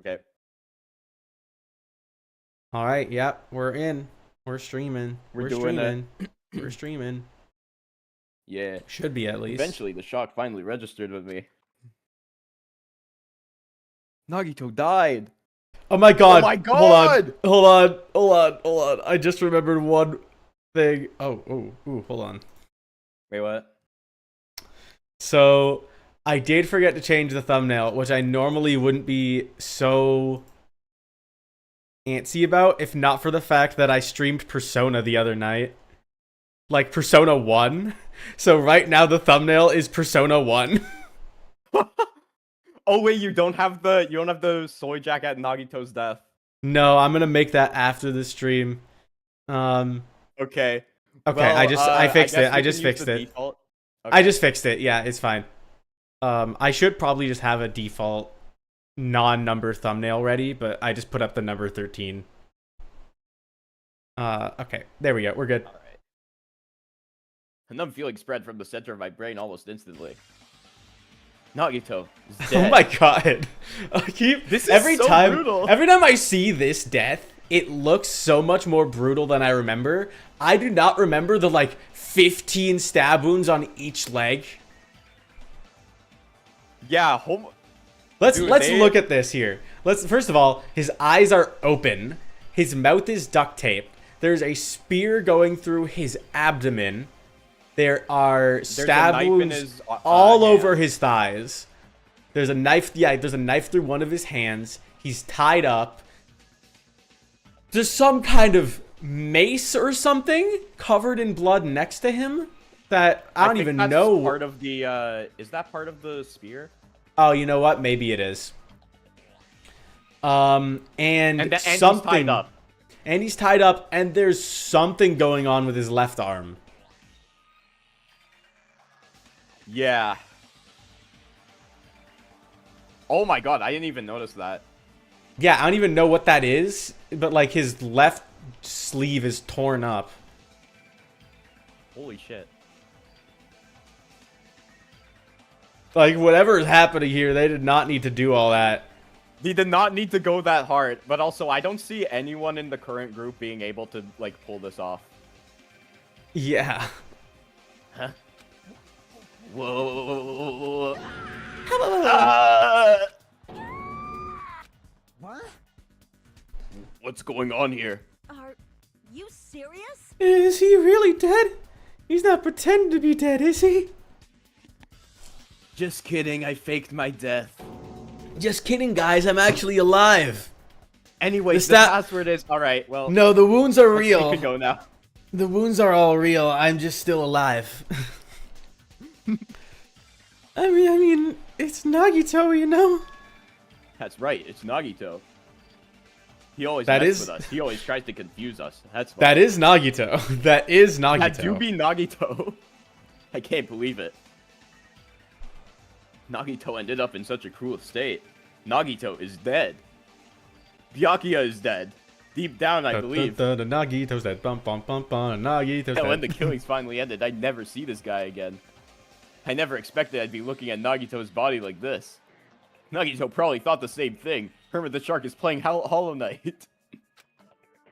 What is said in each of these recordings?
Okay. All right. Yep. We're in. We're streaming. We're doing it. We're streaming. Yeah. Should be at least. Eventually, the shock finally registered with me. Nagito died. Oh my god. Oh my god. Hold on. I just remembered one thing. Oh, hold on. Wait, what? So, I did forget to change the thumbnail, which I normally wouldn't be so antsy about if not for the fact that I streamed Persona the other night. Like Persona 1. So right now the thumbnail is Persona 1. Oh wait, you don't have the soy jack at Nagito's death. No, I'm gonna make that after the stream. Okay. Okay, Well, I fixed it. I we just can use fixed the it. default. I Okay. just fixed it. Yeah, it's fine. I should probably just have a default non-number thumbnail ready, but I just put up the number 13. Okay, there we go. We're good. All right. A numb feeling spread from the center of my brain almost instantly. Nagito is dead. Oh my god! This is every so time, brutal. Every time I see this death, it looks so much more brutal than I remember. I do not remember the like 15 stab wounds on each leg. Yeah, Let's Dude, look at this here. First of all, his eyes are open. His mouth is duct taped. There's a spear going through his abdomen. There are stab wounds all over his thighs. There's a knife. Yeah, there's a knife through one of his hands. He's tied up. There's some kind of mace or something covered in blood next to him that I don't even know. Part of the is that part of the spear? Oh, you know what? Maybe it is. And And something. he's tied up. And he's tied up, and there's something going on with his left arm. Yeah. Oh my god, I didn't even notice that. Yeah, I don't even know what that is, but like his left sleeve is torn up. Holy shit. Like whatever is happening here, they did not need to do all that. He did not need to go that hard, but also I don't see anyone in the current group being able to like pull this off. Yeah. Huh? Whoa. What? What's going on here? Are you serious? Is he really dead? He's not pretending to be dead, is he? Just kidding, I faked my death. Just kidding, guys. I'm actually alive. Anyways, the The password is alright, well. No, the wounds are We real. can go now. The wounds are all real. I'm just still alive. I mean, it's Nagito, you know? That's right, it's Nagito. He always That messes is- with us. He always tries to confuse us. That's fine. That is Nagito. That is Nagito. That do be Nagito. I can't believe it. Nagito ended up in such a cruel state. Nagito is dead. Byakuya is dead. Deep down, I believe. Nagito's dead. Bum, bum, bum, bum. Nagito's And when dead. the killings finally ended, I'd never see this guy again. I never expected I'd be looking at Nagito's body like this. Nagito probably thought the same thing. Hermit the Shark is playing Hollow Knight.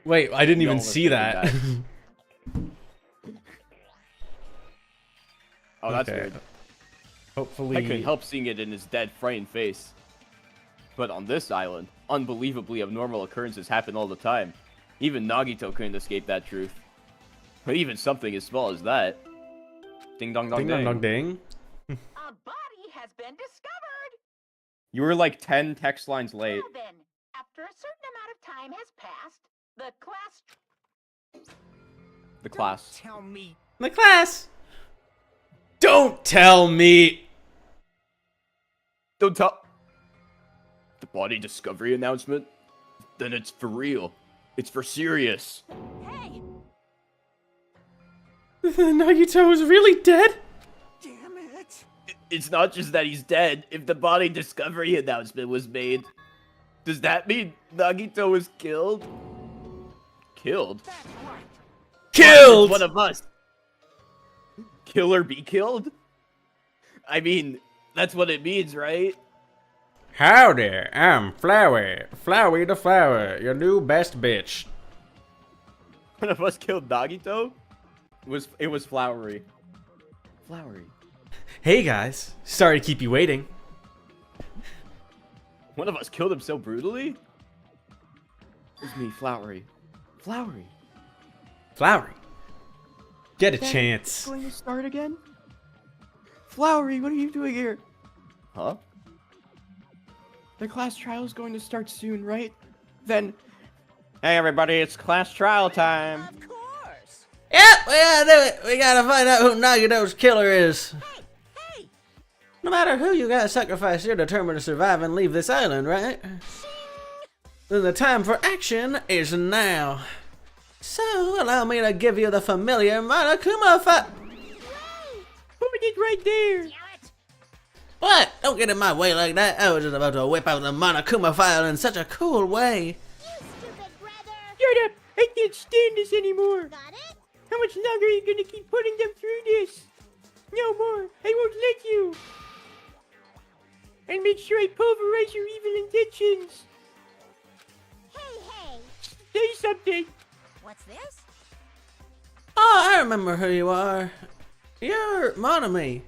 Wait, I didn't We even all see were that. thinking Oh, that's Okay. weird. Hopefully. I couldn't help seeing it in his dead, frightened face. But on this island, unbelievably abnormal occurrences happen all the time. Even Nagito couldn't escape that truth. But even something as small as that. Ding dong dong Ding ding. dong dong ding. A body has been discovered. You were like 10 text lines late. Well then, after a certain amount of time has passed, the class... The class. Don't tell me. The class. Don't tell me. Don't tell. The body discovery announcement? Then it's for real. It's for serious. Hey! Nagito is really dead? Damn it! It's not just that he's dead. If the body discovery announcement was made, does that mean Nagito was killed? Killed? That's right. Killed! One of us. Kill or be killed? I mean, that's what it means, right? Howdy, I'm Flowey. Flowey the Flower, your new best bitch. One of us killed Nagito? It was Flowery. Flowery. Hey guys, sorry to keep you waiting. One of us killed him so brutally? It was me, Flowery. Flowery. Flowery. Get a Dad, chance. it's going to start again? Flowery, what are you doing here? Huh? The class trial is going to start soon, right? Then... Hey everybody, it's class trial time. Of course. Yep, we gotta do it. We gotta find out who Nagito's killer is. Hey, No matter who you gotta sacrifice, you're determined to survive and leave this island, right? Then the time for action is now. So, allow me to give you the familiar Monokuma fight. Put it right there. damn it. What? Don't get in my way like that. I was just about to whip out the Monokuma file in such a cool way. You stupid brother. Shut up! I can't stand this anymore. Got it? How much longer are you gonna keep putting them through this? No more. I won't let you. And make sure I pulverize your evil intentions. Hey. Say something. What's this? Oh, I remember who you are. You're Monami.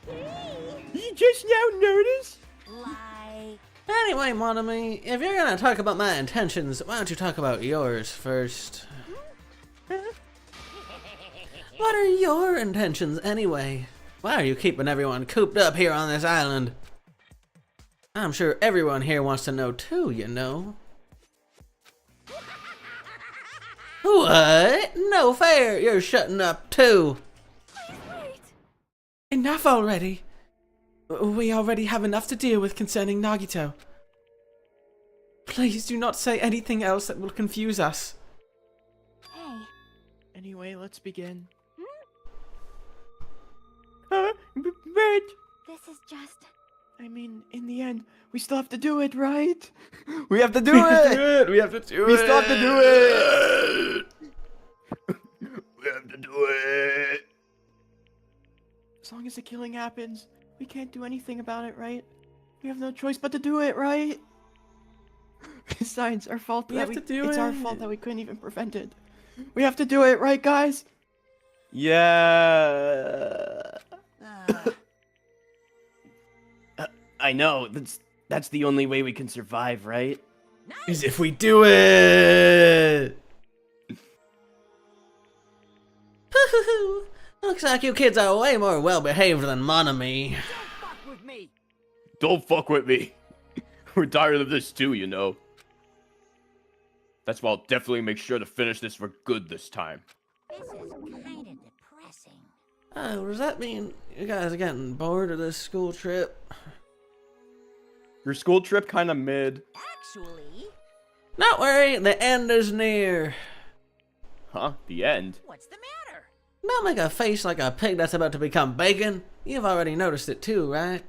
You just now noticed? Like, Anyway, Monami, if you're gonna talk about my intentions, why don't you talk about yours first? What are your intentions anyway? Why are you keeping everyone cooped up here on this island? I'm sure everyone here wants to know too, you know. What? No fair, you're shutting up too. wait. Enough already. We already have enough to deal with concerning Nagito. Please do not say anything else that will confuse us. Hey, Anyway, let's begin. Hmm? But, this is just... I mean, in the end, we still have to do it, right? We have to do We it! have to do We still have to do it! We have to do it! As long as the killing happens, we can't do anything about it, right? We have no choice but to do it, right? Besides, our fault We have to do it's our it. fault that we couldn't even prevent it. We have to do it, right, guys? Yeah. I know. That's the only way we can survive, right? Is if we do it. Looks like you kids are way more well behaved than Monami. Fuck with me. Don't fuck with me. We're tired of this too, you know. That's why I'll definitely make sure to finish this for good this time. This is kind of depressing. Oh, does that mean you guys are getting bored of this school trip? Your school trip kinda mid. Actually, Don't worry, the end is near. Huh? The end? what's the matter? Don't make a face like a pig that's about to become bacon. You've already noticed it too, right?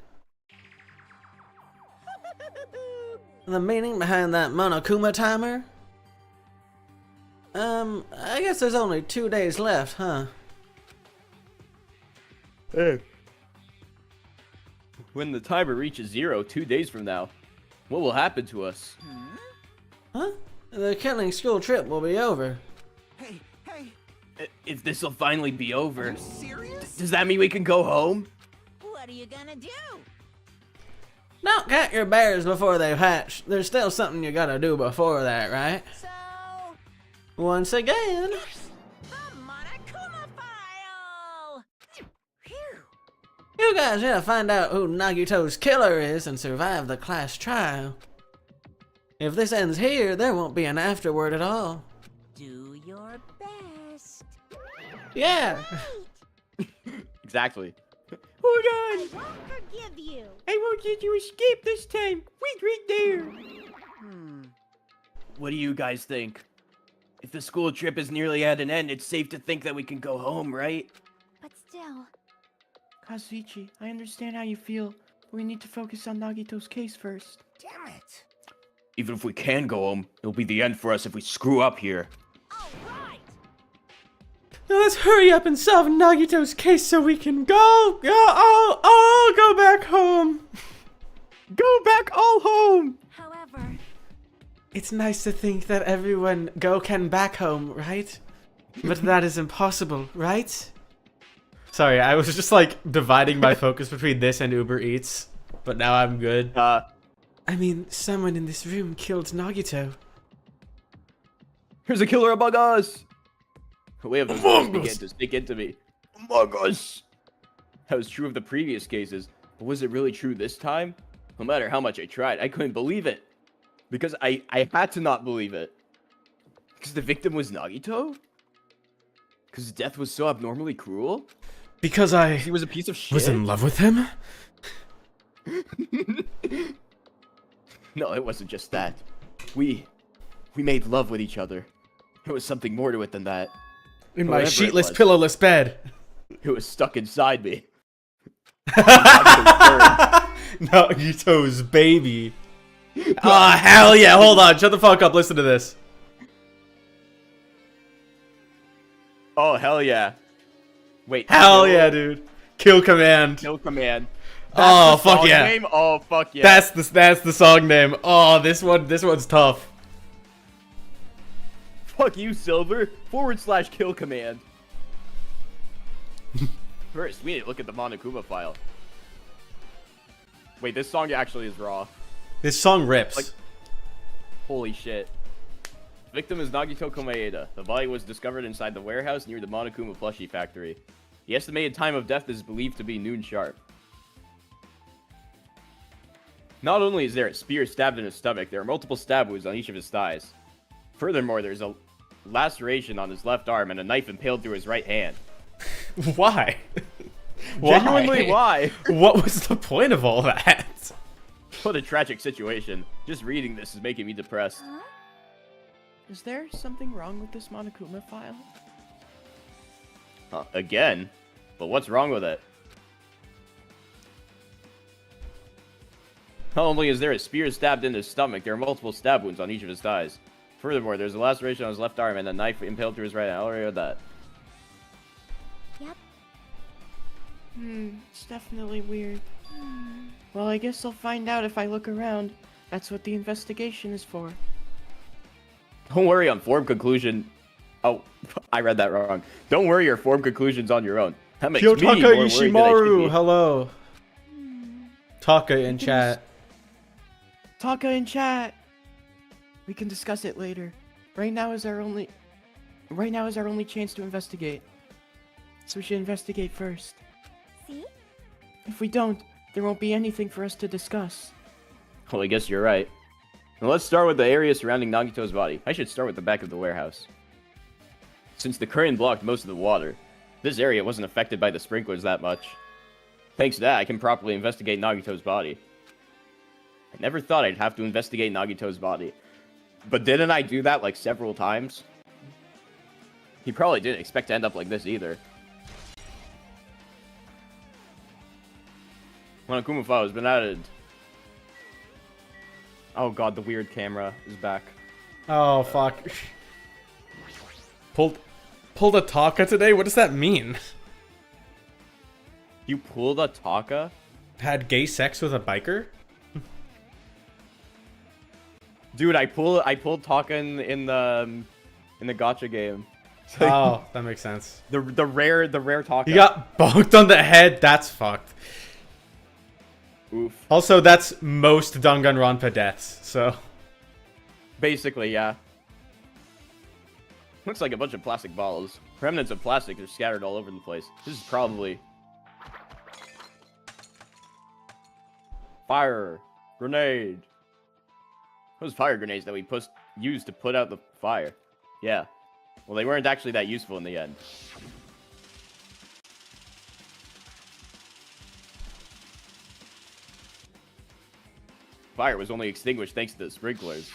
The meaning behind that Monokuma timer? I guess there's only 2 days left, huh? Hey. When the timer reaches 0 2 days from now, what will happen to us? Huh? The killing school trip will be over. Hey, If this'll finally be over, serious? does that mean we can go home? What are you gonna do? Don't count your bears before they've hatched. There's still something you gotta do before that, right? So, Once again, the Monokuma file! Phew. you guys gotta find out who Nagito's killer is and survive the class trial. If this ends here, there won't be an afterword at all. Do your best. Yeah. Exactly. Hold I on! won't forgive you. I won't let you escape this time! Wait right there! What do you guys think? If the school trip is nearly at an end, it's safe to think that we can go home, right? But still, Kazuichi, I understand how you feel, but we need to focus on Nagito's case first. Damn it. Even if we can go home, it'll be the end for us if we screw up here. all right. Now let's hurry up and solve Nagito's case so we can go back home. Go back all home! However, It's nice to think that everyone can back home, right? But that is impossible, right? Sorry, I was just like dividing my focus between this and Uber Eats, but now I'm good. I mean, someone in this room killed Nagito. There's a killer among us! The way of those words began to sink into me. Among us! That was true of the previous cases, but was it really true this time? No matter how much I tried, I couldn't believe it. Because I had to not believe it. Because the victim was Nagito? Because his death was so abnormally cruel? Because He was a piece of shit? was in love with him? No, it wasn't just that. We made love with each other. There was something more to it than that. In my Whatever it sheetless, was. pillowless bed. It was stuck inside me. Nagito's baby. Ah, hell yeah. Hold on. Shut the fuck up. Listen to this. Oh, hell yeah. Wait. Hell yeah, dude. Kill command. Kill command. Oh, That's the fuck song yeah. name? Oh, fuck yeah. That's the song name. Oh, this one's tough. Fuck you, Silver. / kill command. First, we need to look at the Monokuma file. Wait, this song actually is raw. This song rips. Like- Holy shit. Victim is Nagito Komaeda. The body was discovered inside the warehouse near the Monokuma plushie factory. The estimated time of death is believed to be noon sharp. Not only is there a spear stabbed in his stomach, there are multiple stab wounds on each of his thighs. Furthermore, there's a laceration on his left arm and a knife impaled through his right hand. Why? Genuinely, why? What was the point of all that? What a tragic situation. Just reading this is making me depressed. huh? Is there something wrong with this Monokuma file? Again? But what's wrong with it? Not only is there a spear stabbed in his stomach, there are multiple stab wounds on each of his thighs. Furthermore, there's a laceration on his left arm and a knife impaled through his right hand. I already read that. Yep. It's definitely weird. Well, I guess I'll find out if I look around. That's what the investigation is for. Don't worry on form conclusion. Oh, I read that wrong. Don't worry your form conclusions on your own. That makes me more Kyotaka worried than I should Ishimaru, be. hello. Taka in chat. Taka in chat. We can discuss it later. Right now is our only chance to investigate. So we should investigate first. See? If we don't, there won't be anything for us to discuss. Well, I guess you're right. Now let's start with the area surrounding Nagito's body. I should start with the back of the warehouse. Since the current blocked most of the water, this area wasn't affected by the sprinklers that much. Thanks to that, I can properly investigate Nagito's body. I never thought I'd have to investigate Nagito's body. But didn't I do that like several times? He probably didn't expect to end up like this either. Monokuma file has been added. Oh god, the weird camera is back. Oh fuck. Pulled a Taka today? What does that mean? You pulled a Taka? Had gay sex with a biker? Dude, I pulled Taka in the gacha game. Oh, that makes sense. The rare Taka. You got bonked on the head? That's fucked. Oof. Also, that's most Danganronpa deaths, so... Basically, yeah. Looks like a bunch of plastic bottles. Remnants of plastic are scattered all over the place. This is probably... Fire! Grenade! Those fire grenades that we used to put out the fire. Yeah. Well, they weren't actually that useful in the end. Fire was only extinguished thanks to the sprinklers.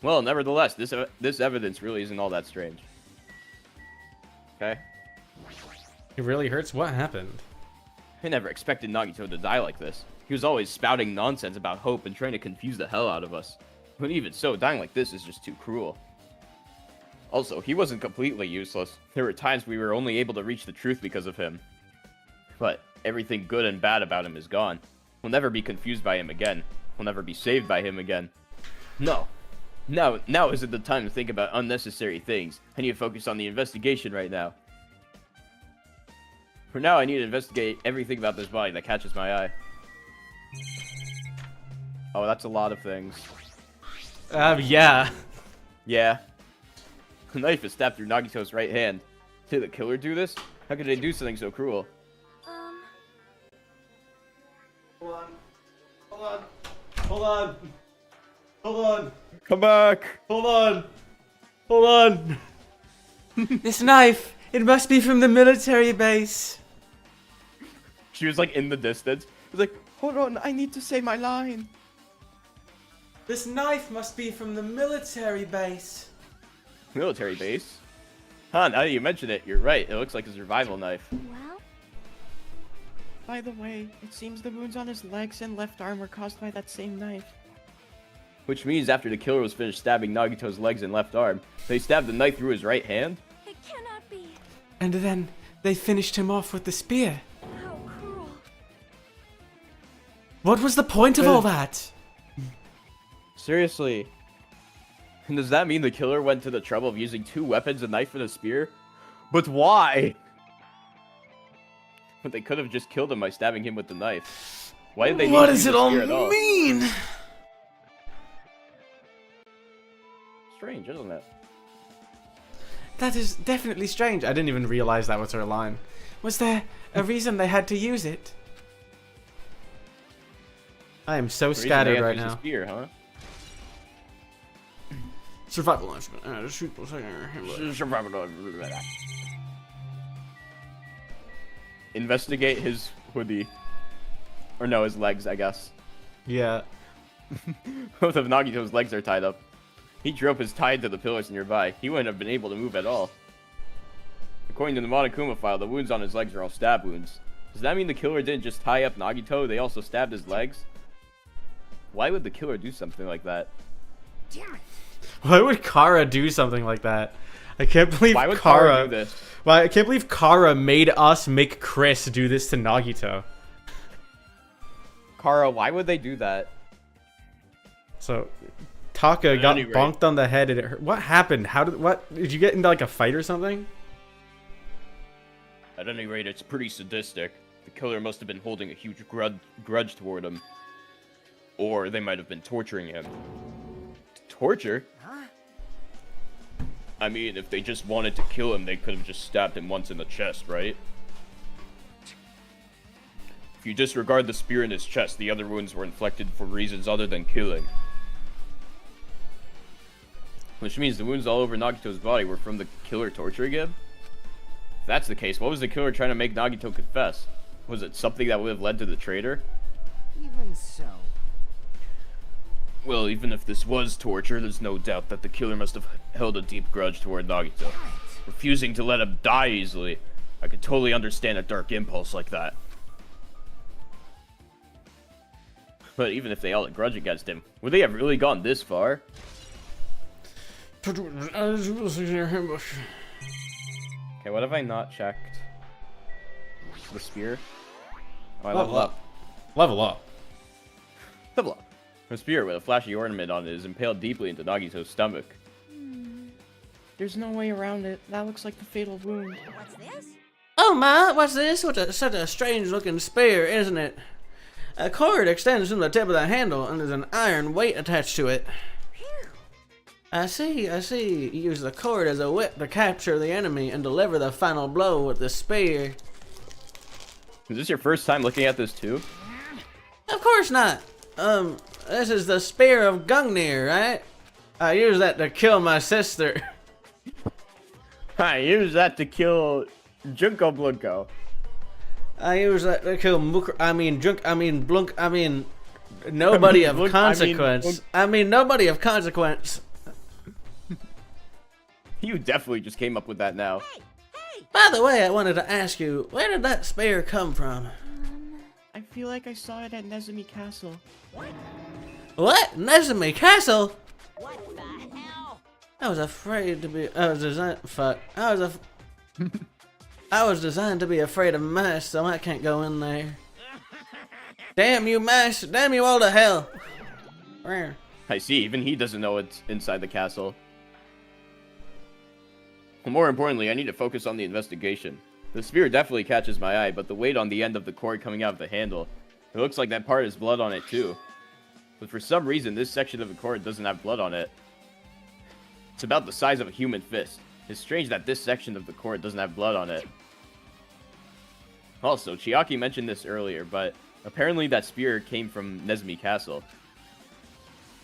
Well, nevertheless, this evidence really isn't all that strange. Okay? It really hurts? What happened? I never expected Nagito to die like this. He was always spouting nonsense about hope and trying to confuse the hell out of us. But even so, dying like this is just too cruel. Also, he wasn't completely useless. There were times we were only able to reach the truth because of him. But Everything good and bad about him is gone. We'll never be confused by him again. We'll never be saved by him again. No. Now isn't the time to think about unnecessary things. I need to focus on the investigation right now. For now, I need to investigate everything about this body that catches my eye. Oh, that's a lot of things. Yeah. Yeah. The knife is stabbed through Nagito's right hand. Did the killer do this? How could they do something so cruel? Hold on. Come back! Hold on. This knife, it must be from the military base. She was like in the distance. She was like, hold on, I need to say my line. This knife must be from the military base. Military base? Huh, now that you mention it, you're right. It looks like a survival knife. Well, By the way, it seems the wounds on his legs and left arm were caused by that same knife. Which means after the killer was finished stabbing Nagito's legs and left arm, they stabbed the knife through his right hand? it cannot be. And then they finished him off with the spear. How cruel. What was the point of all that? Seriously. And does that mean the killer went to the trouble of using 2 weapons, a knife and a spear? But why? But they could have just killed him by stabbing him with the knife. Why did they What need to does use it a all spear at all? mean? Strange, isn't it? That is definitely strange. I didn't even realize that was her line. Was there a reason they had to use it? I am so The reason they scattered had to right use a now. Spear, huh? Survival life. Investigate his hoodie. Or no, his legs, I guess. Yeah. Both of Nagito's legs are tied up. Each rope is tied to the pillars nearby. He wouldn't have been able to move at all. According to the Monokuma file, the wounds on his legs are all stab wounds. Does that mean the killer didn't just tie up Nagito, they also stabbed his legs? Why would the killer do something like that? Damn it. Why would Kara do something like that? I can't believe Why would Kara Kara do this? Why I can't believe Kara made us make Chris do this to Nagito. Kara, why would they do that? So Taka At got any rate. bonked on the head and it hurt. What happened? Did you get into like a fight or something? At any rate, it's pretty sadistic. The killer must have been holding a huge grudge toward him. Or they might have been torturing him. Torture? Huh? I mean, if they just wanted to kill him, they could have just stabbed him once in the chest, right? If you disregard the spear in his chest, the other wounds were inflicted for reasons other than killing. Which means the wounds all over Nagito's body were from the killer torturing him? If that's the case, what was the killer trying to make Nagito confess? Was it something that would have led to the traitor? Even so. Well, even if this was torture, there's no doubt that the killer must have held a deep grudge toward Nagito, refusing to let him die easily. I could totally understand a dark impulse like that. But even if they held a grudge against him, would they have really gone this far? Okay, what have I not checked? The spear? Oh, I level up. Level up. Level up. A spear with a flashy ornament on it is impaled deeply into Nagito's stomach. There's no way around it. That looks like the fatal wound. What's this? Oh my, what's this? Such a strange looking spear, isn't it? A cord extends from the tip of the handle and there's an iron weight attached to it. Phew. I see. You use the cord as a whip to capture the enemy and deliver the final blow with the spear. Is this your first time looking at this too? Of course not. This is the spear of Gungnir, right? I use that to kill my sister. I use that to kill Junko Blunko. I use that to kill nobody of Blunk- consequence. Nobody of consequence. You definitely just came up with that now. By the way, I wanted to ask you, where did that spear come from? I feel like I saw it at Nezumi Castle. What? Nezumi Castle? What the hell? I was afraid to be. I was designed. Fuck. I was I was designed to be afraid of mice, so I can't go in there. Damn you mice! Damn you all to hell! Where? I see, even he doesn't know what's inside the castle. More importantly, I need to focus on the investigation. The spear definitely catches my eye, but the weight on the end of the cord coming out of the handle, it looks like that part has blood on it too. But for some reason, this section of the cord doesn't have blood on it. It's about the size of a human fist. It's strange that this section of the cord doesn't have blood on it. Also, Chiaki mentioned this earlier, but apparently that spear came from Nezumi Castle.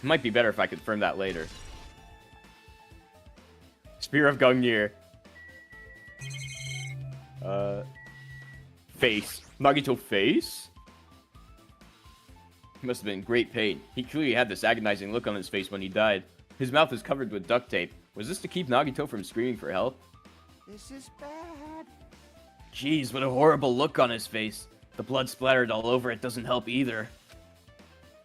It might be better if I confirm that later. Spear of Gungnir. Face. Nagito face? He must have been in great pain. He clearly had this agonizing look on his face when he died. His mouth is covered with duct tape. Was this to keep Nagito from screaming for help? This is bad. Jeez, what a horrible look on his face. The blood splattered all over it doesn't help either.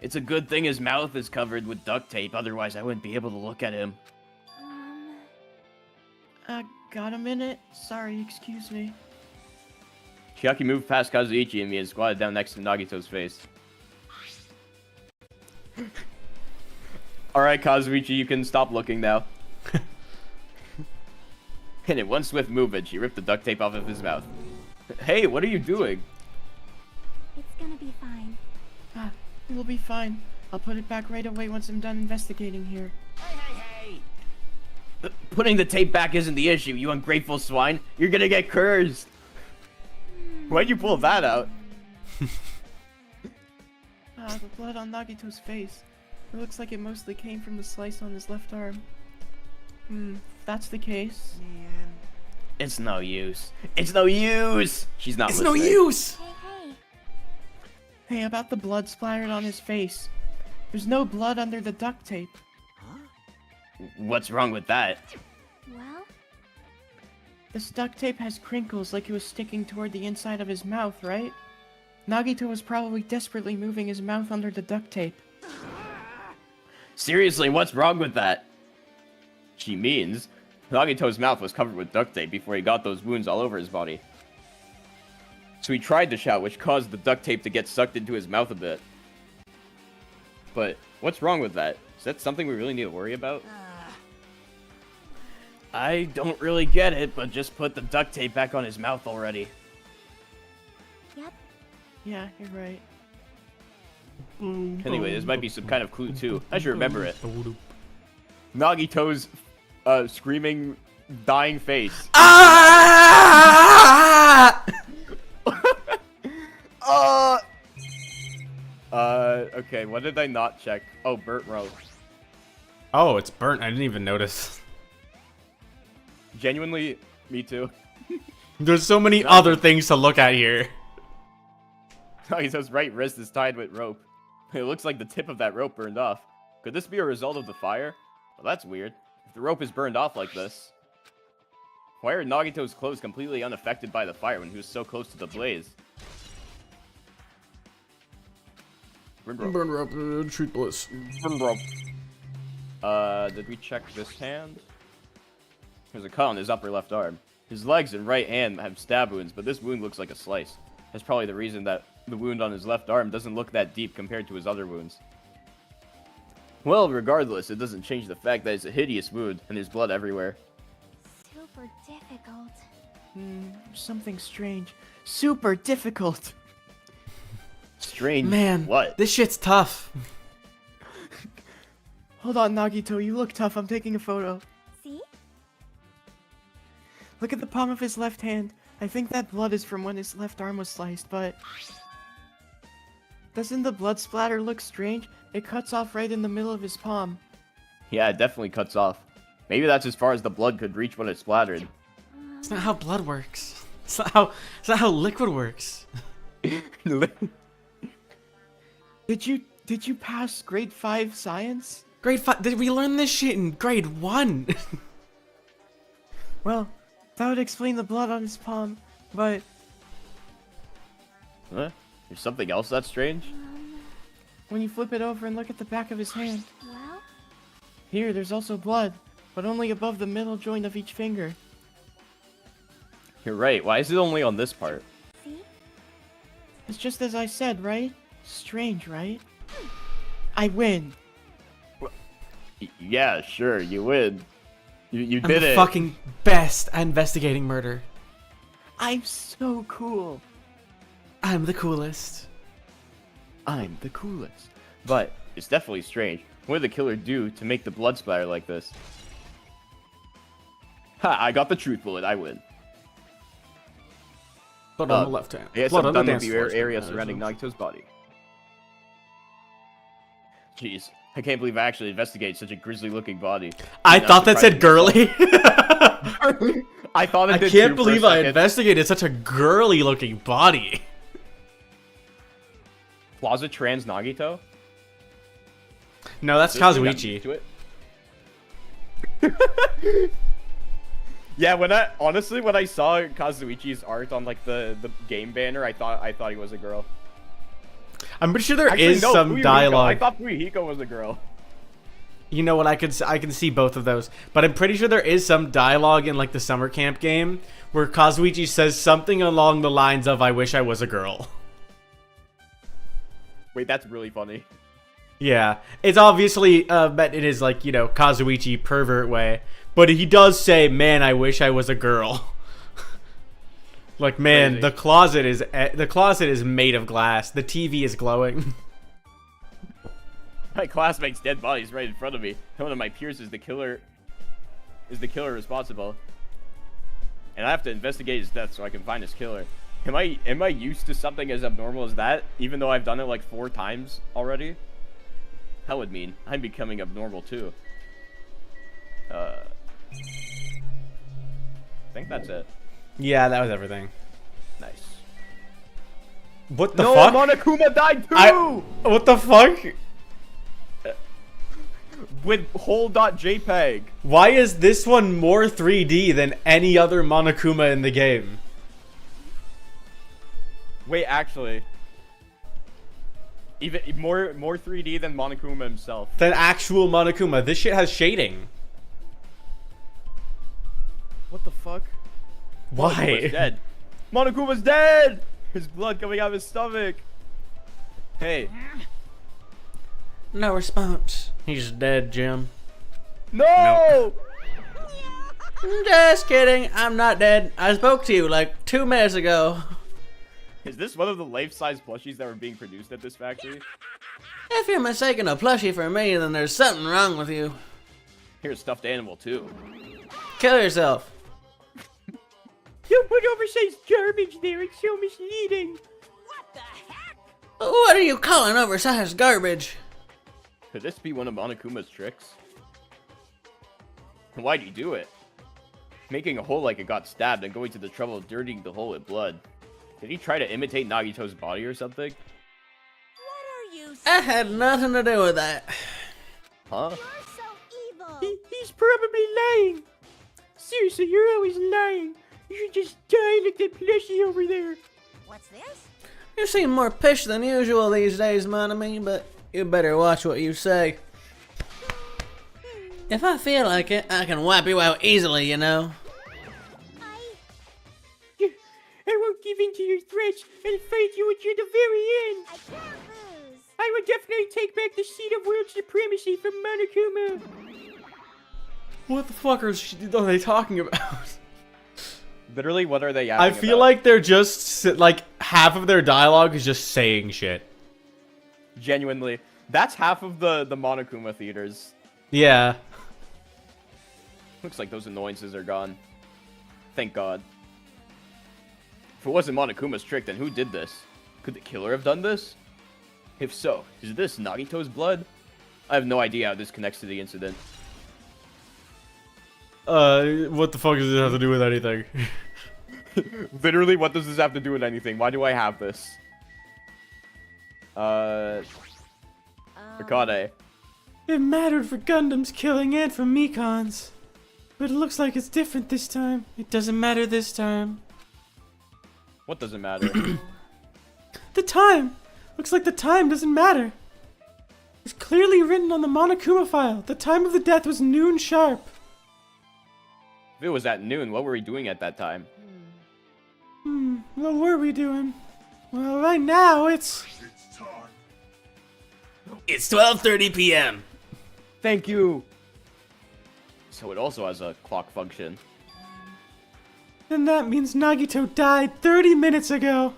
It's a good thing his mouth is covered with duct tape, otherwise I wouldn't be able to look at him. Got a minute? Sorry, excuse me. Chiaki moved past Kazuichi and me and squatted down next to Nagito's face. Alright, Kazuichi, you can stop looking now. And in one swift movement, she ripped the duct tape off of his mouth. Hey, what are you doing? It's gonna be fine. It'll be fine. I'll put it back right away once I'm done investigating here. Hey! Putting the tape back isn't the issue, you ungrateful swine. You're gonna get cursed. Why'd you pull that out? The blood on Nagito's face. It looks like it mostly came from the slice on his left arm. If that's the case. Man. It's no use. It's no use! She's not listening. no use! Hey, hey. Hey, about the blood splattered on his face. There's no blood under the duct tape. What's wrong with that? Well, This duct tape has crinkles like it was sticking toward the inside of his mouth, right? Nagito was probably desperately moving his mouth under the duct tape. Seriously, what's wrong with that? She means Nagito's mouth was covered with duct tape before he got those wounds all over his body. So he tried to shout, which caused the duct tape to get sucked into his mouth a bit. But what's wrong with that? Is that something we really need to worry about? I don't really get it, but just put the duct tape back on his mouth already. yep. Yeah, you're right. Anyway, this might be some kind of clue too. I should remember it. Nagito's screaming, dying face. Ah! Okay, what did I not check? Oh, burnt rope. Oh, it's burnt. I didn't even notice. Genuinely, me too. There's so many other things to look at here. Nagito's right wrist is tied with rope. It looks like the tip of that rope burned off. Could this be a result of the fire? Well, that's weird. If the rope is burned off like this, why are Nagito's clothes completely unaffected by the fire when he was so close to the blaze? Burn rope. Burn rope, treat bliss. Burn rope. Did we check this hand? There's a cut on his upper left arm. His legs and right hand have stab wounds, but this wound looks like a slice. That's probably the reason that the wound on his left arm doesn't look that deep compared to his other wounds. Well, regardless, it doesn't change the fact that it's a hideous wound and there's blood everywhere. Super difficult. Something strange. Super difficult. Strange. Man, What? this shit's tough. Hold on, Nagito, you look tough. I'm taking a photo. See? Look at the palm of his left hand. I think that blood is from when his left arm was sliced, but... Doesn't the blood splatter look strange? It cuts off right in the middle of his palm. Yeah, it definitely cuts off. Maybe that's as far as the blood could reach when it splattered. It's not how blood works. It's not how liquid works. Did you pass grade 5 science? Grade 5. Did we learn this shit in grade 1? Well, that would explain the blood on his palm, but... Huh? There's something else that's strange? When you flip it over and look at the back of his hand, Well, here, there's also blood, but only above the middle joint of each finger. You're right. Why is it only on this part? See? It's just as I said, right? Strange, right? I win. Yeah, sure, you win. You I'm did the it. fucking best at investigating murder. I'm so cool. I'm the coolest. I'm the coolest. But it's definitely strange. What did the killer do to make the blood splatter like this? Ha! I got the truth bullet. I win. Blood on the left hand. Yes, Blood I'm on the done with dance the floor. area surrounding Nagito's body. Jeez, I can't believe I actually investigated such a grisly-looking body. I You know, thought that said surprisingly girly. I thought it I did can't too for a believe I second. investigated such a girly looking body. Plaza Trans Nagito? No, that's This thing got Kazuichi. to it? Yeah, when I saw Kazuichi's art on like the game banner, I thought he was a girl. I'm pretty sure there Actually, is no, some Fuyuhiko. dialogue. I thought Fuyuhiko was a girl. You know what? I can see both of those, but I'm pretty sure there is some dialogue in like the summer camp game where Kazuichi says something along the lines of "I wish I was a girl." Wait, that's really funny. Yeah, it's obviously meant in his like Kazuichi pervert way, but he does say, "Man, I wish I was a girl." Like, man, Crazy. the closet is made of glass. The TV is glowing. My classmate's dead body's right in front of me. One of my peers is the killer. Is the killer responsible? And I have to investigate his death so I can find his killer. Am I used to something as abnormal as that? Even though I've done it like 4 times already? That would mean I'm becoming abnormal too. I think that's it. Yeah, that was everything. Nice. What the No, fuck? Monokuma died too! What the fuck? With whole.jpg. Why is this one more 3D than any other Monokuma in the game? Wait, actually. Even more 3D than Monokuma himself. Than actual Monokuma. This shit has shading. What the fuck? Monokuma's Why? dead. Monokuma's dead! His blood coming out of his stomach. Hey. No response. He's dead, Jim. No! Just kidding. I'm not dead. I spoke to you like 2 minutes ago. Is this one of the life-size plushies that were being produced at this factory? If you're mistaking a plushie for me, then there's something wrong with you. Here's a stuffed animal, too. Kill yourself. Don't put oversized garbage there, it's so misleading. What the heck? What are you calling oversized garbage? Could this be one of Monokuma's tricks? Why'd he do it? Making a hole like it got stabbed and going to the trouble of dirtying the hole with blood. Did he try to imitate Nagito's body or something? What are you I had nothing to do with that. Huh? You're so evil. He's probably lying. Seriously, you're always lying. You should just die like that plushie over there. What's this? You seem more pish than usual these days, Monami, but you better watch what you say. If I feel like it, I can wipe you out easily, you know. I won't give in to your threats and fight you until the very end. I can't lose. I will definitely take back the seat of world supremacy from Monokuma. What the fuck are they talking about? Literally, what are they I feel like they're just like half of their dialogue is just saying shit. Genuinely. That's half of the Monokuma theaters. Yeah. Looks like those annoyances are gone. Thank God. If it wasn't Monokuma's trick, then who did this? Could the killer have done this? If so, is this Nagito's blood? I have no idea how this connects to the incident. What the fuck does it have to do with anything? Literally, what does this have to do with anything? Why do I have this? Akane. It mattered for Gundams killing and for Mekons. But it looks like it's different this time. It doesn't matter this time. What doesn't matter? The time! Looks like the time doesn't matter. It's clearly written on the Monokuma file. The time of the death was noon sharp. If it was at noon, what were we doing at that time? What were we doing? Well, right now it's 12:30 p.m. Thank you. So it also has a clock function. Then that means Nagito died 30 minutes ago.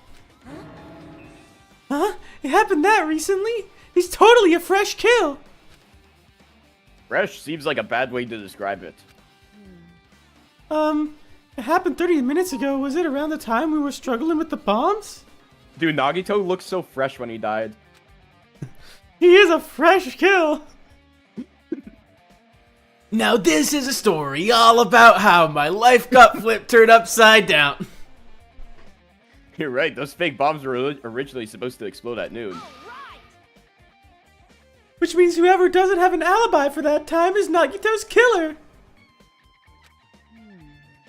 Huh? It happened that recently? He's totally a fresh kill. Fresh seems like a bad way to describe it. It happened 30 minutes ago. Was it around the time we were struggling with the bombs? Dude, Nagito looks so fresh when he died. He is a fresh kill. Now this is a story all about how my life got flipped turned upside down. You're right, those fake bombs were originally supposed to explode at noon. Which means whoever doesn't have an alibi for that time is Nagito's killer.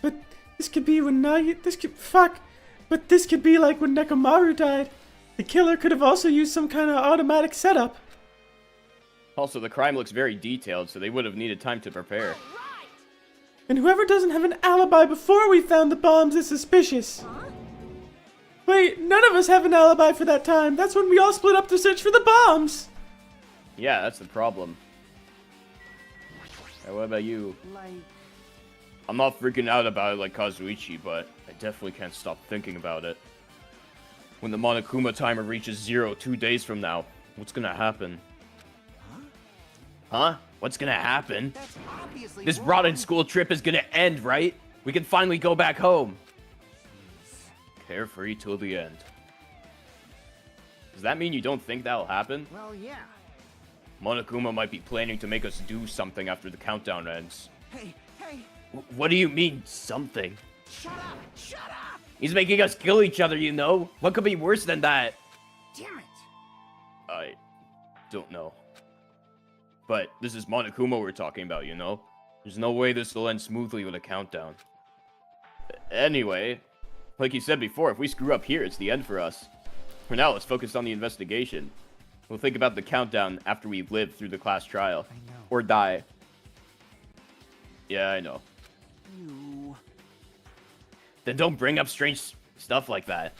But this could be when But this could be like when Nekomaru died. The killer could have also used some kind of automatic setup. Also, the crime looks very detailed, so they would have needed time to prepare. And whoever doesn't have an alibi before we found the bombs is suspicious. Wait, none of us have an alibi for that time. That's when we all split up to search for the bombs. Yeah, that's the problem. Hey, what about you? I'm not freaking out about it like Kazuichi, but I definitely can't stop thinking about it. When the Monokuma timer reaches 0 2 days from now, what's gonna happen? Huh? What's gonna happen? That's obviously This wrong. rotten school trip is gonna end, right? We can finally go back home. Carefree till the end. Does that mean you don't think that'll happen? Well, yeah. Monokuma might be planning to make us do something after the countdown ends. Hey, What do you mean, something? shut up! Shut up! He's making us kill each other, you know? What could be worse than that? Damn it! I don't know. But this is Monokuma we're talking about, you know? There's no way this will end smoothly with a countdown. Anyway, like you said before, if we screw up here, it's the end for us. For now, let's focus on the investigation. We'll think about the countdown after we live through the class trial. I know. Or die. Yeah, I know. You. Then don't bring up strange stuff like that.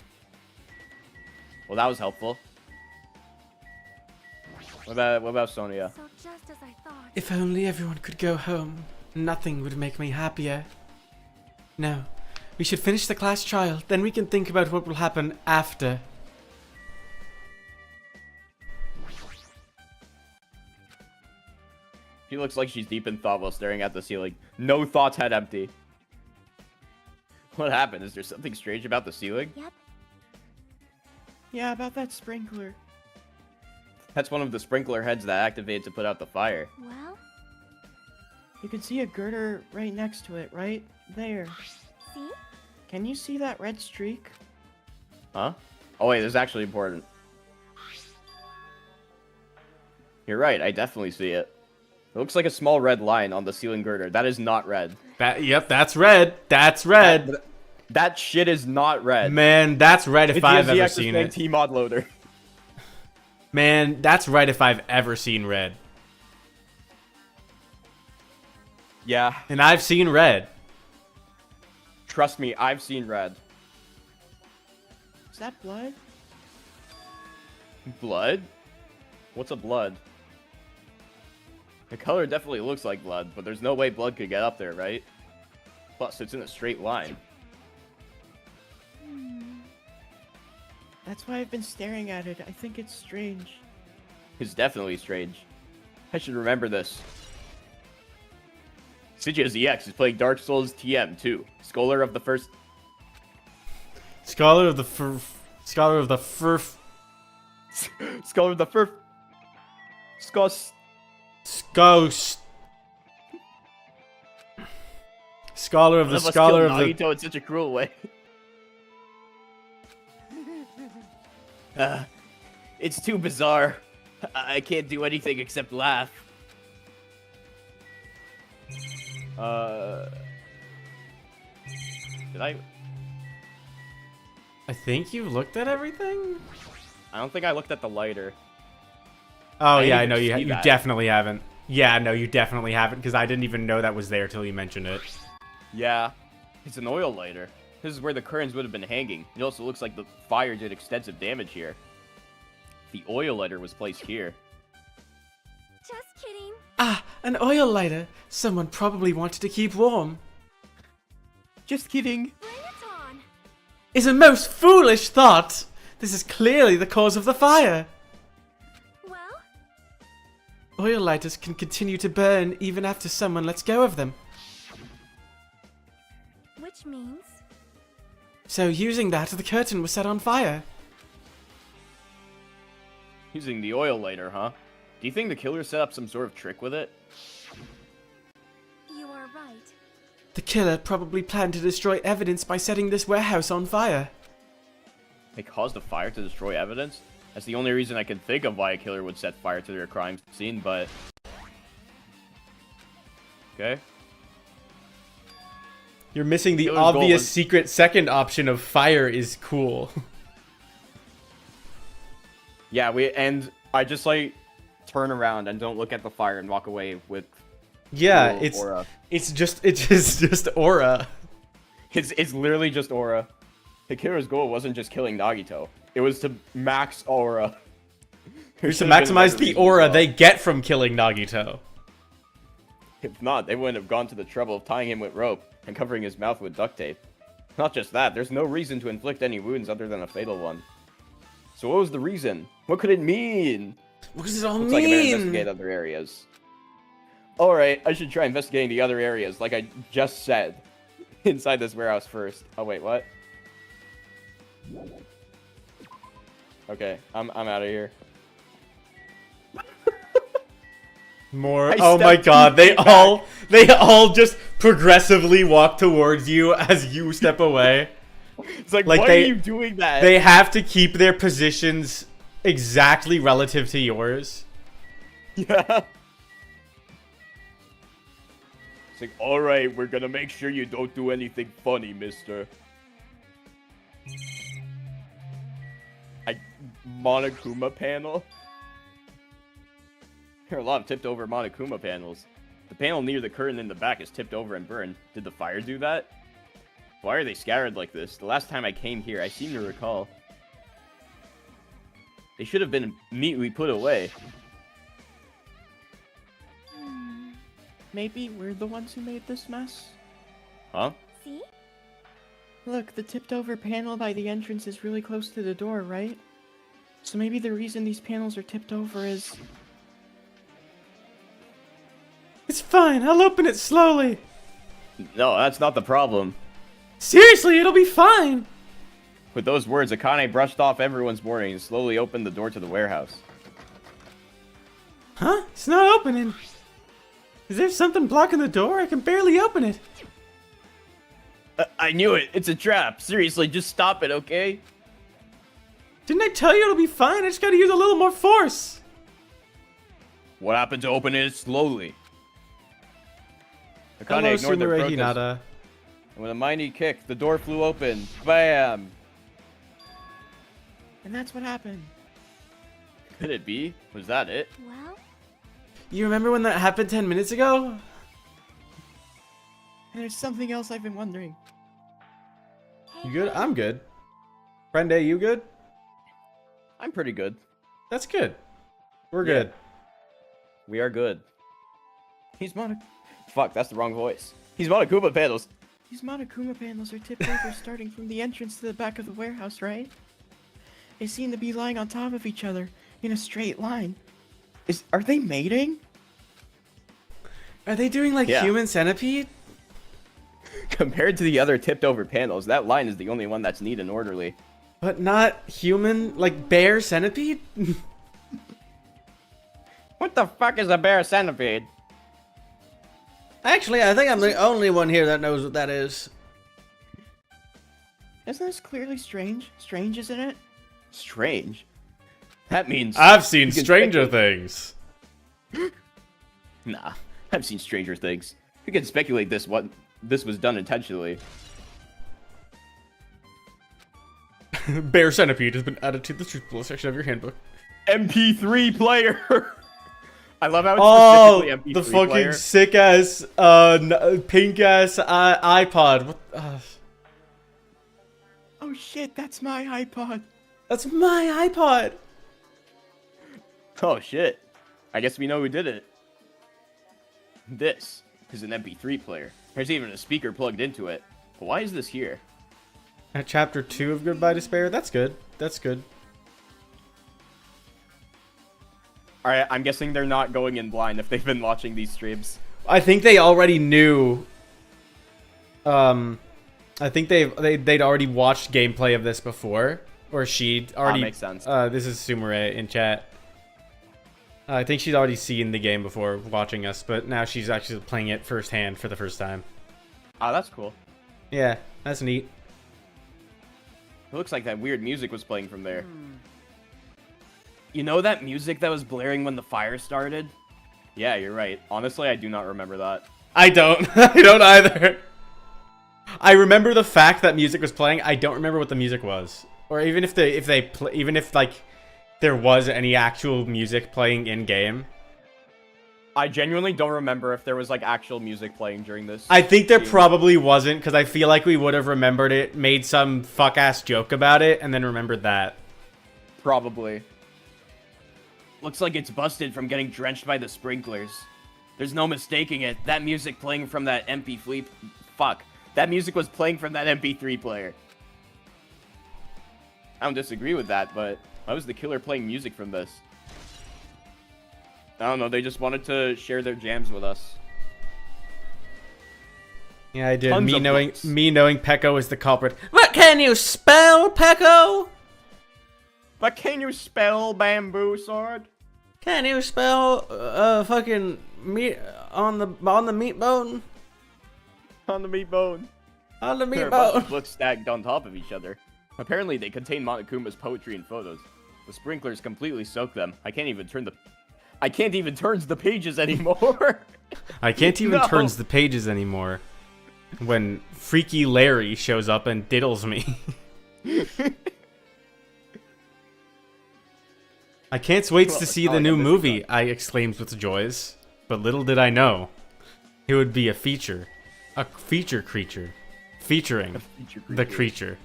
Well, that was helpful. What about Sonia? So just as I thought. If only everyone could go home, nothing would make me happier. No, we should finish the class trial, then we can think about what will happen after. She looks like she's deep in thought while staring at the ceiling. No thoughts had empty. What happened? Is there something strange about the ceiling? Yep. Yeah, about that sprinkler. That's one of the sprinkler heads that activated to put out the fire. Well, You can see a girder right next to it, right there. see? Can you see that red streak? Huh? Oh wait, this is actually important. You're right, I definitely see it. It looks like a small red line on the ceiling girder. That is not red. Yep, that's red. That's red. That shit is not red. Man, that's red if It's I've the ever X's seen main it. T-mod loader. Man, that's red if I've ever seen red. Yeah. And I've seen red. Trust me, I've seen red. Is that blood? Blood? What's a blood? The color definitely looks like blood, but there's no way blood could get up there, right? Plus, it's in a straight line. That's why I've been staring at it. I think it's strange. It's definitely strange. I should remember this. Sitya ZX is playing Dark Souls TM too. Scholar of the first... Scholar of the Furf. Scholar of the first... Scos... Ghost. Scholar of the None of us Scholar killed of the. Nagito in such a cruel way. It's too bizarre. I can't do anything except laugh. Did I think you looked at everything. I don't think I looked at the lighter. Oh I yeah, I didn't know even you see that. definitely haven't. Yeah, no, you definitely haven't because I didn't even know that was there till you mentioned it. Yeah. It's an oil lighter. This is where the curtains would have been hanging. It also looks like the fire did extensive damage here. The oil lighter was placed here. Just kidding. Ah, an oil lighter. Someone probably wanted to keep warm. Just kidding. Bring it on. Is a most foolish thought. This is clearly the cause of the fire. Well, Oil lighters can continue to burn even after someone lets go of them. which means... So using that, the curtain was set on fire. Using the oil lighter, huh? Do you think the killer set up some sort of trick with it? You are right. The killer probably planned to destroy evidence by setting this warehouse on fire. They caused a fire to destroy evidence? That's the only reason I can think of why a killer would set fire to their crime scene, but... Okay. You're missing the Killer's goal obvious was- secret second option of fire is cool. Yeah, and I just, like, turn around and don't look at the fire and walk away with... Yeah, cool aura. it's just aura. It's literally just aura. The killer's goal wasn't just killing Nagito. It was to max aura. Here's to maximize the aura they get from killing Nagito. If not, they wouldn't have gone to the trouble of tying him with rope and covering his mouth with duct tape. Not just that, there's no reason to inflict any wounds other than a fatal one. So what was the reason? What could it mean? What does it all Looks like I better mean? investigate other areas. Alright, I should try investigating the other areas, like I just said. Inside this warehouse first. Oh wait, what? Okay, I'm out of here. More. I Oh my stepped god, 2 they feet back. all just progressively walk towards you as you step away. It's like, Like why they- are you doing that? They have to keep their positions exactly relative to yours. Yeah. It's like, alright, we're gonna make sure you don't do anything funny, mister. Monokuma panel? There are a lot of tipped over Monokuma panels. The panel near the curtain in the back is tipped over and burned. Did the fire do that? Why are they scattered like this? The last time I came here, I seem to recall. They should have been immediately put away. Maybe we're the ones who made this mess? Huh? See? Look, the tipped over panel by the entrance is really close to the door, right? So maybe the reason these panels are tipped over is... It's fine, I'll open it slowly. No, that's not the problem. Seriously, it'll be fine. With those words, Akane brushed off everyone's warning and slowly opened the door to the warehouse. Huh? It's not opening. Is there something blocking the door? I can barely open it. I knew it! It's a trap! Seriously, just stop it, okay? Didn't I tell you it'll be fine? I just gotta use a little more force. What happened to opening it slowly? Akane Hello, ignored their Sumire protest, Hinata. and with a mighty kick, the door flew open. Bam! And that's what happened. Could it be? Was that it? Well, You remember when that happened 10 minutes ago? And there's something else I've been wondering. You good? I'm good. Brende, you good? I'm pretty good. That's good. We're Yeah. good. We are good. He's Fuck, that's the wrong voice. He's Monokuma panels. These Monokuma panels are tipped over starting from the entrance to the back of the warehouse, right? They seem to be lying on top of each other in a straight line. Are they mating? Are they doing like Yeah. human centipede? Compared to the other tipped over panels, that line is the only one that's neat and orderly. But not human, like bear centipede? What the fuck is a bear centipede? Actually, I think I'm the only one here that knows what that is. Isn't this clearly strange? Strange, isn't it? Strange. That means I've seen you can Stranger speculate- Things. Nah, I've seen Stranger Things. We can speculate this was done intentionally. Bear Centipede has been added to the truthful section of your handbook. MP3 player. I love how it's Oh, specifically MP3 the fucking player. sick ass, pink ass iPod. What? Oh shit, that's my iPod. That's my iPod. Oh shit. I guess we know who did it. This is an MP3 player. There's even a speaker plugged into it. But why is this here? At chapter 2 of Goodbye Despair? That's good. That's good. Alright, I'm guessing they're not going in blind if they've been watching these streams. I think they already knew. I think they'd already watched gameplay of this before. Or she'd already... makes sense. This is Sumire in chat. I think she's already seen the game before watching us, but now she's actually playing it firsthand for the first time. Oh, that's cool. Yeah, that's neat. It looks like that weird music was playing from there. You know that music that was blaring when the fire started? Yeah, you're right. Honestly, I do not remember that. I don't. I don't either. I remember the fact that music was playing. I don't remember what the music was, or even if like there was any actual music playing in game. I genuinely don't remember if there was like actual music playing during this. I think there probably wasn't, because I feel like we would have remembered it, made some fuck ass joke about it, and then remembered that. Probably. Looks like it's busted from getting drenched by the sprinklers. There's no mistaking it. That music playing from that MP3... Fuck. That music was playing from that MP3 player. I don't disagree with that, but why was the killer playing music from this? I don't know, they just wanted to share their jams with us. Yeah, I did. Tons Me of knowing books. Pecco is the culprit. What can you spell, Pecco? But can you spell bamboo sword? Can you spell fucking meat on the meat bone? On the meat bone. On the There are meat a bunch bone. of books stacked on top of each other. Apparently, they contain Monokuma's poetry and photos. The sprinklers completely soak them. I can't even turn the pages anymore. I can't even No. turns the pages anymore. When Freaky Larry shows up and diddles me. I can't wait to see all the I new got this movie, I exclaimed with joys. But little did I know, it would be a feature. A feature creature. Featuring the creature.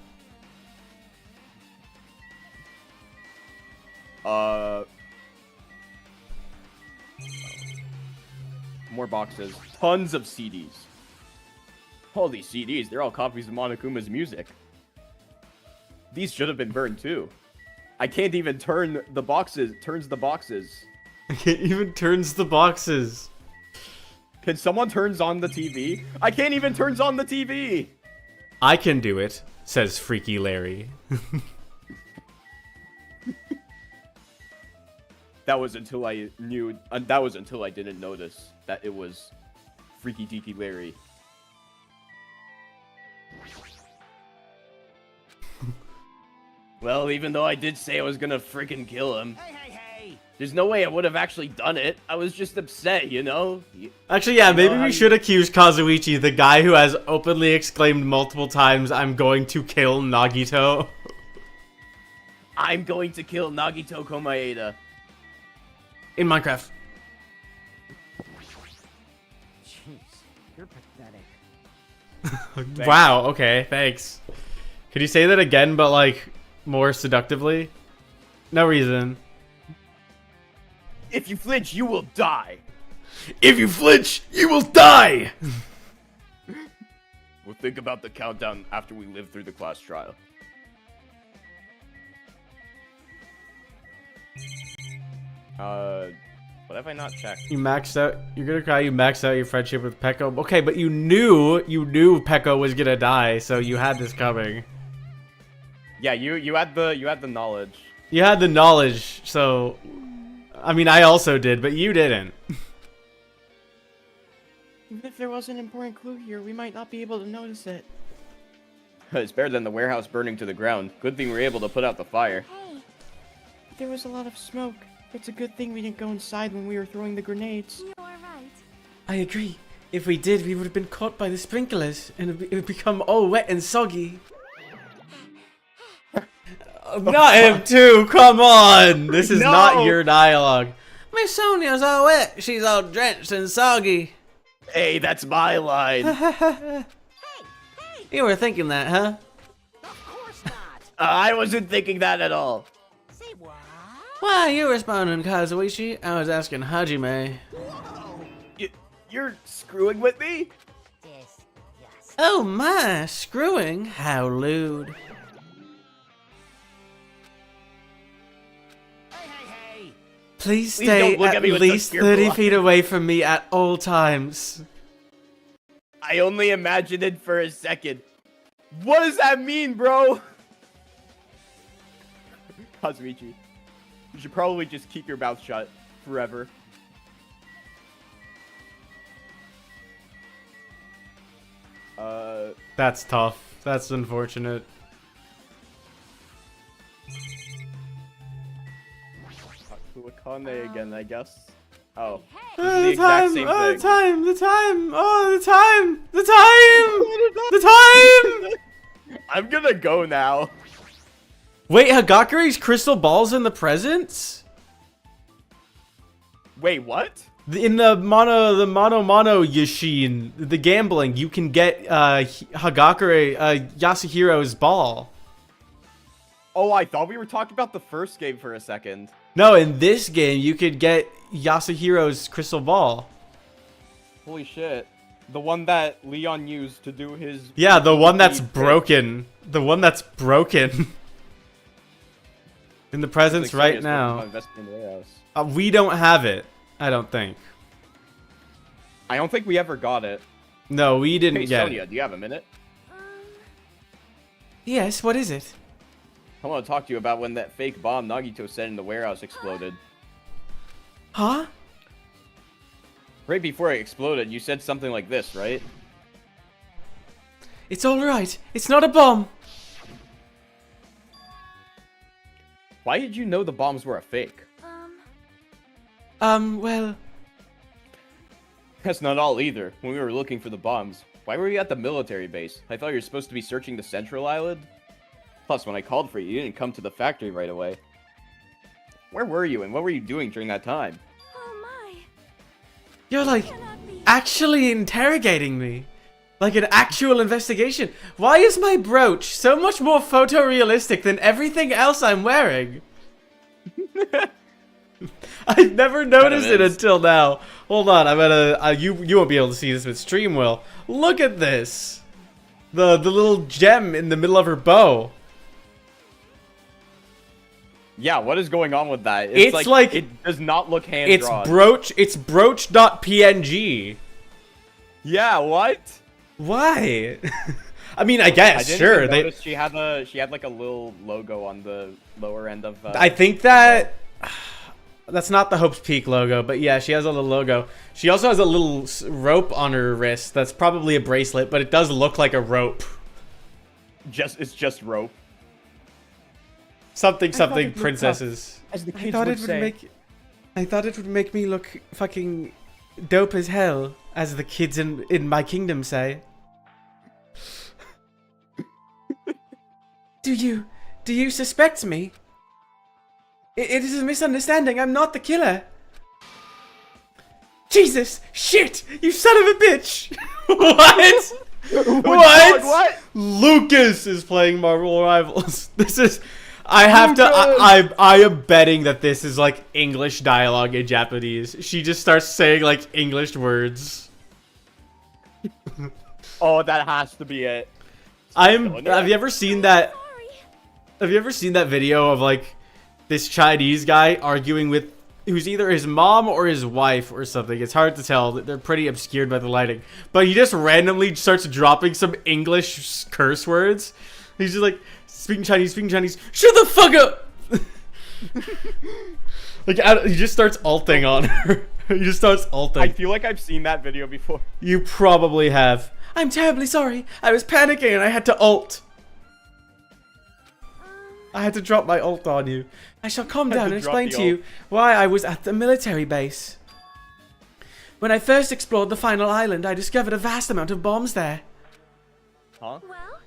More boxes. Tons of CDs. All these CDs, they're all copies of Monokuma's music. These should have been burned too. I can't even turn the boxes. Turns the boxes. It even turns the boxes. Can someone turns on the TV? I can't even turns on the TV. I can do it, says Freaky Larry. That was until I knew. That was until I didn't notice that it was Freaky Deaky Larry. Well, even though I did say I was gonna freaking kill him, Hey! there's no way I would have actually done it. I was just upset, you know? Actually, yeah, You maybe know how we you- should accuse Kazuichi, the guy who has openly exclaimed multiple times, "I'm going to kill Nagito." I'm going to kill Nagito Komaeda. In Minecraft. Jeez, you're pathetic. Wow, okay, thanks. Could you say that again, but like, more seductively? No reason. If you flinch, you will die. If you flinch, you will die! We'll think about the countdown after we live through the class trial. What have I not checked? You maxed out, you're gonna cry, you maxed out your friendship with Pecco. Okay, but you knew Pecco was gonna die, so you had this coming. Yeah, you had the knowledge. You had the knowledge, so... I mean, I also did, but you didn't. Even if there was an important clue here, we might not be able to notice it. It's better than the warehouse burning to the ground. Good thing we were able to put out the fire. Hey, There was a lot of smoke. It's a good thing we didn't go inside when we were throwing the grenades. you are right. I agree. If we did, we would have been caught by the sprinklers, and it would become all wet and soggy. Not him too, come on! This is not your dialogue. Miss Sonia's all wet. She's all drenched and soggy. Hey, that's my line. You were thinking that, huh? Of course not. I wasn't thinking that at all. Say what? Why, you responding, Kazuichi? I was asking Hajime. You're screwing with me? This, yes. Oh my, screwing? How lewd. Hey, hey, hey. Please Please stay don't look at at me with least such fearful 30 eyes. feet away from me at all times. I only imagined it for a second. What does that mean, bro? Kazuichi, you should probably just keep your mouth shut forever. That's tough. That's unfortunate. Akane again, I guess. Oh, Hey, this is the exact same thing. the time, the time, the time. I'm gonna go now. Wait, Hagakure's crystal balls in the presents? Wait, what? In the mono Yashin, the gambling, you can get Hagakure, Yasuhiro's ball. Oh, I thought we were talking about the first game for a second. No, in this game, you could get Yasuhiro's crystal ball. Holy shit. The one that Leon used to do his... Yeah, the one that's trick. broken. The one that's broken. In the presents Like, right serious, now. I'm investing in the warehouse. We don't have it. I don't think. I don't think we ever got it. No, we didn't Hey, get Sonia, it. do you have a minute? Yes, what is it? I want to talk to you about when that fake bomb Nagito set in the warehouse exploded. Huh? Right before it exploded, you said something like this, right? It's alright. It's not a bomb. Why did you know the bombs were a fake? Well... That's not all either. When we were looking for the bombs, why were you at the military base? I thought you were supposed to be searching the central island. Plus, when I called for you, you didn't come to the factory right away. Where were you, and what were you doing during that time? Oh my. You're like, Cannot be. actually interrogating me. Like an actual investigation. Why is my brooch so much more photorealistic than everything else I'm wearing? I've never noticed it is. until now. Hold on, I'm gonna. You won't be able to see this, but stream will. Look at this. The little gem in the middle of her bow. Yeah, what is going on with that? It's like- it does not look hand It's drawn. brooch. It's brooch.png. Yeah, what? Why? I mean, I I guess didn't sure. even They. notice she had like a little logo on the lower end of. I think that that's not the Hope's Peak logo, but yeah, she has a little logo. She also has a little rope on her wrist. That's probably a bracelet, but it does look like a rope. it's just rope. Something thought it looked princesses. As the I kids thought would it would say. make me look fucking dope as hell, as the kids in my kingdom say. Do you suspect me? It is a misunderstanding. I'm not the killer. Jesus! Shit! You son of a bitch! What? What? What? Lucas is playing Marvel Rivals. This is. I have to. I am betting that this is like English dialogue in Japanese. She just starts saying like English words. Oh, that has to be it. Have you ever seen that? Sorry. Have you ever seen that video of like this Chinese guy arguing with who's either his mom or his wife or something? It's hard to tell. They're pretty obscured by the lighting. But he just randomly starts dropping some English curse words. He's just like speaking Chinese. Shut the fuck up! Like he just starts alting on her. He just starts alting. I feel like I've seen that video before. You probably have. I'm terribly sorry. I was panicking and I had to alt. I had to drop my alt on you. I shall calm Had down to and drop explain the to you why I was at the military base. When I first explored the final island, I discovered a vast amount of bombs there. Huh? Well,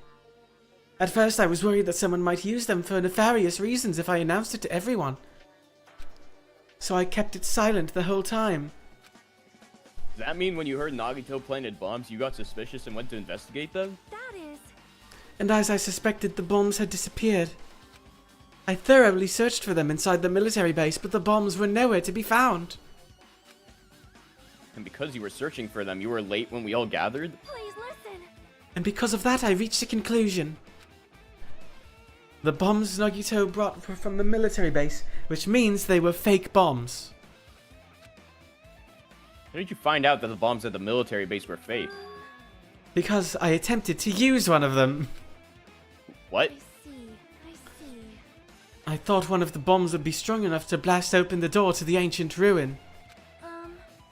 At first, I was worried that someone might use them for nefarious reasons if I announced it to everyone. So I kept it silent the whole time. Does that mean when you heard Nagito planted bombs, you got suspicious and went to investigate them? that is. And as I suspected, the bombs had disappeared. I thoroughly searched for them inside the military base, but the bombs were nowhere to be found. And because you were searching for them, you were late when we all gathered? Please listen. And because of that, I reached a conclusion. The bombs Nagito brought were from the military base, which means they were fake bombs. How did you find out that the bombs at the military base were fake? Because I attempted to use one of them. What? I see. I thought one of the bombs would be strong enough to blast open the door to the ancient ruin.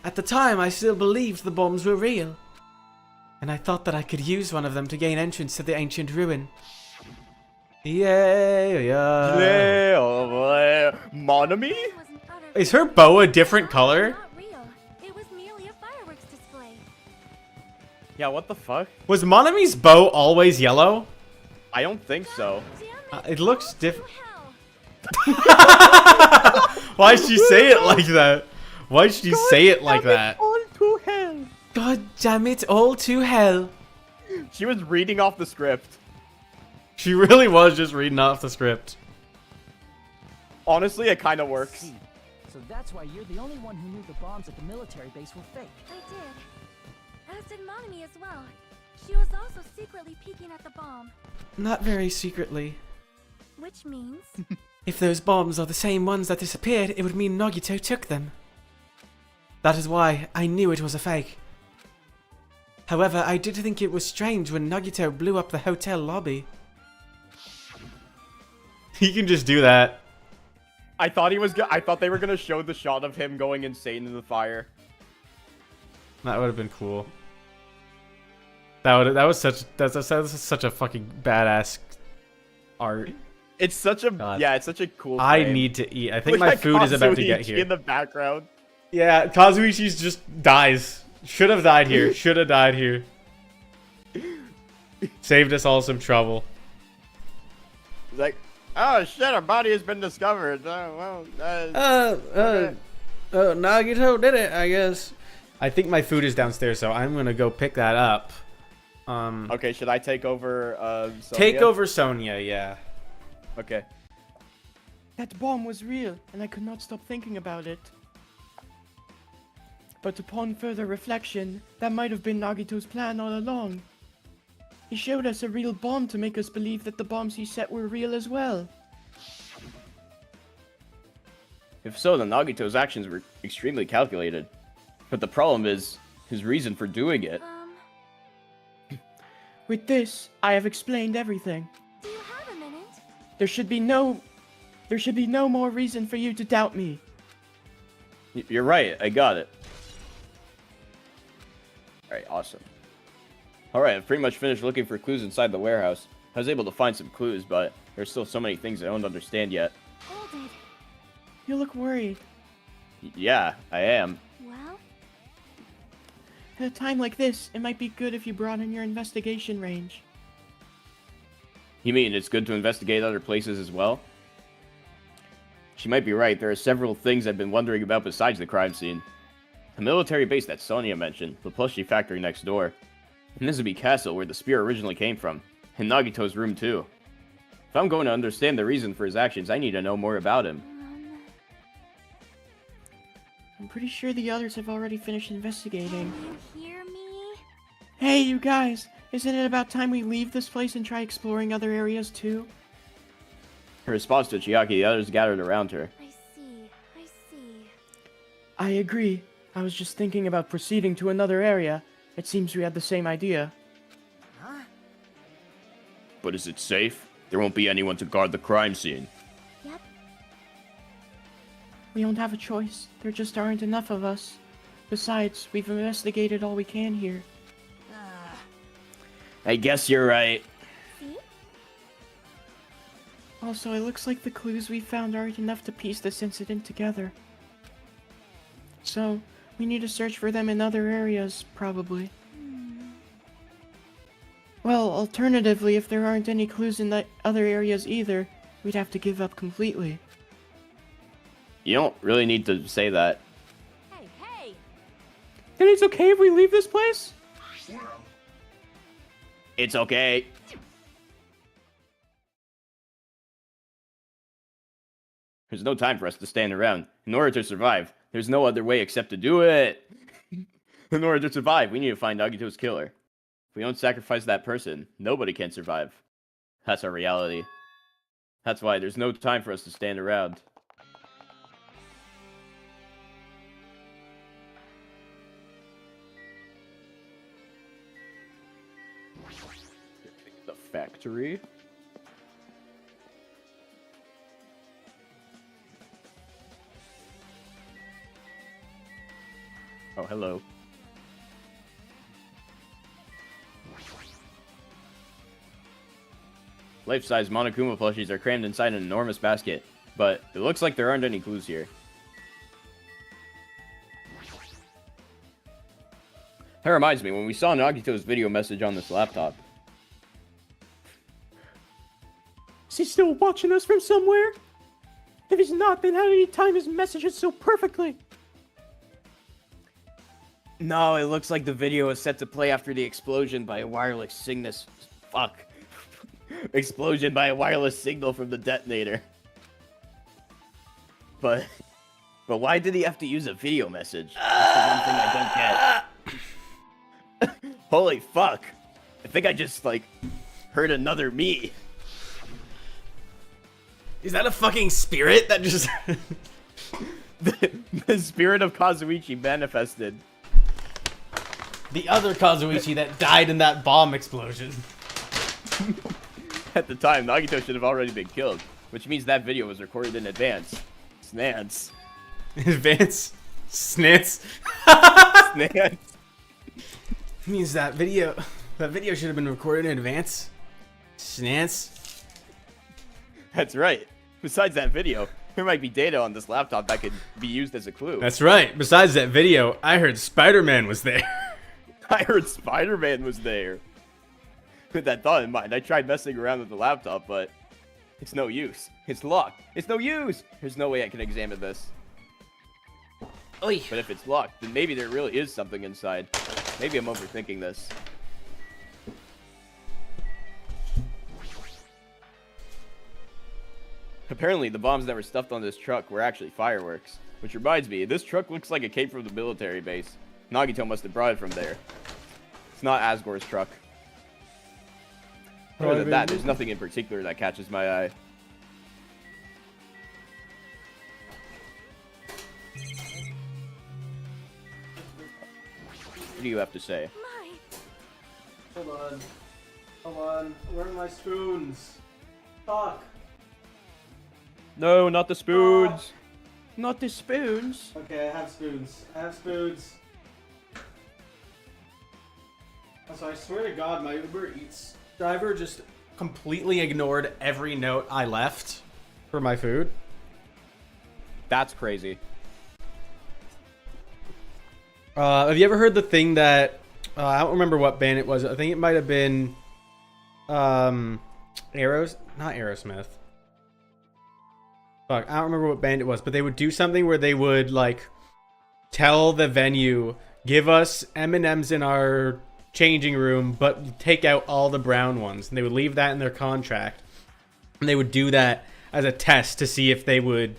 At the time, I still believed the bombs were real. And I thought that I could use one of them to gain entrance to the ancient ruin. Monami? Is her bow a different color? Not real. It was merely a fireworks display. Yeah, what the fuck? Was Monami's bow always yellow? I don't think so. Damn It looks different. hell. Why'd she say it like that? Why'd she say it like that? All to hell. God damn it, all to hell. She was reading off the script. She really was just reading off the script. Honestly, it kind of works. See. So that's why you're the only one who knew the bombs at the military base were fake. I did. As did Monami as well. She was also secretly peeking at the bomb. Not very secretly. Which means... If those bombs are the same ones that disappeared, it would mean Nagito took them. That is why I knew it was a fake. However, I did think it was strange when Nagito blew up the hotel lobby. He can just do that. I thought I thought they were gonna show the shot of him going insane in the fire. That would have been cool. That's such a fucking badass art. It's such a God. yeah, it's such a cool. I frame. need to eat. I think Look my at food is about to Kazuichi get here. in the background. Yeah, Kazuichi's just dies. Should have died here. Should have died here. Saved us all some trouble. He's like, oh shit, our body has been discovered. Okay. Nagito did it, I guess. I think my food is downstairs, so I'm gonna go pick that up. Okay, should I take over? Sonya? Take over Sonya, yeah. Okay. That bomb was real, and I could not stop thinking about it. But upon further reflection, that might have been Nagito's plan all along. He showed us a real bomb to make us believe that the bombs he set were real as well. If so, then Nagito's actions were extremely calculated. But the problem is his reason for doing it. With this, I have explained everything. Do you have a minute? There should be no more reason for you to doubt me. You're right, I got it. Alright, awesome. Alright, I've pretty much finished looking for clues inside the warehouse. I was able to find some clues, but there's still so many things I don't understand yet. Hold it. You look worried. Yeah, I am. Well, At a time like this, it might be good if you broaden your investigation range. You mean it's good to investigate other places as well? She might be right. There are several things I've been wondering about besides the crime scene. The military base that Sonya mentioned, the plushie factory next door, and Nizubi Castle where the spear originally came from, and Nagito's room too. If I'm going to understand the reason for his actions, I need to know more about him. I'm pretty sure the others have already finished investigating. you hear me? Hey, you guys! Isn't it about time we leave this place and try exploring other areas too? In response to Chiaki, the others gathered around her. I see. I agree. I was just thinking about proceeding to another area. It seems we had the same idea. But is it safe? There won't be anyone to guard the crime scene. Yep. We don't have a choice. There just aren't enough of us. Besides, we've investigated all we can here. I guess you're right. See? Also, it looks like the clues we found aren't enough to piece this incident together. So, we need to search for them in other areas, probably. Well, alternatively, if there aren't any clues in the other areas either, we'd have to give up completely. You don't really need to say that. Hey! Then it's okay if we leave this place? It's okay. There's no time for us to stand around. In order to survive, there's no other way except to do it. In order to survive, we need to find Nagito's killer. If we don't sacrifice that person, nobody can survive. That's our reality. That's why there's no time for us to stand around. The factory? Oh, hello. Life-size Monokuma plushies are crammed inside an enormous basket, but it looks like there aren't any clues here. That reminds me, when we saw Nagito's video message on this laptop. Is he still watching us from somewhere? If he's not, then how did he time his messages so perfectly? No, it looks like the video is set to play after the explosion by a wireless signal. Fuck. Explosion by a wireless signal from the detonator. But why did he have to use a video message? That's the one thing I don't get. Holy fuck. I think I just, like, heard another me. Is that a fucking spirit that just... The spirit of Kazuichi manifested. The other Kazuichi that died in that bomb explosion. At the time, Nagito should have already been killed, which means that video was recorded in advance. Snance. Advance? Snits? Snance. Means that video should have been recorded in advance. Snance? That's right. Besides that video, there might be data on this laptop that could be used as a clue. That's right. Besides that video, I heard Spider-Man was there. I heard Spider-Man was there. With that thought in mind, I tried messing around with the laptop, but it's no use. It's locked. It's no use. There's no way I can examine this. Oy. But if it's locked, then maybe there really is something inside. Maybe I'm overthinking this. Apparently, the bombs that were stuffed on this truck were actually fireworks. Which reminds me, this truck looks like it came from the military base. Nagito must have brought it from there. It's not Asgore's truck. Other than that, there's nothing in particular that catches my eye. What do you have to say? Hold on. Hold on. Where are my spoons? Fuck. No, not the spoons. Not the spoons. Okay, I have spoons. I have spoons. Also, I swear to God, my Uber Eats driver just completely ignored every note I left for my food. That's crazy. Have you ever heard the thing that I don't remember what band it was. I think it might have been not Aerosmith. Fuck, I don't remember what band it was, but they would do something where they would like tell the venue, give us M&Ms in our changing room, but take out all the brown ones, and they would leave that in their contract, and they would do that as a test to see if they would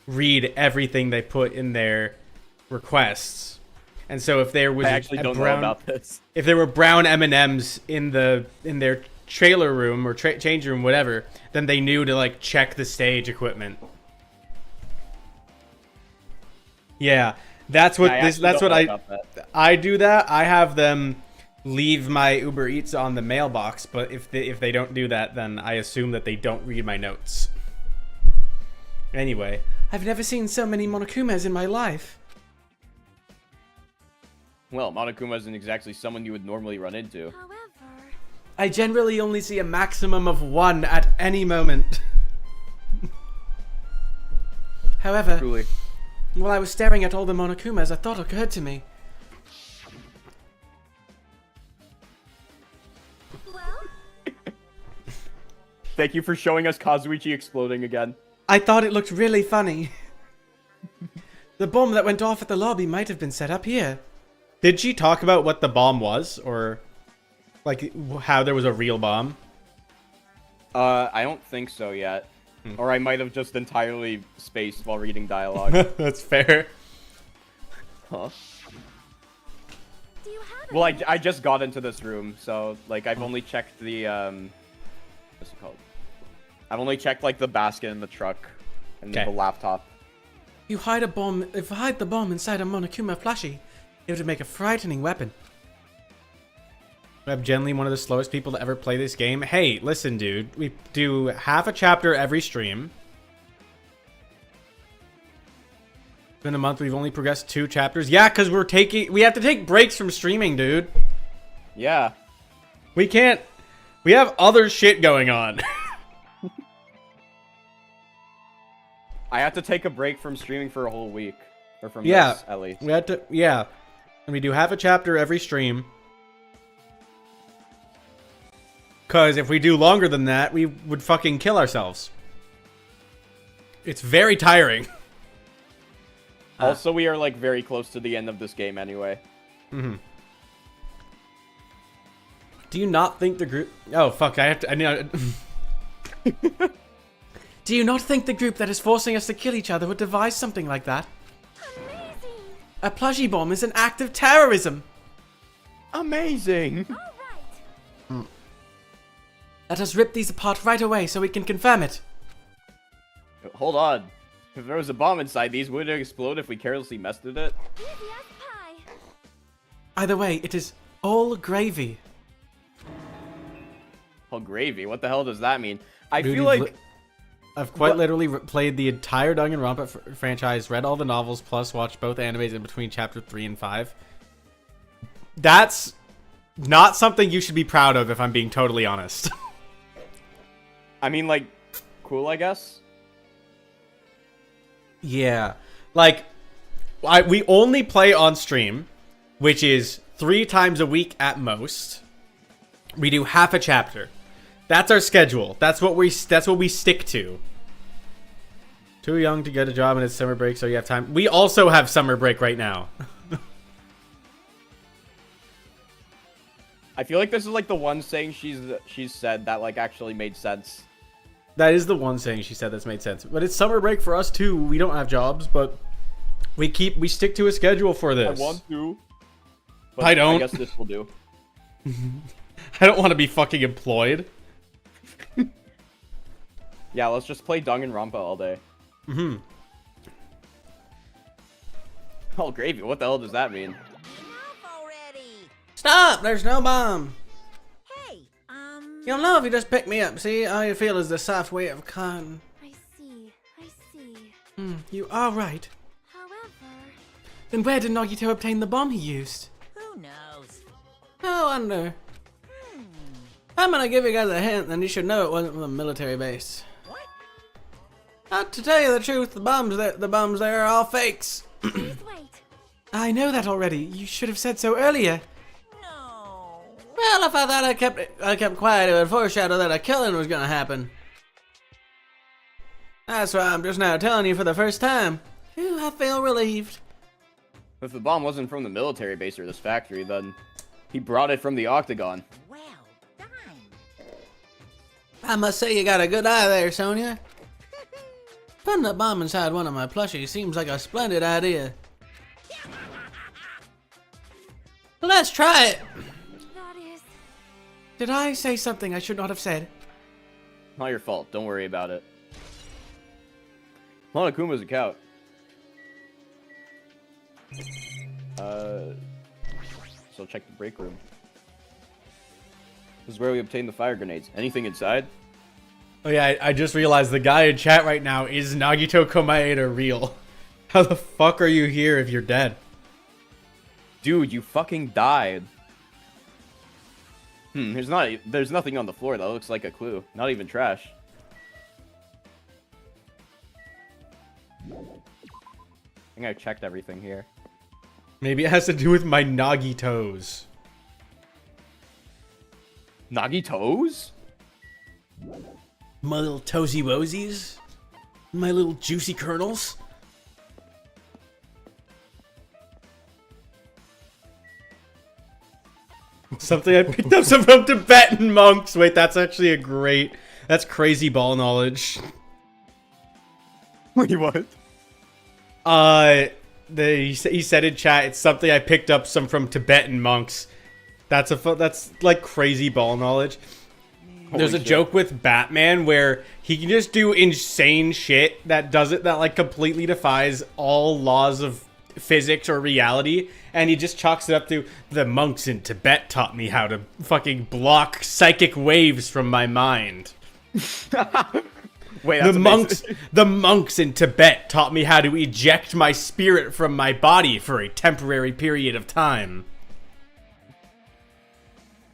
read everything they put in their requests. And so if there was I actually don't know about this. If there were brown M&Ms in their trailer room or change room, whatever, then they knew to like check the stage equipment. Yeah, that's what this. That's what I do. That I have them leave my Uber Eats on the mailbox, but if they don't do that, then I assume that they don't read my notes. Anyway, I've never seen so many Monokumas in my life. Well, Monokuma isn't exactly someone you would normally run into. However, I generally only see a maximum of one at any moment. However, Truly. while I was staring at all the Monokumas, a thought occurred to me. well, Thank you for showing us Kazuichi exploding again. I thought it looked really funny. The bomb that went off at the lobby might have been set up here. did she talk about what the bomb was, or like how there was a real bomb? I don't think so yet. Or I might have just entirely spaced while reading dialogue. That's fair. Huh. Do you have Well, any? I just got into this room, so, like, I've only checked the, what's it called? I've only checked, like, the basket in the truck and the laptop. You hide a bomb. If I hide the bomb inside a Monokuma plushie, it would make a frightening weapon. I'm generally one of the slowest people to ever play this game. Hey, listen, dude. We do half a chapter every stream. In a month, we've only progressed 2 chapters. Yeah, because we have to take breaks from streaming, dude. Yeah. We can't. We have other shit going on. I had to take a break from streaming for a whole week. Or from Yeah. this, at least. We had to, yeah. And we do half a chapter every stream. Because if we do longer than that, we would fucking kill ourselves. It's very tiring. Also, we are, like, very close to the end of this game anyway. Mm-hmm. Do you not think the group... Oh, fuck, I have to... I need Do you not think the group that is forcing us to kill each other would devise something like that? Amazing. A plushie bomb is an act of terrorism. Amazing! All right. Let us rip these apart right away so we can confirm it. Hold on. If there was a bomb inside these, would it explode if we carelessly messed with it? Easy as pie. Either way, it is all gravy. Oh, gravy. What the hell does that mean? I Dude, feel like... I've quite literally played the entire Danganronpa franchise, read all the novels, plus watched both animes in between chapter 3 and 5. That's not something you should be proud of, if I'm being totally honest. I mean, like, cool, I guess? Yeah. Like, we only play on stream, which is 3 times a week at most. We do half a chapter. That's our schedule. That's what we stick to. Too young to get a job and it's summer break, so you have time. We also have summer break right now. I feel like this is, like, the one saying she's said that, like, actually made sense. That is the one saying she said that's made sense. But it's summer break for us too. We don't have jobs, but we stick to a schedule for this. I want to. But I don't. I guess this will do. I don't want to be fucking employed. Yeah, let's just play Danganronpa all day. Mm-hmm. Oh, gravy. What the hell does that mean? Enough already. Stop! There's no bomb. Hey, You'll know if you just pick me up. See how you feel is the soft weight of cotton. I see. I see. You are right. However, Then where did Nagito obtain the bomb he used? who knows? I wonder. I'm gonna give you guys a hint, and you should know it wasn't from a military base. What? To tell you the truth, the bombs there are all fakes. please wait. I know that already. You should have said so earlier. No. Well, if I thought I kept quiet, it would foreshadow that a killing was gonna happen. That's why I'm just now telling you for the first time. Phew, I feel relieved. If the bomb wasn't from the military base or this factory, then he brought it from the Octagon. Well done. I must say you got a good eye there, Sonia. Putting a bomb inside one of my plushies seems like a splendid idea. Let's try it. That is. Did I say something I should not have said? Not your fault. Don't worry about it. Monokuma's a cow. So check the break room. This is where we obtain the fire grenades. Anything inside? Oh yeah, I just realized the guy in chat right now is Nagito Komaeda real. How the fuck are you here if you're dead? Dude, you fucking died. There's nothing on the floor that looks like a clue. Not even trash. I think I checked everything here. Maybe it has to do with my Nagitos. Nagitos? My little toesy woesies? My little juicy kernels? Something I picked up from Tibetan monks. Wait, that's actually that's crazy ball knowledge. Wait, what? He said in chat, it's something I picked up from Tibetan monks. That's like crazy ball knowledge. There's a joke with Batman where he can just do insane shit that like completely defies all laws of physics or reality, and he just chalks it up to the monks in Tibet taught me how to fucking block psychic waves from my mind. Wait, the monks in Tibet taught me how to eject my spirit from my body for a temporary period of time.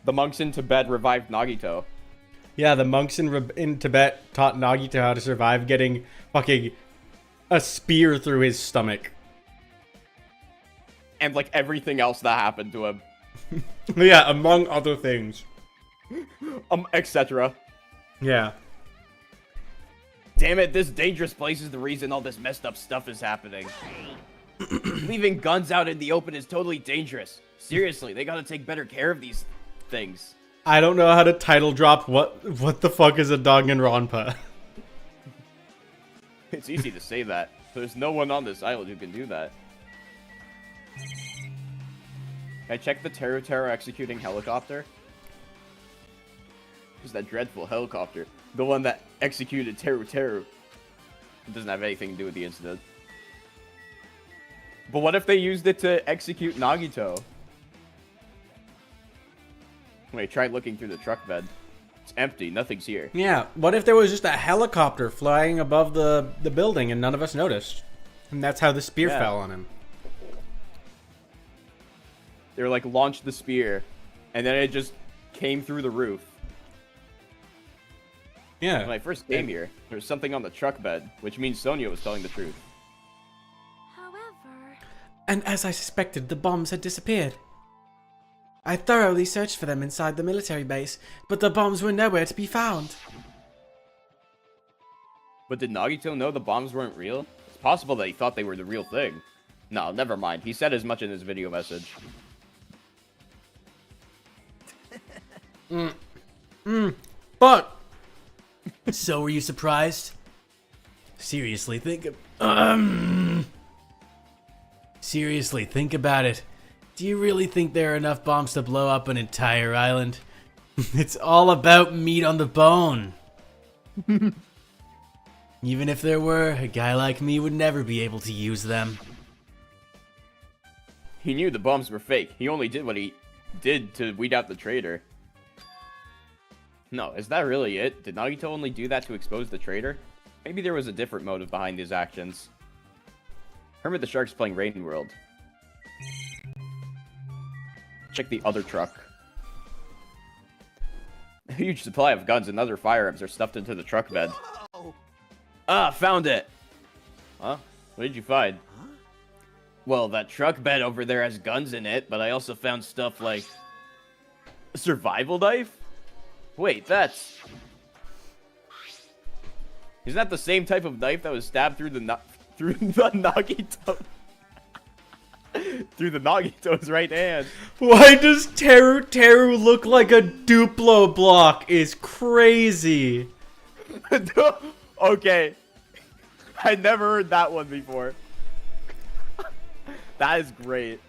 The monks in Tibet revived Nagito. Yeah, the monks in Tibet taught Nagito how to survive getting fucking a spear through his stomach. And like everything else that happened to him. Yeah, among other things. Etc. Yeah. Damn it, this dangerous place is the reason all this messed up stuff is happening. Leaving guns out in the open is totally dangerous. Seriously, they gotta take better care of these things. I don't know how to title drop what the fuck is a Danganronpa. It's easy to say that. There's no one on this island who can do that. Can I check the Teru executing helicopter? It's that dreadful helicopter. The one that executed Teru. It doesn't have anything to do with the incident. But what if they used it to execute Nagito? Wait, try looking through the truck bed. It's empty. Nothing's here. Yeah, what if there was just a helicopter flying above the building and none of us noticed? And that's how the spear fell on him. They were like, launched the spear, and then it just came through the roof. Yeah. When I first came here, there was something on the truck bed, which means Sonia was telling the truth. However... And as I suspected, the bombs had disappeared. I thoroughly searched for them inside the military base, but the bombs were nowhere to be found. But did Nagito know the bombs weren't real? It's possible that he thought they were the real thing. No, never mind. He said as much in his video message. But... So were you surprised? Seriously, think about it. Do you really think there are enough bombs to blow up an entire island? It's all about meat on the bone. Even if there were, a guy like me would never be able to use them. He knew the bombs were fake. He only did what he did to weed out the traitor. No, is that really it? Did Nagito only do that to expose the traitor? Maybe there was a different motive behind his actions. Hermit the Shark's playing Raiden World. Check the other truck. A huge supply of guns and other firearms are stuffed into the truck bed. Ah, found it! Huh? What did you find? Well, that truck bed over there has guns in it, but I also found stuff like... a survival knife? Wait, that's... Isn't that the same type of knife that was stabbed through the Nagito? Through the Nagito's right hand. Why does Teru look like a Duplo block? Is crazy. Okay. I never heard that one before. That is great.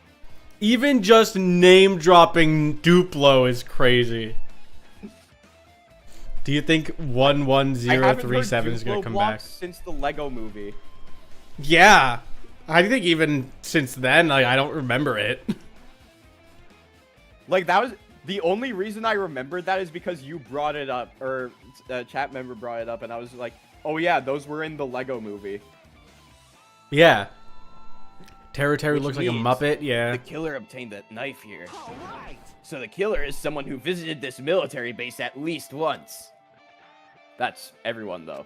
Even just name dropping Duplo is crazy. Do you think 11037 is gonna come back? Since the Lego movie. Yeah, I think even since then, like, I don't remember it. Like, that was the only reason I remembered that is because you brought it up, or a chat member brought it up, and I was like, oh yeah, those were in the Lego movie. Yeah. Teru Which looks like a means Muppet, yeah. The killer obtained that knife here. So the killer is someone who visited this military base at least once. That's everyone, though.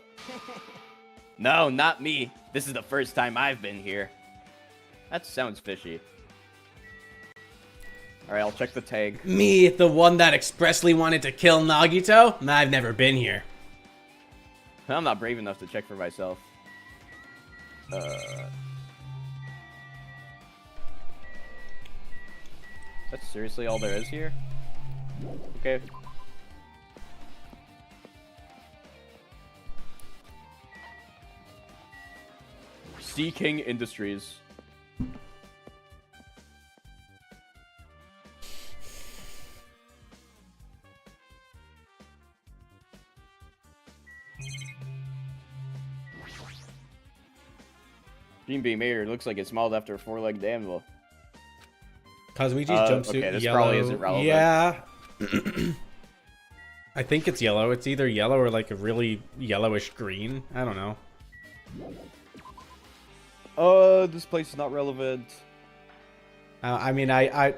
No, not me. This is the first time I've been here. That sounds fishy. Alright, I'll check the tag. Me, the one that expressly wanted to kill Nagito? I've never been here. I'm not brave enough to check for myself. That's seriously all there is here? Okay. Sea King Industries. Dream being made, it looks like it's modeled after a four-legged animal. Kazuichi's jumpsuit, okay, this yellow. probably isn't relevant. Yeah. I think it's yellow. It's either yellow or like a really yellowish green. I don't know. This place is not relevant. I mean, I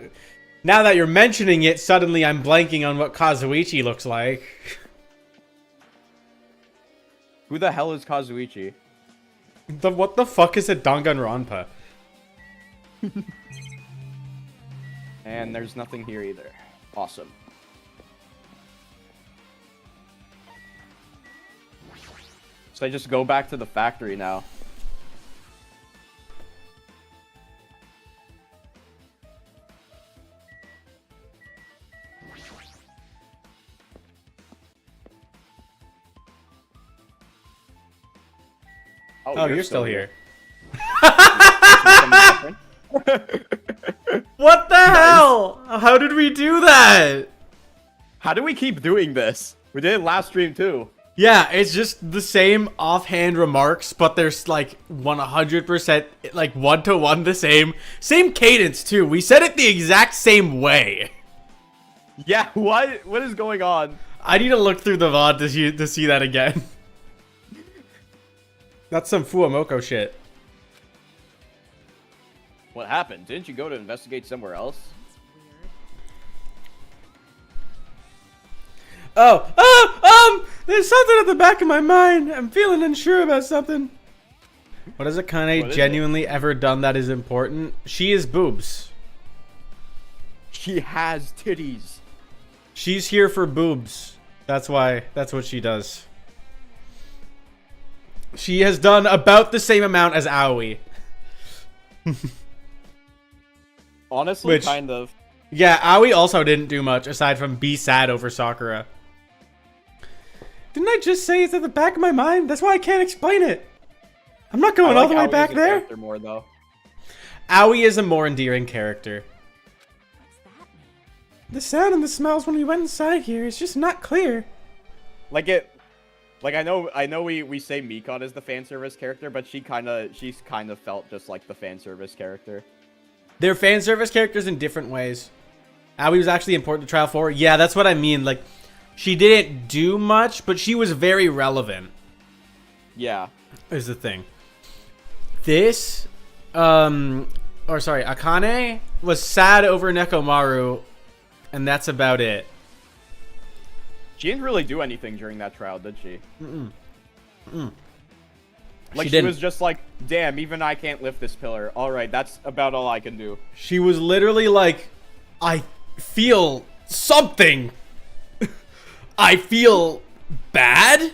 now that you're mentioning it, suddenly I'm blanking on what Kazuichi looks like. Who the hell is Kazuichi? What the fuck is a Danganronpa? And there's nothing here either. Awesome. So I just go back to the factory now. Oh, you're still here. What the hell? How did we do that? How do we keep doing this? We did it last stream too. Yeah, it's just the same offhand remarks, but there's like 100% like one-to-one the same. Same cadence too. We said it the exact same way. Yeah, what is going on? I need to look through the VOD to see that again. That's some Fuamoko shit. What happened? Didn't you go to investigate somewhere else? There's something at the back of my mind. I'm feeling unsure about something. What has Akane genuinely ever done that is important? She is boobs. She has titties. She's here for boobs. That's why. That's what she does. She has done about the same amount as Aoi. Honestly, kind of. Yeah, Aoi also didn't do much aside from be sad over Sakura. Didn't I just say it's at the back of my mind? That's why I can't explain it. I'm not going all the way back there. More, though. Aoi is a more endearing character. What's that mean? The sound and the smells when we went inside here is just not clear. Like I know we say Mikon is the fan service character, but she's kind of felt just like the fan service character. They're fan service characters in different ways. Aoi was actually important to Trial 4. Yeah, that's what I mean. Like, she didn't do much, but she was very relevant. Yeah. Is the thing. This, Akane was sad over Nekomaru, and that's about it. She didn't really do anything during that trial, did she? Like, she was just like, damn, even I can't lift this pillar. Alright, that's about all I can do. She was literally like, I feel something. I feel bad.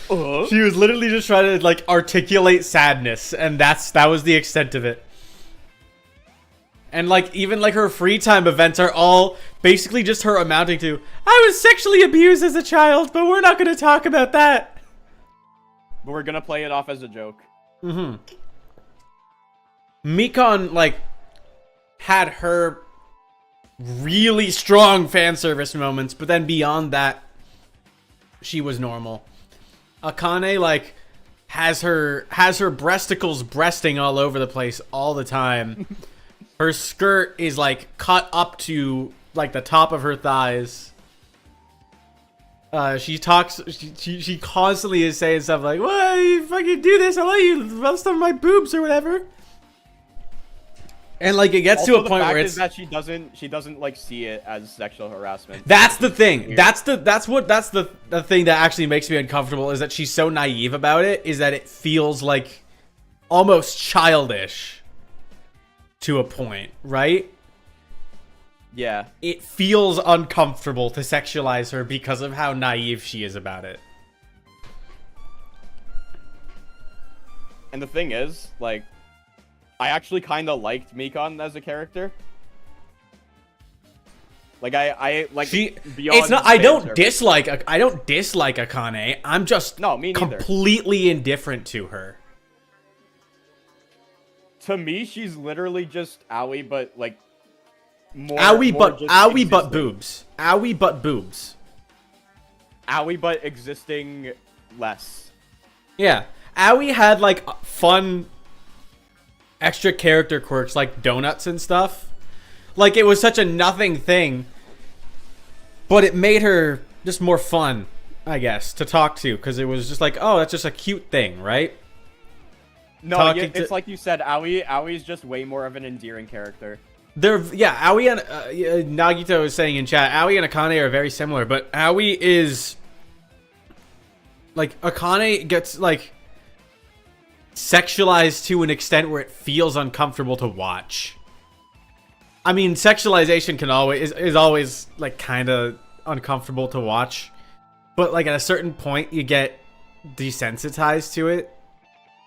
She was literally just trying to like articulate sadness, and that was the extent of it. And like even like her free time events are all basically just her amounting to, I was sexually abused as a child, but we're not going to talk about that. But we're gonna play it off as a joke. Mikon like had her really strong fan service moments, but then beyond that, she was normal. Akane like has her breasticles breasting all over the place all the time. Her skirt is like cut up to like the top of her thighs. She constantly is saying stuff like, "Well, you fucking do this, I'll let you rub stuff on my boobs or whatever." And like it gets Also, to a point where it's that she doesn't like see it as sexual harassment. That's the thing. That's the thing that actually makes me uncomfortable is that she's so naive about it, is that it feels like almost childish to a point, right? Yeah. It feels uncomfortable to sexualize her because of how naive she is about it. And the thing is, like, I actually kind of liked Mikon as a character. Like I like beyond. It's not. I don't dislike Akane. I'm just me neither. completely indifferent to her. To me, she's literally just Aoi, but like Aoi but boobs. Aoi but boobs. Aoi but existing less. Yeah. Aoi had like fun extra character quirks like donuts and stuff. Like it was such a nothing thing, but it made her just more fun, I guess, to talk to, because it was just like, oh, that's just a cute thing, right? No, it's like you said, Aoi's just way more of an endearing character. Aoi and Nagito is saying in chat, Aoi and Akane are very similar, but Aoi is like, Akane gets like sexualized to an extent where it feels uncomfortable to watch. I mean, sexualization is always like kind of uncomfortable to watch, but like at a certain point you get desensitized to it,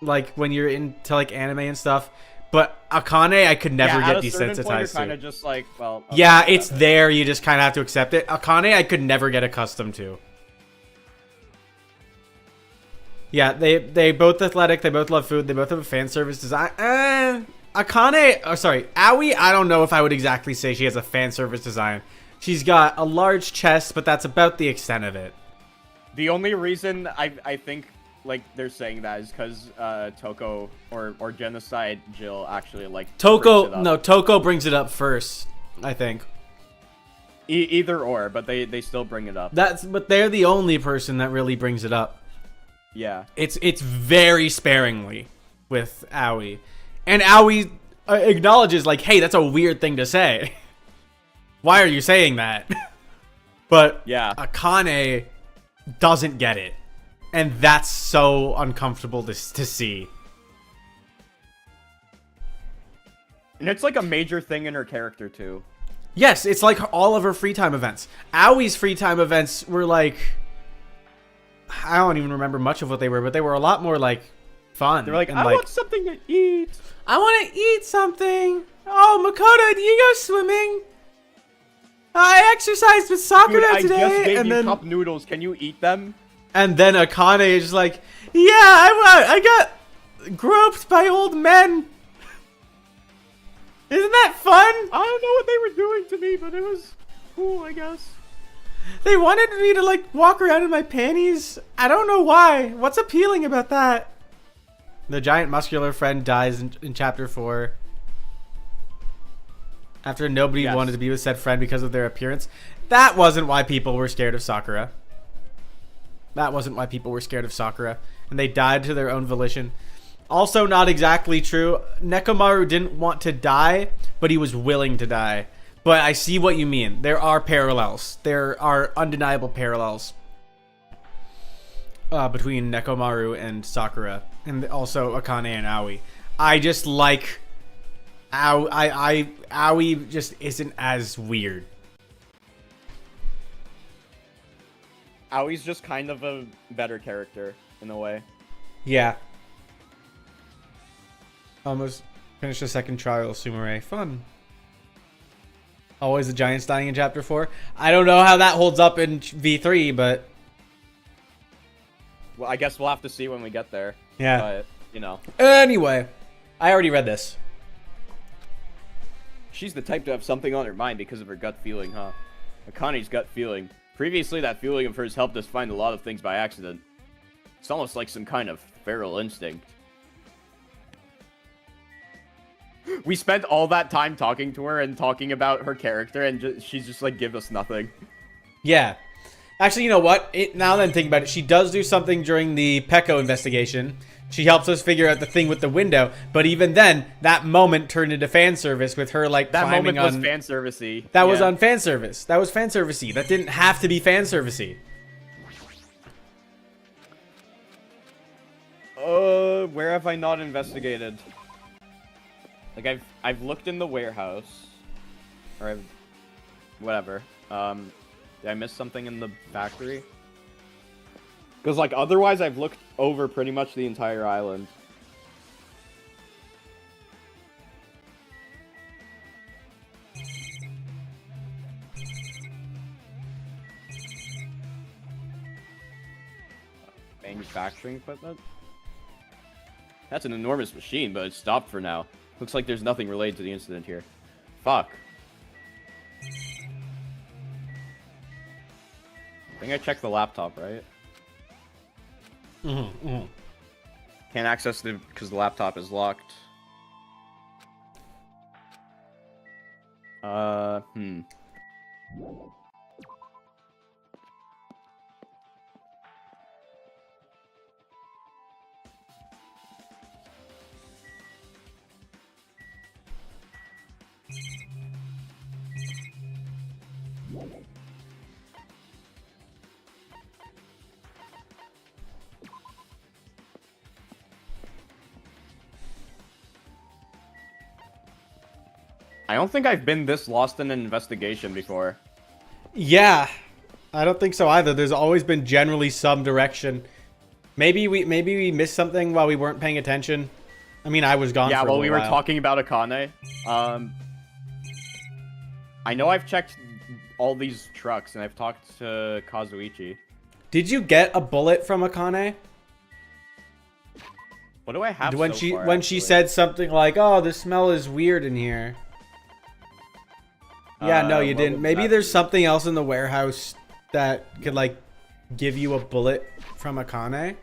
like when you're into like anime and stuff. But Akane, I could never get desensitized to. Kind of just like, well, okay, yeah, it's there. You just kind of have to accept it. Akane, I could never get accustomed to. Yeah, they both athletic. They both love food. They both have a fan service design. Aoi, I don't know if I would exactly say she has a fan service design. She's got a large chest, but that's about the extent of it. The only reason I think like they're saying that is because Toko or Genocide Jill actually like Toko brings it up first, I think. Either or, but they still bring it up. But they're the only person that really brings it up. Yeah, it's very sparingly with Aoi, and Aoi acknowledges like, hey, that's a weird thing to say. Why are you saying that? But yeah, Akane doesn't get it, and that's so uncomfortable to see. And it's like a major thing in her character too. Yes, it's like all of her free time events. Aoi's free time events were like, I don't even remember much of what they were, but they were a lot more like fun. They're like, I want something to eat. I want to eat something. Oh, Makoto, do you go swimming? I exercised with Sakura today. I just made you cup noodles. Can you eat them? And then Akane is like, yeah, I got groped by old men. Isn't that fun? I don't know what they were doing to me, but it was cool, I guess. They wanted me to like walk around in my panties. I don't know why. What's appealing about that? The giant muscular friend dies in chapter 4. After nobody wanted to be with said friend because of their appearance. That wasn't why people were scared of Sakura. That wasn't why people were scared of Sakura. And they died to their own volition. Also not exactly true. Nekomaru didn't want to die, but he was willing to die. But I see what you mean. There are parallels. There are undeniable parallels between Nekomaru and Sakura, and also Akane and Aoi. I just like Aoi just isn't as weird. Aoi's just kind of a better character in a way. Yeah. Almost finished the second trial, Sumire. Fun. Always the giants dying in chapter 4. I don't know how that holds up in V3, but well, I guess we'll have to see when we get there. Yeah. But, you know. Anyway, I already read this. She's the type to have something on her mind because of her gut feeling, huh? Akane's gut feeling. Previously, that feeling of hers helped us find a lot of things by accident. It's almost like some kind of feral instinct. We spent all that time talking to her and talking about her character, and she's just like, give us nothing. Yeah. Actually, you know what? Now that I'm thinking about it, she does do something during the Peko investigation. She helps us figure out the thing with the window, but even then, that moment turned into fan service with her like that climbing moment was on. Fan servicey. That was on fan service. That was fan servicey. That didn't have to be fan servicey. Where have I not investigated? Like I've looked in the warehouse, or whatever. Did I miss something in the factory? Because like otherwise, I've looked over pretty much the entire island. Manufacturing equipment. That's an enormous machine, but it's stopped for now. Looks like there's nothing related to the incident here. Fuck. I think I checked the laptop, right? Can't access the because the laptop is locked. I don't think I've been this lost in an investigation before. Yeah, I don't think so either. There's always been generally some direction. Maybe we missed something while we weren't paying attention. I mean, I was gone. Yeah, for a while we were while. talking about Akane. I know I've checked all these trucks and I've talked to Kazuichi. Did you get a bullet from Akane? What do I have When so she far, when she actually? said something like, "Oh, the smell is weird in here." Yeah, no, you what didn't. would Maybe that there's be? something else in the warehouse that could like give you a bullet from Akane.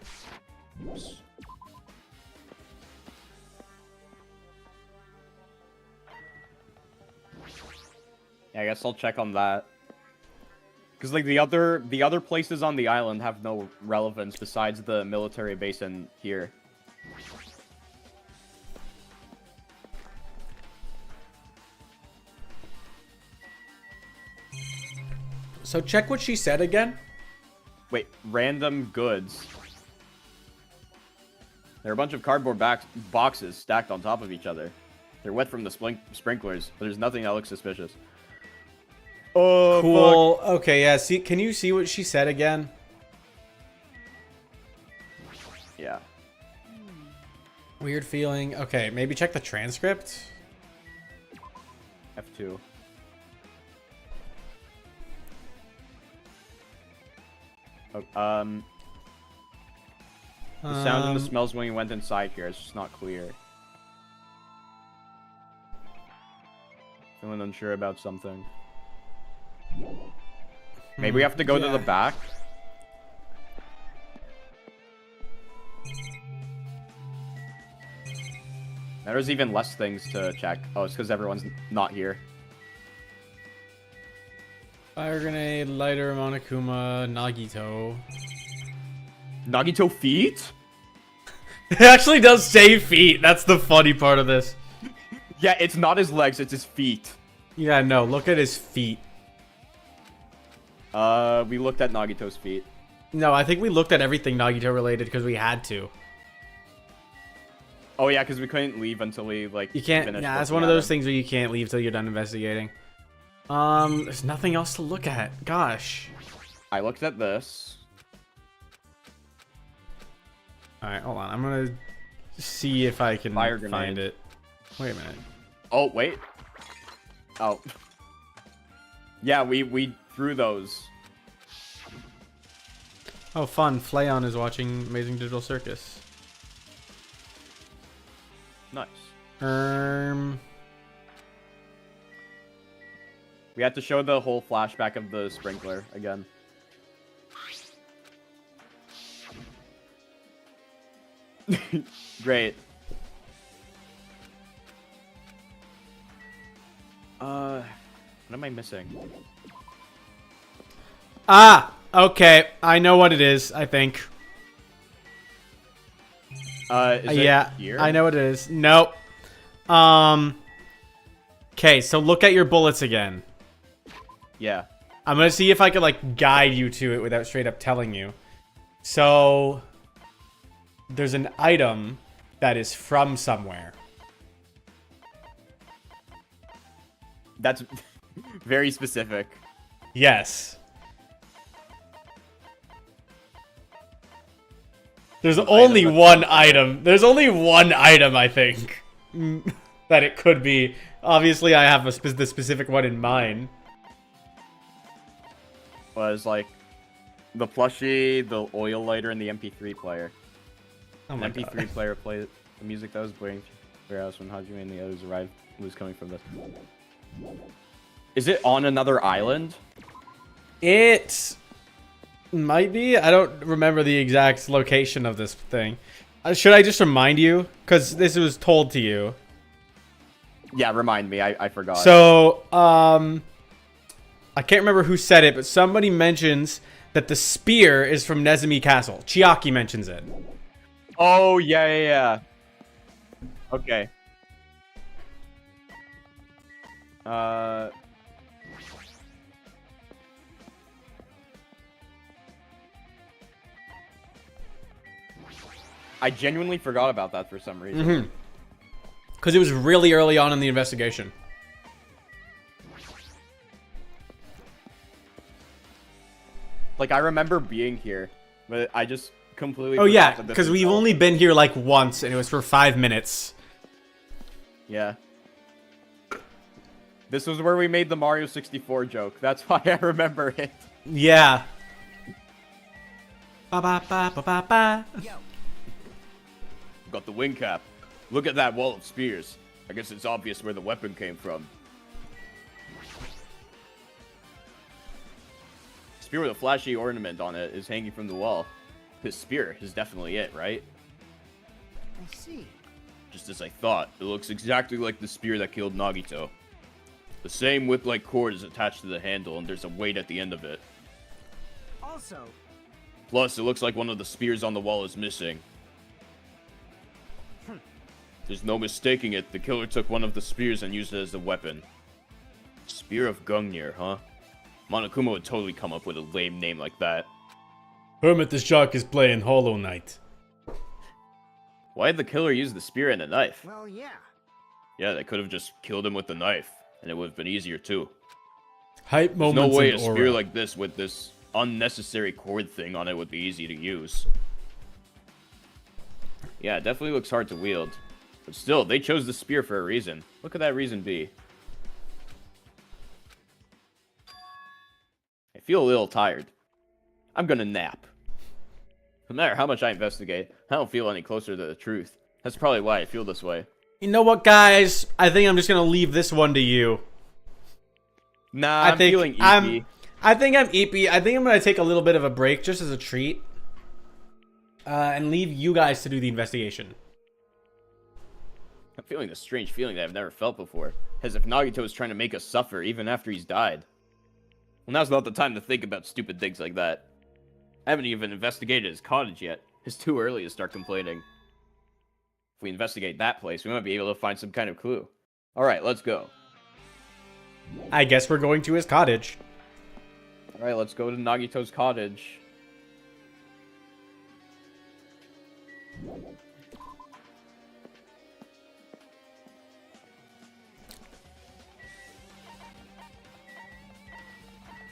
Yeah, I guess I'll check on that. Because like the other places on the island have no relevance besides the military base in here. So check what she said again. Wait, random goods. There are a bunch of cardboard boxes stacked on top of each other. They're wet from the sprinklers, but there's nothing that looks suspicious. Oh, Cool. Okay, yeah. See, can you see what she said again? fuck. Yeah. Weird feeling. Okay, maybe check the transcript. F2. Oh, the sound and the smells when we went inside here is just not clear. Feeling unsure about something. Maybe we have to go to the back. There's even less things to check. Oh, it's because everyone's not here. Fire grenade, lighter, Monokuma, Nagito. Nagito feet? It actually does say feet. That's the funny part of this. Yeah, it's not his legs, it's his feet. Yeah, no. Look at his feet. We looked at Nagito's feet. No, I think we looked at everything Nagito related because we had to. Oh yeah, because we couldn't leave until we like. You can't. finished Nah, it's looking one of at those him. things where you can't leave till you're done investigating. There's nothing else to look at. Gosh. I looked at this. All right, hold on. I'm gonna see if I can Fire find grenade. it. Wait a minute. Oh wait. Oh. Yeah, we threw those. Oh, fun. Flayon is watching Amazing Digital Circus. Nice. We had to show the whole flashback of the sprinkler again. Great. What am I missing? Ah, okay. I know what it is, I think. Is it Yeah, here? I know what it is. Nope. Okay, so look at your bullets again. Yeah. I'm gonna see if I could like guide you to it without straight up telling you. So there's an item that is from somewhere. That's very specific. Yes. There's only that's one item. There's only one item, I think, that it could be. Obviously, I have the specific one in mind. Was like the plushie, the oil lighter, and the MP3 player. Oh my MP3 god. player The music that was playing warehouse when Hajime and the others arrived was coming from this. Is it on another island? It might be. I don't remember the exact location of this thing. Should I just remind you? Because this was told to you. Yeah, remind me. I forgot. So, I can't remember who said it, but somebody mentions that the spear is from Nezumi Castle. Chiaki mentions it. Oh, yeah. Okay. I genuinely forgot about that for some reason. Because it was really early on in the investigation. Like, I remember being here, but I just completely Oh forgot yeah, that this because was we've all- only been here like once, and it was for 5 minutes. Yeah. This was where we made the Mario 64 joke. That's why I remember it. Yeah. Ba ba ba ba ba ba. Got the wing cap. Look at that wall of spears. I guess it's obvious where the weapon came from. Spear with a flashy ornament on it is hanging from the wall. This spear is definitely it, right? I see. Just as I thought, it looks exactly like the spear that killed Nagito. The same whip-like cord is attached to the handle, and there's a weight at the end of it. Also, Plus, it looks like one of the spears on the wall is missing. There's no mistaking it, the killer took one of the spears and used it as a weapon. Spear of Gungnir, huh? Monokuma would totally come up with a lame name like that. Hermit the Shark is playing Hollow Knight. Why did the killer use the spear and a knife? well, yeah. Yeah, they could have just killed him with the knife, and it would have been easier too. Hype There's no moments way in a spear aura. like this with this unnecessary cord thing on it would be easy to use. Yeah, it definitely looks hard to wield. But still, they chose the spear for a reason. What could that reason be? I feel a little tired. I'm gonna nap. No matter how much I investigate, I don't feel any closer to the truth. That's probably why I feel this way. You know what, guys? I think I'm just gonna leave this one to you. Nah, I I'm think feeling I'm eepy. I think I'm eepy. I think I'm gonna take a little bit of a break just as a treat, and leave you guys to do the investigation. I'm feeling a strange feeling that I've never felt before. As if Nagito is trying to make us suffer even after he's died. Well, now's not the time to think about stupid things like that. I haven't even investigated his cottage yet. It's too early to start complaining. If we investigate that place, we might be able to find some kind of clue. Alright, let's go. I guess we're going to his cottage. Alright, let's go to Nagito's cottage.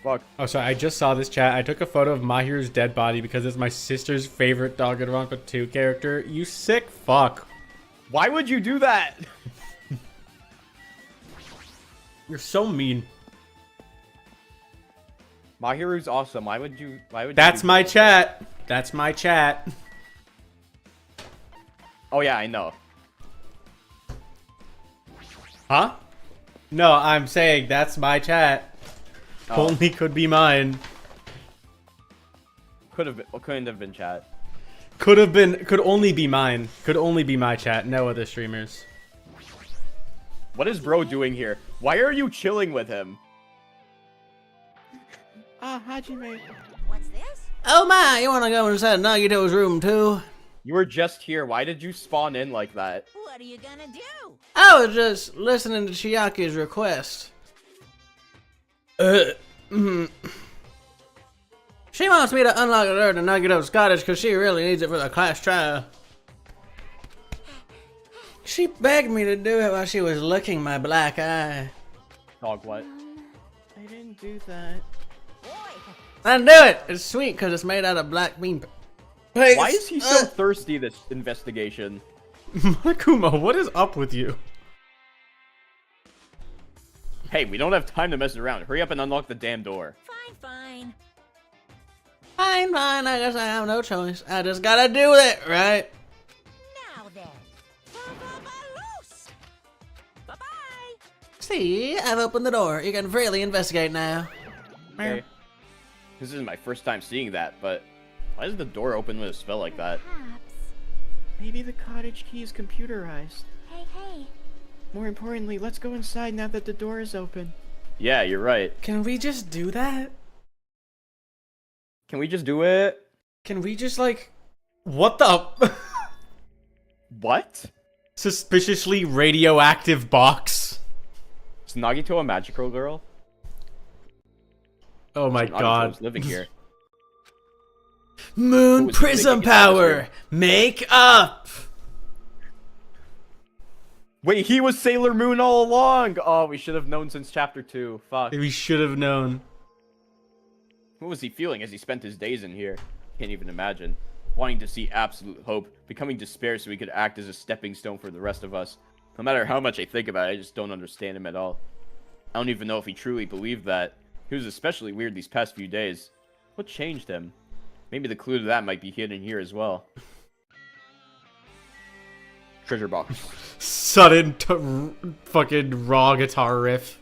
Fuck. Oh, sorry. I just saw this chat. I took a photo of Mahiru's dead body because it's my sister's favorite Danganronpa 2 character. You sick fuck. Why would you do that? You're so mean. Mahiru's awesome. Why would you That's do my that? chat. That's my chat. Oh yeah, I know. Huh? No, I'm saying that's my chat. Oh. Only could be mine. Couldn't have been chat. Could only be mine. Could only be my chat. No other streamers. What is bro doing here? Why are you chilling with him? Ah, Hajime. What's this? Oh my, you wanna go inside Nagito's room too? You were just here. Why did you spawn in like that? What are you gonna do? I was just listening to Chiaki's request. She wants me to unlock the door to Nagito's cottage because she really needs it for the class trial. She begged me to do it while she was licking my black eye. Dog, what? I didn't do that. I do it! It's sweet because it's made out of black bean paste. Why is he so thirsty this investigation? Monokuma, what is up with you? Hey, we don't have time to mess around. Hurry up and unlock the damn door. Fine, fine. Fine, I guess I have no choice. I just gotta do it, right? Now then, See, I've opened the door. You can freely investigate now. Okay. This is my first time seeing that, but why is the door open with a spell like that? Perhaps. Maybe the cottage key is computerized. Hey. More importantly, let's go inside now that the door is open. Yeah, you're right. Can we just do that? Can we just do it? Can we just, like... What the... What? Suspiciously radioactive box. Is Nagito a magical girl? Oh my god. Nagito's living here. Moon was prism thinking about this power! here? Make up! Wait, he was Sailor Moon all along! Oh, we should have known since chapter 2. Fuck. We should have known. What was he feeling as he spent his days in here? Can't even imagine. Wanting to see absolute hope, becoming despair so he could act as a stepping stone for the rest of us. No matter how much I think about it, I just don't understand him at all. I don't even know if he truly believed that. He was especially weird these past few days. What changed him? Maybe the clue to that might be hidden here as well. Treasure box. Sudden fucking raw guitar riff.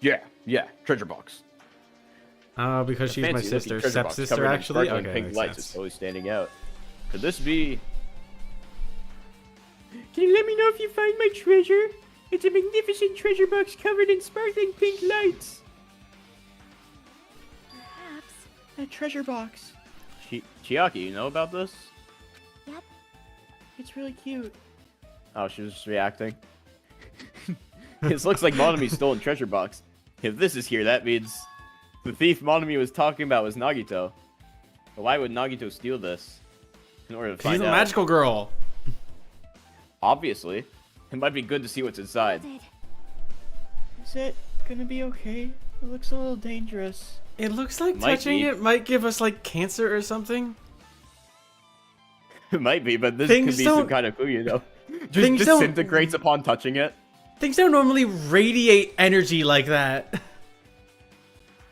Yeah, treasure box. Oh, because she's my Fancy looking sister. treasure box Stepsister, covered in actually? sparkling Okay, pink makes lights is sense. totally standing out. Could this be... Can you let me know if you find my treasure? It's a magnificent treasure box covered in sparkling pink lights. Perhaps. A treasure box. Chiaki, you know about this? Yep. It's really cute. Oh, she was just reacting. This looks like Monami's stolen treasure box. If this is here, that means the thief Monami was talking about was Nagito. But why would Nagito steal this? In order to She's find a out. magical girl. Obviously. It might be good to see what's inside. Hold it. Is it gonna be okay? It looks a little dangerous. It looks like Might touching be. it might give us, like, cancer or something. It might be, but this Things could be some don't- kind of food, you know? Just Things don't- disintegrates upon touching it. Things don't normally radiate energy like that.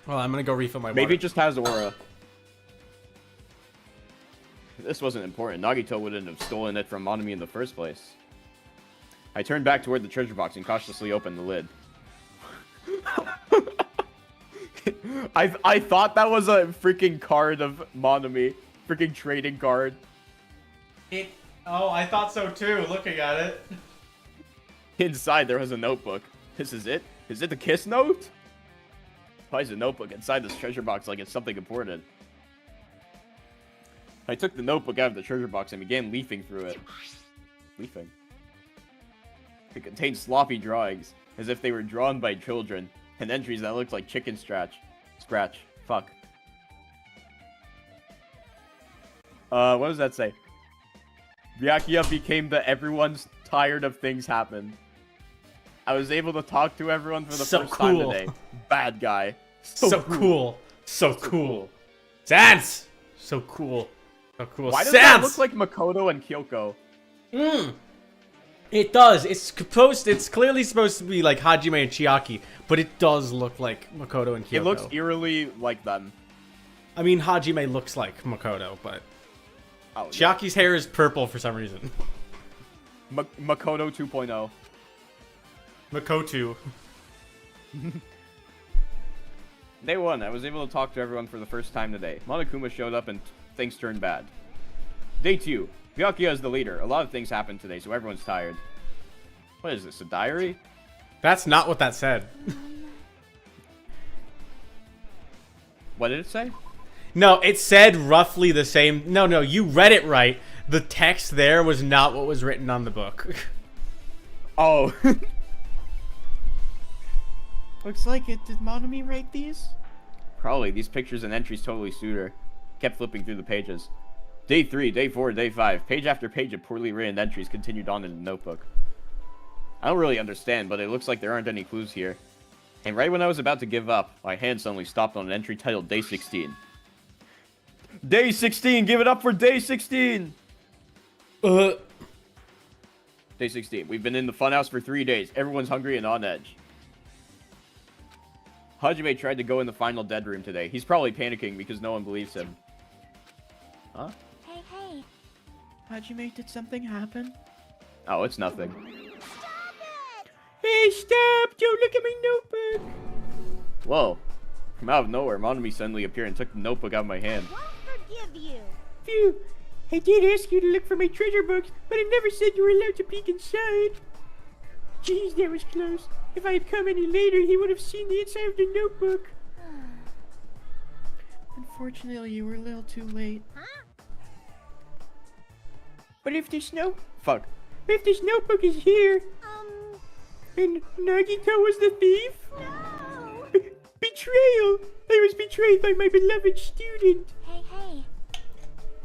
Well, I'm gonna go refill my water. Maybe it just has aura. If this wasn't important, Nagito wouldn't have stolen it from Monami in the first place. I turned back toward the treasure box and cautiously opened the lid. I thought that was a freaking card of Monami. Freaking trading card. Oh, I thought so too, looking at it. Inside there was a notebook. This is it? Is it the kiss note? Why is a notebook inside this treasure box like it's something important? I took the notebook out of the treasure box and began leafing through it. Leafing? It contained sloppy drawings, as if they were drawn by children, and entries that looked like chicken scratch. Fuck. What does that say? Byakuya became the everyone's tired of things happen. I was able to talk to everyone for the So first time cool. today. Bad guy. So cool. So cool. Sans! So cool. So cool. Why does Sans! that look like Makoto and Kyoko? It does. It's clearly supposed to be like Hajime and Chiaki, but it does look like Makoto and Kyoko. It looks eerily like them. I mean, Hajime looks like Makoto, but Oh, yeah. Chiaki's hair is purple for some reason. Makoto 2.0. Makoto. Day 1, I was able to talk to everyone for the first time today. Monokuma showed up and things turned bad. Day 2, Byakuya is the leader. A lot of things happened today, so everyone's tired. What is this, a diary? That's not what that said. What did it say? No, it said roughly the same. No, you read it right. The text there was not what was written on the book. Oh. Looks like it. Did Monami write these? Probably. These pictures and entries totally suit her. Kept flipping through the pages. Day 3, Day 4, Day 5. Page after page of poorly written entries continued on in the notebook. I don't really understand, but it looks like there aren't any clues here. And right when I was about to give up, my hand suddenly stopped on an entry titled Day 16. Day 16! Give it up for Day 16! Day 16. We've been in the funhouse for 3 days. Everyone's hungry and on edge. Hajime tried to go in the final dead room today. He's probably panicking because no one believes him. Huh? Hey. Hajime, did something happen? Oh, it's nothing. Hey, stop! Don't look at my notebook! Whoa. From out of nowhere, Monami suddenly appeared and took the notebook out of my hand. Won't forgive you. Phew. I did ask you to look for my treasure books, but I never said you were allowed to peek inside. Jeez, that was close. If I had come any later, he would have seen the inside of the notebook. Unfortunately, you were a little too late. Huh? But if this Fuck. notebook is here, and Nagito was the thief? No! Betrayal! I was betrayed by my beloved student. Hey, hey.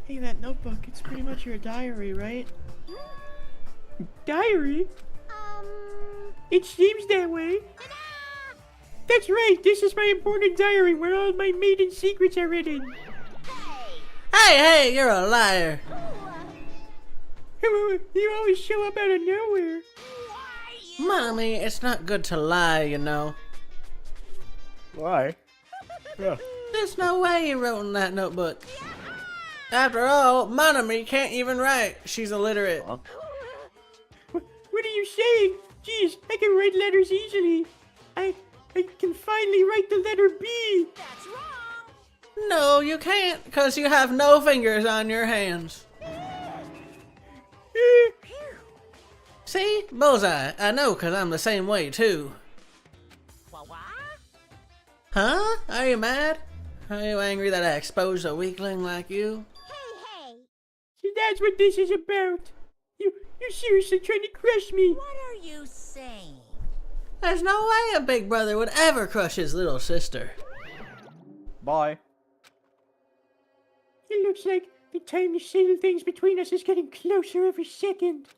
Hey, that notebook, it's pretty much your diary, right? Diary? It seems that way. Ta-da! That's right, this is my important diary where all my maiden secrets are written. Hey! Hey, you're a liar. You always show up out of nowhere. Why you? Mommy, it's not good to lie, you know. Why? There's no way you wrote in that notebook. After all, Monami can't even write. She's illiterate. Huh? What are you saying? Jeez, I can write letters easily. I can finally write the letter B. That's wrong. No, you can't, because you have no fingers on your hands. See? Bullseye. I know, because I'm the same way, too. What? Huh? Are you mad? Are you angry that I exposed a weakling like you? Hey! So that's what this is about. You're seriously trying to crush me. What are you saying? There's no way a big brother would ever crush his little sister. Bye. It looks like the time to settle things between us is getting closer every second.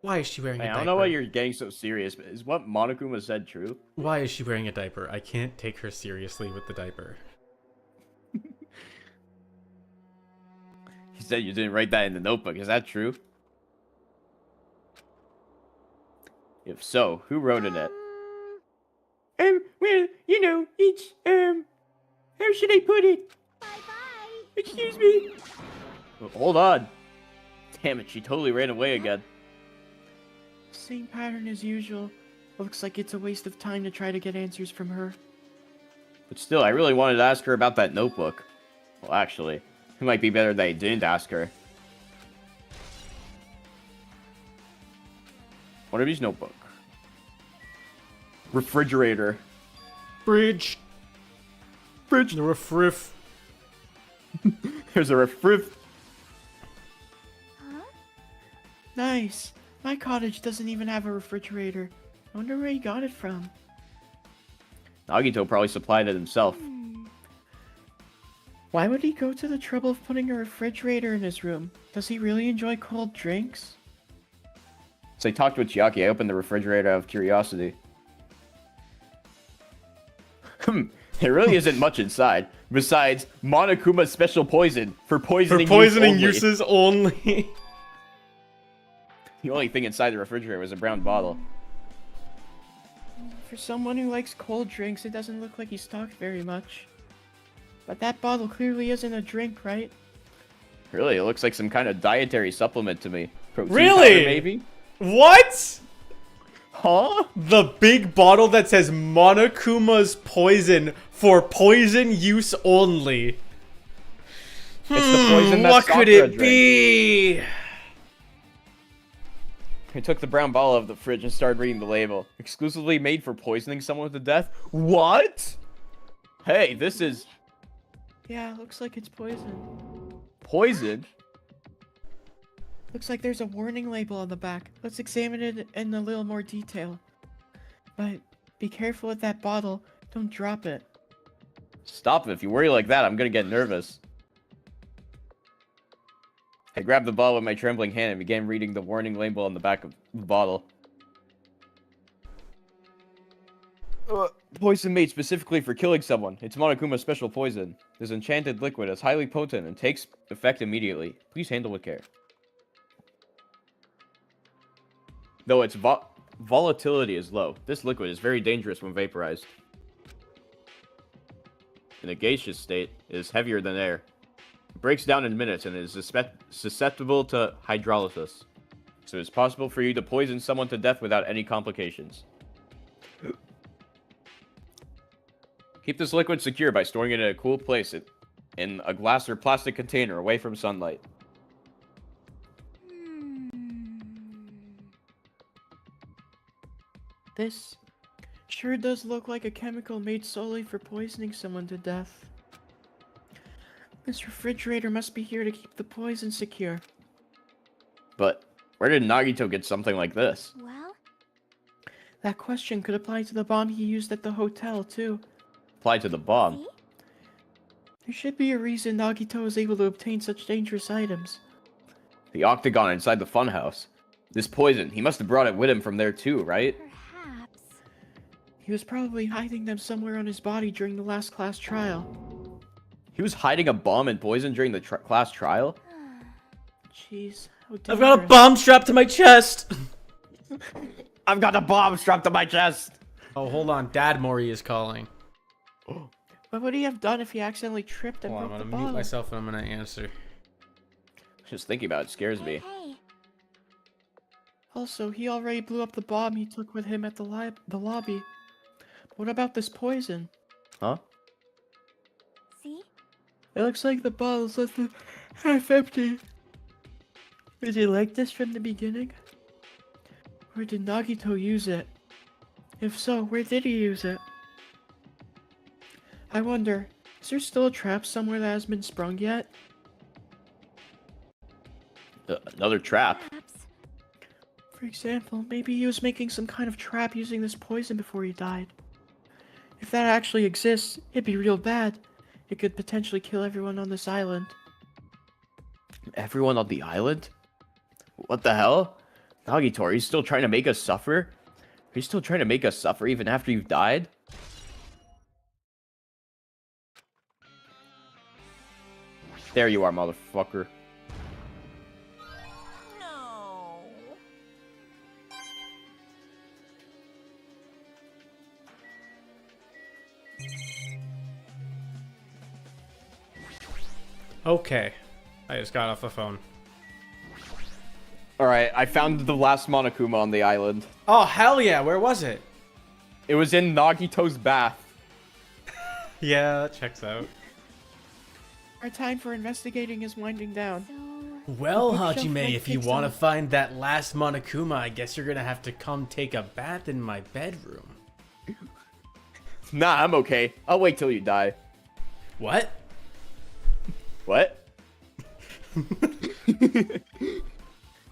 Why is she wearing a Hey, diaper? I don't know why you're getting so serious, but is what Monokuma said true? Why is she wearing a diaper? I can't take her seriously with the diaper. He said you didn't write that in the notebook. Is that true? If so, who wrote in it? Well, you know, it's, how should I put it? Bye-bye. Excuse me. Hold on. Damn it, she totally ran away again. Same pattern as usual. Looks like it's a waste of time to try to get answers from her. But still, I really wanted to ask her about that notebook. Well, actually, it might be better that I didn't ask her. What is notebook? Refrigerator. Fridge. Fridge. The refrif. There's a refrigerator. Nice. My cottage doesn't even have a refrigerator. I wonder where he got it from. Nagito probably supplied it himself. Why would he go to the trouble of putting a refrigerator in his room? Does he really enjoy cold drinks? So I talked with Chiaki. I opened the refrigerator out of curiosity. There really isn't much inside, besides Monokuma's special poison for poisoning, uses only. The only thing inside the refrigerator was a brown bottle. For someone who likes cold drinks, it doesn't look like he stocked very much. But that bottle clearly isn't a drink, right? Really, it looks like some kind of dietary supplement to me. Protein Really? powder, maybe? What? Huh? The big bottle that says Monokuma's poison for poison use only. It's the poison that What could Sakura it drank. be? I took the brown bottle out of the fridge and started reading the label. Exclusively made for poisoning someone to death? What? Hey, this is Yeah, looks like it's poison. poison. Looks like there's a warning label on the back. Let's examine it in a little more detail. But be careful with that bottle. Don't drop it. Stop it. If you worry like that, I'm gonna get nervous. I grabbed the bottle with my trembling hand and began reading the warning label on the back of the bottle. Poison made specifically for killing someone. It's Monokuma's special poison. This enchanted liquid is highly potent and takes effect immediately. Please handle with care. Though its volatility is low, this liquid is very dangerous when vaporized. In a gaseous state, it is heavier than air. It breaks down in minutes and is susceptible to hydrolysis. so it's possible for you to poison someone to death without any complications. Keep this liquid secure by storing it in a cool place in a glass or plastic container away from sunlight. This sure does look like a chemical made solely for poisoning someone to death. This refrigerator must be here to keep the poison secure. But where did Nagito get something like this? Well, That question could apply to the bomb he used at the hotel, too. Apply to the bomb. see? There should be a reason Nagito was able to obtain such dangerous items. The octagon inside the funhouse. This poison, he must have brought it with him from there too, right? Perhaps. He was probably hiding them somewhere on his body during the last class trial. He was hiding a bomb and poison during the class trial? Jeez, how dangerous. I've got a bomb strapped to my chest. I've got a bomb strapped to my chest! Oh, hold on. Dad Mori is calling. What would he have done if he accidentally tripped and Hold on, broke I'm the gonna mute bottle? myself and I'm gonna answer. Just thinking about it scares me. Hey, Also, he already blew up the bomb he took with him at the lobby. What about this poison? Huh? see? It looks like the bottle's left half empty. Was he like this from the beginning? Or did Nagito use it? If so, where did he use it? I wonder, is there still a trap somewhere that hasn't been sprung yet? Another trap. Perhaps. For example, maybe he was making some kind of trap using this poison before he died. If that actually exists, it'd be real bad. It could potentially kill everyone on this island. Everyone on the island? What the hell? Nagito, are you still trying to make us suffer? Are you still trying to make us suffer even after you've died? There you are, motherfucker. No. Okay. I just got off the phone. Alright, I found the last Monokuma on the island. Oh, hell yeah. Where was it? It was in Nagito's bath. Yeah, that checks out. Our time for investigating is winding down. So, Well, bookshelf Hajime, might if you take want to some- find that last Monokuma, I guess you're gonna have to come take a bath in my bedroom. Nah, I'm okay. I'll wait till you die. What? What?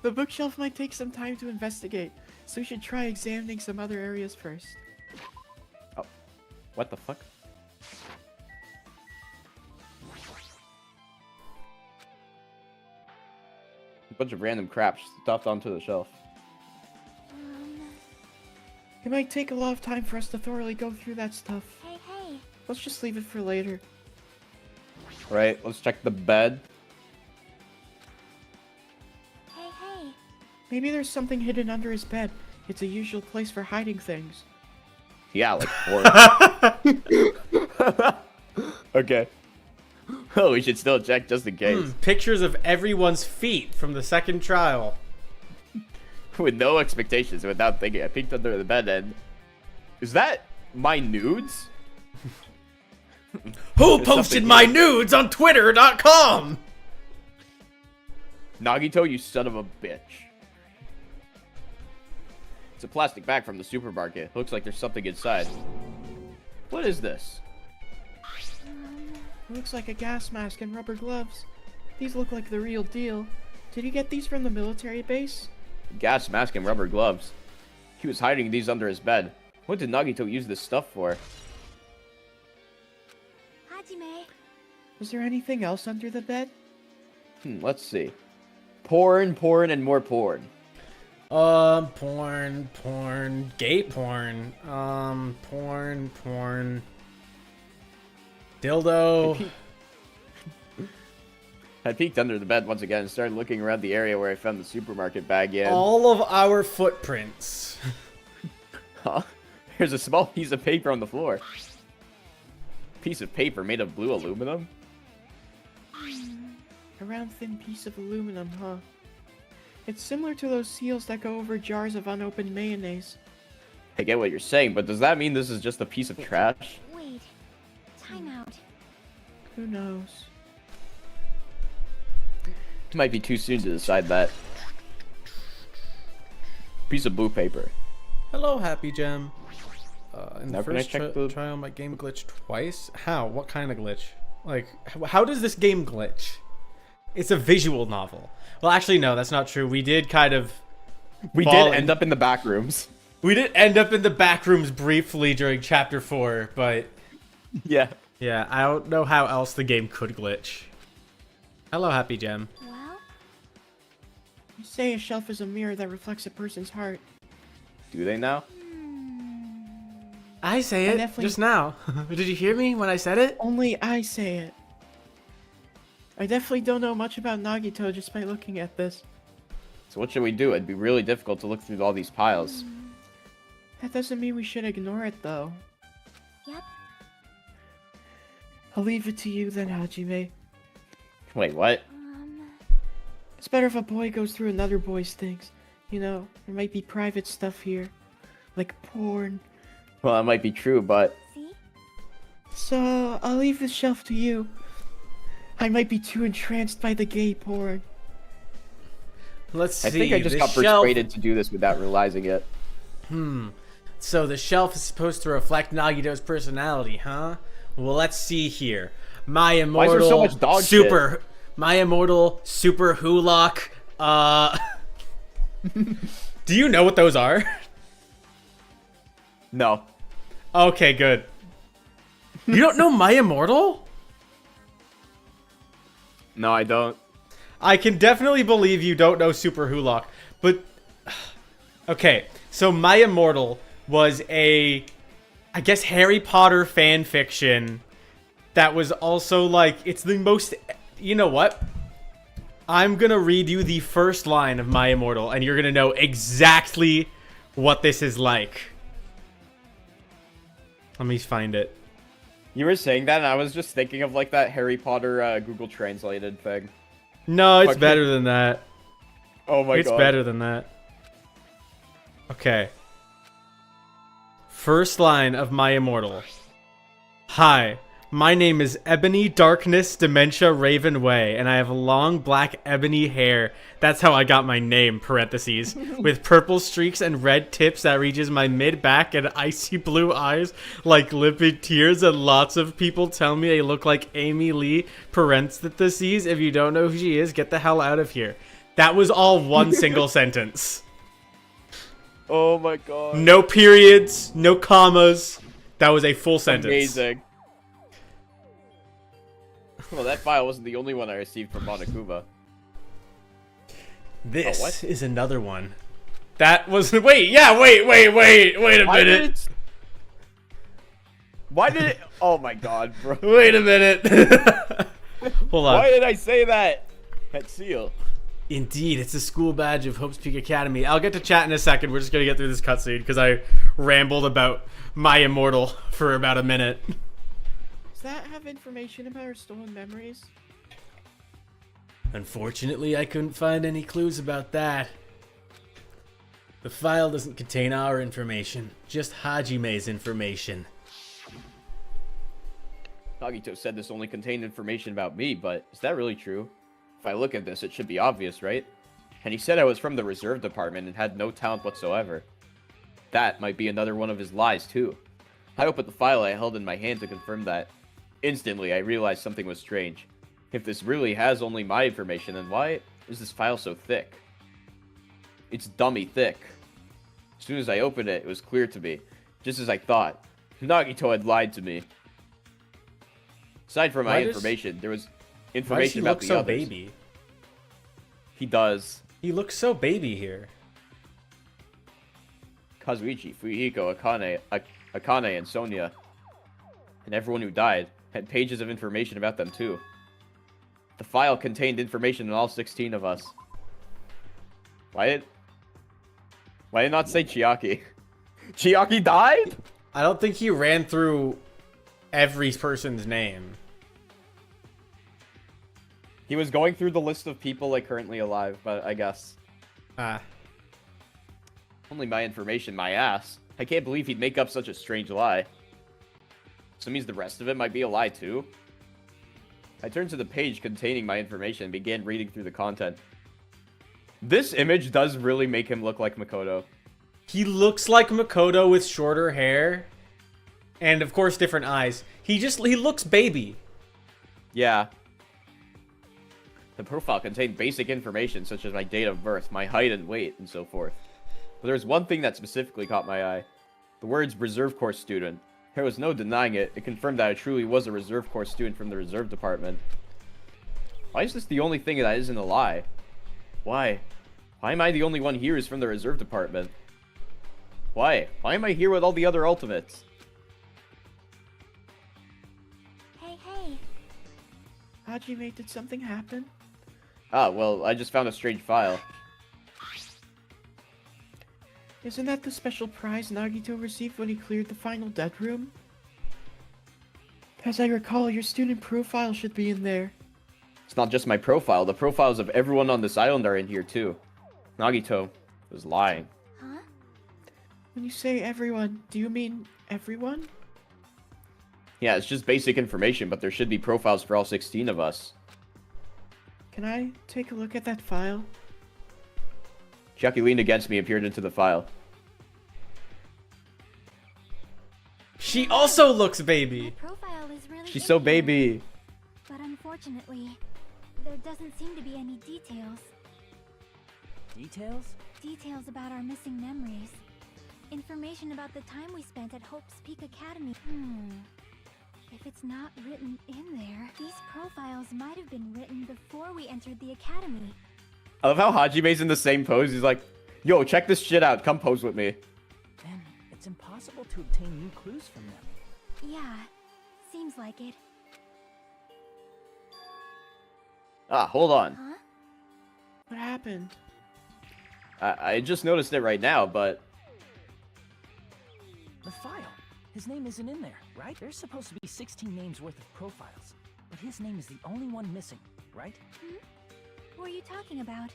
The bookshelf might take some time to investigate, so we should try examining some other areas first. What the fuck? A bunch of random crap stuffed onto the shelf. It might take a lot of time for us to thoroughly go through that stuff. hey, hey. Let's just leave it for later. Right, let's check the bed. Hey, hey. Maybe there's something hidden under his bed. It's a usual place for hiding things. Yeah, like four. Okay. Oh, we should still check just in case. Pictures of everyone's feet from the second trial. With no expectations, without thinking, I peeked under the bed and... Is that my nudes? Who There's posted something my here. nudes on Twitter.com? Nagito, you son of a bitch. It's a plastic bag from the supermarket. Looks like there's something inside. What is this? It looks like a gas mask and rubber gloves. These look like the real deal. Did you get these from the military base? Gas mask and rubber gloves. He was hiding these under his bed. What did Nagito use this stuff for? Hajime. Was there anything else under the bed? Let's see. Porn, and more porn. Porn, gay porn, porn, dildo. I peeked under the bed once again and started looking around the area where I found the supermarket bag in. All of our footprints. Huh? There's a small piece of paper on the floor. Piece of paper made of blue aluminum? A round thin piece of aluminum, huh? It's similar to those seals that go over jars of unopened mayonnaise. I get what you're saying, but does that mean this is just a piece of trash? Wait. Time out. Who knows? It might be too soon to decide that. Piece of blue paper. Hello, Happy Gem. In the Now can I first check the- trial, my game glitched twice. How? What kind of glitch? Like, how does this game glitch? It's a visual novel. Well, actually, no, that's not true. We did kind of... We fall did end up in the back rooms. We did end up in the back rooms briefly during Chapter 4, but... Yeah. Yeah, I don't know how else the game could glitch. Hello, Happy Gem. Well, You say a shelf is a mirror that reflects a person's heart. Do they now? I say I it definitely- just now. Did you hear me when I said it? Only I say it. I definitely don't know much about Nagito just by looking at this. So what should we do? It'd be really difficult to look through all these piles. That doesn't mean we should ignore it, though. yep. I'll leave it to you then, Hajime. Wait, what? It's better if a boy goes through another boy's things. You know, there might be private stuff here. Like porn. Well, that might be true, but See? So, I'll leave this shelf to you. I might be too entranced by the gay porn. Let's see. I think I just the got shelf- persuaded to do this without realizing it. So the shelf is supposed to reflect Nagito's personality, huh? Well, let's see here. My Why is immortal there so much dog super, my immortal super hulock. Do you know what those are? No. Okay, good. You don't know my immortal? No, I don't. I can definitely believe you don't know Super Hulock, but... Okay, so My Immortal was a, I guess, Harry Potter fan fiction that was also, like, it's the most... You know what? I'm gonna read you the first line of My Immortal, and you're gonna know exactly what this is like. Let me find it. You were saying that, and I was just thinking of like that Harry Potter Google Translated thing. No, it's Okay. better than that. Oh my It's god. better than that. Okay. First line of My Immortal. Hi, my name is Ebony Darkness Dementia Raven Way, and I have long black ebony hair. That's how I got my name, parentheses. With purple streaks and red tips that reaches my mid-back and icy blue eyes like limpid tears, and lots of people tell me I look like Amy Lee, parentheses. If you don't know who she is, get the hell out of here. That was all one single sentence. Oh my god. No periods, no commas. That was a full sentence. Amazing. Well, that file wasn't the only one I received from Monokuma. This Oh, what? is another one. That was wait a minute. Why did it? Oh my god, bro. Wait a minute. Hold on. Why did I say that? That seal. Indeed, it's a school badge of Hope's Peak Academy. I'll get to chat in a second. We're just gonna get through this cutscene because I rambled about My Immortal for about a minute. Does that have information about our stolen memories? Unfortunately, I couldn't find any clues about that. The file doesn't contain our information, just Hajime's information. Nagito said this only contained information about me, but is that really true? If I look at this, it should be obvious, right? And he said I was from the reserve department and had no talent whatsoever. That might be another one of his lies, too. I opened the file I held in my hand to confirm that. Instantly, I realized something was strange. If this really has only my information, then why is this file so thick? It's dummy thick. As soon as I opened it, it was clear to me. Just as I thought. Nagito had lied to me. Aside from my Why does- information, there was Why does he information look about the so others. baby? He does. He looks so baby here. Kazuichi, Fuyuhiko, Akane, and Sonia, and everyone who died, had pages of information about them too. The file contained information on all 16 of us. Why did it not say Chiaki? Chiaki died? I don't think he ran through every person's name. He was going through the list of people like currently alive, but I guess. Ah. Only my information, my ass. I can't believe he'd make up such a strange lie. So it means the rest of it might be a lie too? I turned to the page containing my information and began reading through the content. This image does really make him look like Makoto. He looks like Makoto with shorter hair. And of course different eyes. He looks baby. Yeah. The profile contained basic information such as my date of birth, my height and weight, and so forth. But there's one thing that specifically caught my eye. The words reserve corps student. There was no denying it. It confirmed that I truly was a reserve corps student from the reserve department. Why is this the only thing that isn't a lie? Why? Why am I the only one here who's from the reserve department? Why? Why am I here with all the other ultimates? Hey, hey. Hajime, did something happen? Ah, well, I just found a strange file. Isn't that the special prize Nagito received when he cleared the final dead room? As I recall, your student profile should be in there. It's not just my profile. The profiles of everyone on this island are in here, too. Nagito was lying. Huh? When you say everyone, do you mean everyone? Yeah, it's just basic information, but there should be profiles for all 16 of us. Can I take a look at that file? Chucky leaned against me and peered into the file. She also looks baby. My profile is really She's so in here, baby. but unfortunately, there doesn't seem to be any details. Details? Details about our missing memories. Information about the time we spent at Hope's Peak Academy. If it's not written in there, these profiles might have been written before we entered the academy. I love how Hajime's in the same pose. He's like, yo, check this shit out. Come pose with me. Then it's impossible to obtain new clues from them. Yeah, seems like it. Ah, hold on. Huh? What happened? I just noticed it right now, but... The file. His name isn't in there, right? There's supposed to be 16 names worth of profiles, but his name is the only one missing, right? What are you talking about?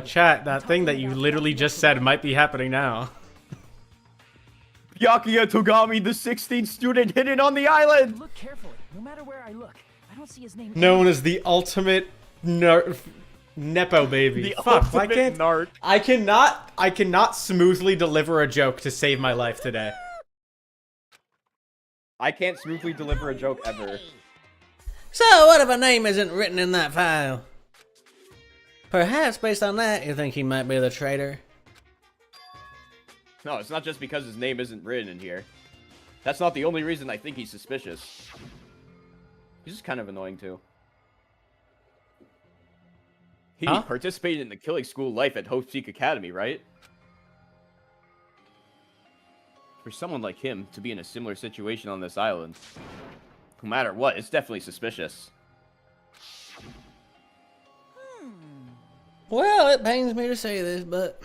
Chat, that thing that you literally just said might be happening now. Byakuya Togami, the 16th student hidden on the island! Look carefully. No matter where I look, I don't see his name. Known as the ultimate Nepo baby. The Fuck, why ultimate can't... narc. I cannot smoothly deliver a joke to save my life today. I can't smoothly deliver a joke ever. So, what if a name isn't written in that file? Perhaps, based on that, you think he might be the traitor? No, it's not just because his name isn't written in here. That's not the only reason I think he's suspicious. He's just kind of annoying, too. He participated in the killing school life at Hope's Peak Academy, right? For someone like him to be in a similar situation on this island, no matter what, it's definitely suspicious. Well, it pains me to say this, but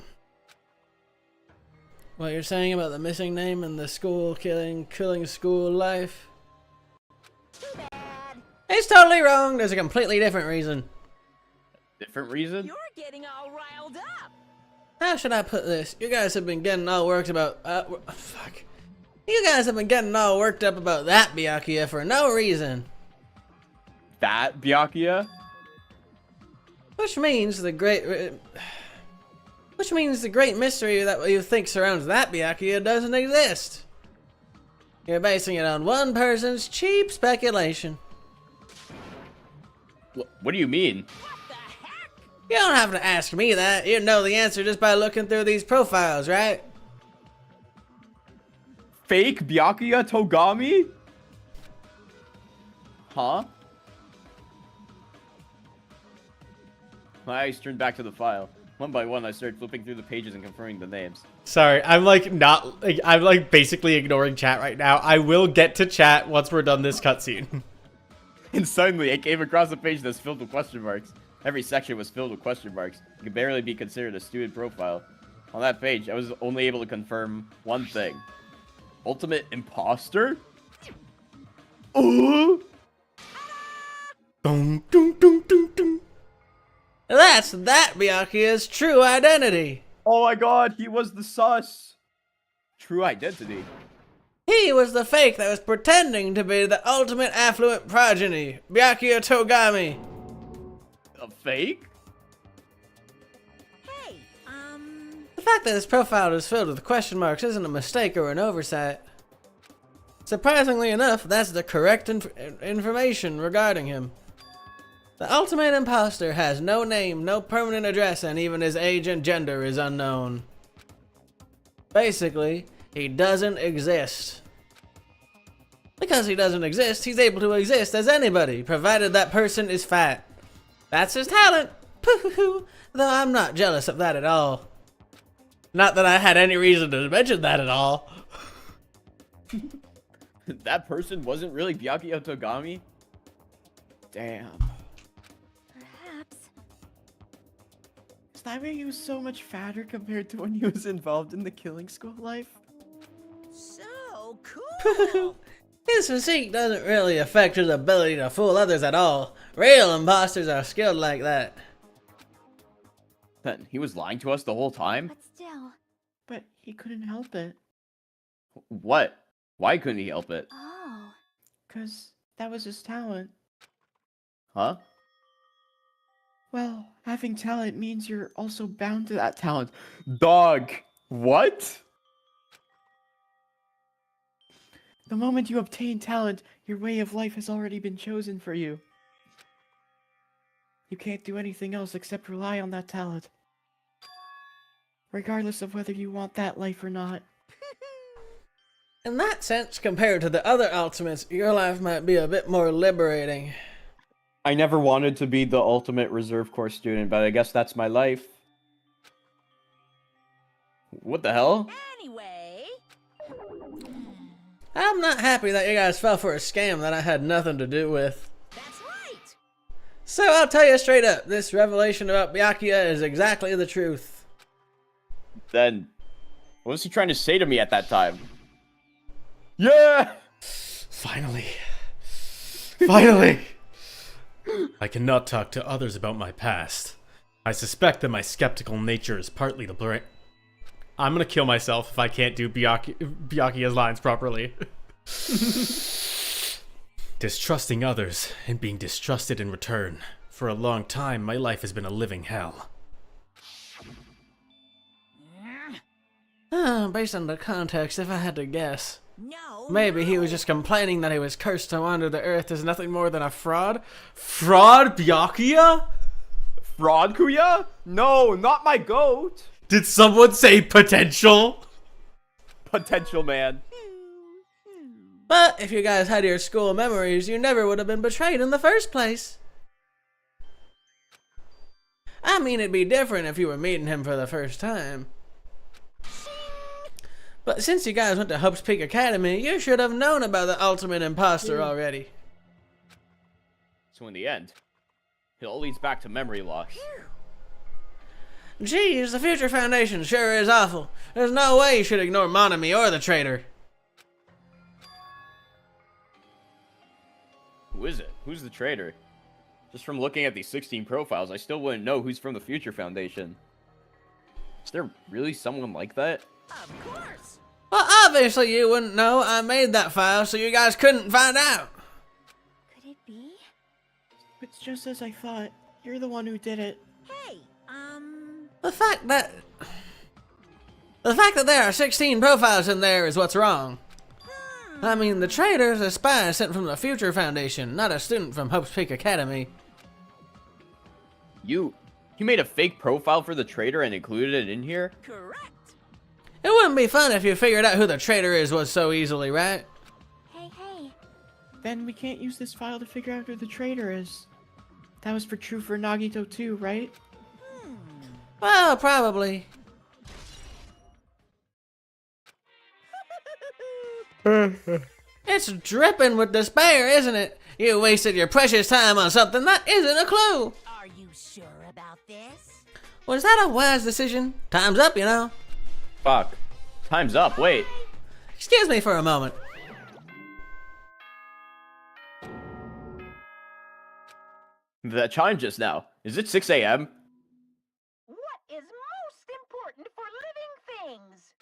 what you're saying about the missing name and the school killing school life, it's totally wrong. There's a completely different reason. Different reason? You're getting all riled up. How should I put this? You guys have been getting all worked about. Fuck. You guys have been getting all worked up about that Byakuya for no reason. That Byakuya? Which means the great mystery that you think surrounds that Byakuya doesn't exist. You're basing it on one person's cheap speculation. What do you mean? You don't have to ask me that. You know the answer just by looking through these profiles, right? Fake Byakuya Togami? Huh? My eyes turned back to the file. One by one, I started flipping through the pages and confirming the names. Sorry, I'm like basically ignoring chat right now. I will get to chat once we're done this cutscene. And suddenly, I came across a page that's filled with question marks. Every section was filled with question marks. It could barely be considered a student profile. On that page, I was only able to confirm one thing. Ultimate imposter? Ooh! Dun, dun, dun, dun, dun. That's that Byakuya's true identity. Oh my god, he was the sus. True identity. He was the fake that was pretending to be the ultimate affluent progeny, Byakuya Togami. A fake? Hey, The fact that his profile is filled with question marks isn't a mistake or an oversight. Surprisingly enough, that's the correct information regarding him. The ultimate imposter has no name, no permanent address, and even his age and gender is unknown. Basically, he doesn't exist. Because he doesn't exist, he's able to exist as anybody, provided that person is fat. That's his talent. Though I'm not jealous of that at all. Not that I had any reason to mention that at all. That person wasn't really Byakuya Togami? Damn. Perhaps. Is that why he was so much fatter compared to when he was involved in the killing school life? so cool. His physique doesn't really affect his ability to fool others at all. Real imposters are skilled like that. Then he was lying to us the whole time? But still. But he couldn't help it. What? Why couldn't he help it? Oh. 'Cause that was his talent. Huh? Well, having talent means you're also bound to that talent. Dog. What? The moment you obtain talent, your way of life has already been chosen for you. You can't do anything else except rely on that talent. Regardless of whether you want that life or not. In that sense, compared to the other ultimates, your life might be a bit more liberating. I never wanted to be the ultimate reserve corps student, but I guess that's my life. What the hell? Anyway, I'm not happy that you guys fell for a scam that I had nothing to do with. that's right. So I'll tell you straight up, this revelation about Byakuya is exactly the truth. Then, what was he trying to say to me at that time? Yeah! Finally. Finally! I cannot talk to others about my past. I suspect that my skeptical nature is partly to blame. I'm gonna kill myself if I can't do Byakuya's lines properly. Distrusting others and being distrusted in return. For a long time, my life has been a living hell. Based on the context, if I had to guess. No. Maybe he was just complaining that he was cursed to wander the earth as nothing more than a fraud. Fraud Byakuya? Fraud Kuya? No, not my goat! Did someone say potential? Potential man. But if you guys had your school memories, you never would have been betrayed in the first place. I mean, it'd be different if you were meeting him for the first time. But since you guys went to Hope's Peak Academy, you should have known about the ultimate imposter already. So in the end, it all leads back to memory loss. Geez, the Future Foundation sure is awful. There's no way you should ignore Monami or the traitor. Who is it? Who's the traitor? Just from looking at these 16 profiles, I still wouldn't know who's from the Future Foundation. Is there really someone like that? Of course. Well, obviously you wouldn't know. I made that file so you guys couldn't find out. Could it be? It's just as I thought. You're the one who did it. Hey, The fact that there are 16 profiles in there is what's wrong. I mean, the traitor is a spy sent from the Future Foundation, not a student from Hope's Peak Academy. You made a fake profile for the traitor and included it in here? correct. It wouldn't be fun if you figured out who the traitor was so easily, right? Hey, hey. Then we can't use this file to figure out who the traitor is. That was true for Nagito too, right? Well, probably. It's dripping with despair, isn't it? You wasted your precious time on something that isn't a clue. Are you sure about this? Was that a wise decision? Time's up, you know. Fuck. Time's up, wait. Excuse me for a moment. That chime just now. Is it 6 a.m.?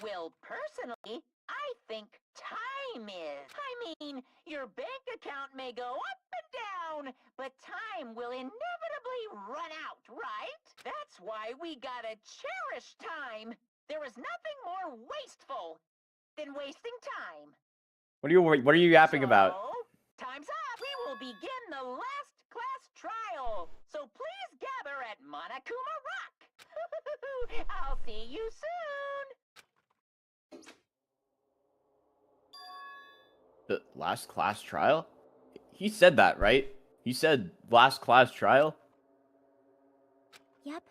Well, personally, I think time is. I mean, your bank account may go up and down, but time will inevitably run out, right? That's why we gotta cherish time. There is nothing more wasteful than wasting time. What are you yapping about? So, time's up. We will begin the last class trial. So please gather at Monokuma Rock. I'll see you soon. The last class trial? He said that, right? He said last class trial? Yep.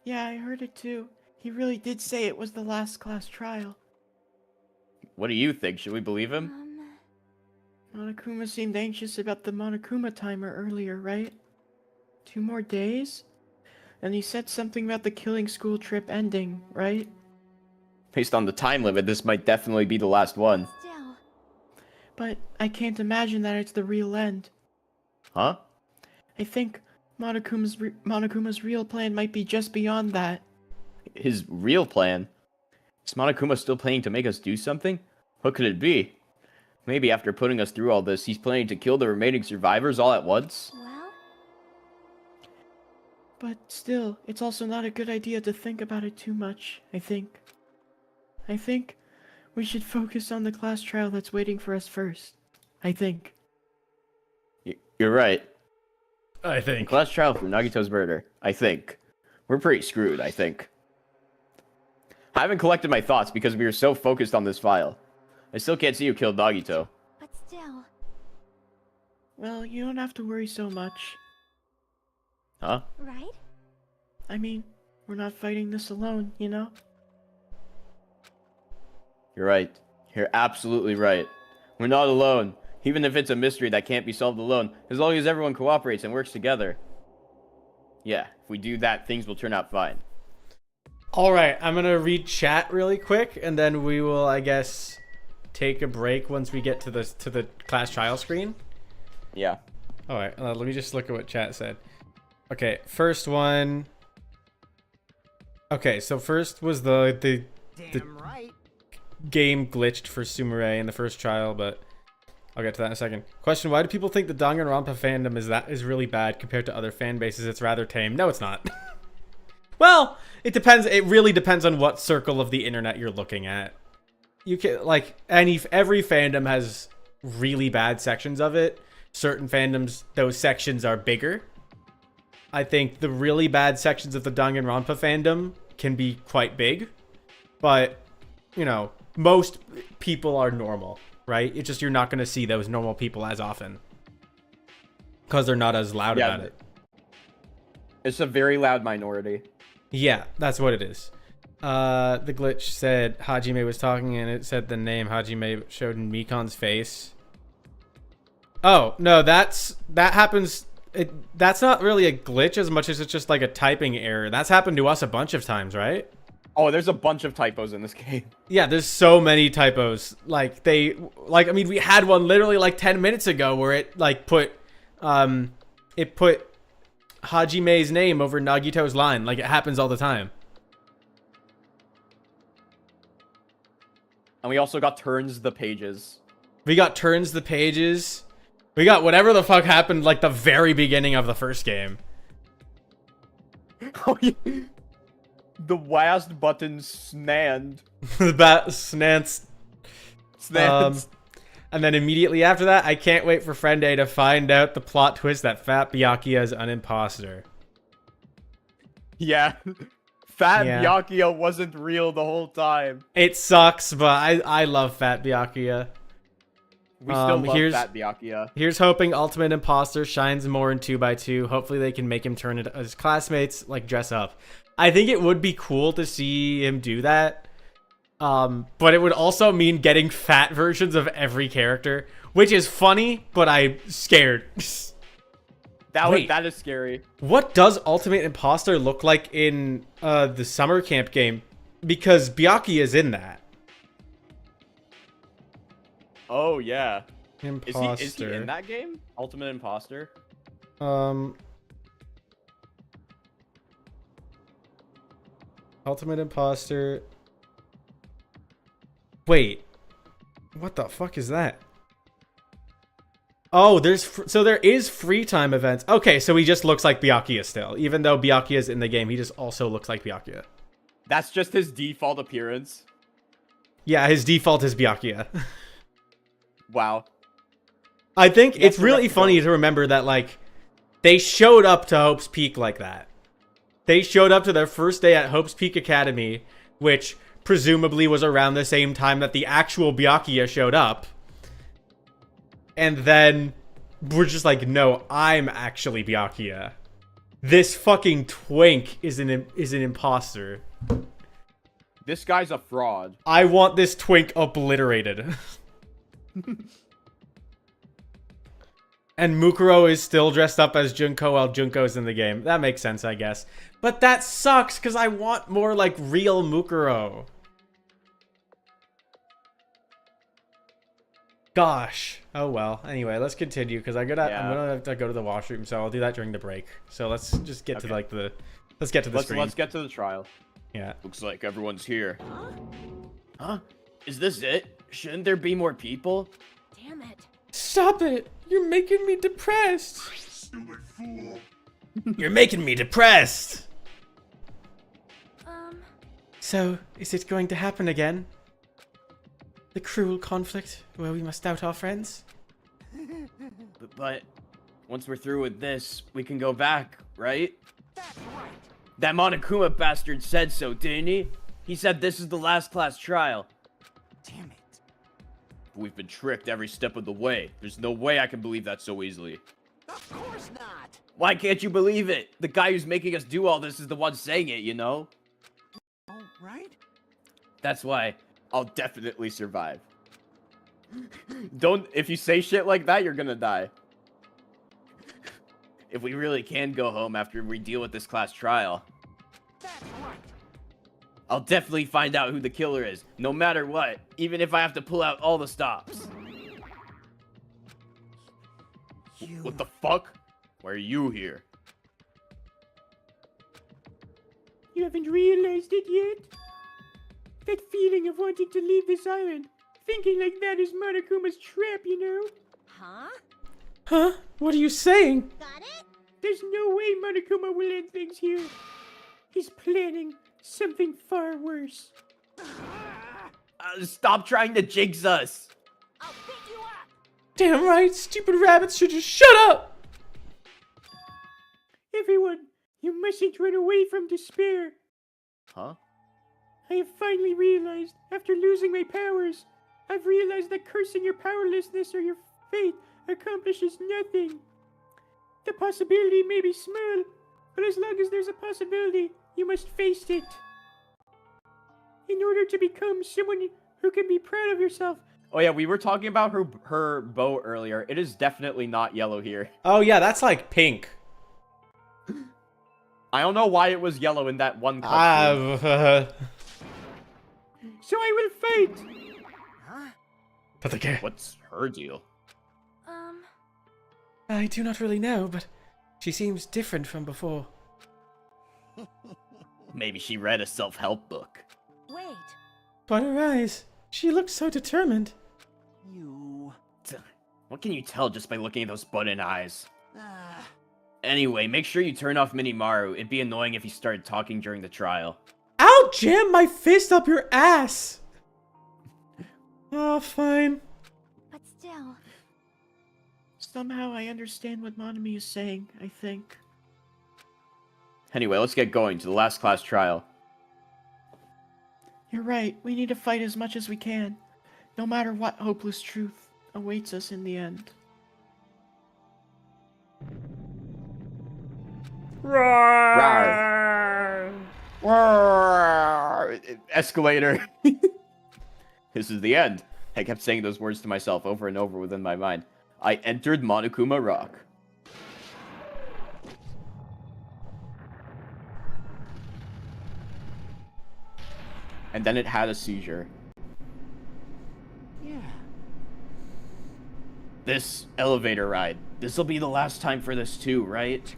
Yeah, I heard it too. He really did say it was the last class trial. What do you think? Should we believe him? Monokuma seemed anxious about the Monokuma timer earlier, right? 2 more days? And he said something about the killing school trip ending, right? Based on the time limit, this might definitely be the last one. Still. But I can't imagine that it's the real end. Huh? I think Monokuma's real plan might be just beyond that. His real plan? Is Monokuma still planning to make us do something? What could it be? Maybe after putting us through all this, he's planning to kill the remaining survivors all at once? Well, But still, it's also not a good idea to think about it too much, I think. I think we should focus on the class trial that's waiting for us first. I think. You're right. I The think. class trial for Nagito's murder. I think. We're pretty screwed, I think. I haven't collected my thoughts because we were so focused on this file. I still can't see who killed Nagito. but still. Well, you don't have to worry so much. Huh? Right? I mean, we're not fighting this alone, you know? You're right. You're absolutely right. We're not alone. Even if it's a mystery that can't be solved alone, as long as everyone cooperates and works together. Yeah, if we do that, things will turn out fine. All right, I'm gonna read chat really quick, and then we will, I guess, take a break once we get to the class trial screen. Yeah. All right, let me just look at what chat said. Okay, first one. Okay, so first was the game glitched for Sumire in the first trial, but I'll get to that in a second. Question: why do people think the Danganronpa fandom is really bad compared to other fan bases? It's rather tame. No, it's not. Well, it depends. It really depends on what circle of the internet you're looking at. You can every fandom has really bad sections of it. Certain fandoms, those sections are bigger. I think the really bad sections of the Danganronpa fandom can be quite big, but you know, most people are normal, right? It's just you're not going to see those normal people as often because they're not as loud about it. It's a very loud minority. Yeah, that's what it is. The glitch said Hajime was talking and it said the name Hajime showed in Mikon's face. Oh, no, that happens. That's not really a glitch as much as it's just like a typing error. That's happened to us a bunch of times, right? Oh, there's a bunch of typos in this game. Yeah, there's so many typos. I mean, we had one literally like 10 minutes ago where it put Hajime's name over Nagito's line. Like, it happens all the time. And we also got turns the pages. We got turns the pages. We got whatever the fuck happened like the very beginning of the first game. Oh, yeah. The last button snanned. Snants. Snanned. And then immediately after that, I can't wait for Friend A to find out the plot twist that Fat Byakuya is an imposter. Yeah. Fat Byakuya wasn't real the whole time. It sucks, but I love Fat Byakuya. We still love Fat Byakuya. Here's hoping Ultimate Imposter shines more in 2x2. Hopefully they can make him turn into his classmates, like dress up. I think it would be cool to see him do that. But it would also mean getting fat versions of every character, which is funny, but I'm scared. That is scary. What does Ultimate Imposter look like in the summer camp game? Because Byakuya is in that. Oh yeah. Imposter. Is he in that game? Ultimate Imposter? Ultimate Imposter. Wait. What the fuck is that? Oh, so there is free time events. Okay, so he just looks like Byakuya still. Even though Byakuya is in the game, he just also looks like Byakuya. That's just his default appearance. Yeah, his default is Byakuya. Wow. I think it's really funny to remember that, like, they showed up to Hope's Peak like that. They showed up to their first day at Hope's Peak Academy, which presumably was around the same time that the actual Byakuya showed up. And then we're just like, no, I'm actually Byakuya. This fucking twink is an imposter. This guy's a fraud. I want this twink obliterated. And Mukuro is still dressed up as Junko while Junko's in the game. That makes sense, I guess. But that sucks, because I want more, like, real Mukuro. Gosh. Oh, well. Anyway, let's continue, because I'm gonna have to go to the washroom, so I'll do that during the break. So let's just get to, like, let's get to the screen. Let's get to the trial. Yeah. Looks like everyone's here. Huh? Is this it? Shouldn't there be more people? Damn it. Stop it! You're making me depressed! Stupid fool. You're making me depressed! So, is it going to happen again? The cruel conflict where we must doubt our friends? But once we're through with this, we can go back, right? That's right. That Monokuma bastard said so, didn't he? He said this is the last class trial. Damn it. We've been tricked every step of the way. There's no way I can believe that so easily. Of course not. Why can't you believe it? The guy who's making us do all this is the one saying it, you know? Oh, right? That's why I'll definitely survive. If you say shit like that, you're gonna die. If we really can go home after we deal with this class trial, That's right. I'll definitely find out who the killer is, no matter what, even if I have to pull out all the stops. What the fuck? Why are you here? You haven't realized it yet? That feeling of wanting to leave this island. Thinking like that is Monokuma's trap, you know? Huh? Huh? What are you saying? Got it? There's no way Monokuma will end things here. He's planning something far worse. Stop trying to jinx us. I'll pick you up. Damn right, stupid rabbits should just shut up! Everyone, you mustn't run away from despair. Huh? I have finally realized, after losing my powers, I've realized that cursing your powerlessness or your fate accomplishes nothing. The possibility may be small, but as long as there's a possibility, you must face it. In order to become someone who can be proud of yourself. Oh yeah, we were talking about her bow earlier. It is definitely not yellow here. Oh, yeah, that's like pink. I don't know why it was yellow in that one cutscene. So I will fight. Huh? What's her deal? I do not really know, but she seems different from before. Maybe she read a self-help book. Wait. But her eyes, she looks so determined. You... What can you tell just by looking at those button eyes? Ah... Anyway, make sure you turn off Minimaru. It'd be annoying if he started talking during the trial. I'll jam my fist up your ass! Oh, fine. But still, Somehow I understand what Monami is saying, I think. Anyway, let's get going to the last class trial. You're right, we need to fight as much as we can. No matter what hopeless truth awaits us in the end. Escalator. This is the end. I kept saying those words to myself over and over within my mind. I entered Monokuma Rock. And then it had a seizure. Yeah. This elevator ride. This'll be the last time for this too, right?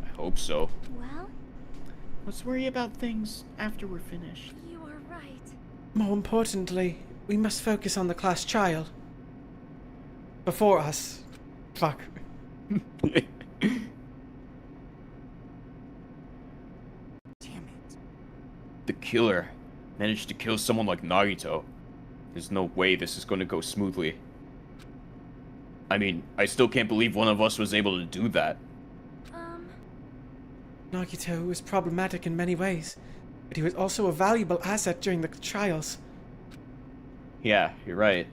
I hope so. well, Let's worry about things after we're finished. you are right. More importantly, we must focus on the class child. Before us. Fuck. The killer managed to kill someone like Nagito. There's no way this is going to go smoothly. I mean, I still can't believe one of us was able to do that. Nagito was problematic in many ways, but he was also a valuable asset during the trials. Yeah, you're right.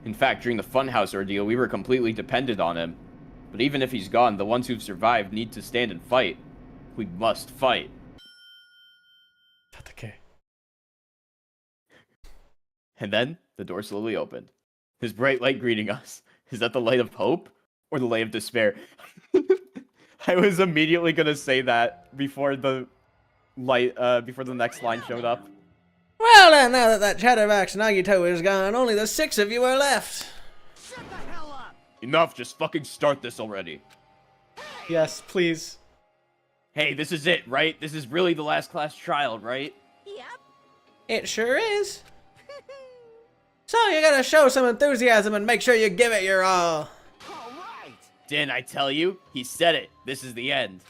In fact, during the Funhouse ordeal, we were completely dependent on him. But even if he's gone, the ones who've survived need to stand and fight. We must fight. Okay. And then, the door slowly opened. His bright light greeting us. Is that the light of hope? Or the light of despair? I was immediately gonna say that before the before the next line showed up. Well then, now that chatterbox Nagito is gone, only the 6 of you are left. Enough, just fucking start this already. Yes, please. Hey, this is it, right? This is really the last class trial, right? Yep. It sure is. So you gotta show some enthusiasm and make sure you give it your all. Didn't I tell you? He said it. This is the end.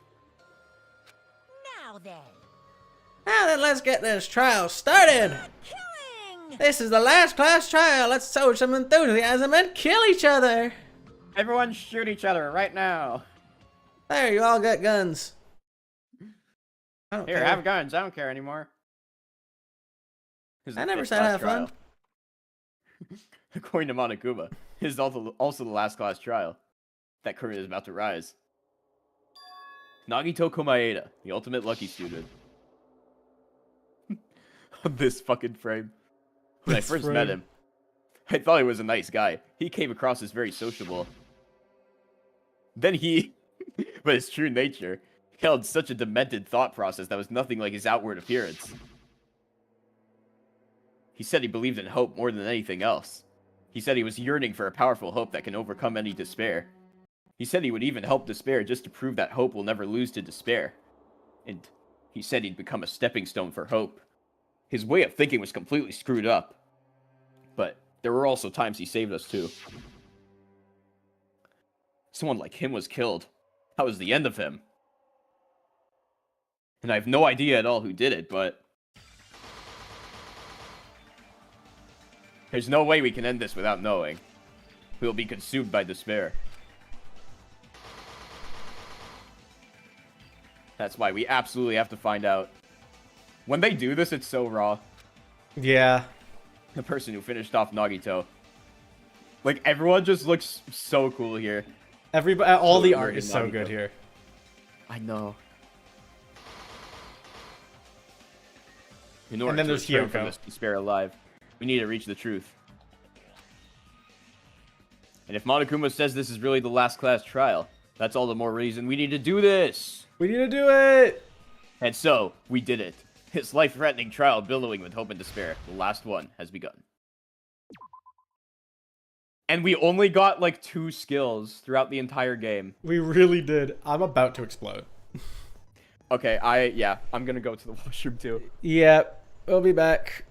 Now then. Now then, let's get this trial started. Killing! This is the last class trial. Let's show some enthusiasm and kill each other. Everyone shoot each other right now. There, you all get guns. I don't Here, care. have guns. I don't care anymore. This is I the never fifth said class have fun. trial. According to Monokuma, this is also the last class trial. That current is about to rise. Nagito Komaeda, the ultimate lucky student. This fucking frame. When I first met him, I thought he was a nice guy. He came across as very sociable. Then he, but his true nature, held such a demented thought process that was nothing like his outward appearance. He said he believed in hope more than anything else. He said he was yearning for a powerful hope that can overcome any despair. He said he would even help despair just to prove that hope will never lose to despair. And he said he'd become a stepping stone for hope. His way of thinking was completely screwed up. But there were also times he saved us too. Someone like him was killed. That was the end of him. And I have no idea at all who did it, but there's no way we can end this without knowing. We'll be consumed by despair. That's why we absolutely have to find out. When they do this, it's so raw. Yeah. The person who finished off Nagito. Like, everyone just looks so cool here. Everybody, all the So art good is so Nagito. good here. I know. In And order then to there's return from Hyoko. this despair alive, we need to reach the truth. And if Monokuma says this is really the last class trial, that's all the more reason we need to do this. We need to do it! And so, we did it. His life-threatening trial billowing with hope and despair. The last one has begun. And we only got, like, 2 skills throughout the entire game. We really did. I'm about to explode. Okay, I'm gonna go to the washroom too. Yep. We'll be back.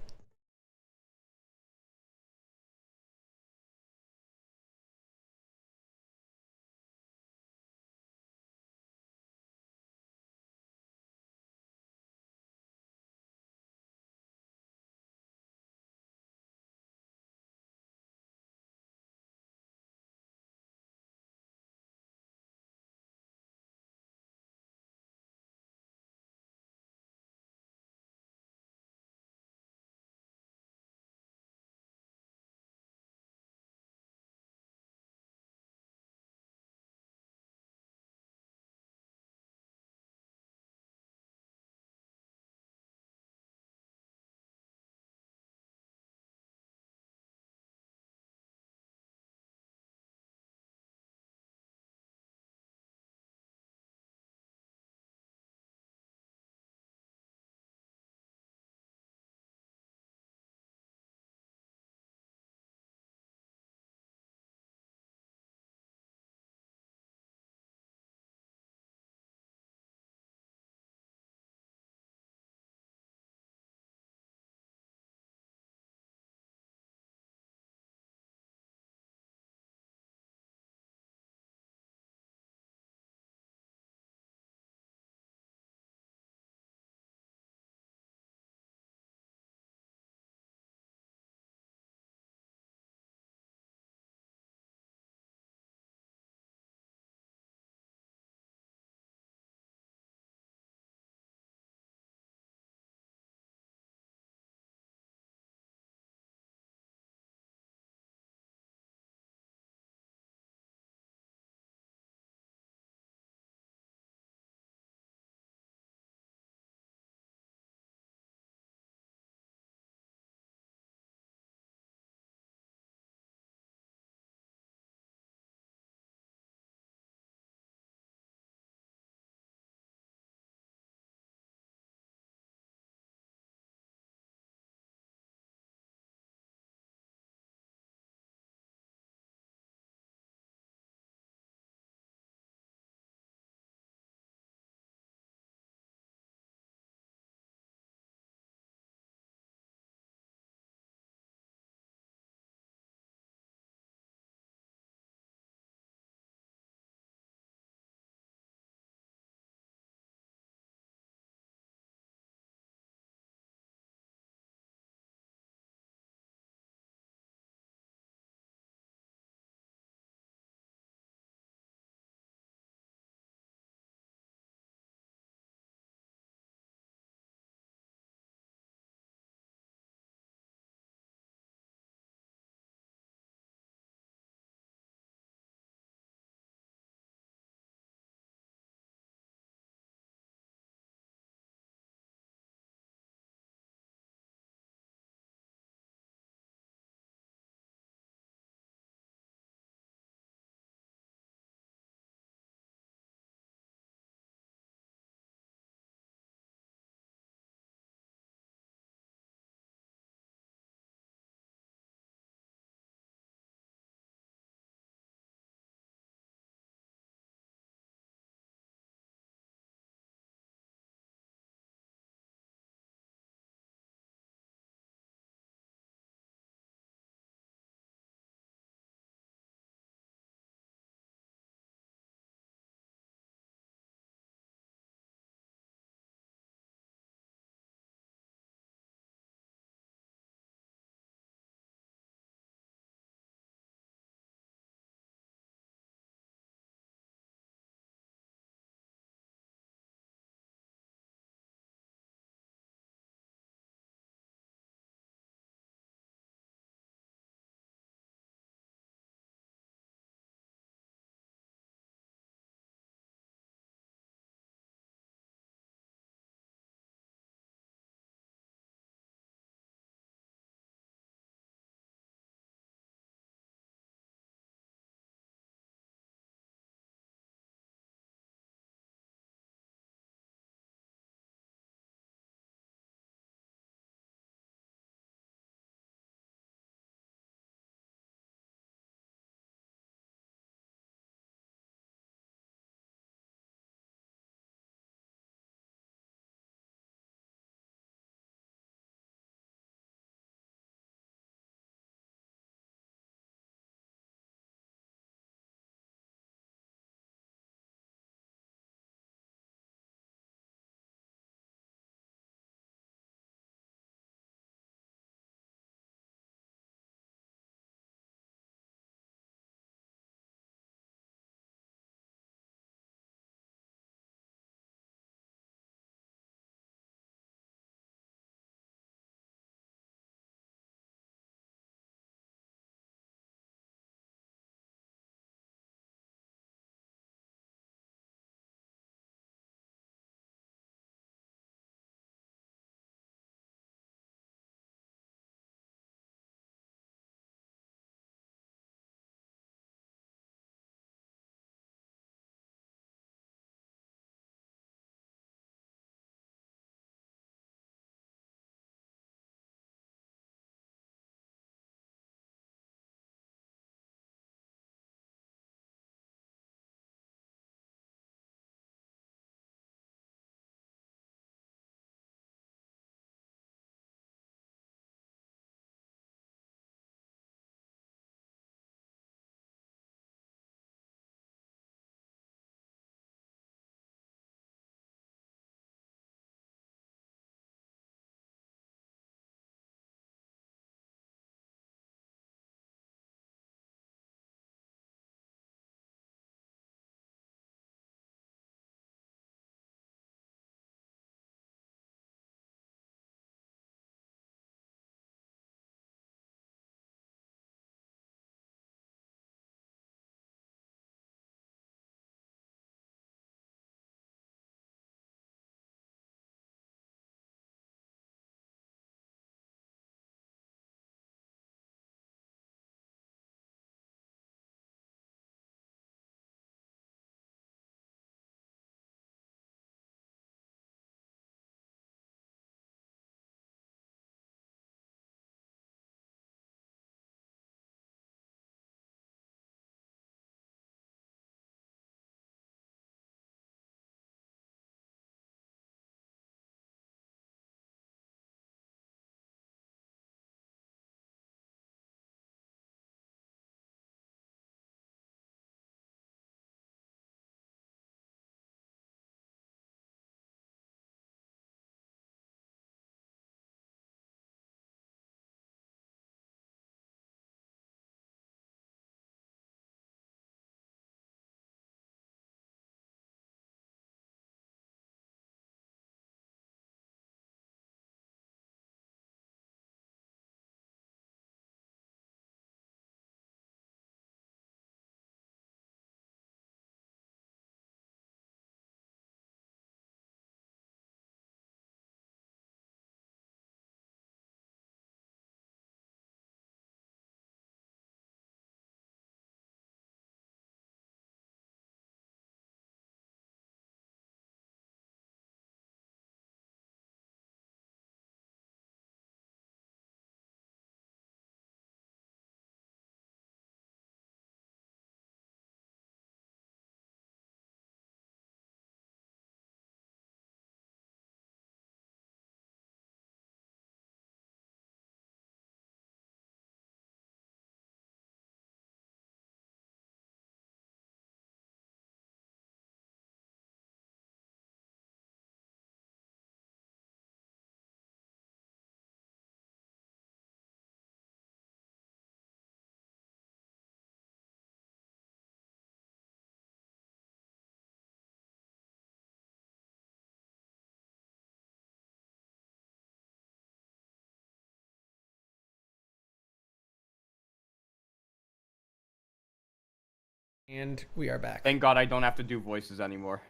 And we are back. Thank God I don't have to do voices anymore.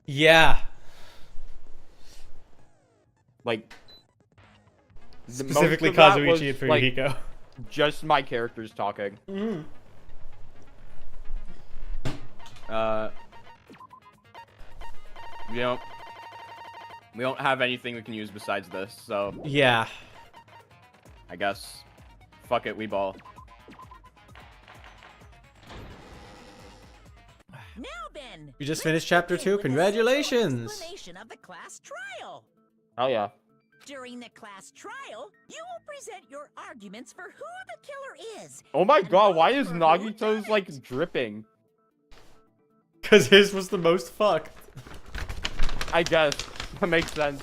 Yeah. Like, Specifically most of that Kazuichi was, and like, Fuyuhiko. just my characters talking. Mm. We don't have anything we can use besides this, so Yeah. I guess fuck it, we ball. Now then, You just let's finished chapter begin 2. with a simple Congratulations. explanation of the class trial. Oh yeah. During the class trial, you will present your arguments for who the killer is. Oh my and God, vote why is for who done Nagito's like it. dripping? Because his was the most fucked. I guess that makes sense.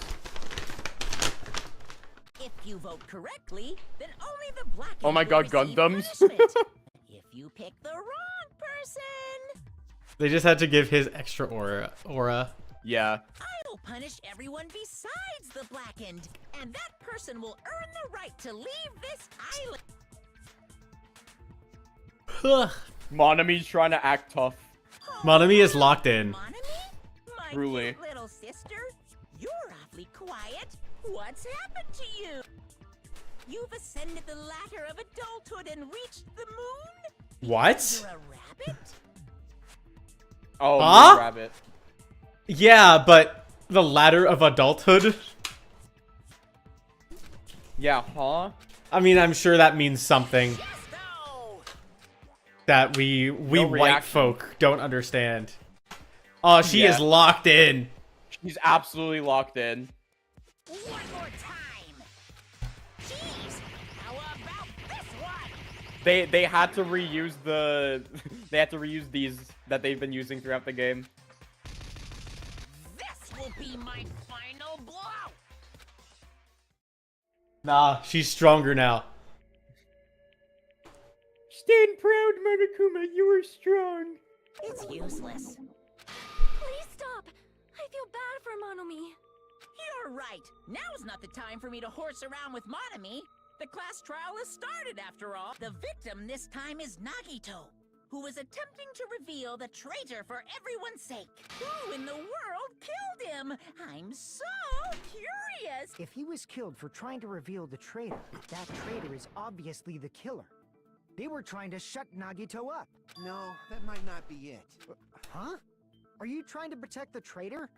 If you vote correctly, then only the black. Oh my God, Gundams. If you pick the wrong person, They just had to give his extra aura. Yeah. I'll punish everyone besides the blackened, and that person will earn the right to leave this island. Ugh. Monami's trying to act tough. Monami is locked in. Monami, my Truly. cute little sister, you're awfully quiet. What's happened to you? You've ascended the ladder of adulthood and reached the moon? What? You're a rabbit? Oh, Huh? rabbit. Yeah, but the ladder of adulthood? Yeah, huh? I mean, I'm sure that means something Yes, no. that we No white reaction. folk don't understand. Oh, she Yeah. is locked in. She's absolutely locked in. One more time. Jeez, how about this one? They had to reuse the they had to reuse these that they've been using throughout the game. This will be my final blow. Nah, she's stronger now. Stand proud, Monokuma, you are strong. It's useless. Please stop. I feel bad for Monomi. You're right. Now's not the time for me to horse around with Monami. The class trial has started, after all. The victim this time is Nagito, who was attempting to reveal the traitor for everyone's sake. Who in the world killed him? I'm so curious. If he was killed for trying to reveal the traitor, that traitor is obviously the killer. They were trying to shut Nagito up. No, that might not be it. Huh? Are you trying to protect the traitor?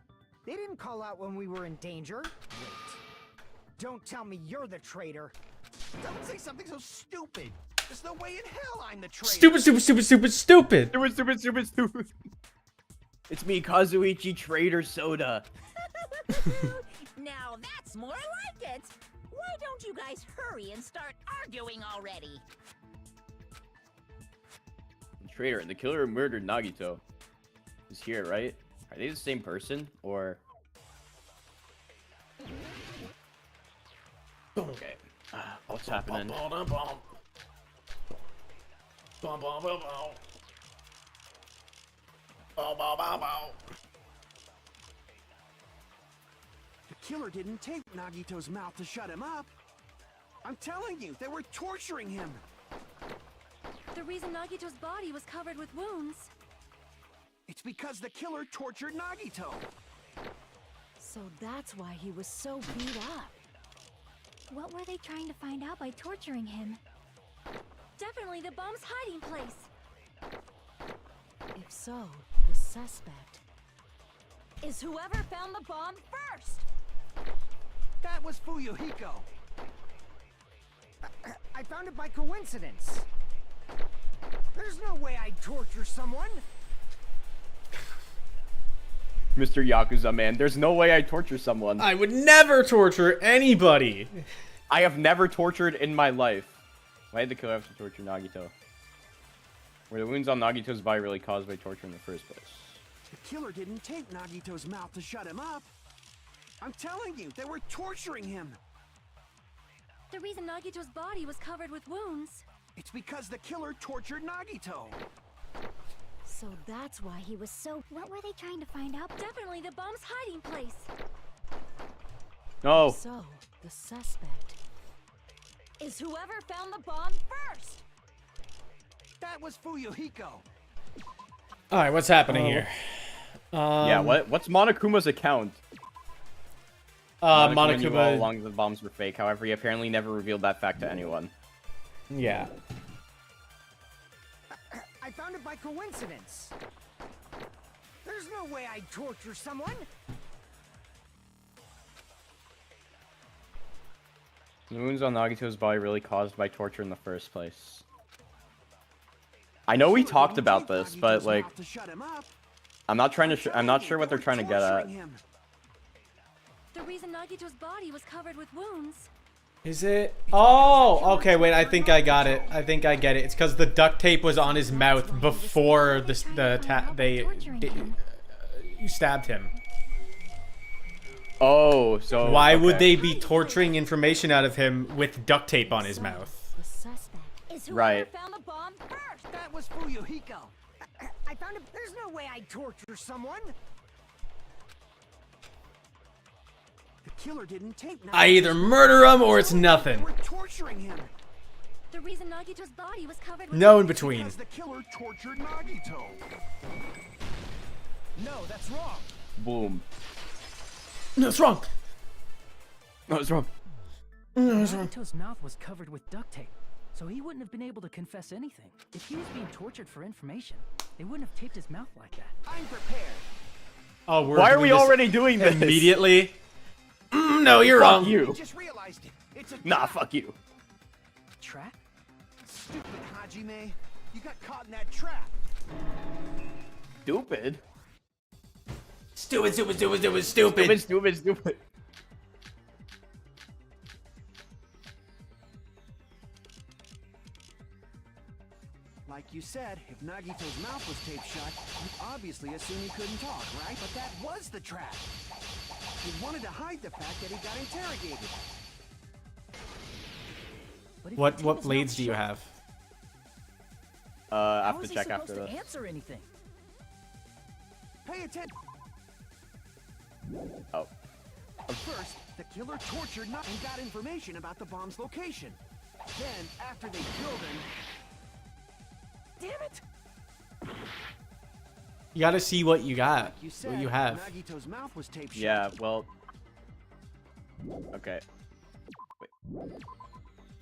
They didn't call out when we were in danger. Wait. Don't tell me you're the traitor. Don't say something so stupid. There's no way in hell I'm the traitor. Stupid, stupid, stupid, stupid, stupid. Stupid. It's me, Kazuichi Trader Soda. Now that's more like it. Why don't you guys hurry and start arguing already? The traitor and the killer who murdered Nagito is here, right? Are they the same person, or? Okay. What's happening? The killer didn't tape Nagito's mouth to shut him up. I'm telling you, they were torturing him. The reason Nagito's body was covered with wounds. It's because the killer tortured Nagito. So that's why he was so beat up. What were they trying to find out by torturing him? Definitely the bomb's hiding place. If so, the suspect is whoever found the bomb first. That was Fuyuhiko. I found it by coincidence. There's no way I'd torture someone. Mr. Yakuza, man, there's no way I torture someone. I would never torture anybody. I have never tortured in my life. Why did the killer have to torture Nagito? Were the wounds on Nagito's body really caused by torture in the first place? The killer didn't tape Nagito's mouth to shut him up. I'm telling you, they were torturing him. The reason Nagito's body was covered with wounds. It's because the killer tortured Nagito. So that's why he was so... What were they trying to find out? Definitely the bomb's hiding place. No. So, the suspect is whoever found the bomb first. That was Fuyuhiko. All right, what's happening here? Yeah, what's Monokuma's account? Knew all Monokuma. along the bombs were fake. However, he apparently never revealed that fact to anyone. Yeah. I found it by coincidence. There's no way I'd torture someone. The wounds on Nagito's body really caused by torture in the first place. I know we talked about this, but like, I'm not sure what they're trying to get at. The reason Nagito's body was covered with wounds. Is it? Oh, okay. Wait, I think I got it. I think I get it. It's because the duct tape was on his mouth before they stabbed him. Oh, so why would they be torturing information out of him with duct tape on his mouth? The suspect is Right. Found the bomb first. That was Fuyuhiko. I found it. There's no way I'd torture someone. The killer didn't tape. I either murder him or it's nothing. We're torturing him. The reason Nagito's body was covered with No in between. Because the killer tortured Nagito. No, that's wrong. Boom. No, it's wrong. No, it's wrong. No, it's wrong. Nagito's mouth was covered with duct tape, so he wouldn't have been able to confess anything. If he was being tortured for information, they wouldn't have taped his mouth like that. I'm prepared. Oh, Why are we already doing this? Immediately? No, you're Fuck wrong. you. Just realized it. It's a Nah, trap. fuck you. Trap? Stupid Hajime. You got caught in that trap. Stupid. Stupid. Stupid. Like you said, if Nagito's mouth was taped shut, you'd obviously assume he couldn't talk, right? But that was the trap. He wanted to hide the fact that he got interrogated. But if you What tape his blades mouth do you shut, have? I how have is to he check supposed after to this. answer anything? Pay attention. Oh. First, the killer tortured Nagito and got information about the bomb's location. Then, after they killed him... Damn it! You gotta see what you got. Like you said, What you have. Nagito's mouth was taped shut. Yeah, well. Okay.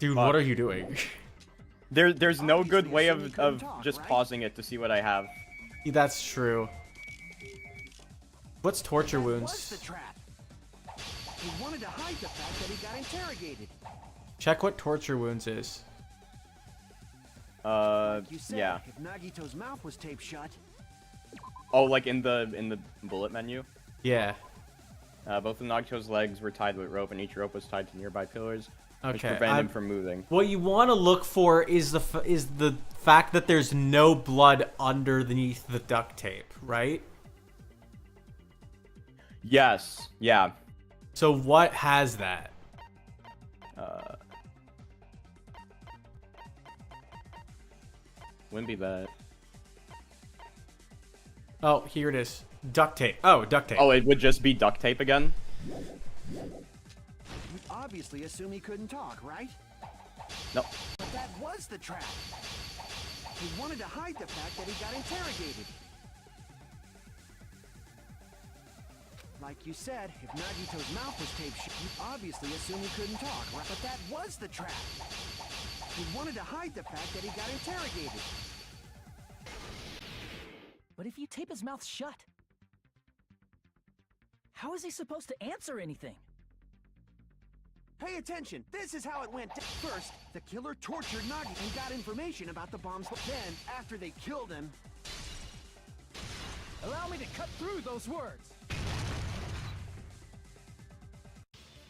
Dude, Fuck. what are you doing? There's no good way Obviously, you couldn't of talk, just right? pausing it to see what I have. That's true. What's torture That was wounds? the trap. He wanted to hide the fact that he got interrogated. Check what torture wounds is. Like you said, Yeah. if Nagito's mouth was taped shut, Oh, like in the bullet menu. Yeah. Both of Nagito's legs were tied with rope, and each rope was tied to nearby pillars, which Okay. prevented him from moving. What you want to look for is the fact that there's no blood underneath the duct tape, right? Yes. Yeah. So what has that? Wouldn't be that. Oh, here it is. Duct tape. Oh, duct tape. Oh, it would just be duct tape again? you'd obviously assume he couldn't talk, right? No. But that was the trap. He wanted to hide the fact that he got interrogated. Like you said, if Nagito's mouth was taped shut, you'd obviously assume he couldn't talk, right? But that was the trap. He wanted to hide the fact that he got interrogated. But if you tape his mouth shut, how is he supposed to answer anything? Pay attention. This is how it went. First, the killer tortured Nagi and got information about the bombs. Then, after they killed him... Allow me to cut through those words.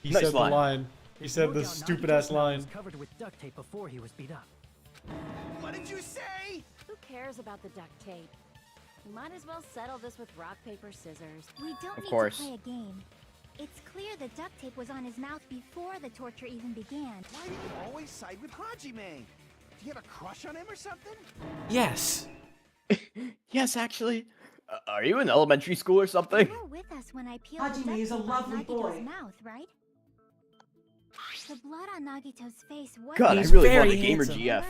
He Nice said the line. line. He said No the doubt stupid Nagito's ass mouth line. was covered with duct tape before he was beat up. What did you say? Who cares about the duct tape? We might as well settle this with rock, paper, scissors. We don't Of need course. to play a game. It's clear the duct tape was on his mouth before the torture even began. Why do you always side with Hajime? Do you have a crush on him or something? Yes. Yes, actually. Are you in elementary school or something? You were with us when I peeled the Hajime duct is a tape off lovely Nagito's boy. mouth, right? The blood on Nagito's face was God, He's I really very want a gamer handsome. GF.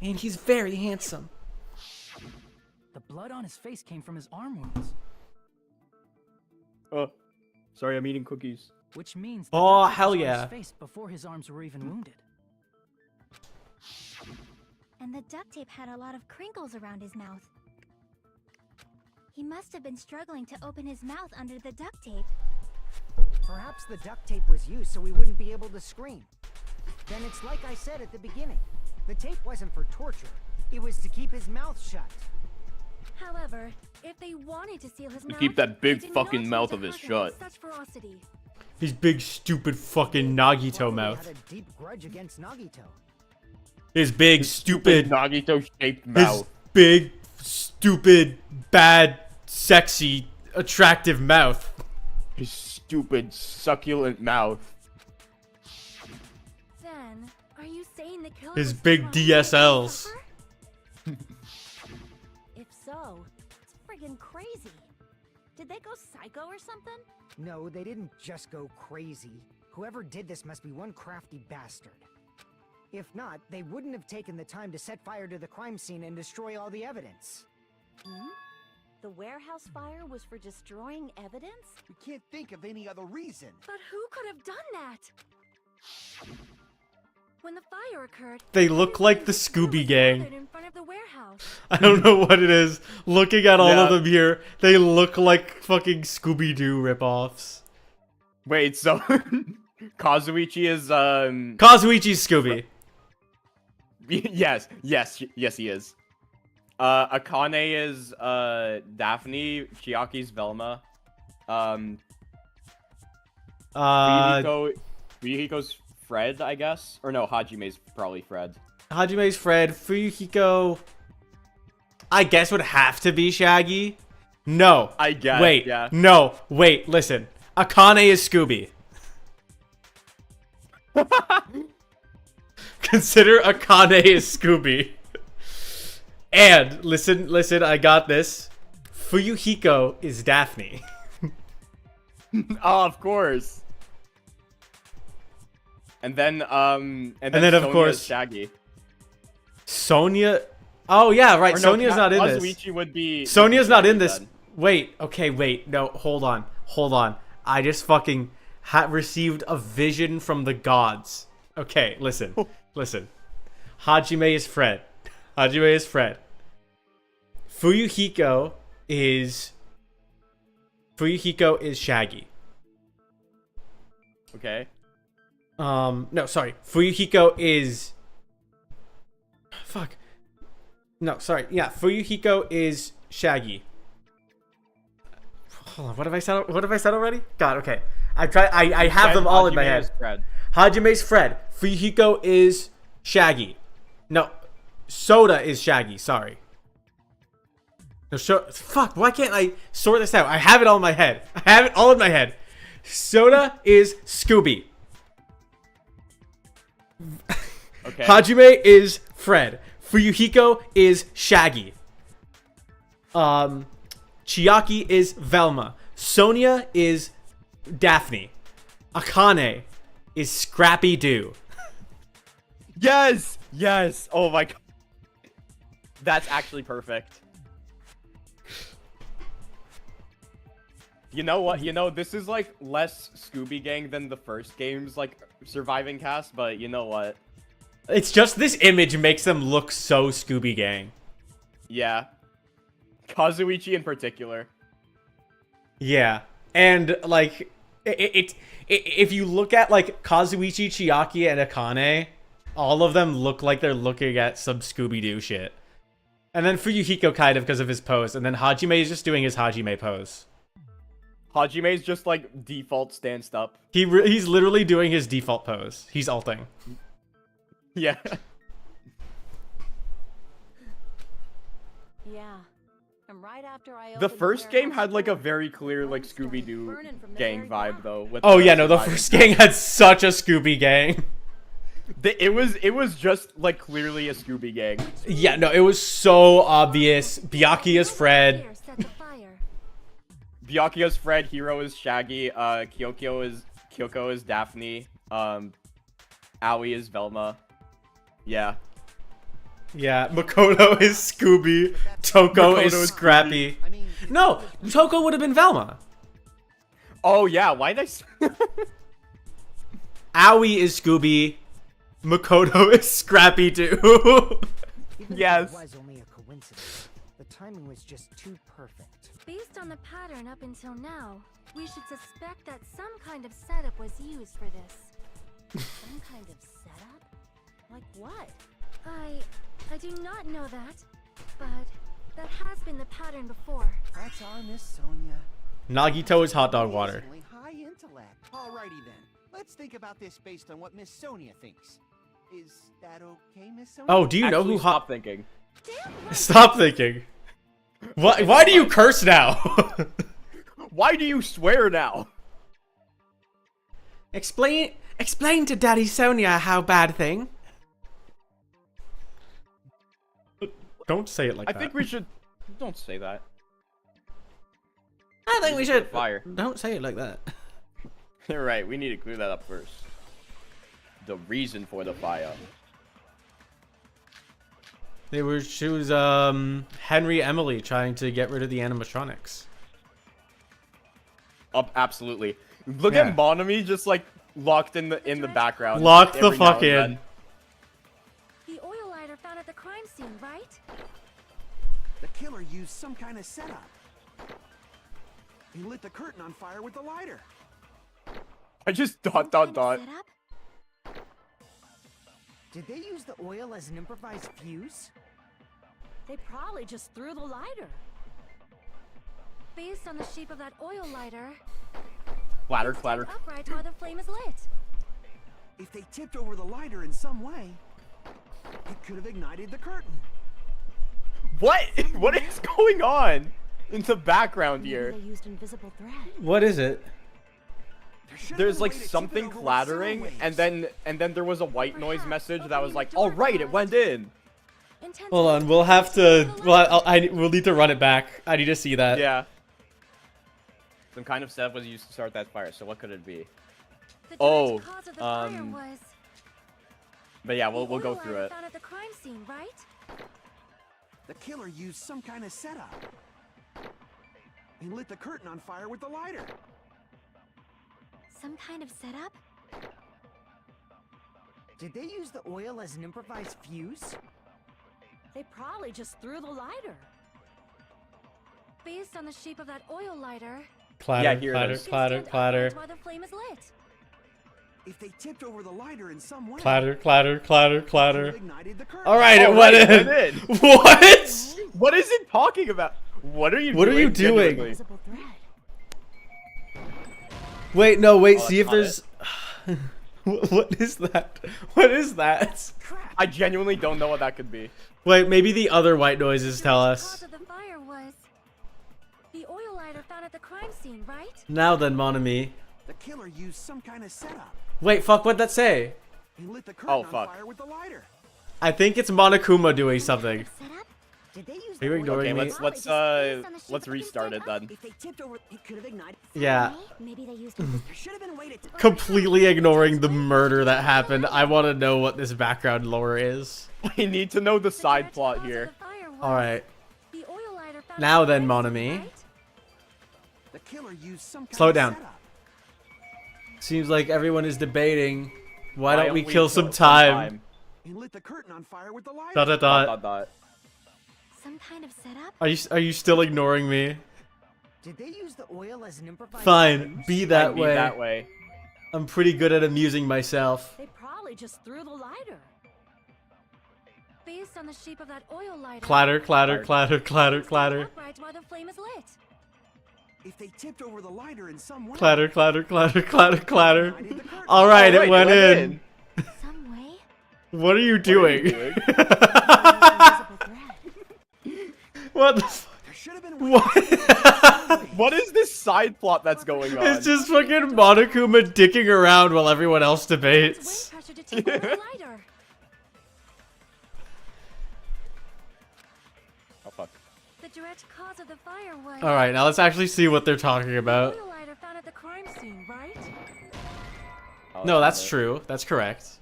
And he's very handsome. The blood on his face came from his arm wounds. Oh, sorry, I'm eating cookies. Which means Oh, duct tape hell was on yeah. his face before his arms were even wounded. And the duct tape had a lot of crinkles around his mouth. He must have been struggling to open his mouth under the duct tape. Perhaps the duct tape was used so we wouldn't be able to scream. Then it's like I said at the beginning. The tape wasn't for torture. It was to keep his mouth shut. However, if they wanted to seal his mouth, keep that big they did fucking not mouth need of to his hug him shut. with such ferocity. His big, stupid, fucking Nagito Probably mouth. had a deep grudge against Nagito. His big, stupid, Nagito-shaped his mouth. big, stupid, bad, sexy, attractive mouth. His stupid, succulent mouth. Then, are you saying the killer His was big trying to make him DSLs. suffer? If so, it's friggin' crazy. Did they go psycho or something? No, they didn't just go crazy. Whoever did this must be one crafty bastard. If not, they wouldn't have taken the time to set fire to the crime scene and destroy all the evidence. Hmm? The warehouse fire was for destroying evidence? We can't think of any other reason. But who could have done that? When the fire occurred, They look like the everyone Scooby was Gang. gathered in front of the warehouse. I don't know what it is. Looking at all of Yeah. them here, they look like fucking Scooby-Doo ripoffs. Wait, so Kazuichi is Kazuichi's Scooby. yes, he is. Akane is Daphne, Chiaki's Velma. Fuyuhiko's Fred, I guess. Or no, Hajime's probably Fred. Hajime's Fred. Fuyuhiko, I guess, would have to be Shaggy. No. I guess, Wait. yeah. No. Wait. Listen. Akane is Scooby. Consider Akane is Scooby. And listen, I got this. Fuyuhiko is Daphne. Oh, of course. And then of Sonia course is Shaggy. Sonia. Oh yeah, right. Or no, Sonia's not in this. Kazuichi would be. Sonia's not in Shaggy this. then. Wait. Okay. Wait. No. Hold on. I just fucking received a vision from the gods. Okay. Listen. Hajime is Fred. Fuyuhiko is Shaggy. Okay. No, sorry. Fuyuhiko is... Fuck. No, sorry. Yeah, Fuyuhiko is Shaggy. Hold on, what have I said already? God, okay. I have them all in my head. Hajime's Fred. Fuyuhiko is Shaggy. No, Soda is Shaggy, sorry. No, fuck, why can't I sort this out? I have it all in my head. Soda is Scooby. Okay. Hajime is Fred. Fuyuhiko is Shaggy. Chiaki is Velma. Sonia is Daphne. Akane is Scrappy Doo. Yes. Oh my god. That's actually perfect. You know what? This is like less Scooby Gang than the first game's like surviving cast, but you know what? It's just this image makes them look so Scooby Gang. Yeah. Kazuichi in particular. Yeah. And like if you look at like Kazuichi, Chiaki, and Akane, all of them look like they're looking at some Scooby-Doo shit. And then Fuyuhiko kind of because of his pose, and then Hajime is just doing his Hajime pose. Hajime's just like default stanced up. He's literally doing his default pose. He's alting. Yeah. Yeah. And right after I The opened first game warehouse had like a door, very clear like flames started Scooby-Doo burning from the gang very vibe ground. though. With Oh yeah, no, the surviving first gang had such a Scooby Gang. It was just like clearly a Scooby Gang. Yeah, no, it was so obvious. Byakuya is Fred. Here, set the fire. Byakuya's Fred, Hiro is Shaggy, Kyoko is Daphne, Aoi is Velma. Yeah. Yeah, Makoto is Scooby. Toko is Scrappy. I mean, No, Toko would have been Velma. Oh yeah, why did Owie is Scooby. Makoto is Scrappy too. Even if Yes. it was only a coincidence, the timing was just too perfect. Based on the pattern up until now, we should suspect that some kind of setup was used for this. Some kind of setup? Like what? I do not know that, but that has been the pattern before. that's our Miss Sonia. Nagito is hot dog water. Amazingly high intellect. Alrighty then. Let's think about this based on what Miss Sonia thinks. Is that okay, Miss Sonia? Oh, do you know Actually, who stop hot? thinking? Stop thinking. Why do you curse now? Why do you swear now? Explain to Daddy Sonia how bad thing. Don't say it like I that. think we should. Don't say that. I think we Reason for should. the fire. Don't say it like that. You're right. We need to clear that up first. The reason for the fire. She was Henry Emily trying to get rid of the animatronics. Absolutely. Look Yeah. at Monami just like locked in the background. Locked the every now fuck and in. then. The oil lighter found at the crime scene, right? The killer used some kind of setup. He lit the curtain on fire with the lighter. I just Some dot. kind of setup? Did they use the oil as an improvised fuse? They probably just threw the lighter. Based on the shape of that oil lighter, Clatter, it's clatter. turned upright while the flame is lit. If they tipped over the lighter in some way, it could have ignited the curtain. What? What is going on in the background Maybe here? they used invisible thread. What is it? There should have There's been a like way to tip it something over with clattering, sound and waves. then there was a white noise Perhaps message that was opening like, the door "All right, it caused- went in." Intense Hold on, light we'll have to. the lighter. We'll need to run it back. I need to see that. Yeah. Some kind of setup was used to start that fire. So what could it be? The direct Oh, cause of the fire um, was But yeah, the we'll go oil through lighter it. found at the crime scene, right? The killer used some kind of setup. He lit the curtain on fire with the lighter. Some kind of setup? Did they use the oil as an improvised fuse? They probably just threw the lighter. Based on the shape of that oil lighter, Clatter, Yeah, here it clatter, is. clatter, stand clatter, upright while the flame is lit. If they tipped over the lighter in some way, clatter, clatter, clatter, it could have clatter. ignited the curtain. All right, it All went right, in. it went What? What is it talking about? What are you What are doing? you doing? genuinely? Invisible thread. Wait, no, wait. Oh, See if that's there's. What is that? What is that? I genuinely don't know what that could be. Wait, maybe the other white noises tell The us. cause of the fire was the oil lighter found at the crime scene, right? Now then, mon ami. The killer used some kind of setup. Wait, fuck, what'd that say? He lit the curtain Oh, on fuck. fire with the lighter. I think it's Monokuma doing something. Setup? Did they use Are you the oil ignoring Okay, me? let's restart it then. If they tipped over, it could have ignited. Yeah. Maybe they used There should have been a way to. Completely ignoring the murder that happened. I want to know what this background lore is. I need to know the The side direct plot cause of here. the fire was Alright. the oil lighter found Now at the then, crime mon scene, ami. right? The killer used some kind Slow of down. setup. Seems like everyone is debating. Why Why don't we kill some time? He lit the curtain on fire with the lighter. Dot dot Dot, dot. dot, dot. Some kind of setup? Are you still ignoring me? Did they use the oil as an improvised Fine, fuse? be that Be way. that way. I'm pretty good at amusing myself. They probably just threw the lighter. Based on the shape of that oil lighter, Clatter, clatter, clatter, clatter, stand clatter. upright while the flame is lit. If they tipped over the lighter in some way. Clatter, clatter, clatter, clatter, clatter. ignited the curtain. Alright, All it went in. Some way? What are you What are doing? you doing? Invisible thread. What the f- There should have been a way. What? What is this side plot that's going on? It's just fucking Monokuma dicking around while everyone else It's debates. wind pressure to take over the lighter. Oh fuck. The direct cause of the fire was Alright, now let's actually see what they're talking the about. oil lighter found at the crime scene, right? Oh, No, that's it. true. That's correct.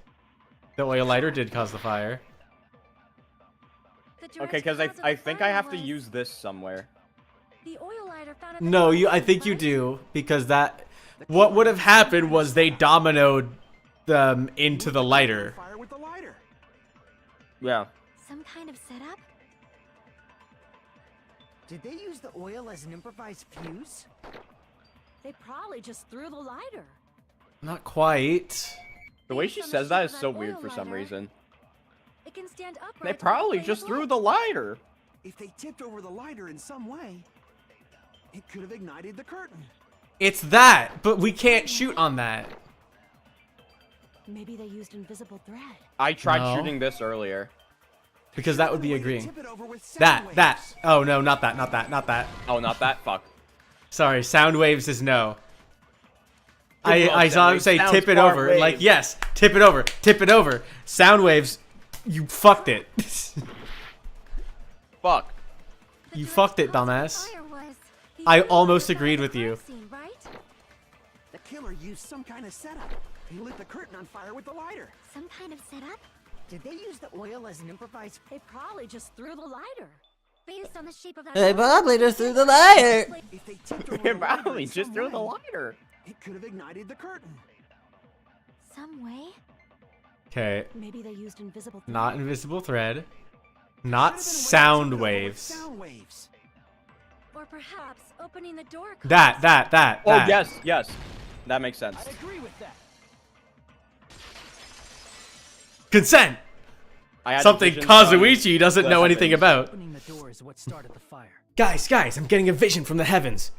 The oil lighter did cause the fire. Okay, because I think I have to use this somewhere. The oil lighter found at the No, crime I scene, think you right? do, because what would have happened was they dominoed them into the lighter. Fire with the lighter. Yeah. Some kind of setup? Did they use the oil as an improvised fuse? They probably just threw the lighter. Not quite. The way Based she on the says that shape is of so that weird oil for some lighter, reason. It can stand upright. They to probably flame just of threw light. the lighter. If they tipped over the lighter in some way, it could have ignited the curtain. It's that, but we can't shoot on that. Maybe they used invisible thread. I tried No. shooting this earlier. Because that would be agreeing. That. Oh, no, not that. Oh, not that? Fuck. Sorry, sound waves is no. Good luck, I saw him sound say waves. tip it Sounds over. far Like, waves. yes, tip it over. Sound waves, you fucked it. Fuck. The You direct fucked it, cause of the dumbass. fire was the I oil lighter almost found at agreed the with crime you. scene, right? The killer used some kind of setup. He lit the curtain on fire with the lighter. Some kind of setup? Did they use the oil as an improvised? They probably just threw the lighter. Based on the shape of that They oil probably lighter, just threw the lighter. If they tipped over They the lighter probably in just some threw the way, lighter. it could have ignited the curtain. Some way? Okay, Maybe they used invisible thread. not invisible thread. Could Not have been a way to tip sound it over with waves. Sound waves. Or perhaps opening the door caused- That. Oh, yes. That makes sense. I agree with that. Consent! I had Something visions on Kazuichi doesn't the know anything heavens. about. Opening the door is what started the fire. Guys, I'm getting a vision from the heavens.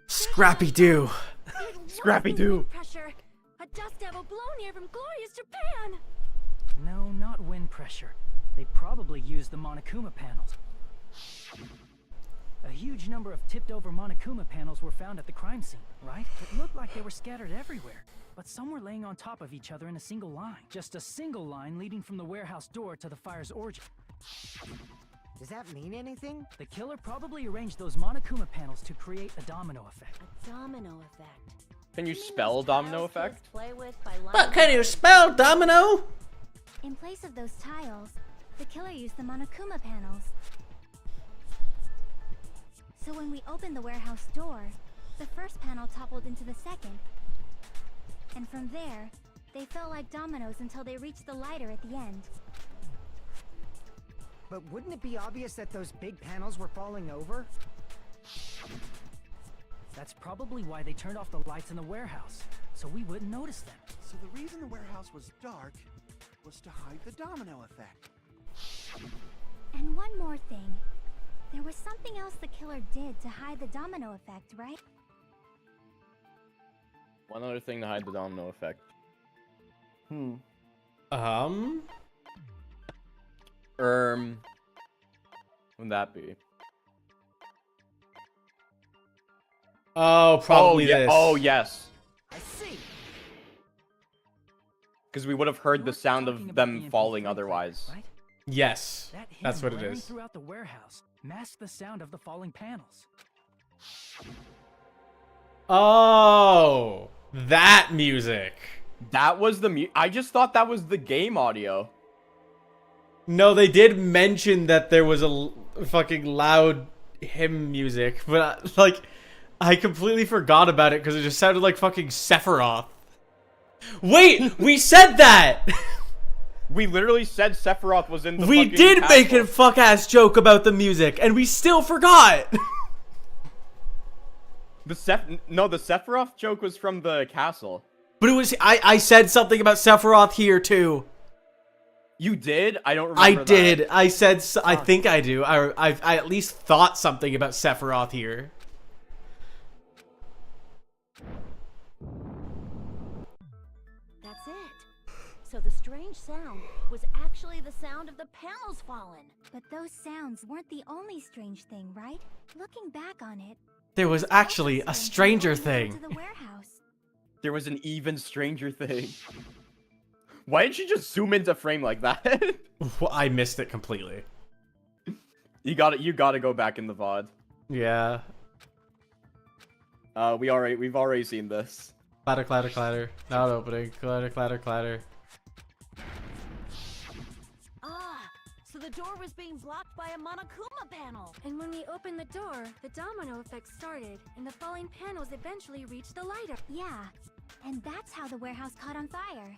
Scrappy-Doo. It was Scrappy the Doo. wind pressure. A dust devil blown here from glorious Japan. No, not wind pressure. They probably used the Monokuma panels. A huge number of tipped-over Monokuma panels were found at the crime scene, right? It looked like they were scattered everywhere, but some were laying on top of each other in a single line. Just a single line leading from the warehouse door to the fire's origin. Does that mean anything? The killer probably arranged those Monokuma panels to create a domino effect. A domino effect. Can you mean spell those domino tiles kids effect? Play with by But lining can up you the- spell domino? In place of those tiles, the killer used the Monokuma panels. So when we opened the warehouse door, the first panel toppled into the second. And from there, they fell like dominoes until they reached the lighter at the end. But wouldn't it be obvious that those big panels were falling over? That's probably why they turned off the lights in the warehouse, so we wouldn't notice them. So the reason the warehouse was dark was to hide the domino effect. And one more thing. There was something else the killer did to hide the domino effect, right? One other thing to hide the domino effect. Wouldn't that be? Oh, probably yeah. this. Oh, yes. I see. Because we would have heard the You're sound talking of about them the falling MP3 otherwise. player, right? Yes, That that's hymn what it blaring is. throughout the warehouse masked the sound of the falling panels. Oh, that music. That was the I just thought that was the game audio. No, they did mention that there was a fucking loud hymn music, but I completely forgot about it because it just sounded like fucking Sephiroth. Wait, we said that! We literally said Sephiroth was in the We fucking did make a castle. fuck-ass joke about the music, and we still forgot! The Sephiroth joke was from the castle. But it was, I said something about Sephiroth here, too. You did? I don't remember I that. did. I said, I think I do. I at least thought something about Sephiroth here. That's it. So the strange sound was actually the sound of the panels falling. But those sounds weren't the only strange thing, right? Looking back on it, There was actually a stranger thing. to the warehouse. There was an even stranger thing. Why did she just zoom into frame like that? I missed it completely. You gotta go back in the VOD. Yeah. We've already seen this. Clatter, clatter, clatter. Not opening. Clatter, clatter, clatter. Ah, so the door was being blocked by a Monokuma panel. And when we opened the door, the domino effect started, and the falling panels eventually reached the lighter. Yeah, and that's how the warehouse caught on fire.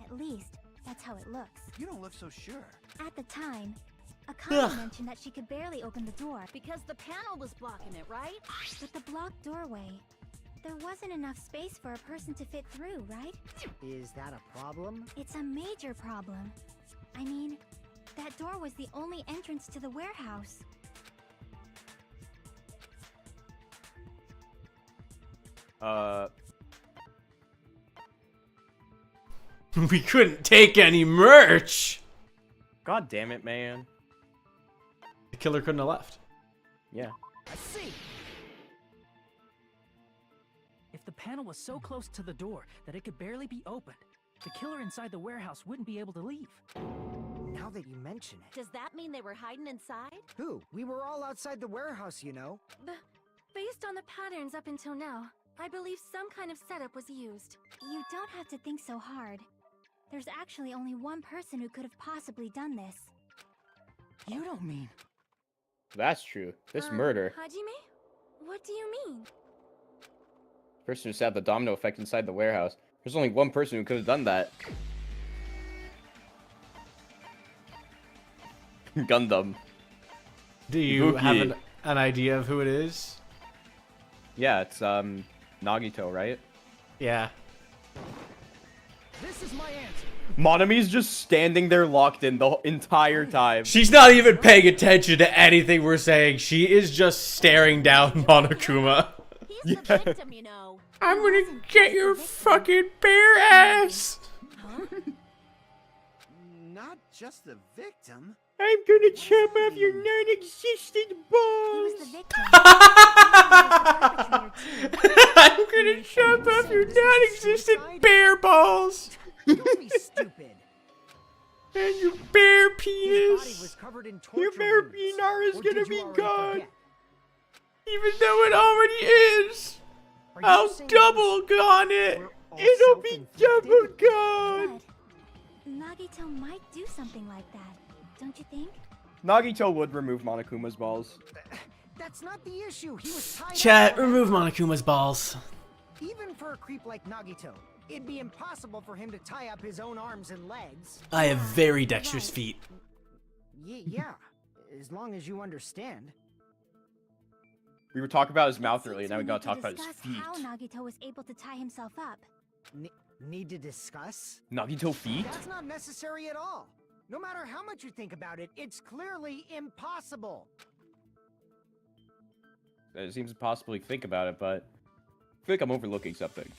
At least, that's how it looks. You don't look so sure. At the time, Akane mentioned that she could barely open the door. Because the panel was blocking it, right? But the blocked doorway, there wasn't enough space for a person to fit through, right? Is that a problem? It's a major problem. I mean, that door was the only entrance to the warehouse. We couldn't take any merch. God damn it, man. The killer couldn't have left. Yeah. I see. If the panel was so close to the door that it could barely be opened, the killer inside the warehouse wouldn't be able to leave. Now that you mention it. Does that mean they were hiding inside? Who? We were all outside the warehouse, you know. Based on the patterns up until now, I believe some kind of setup was used. You don't have to think so hard. There's actually only one person who could have possibly done this. You don't mean... That's true. This murder. Hajime? What do you mean? Person who set the domino effect inside the warehouse. There's only one person who could have done that. Gundam. Do you have Ibuki. an idea of who it is? Yeah, it's Nagito, right? Yeah. This is my answer. Monami's just standing there locked in the entire time. She's not even paying attention to anything we're saying. She is just staring down Monokuma. He's the victim, you know. I'm gonna get your fucking bare ass. Not just the victim. I'm gonna chop off your non-existent He balls. was the victim. I'm gonna chop off your non-existent bear balls Don't be stupid. and your bear His body penis, was covered in torture Your bear wounds. penis is Or gonna did be you already gone. forget? even though it already is. Are you I'll saying double gone it. we're all It'll be self-inflicted? double gone. But Nagito might do something like that, don't you think? Nagito would remove Monokuma's balls. That's not the issue. He was tied Chat, up. remove Monokuma's balls. Even for a creep like Nagito, it'd be impossible for him to tie up his own arms and legs. I have very dexterous feet. Yeah, as long as you understand. We were talking about his mouth Seems earlier, now we we gotta need talk to about his discuss feet. how Nagito was able to tie himself up. Need to discuss? Nagito feet? That's not necessary at all. No matter how much you think about it, it's clearly impossible. It seems impossible to think about it, but I feel like I'm overlooking something.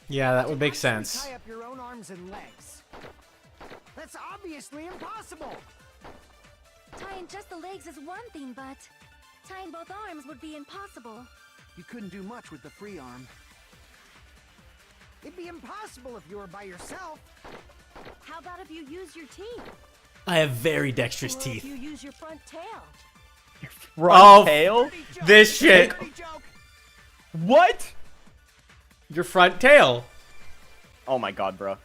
Yeah, that would make Actually sense. Tie up your own arms and legs. That's obviously impossible. Tying just the legs is one thing, but tying both arms would be impossible. You couldn't do much with the free arm. It'd be impossible if you were by yourself. How about if you use your teeth? I have very dexterous Or teeth. if you use your front tail? Front Oh, tail? This shit. Dirty joke. What? Your front tail. Oh my god, bro.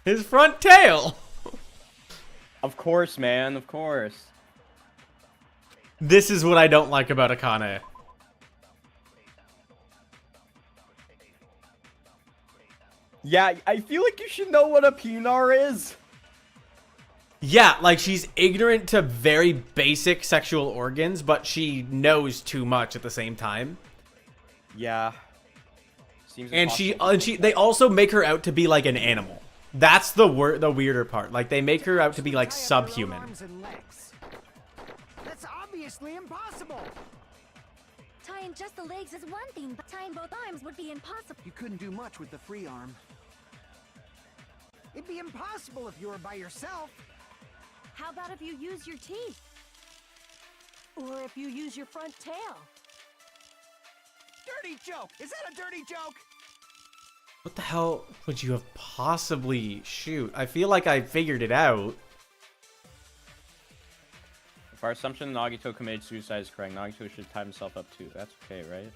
His front tail. Of course, man, of course. This is what I don't like about Akane. Yeah, I feel like you should know what a pinar is. Yeah, like she's ignorant to very basic sexual organs, but she knows too much at the same time. Yeah. Seems And impossible. they also make her out to be like an animal. That's the weirder part. Like they make her out to be like Tie up your own subhuman. arms and legs. That's obviously impossible. Tying just the legs is one thing, but tying both arms would be impossible. You couldn't do much with the free arm. It'd be impossible if you were by yourself. How about if you use your teeth? Or if you use your front tail? Dirty joke. Is that a dirty joke? What the hell would you have possibly shoot? I feel like I figured it out. If our assumption Nagito committed suicide is correct, Nagito should tie himself up too. That's okay, right?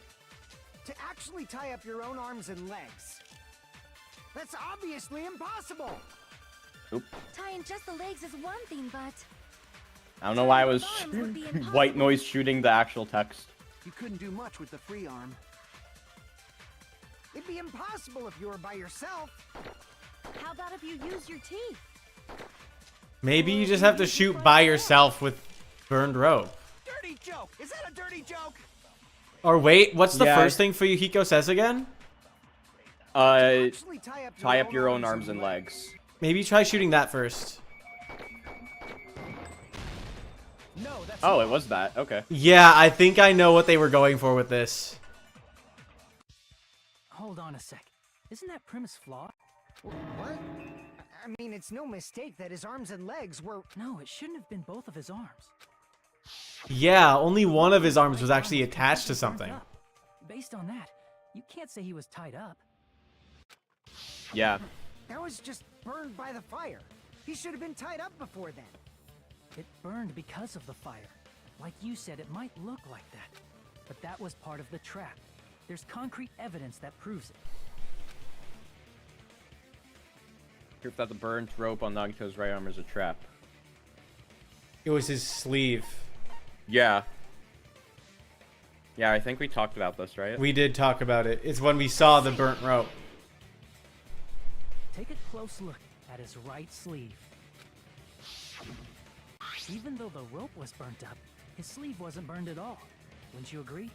To actually tie up your own arms and legs. That's obviously impossible! Oop. Tying just the legs is one thing, but I don't know why I was arms would be impossible. white noise shooting the actual text. You couldn't do much with the free arm. It'd be impossible if you were by yourself. How about if you use your teeth? Maybe you just have to shoot by yourself with burned rope. Dirty joke! Is that a dirty joke? Or wait, what's the Yeah. first thing Fuyuhiko says again? Actually Tie up your own arms and legs. Maybe try shooting that first. No, that's Oh, it was that. Okay. Yeah, I think I know what they were going for with this. Hold on a sec. Isn't that premise flawed? What? I mean, it's no mistake that his arms and legs were... No, it shouldn't have been both of his arms. Yeah, only one of his arms was actually attached to something. Based on that, you can't say he was tied up. Yeah. That was just burned by the fire. He should have been tied up before then. It burned because of the fire. Like you said, it might look like that. But that was part of the trap. There's concrete evidence that proves it. Proof that the burnt rope on Nagito's right arm is a trap. It was his sleeve. Yeah. Yeah, I think we talked about this, right? We did talk about it. It's when we saw the burnt rope. Take a close look at his right sleeve. Even though the rope was burnt up, his sleeve wasn't burned at all. Wouldn't you agree?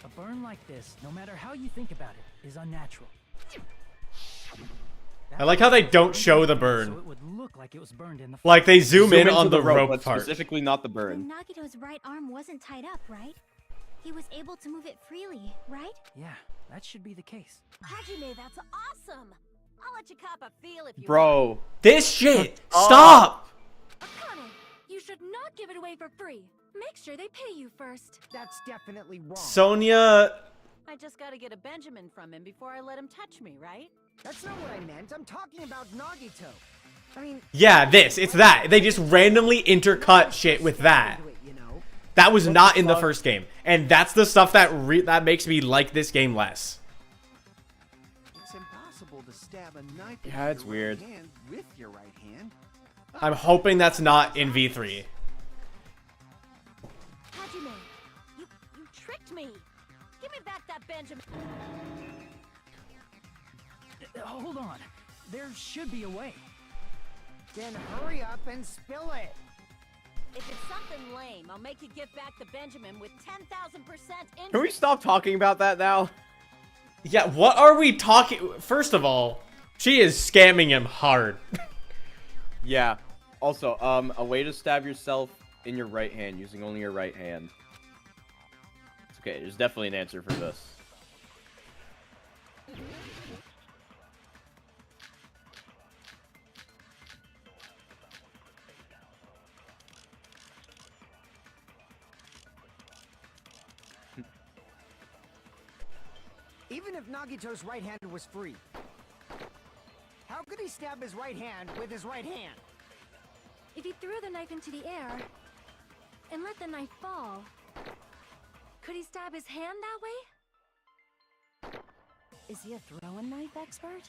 A burn like this, no matter how you think about it, is unnatural. I like how they don't show the So burn. it would look like it was burned in the Like they zoom in into on the rope but part. specifically not the burn. then Nagito's right arm wasn't tied up, right? He was able to move it freely, right? Yeah, that should be the case. Hajime, that's awesome! I'll let you cop a feel if you want. Bro. This shit! Stop! Akane, you should not give it away for free. Make sure they pay you first. That's definitely wrong. Sonia... I just gotta get a Benjamin from him before I let him touch me, right? That's not what I meant. I'm talking about Nagito. I mean... Yeah, this. It's that. They just randomly intercut shit with that. You know? That was not in the first game. And that's the stuff that that makes me like this game less. It's impossible to stab a knife with Yeah, it's your weird. right hand with your right hand. I'm hoping that's not in V3. Hajime, you tricked me! Give me back that Benjamin! Hold on. There should be a way. Then hurry up and spill it. If it's something lame, I'll make you give back the Benjamin with 10,000% interest. Can we stop talking about that now? Yeah, what are we talking... First of all, she is scamming him hard. Yeah. Also, a way to stab yourself in your right hand using only your right hand. It's okay, there's definitely an answer for this. Even if Nagito's right hand was free, how could he stab his right hand with his right hand? If he threw the knife into the air and let the knife fall, could he stab his hand that way? Is he a throwing knife expert?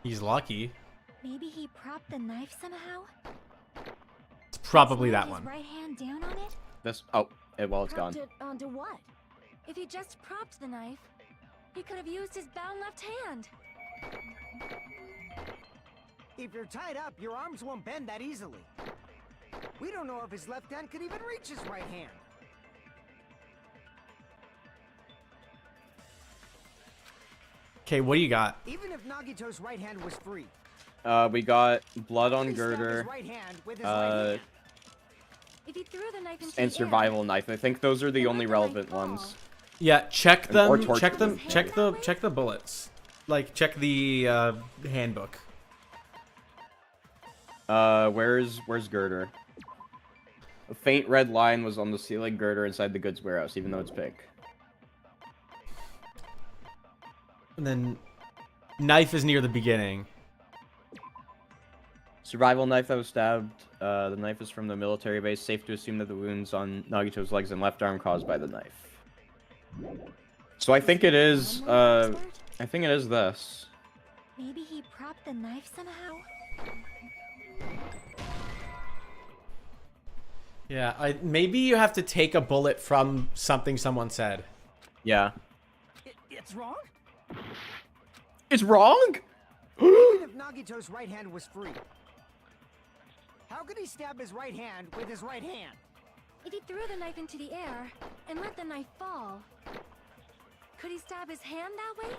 He's lucky. Maybe he propped the knife somehow? It's probably Slammed that his one. right hand down on it? This. Oh, well, it's gone. Propped it onto what? If he just propped the knife, he could have used his bound left hand. If you're tied up, your arms won't bend that easily. We don't know if his left hand could even reach his right hand. Okay, what do you got? Even if Nagito's right hand was free, We got blood on could he stab his girder, right hand with his right hand? If he threw the knife into and the survival knife. I think those are the only relevant ones. Yeah, check Or them. torture. Check them. Check the bullets. Like check the handbook. Where's girder? A faint red line was on the ceiling girder inside the goods warehouse, even though it's pink. And then knife is near the beginning. Survival knife that was stabbed. The knife is from the military base. Safe to assume that the wounds on Nagito's legs and left arm caused by the knife. So I think it is, this. Maybe he propped the knife somehow? Yeah, maybe you have to take a bullet from something someone said. Yeah. It's wrong? It's wrong? Even if Nagito's right hand was free, how could he stab his right hand with his right hand? If he threw the knife into the air and let the knife fall, could he stab his hand that way?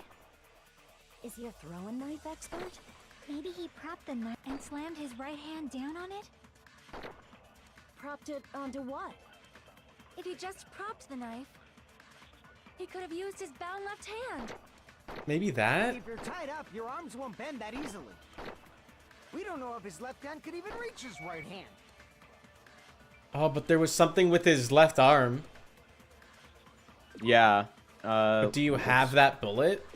Is he a throwing knife expert? Maybe he propped the knife and slammed his right hand down on it? Propped it onto what? If he just propped the knife, he could have used his bound left hand. Maybe that? If you're tied up, your arms won't bend that easily. We don't know if his left hand could even reach his right hand. Oh, but there was something with his left arm. Yeah. But do you have that bullet?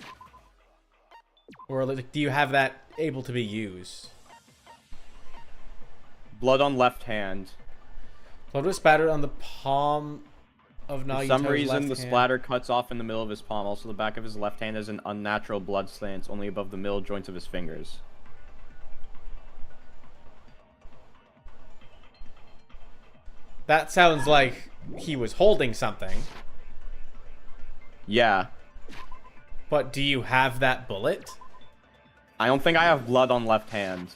Or like, do you have that able to be used? Blood on left hand. Blood was spattered on the palm of Nagito's For some reason, the left hand. splatter cuts off in the middle of his palm. Also, the back of his left hand has an unnatural blood slants only above the middle joints of his fingers. That sounds like he was holding something. Yeah. But do you have that bullet? I don't think I have blood on left hand.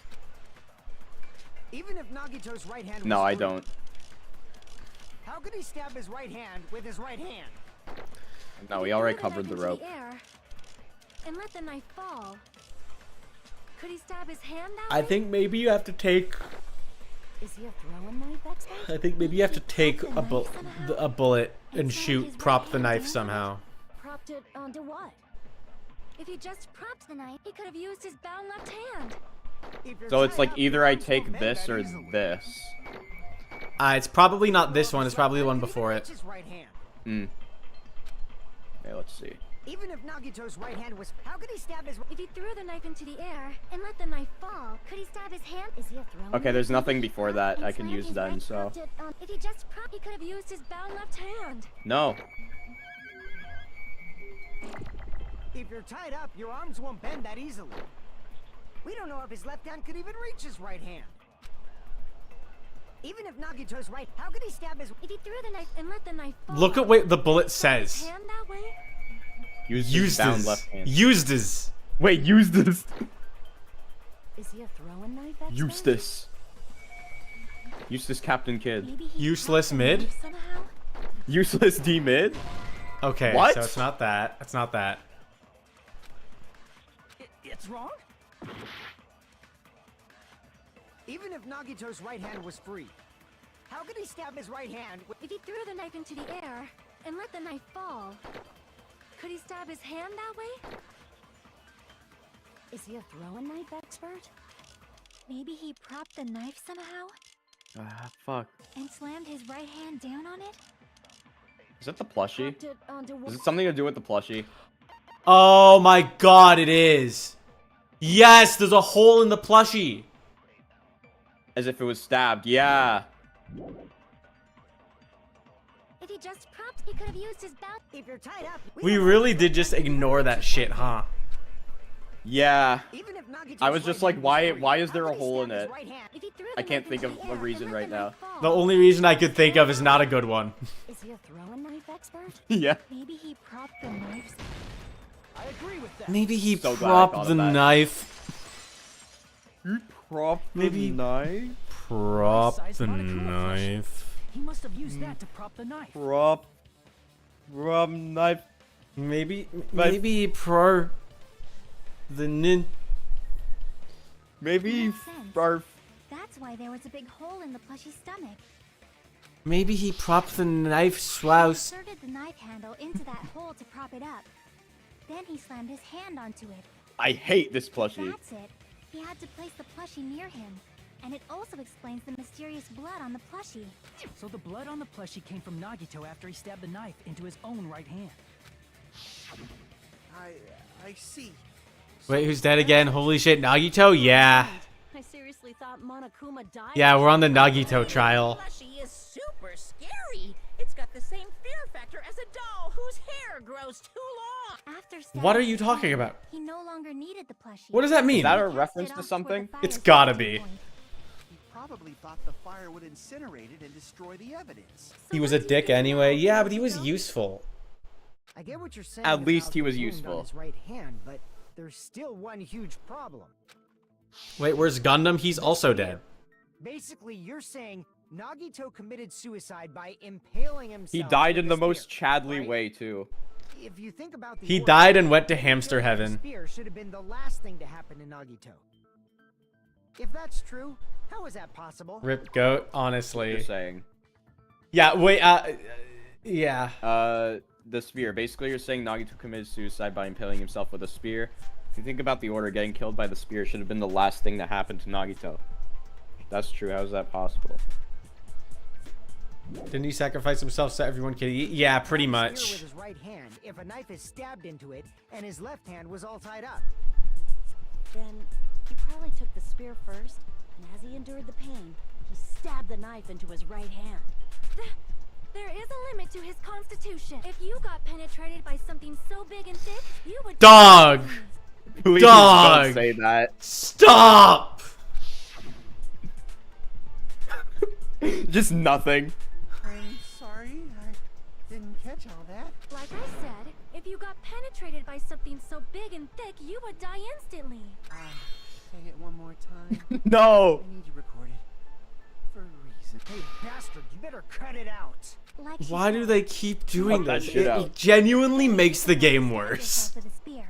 Even if Nagito's right hand was No, I free, don't. how could he stab his right hand with his right hand? No, we If he already threw the covered knife the into rope. air and let the knife fall, could he stab his hand that way? I think maybe you have to take... Is he a throwing knife expert? I think maybe you have to take a bullet and shoot, prop the knife somehow. Propped it onto what? If he just propped the knife, he could have used his bound left hand. If you're So it's tied like up, either your I arms take won't bend this that or easily. this. It's probably not this one. It's probably the one before it. Reach his right hand. Okay, let's see. Even if Nagito's right hand was, how could he stab his? If he threw the knife into the air and let the knife fall, could he stab his hand? Is he a throwing Okay, there's nothing before that and I can slammed use his then, right so... propped it on- If he just propped, he could have used his bound left hand. No. If you're tied up, your arms won't bend that easily. We don't know if his left hand could even reach his right hand. Even if Nagito's right, how could he stab his? If he threw the knife and let the knife fall, Look at what the bullet could he stab his says. hand that way? Use his down Used left hand. Used. Wait, use this. Is he a throwing knife expert? Use this. Use this, Captain Kid. Maybe he Useless propped the mid? knife somehow? Useless D mid? Okay, What? so it's not that. It's not that. It's wrong? Even if Nagito's right hand was free, how could he stab his right hand? If he threw the knife into the air and let the knife fall, could he stab his hand that way? Is he a throwing knife expert? Maybe he propped the knife somehow Ah, fuck. and slammed his right hand down on it? Is that the plushie? Propped it onto what? Is it something to do with the plushie? Oh my god, it is. Yes, there's a hole in the plushie. As if it was stabbed, yeah. If he just propped, he could have used his bound. If you're tied up, We don't know really if his did left just hand could even ignore reach that his shit, right huh? hand. Yeah. Even if Nagito's I was just right like, hand was free, why is how there a could he hole stab in his it? right hand? If he threw I the can't knife think into of the a air reason and let right the now. knife fall, The only reason I could think of is not a good one. Is he a throwing knife expert? Yeah. Maybe he propped the knife. I agree with that. Maybe he So glad I thought propped of the that. knife. Prop Maybe- knife? Prop Size the Monokuma plushie. knife. He must have used that to prop the knife. Prop knife. Maybe Knife. maybe pro the nin. Maybe Makes sense. barf. That's why there was a big hole in the plushie's stomach. Maybe he propped the knife He swouse. inserted the knife handle into that hole to prop it up. Then he slammed his hand onto it. I hate this plushie. That's it. He had to place the plushie near him. And it also explains the mysterious blood on the plushie. So the blood on the plushie came from Nagito after he stabbed the knife into his own right hand. I see. Wait, who's dead again? Holy shit, Nagito? Yeah. I seriously thought Monokuma died. Yeah, we're on the Nagito trial. Plushie is super scary. It's got the same fear factor as a doll whose hair grows too long. After What are stabbing you his talking hand, about? He no longer needed the plushie. What does that mean? Is that a He reference cast it to off toward something? the It's fire's gotta melting be. point. He probably thought the fire would incinerate it and destroy the evidence. So He was what a do you dick do now, anyway. Yeah, but he was Nagito? useful. I get what you're saying. At least about he was the wound useful. on his right hand, but there's still one huge problem. Wait, where's Gundam? He's also dead. Basically, you're saying Nagito committed suicide by impaling himself. He died with in a the most spear, Chadley right? way, too. If you think about the He order, died and went to the hamster impaling of the heaven. Spear should have been the last thing to happen to Nagito. If that's true, how is that possible? Rip goat, Just honestly. saying. Yeah, wait, yeah. The spear. Basically, you're saying Nagito committed suicide by impaling himself with a spear. If you think about the order, getting killed by the spear should have been the last thing that happened to Nagito. That's true. How is that possible? Didn't he sacrifice himself so everyone could eat? Yeah, pretty Spear much. with his right hand if a knife is stabbed into it and his left hand was all tied up. Then he probably took the spear first, and as he endured the pain, he stabbed the knife into his right hand. There is a limit to his constitution. If you got penetrated by something so big and thick, you would... Dog! Please Dog! don't say that. Stop! Just nothing. I'm sorry, I didn't catch all that. Like I said, if you got penetrated by something so big and thick, you would die instantly. Say it one more time. No! I need you recorded. For a reason. Hey, bastard, you better cut it out. Like she Why do said, they keep doing Cut that this? shit It out. genuinely makes the game stab worse. yourself with a spear.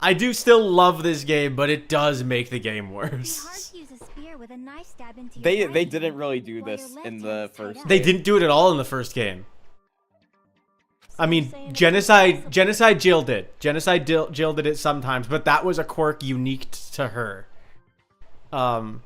I do still love this game, but it does make the game It'd be hard worse. to use a spear with a knife stab into your They right didn't hand, really do while your this left in hand the is tied first up. They didn't do it at all in the first game. I So mean, you're saying it's Genocide Jill did. Jill did it sometimes, but that was a quirk unique to her. Oh,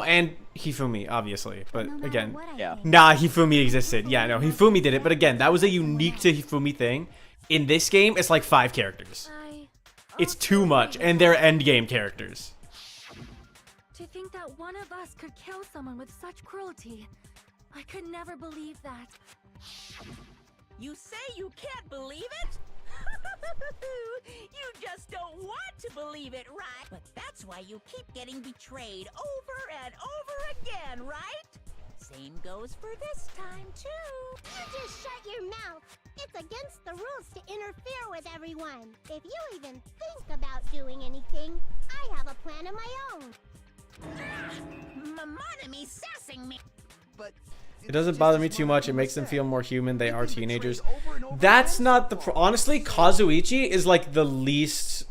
and Hifumi, obviously. But No matter again, what I yeah. think, nah, Hifumi existed. Yeah, no, Hifumi did it. But again, that was a unique to Hifumi thing. In this game, it's like 5 characters. It's also too much, agree with and they're that. endgame characters. To think that one of us could kill someone with such cruelty, I could never believe that. You say you can't believe it? You just don't want to believe it, right? But that's why you keep getting betrayed over and over again, right? Same goes for this time, too. You just shut your mouth. It's against the rules to interfere with everyone. If you even think about doing anything, I have a plan of my own. Monami sassing me. But It doesn't bother me too much. It makes them feel more human. They are teenagers. That's not the... Honestly, Kazuichi is like the least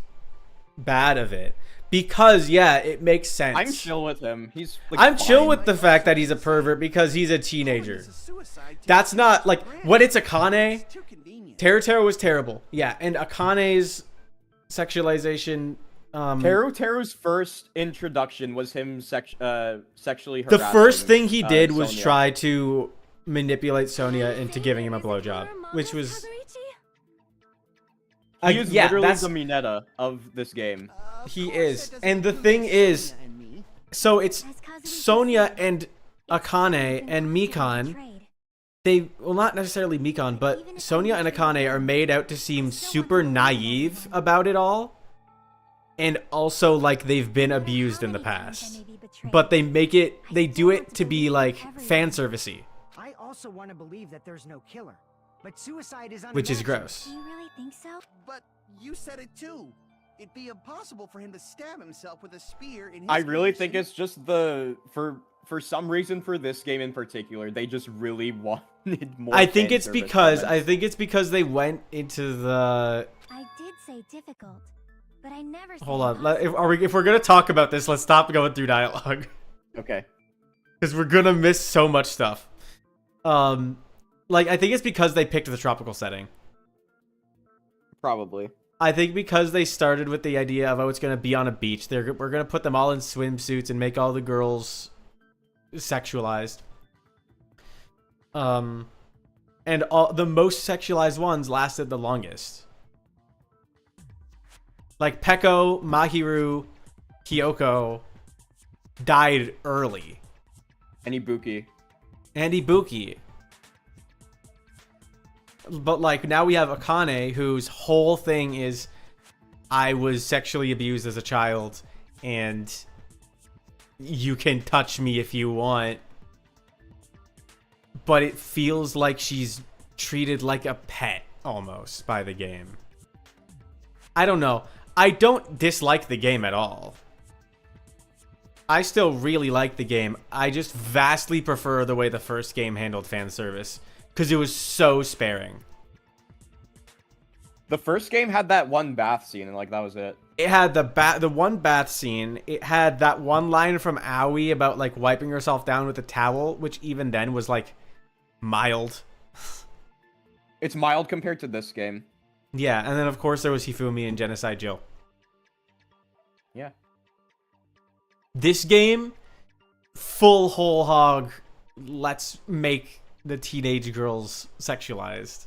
bad of it. Because, yeah, it makes sense. I'm chill with him. He's like, I'm chill fine. with the fact that he's a pervert because he's a teenager. That's not, like, when it's Akane, Teru was terrible. Yeah, and Akane's sexualization... Teru's first introduction was him sexually The harassing, first thing he did was Sonya. try to manipulate Sonya into giving him a blowjob, which was... He is yeah, literally that's... the Mineta of this game. He is. And the thing is, so it's Sonya and Akane and Mikan. They, well, not necessarily Mikan, but Sonya and Akane are made out to seem super naive about it all. And also like they've been abused in the past. But they make it, they do it to be like fan servicey, I also want to believe that there's no killer. But suicide is which is unimaginable. gross. Do you really think so? But you said it too. It'd be impossible for him to stab himself with a spear in his I really think condition. it's just the for some reason for this game in particular, they just really wanted more. I think fan it's service because elements. they went into the... I did say difficult, but I never said Hold on. impossible. If we're gonna talk about this, let's stop going through dialogue. Okay. Because we're gonna miss so much stuff. Like, I think it's because they picked the tropical setting. Probably. I think because they started with the idea of, oh, it's gonna be on a beach. We're gonna put them all in swimsuits and make all the girls sexualized. And all the most sexualized ones lasted the longest. Like Peko, Mahiru, Kyoko died early. And Ibuki. And Ibuki. But, like, now we have Akane, whose whole thing is, I was sexually abused as a child, and you can touch me if you want. But it feels like she's treated like a pet, almost, by the game. I don't know. I don't dislike the game at all. I still really like the game. I just vastly prefer the way the first game handled fan service, because it was so sparing. The first game had that one bath scene, and like that was it. It had the one bath scene. It had that one line from Aoi about like wiping herself down with a towel, which even then was like mild. It's mild compared to this game. Yeah, and then of course there was Hifumi and Genocide Jill. Yeah. This game, full whole hog, let's make the teenage girls sexualized.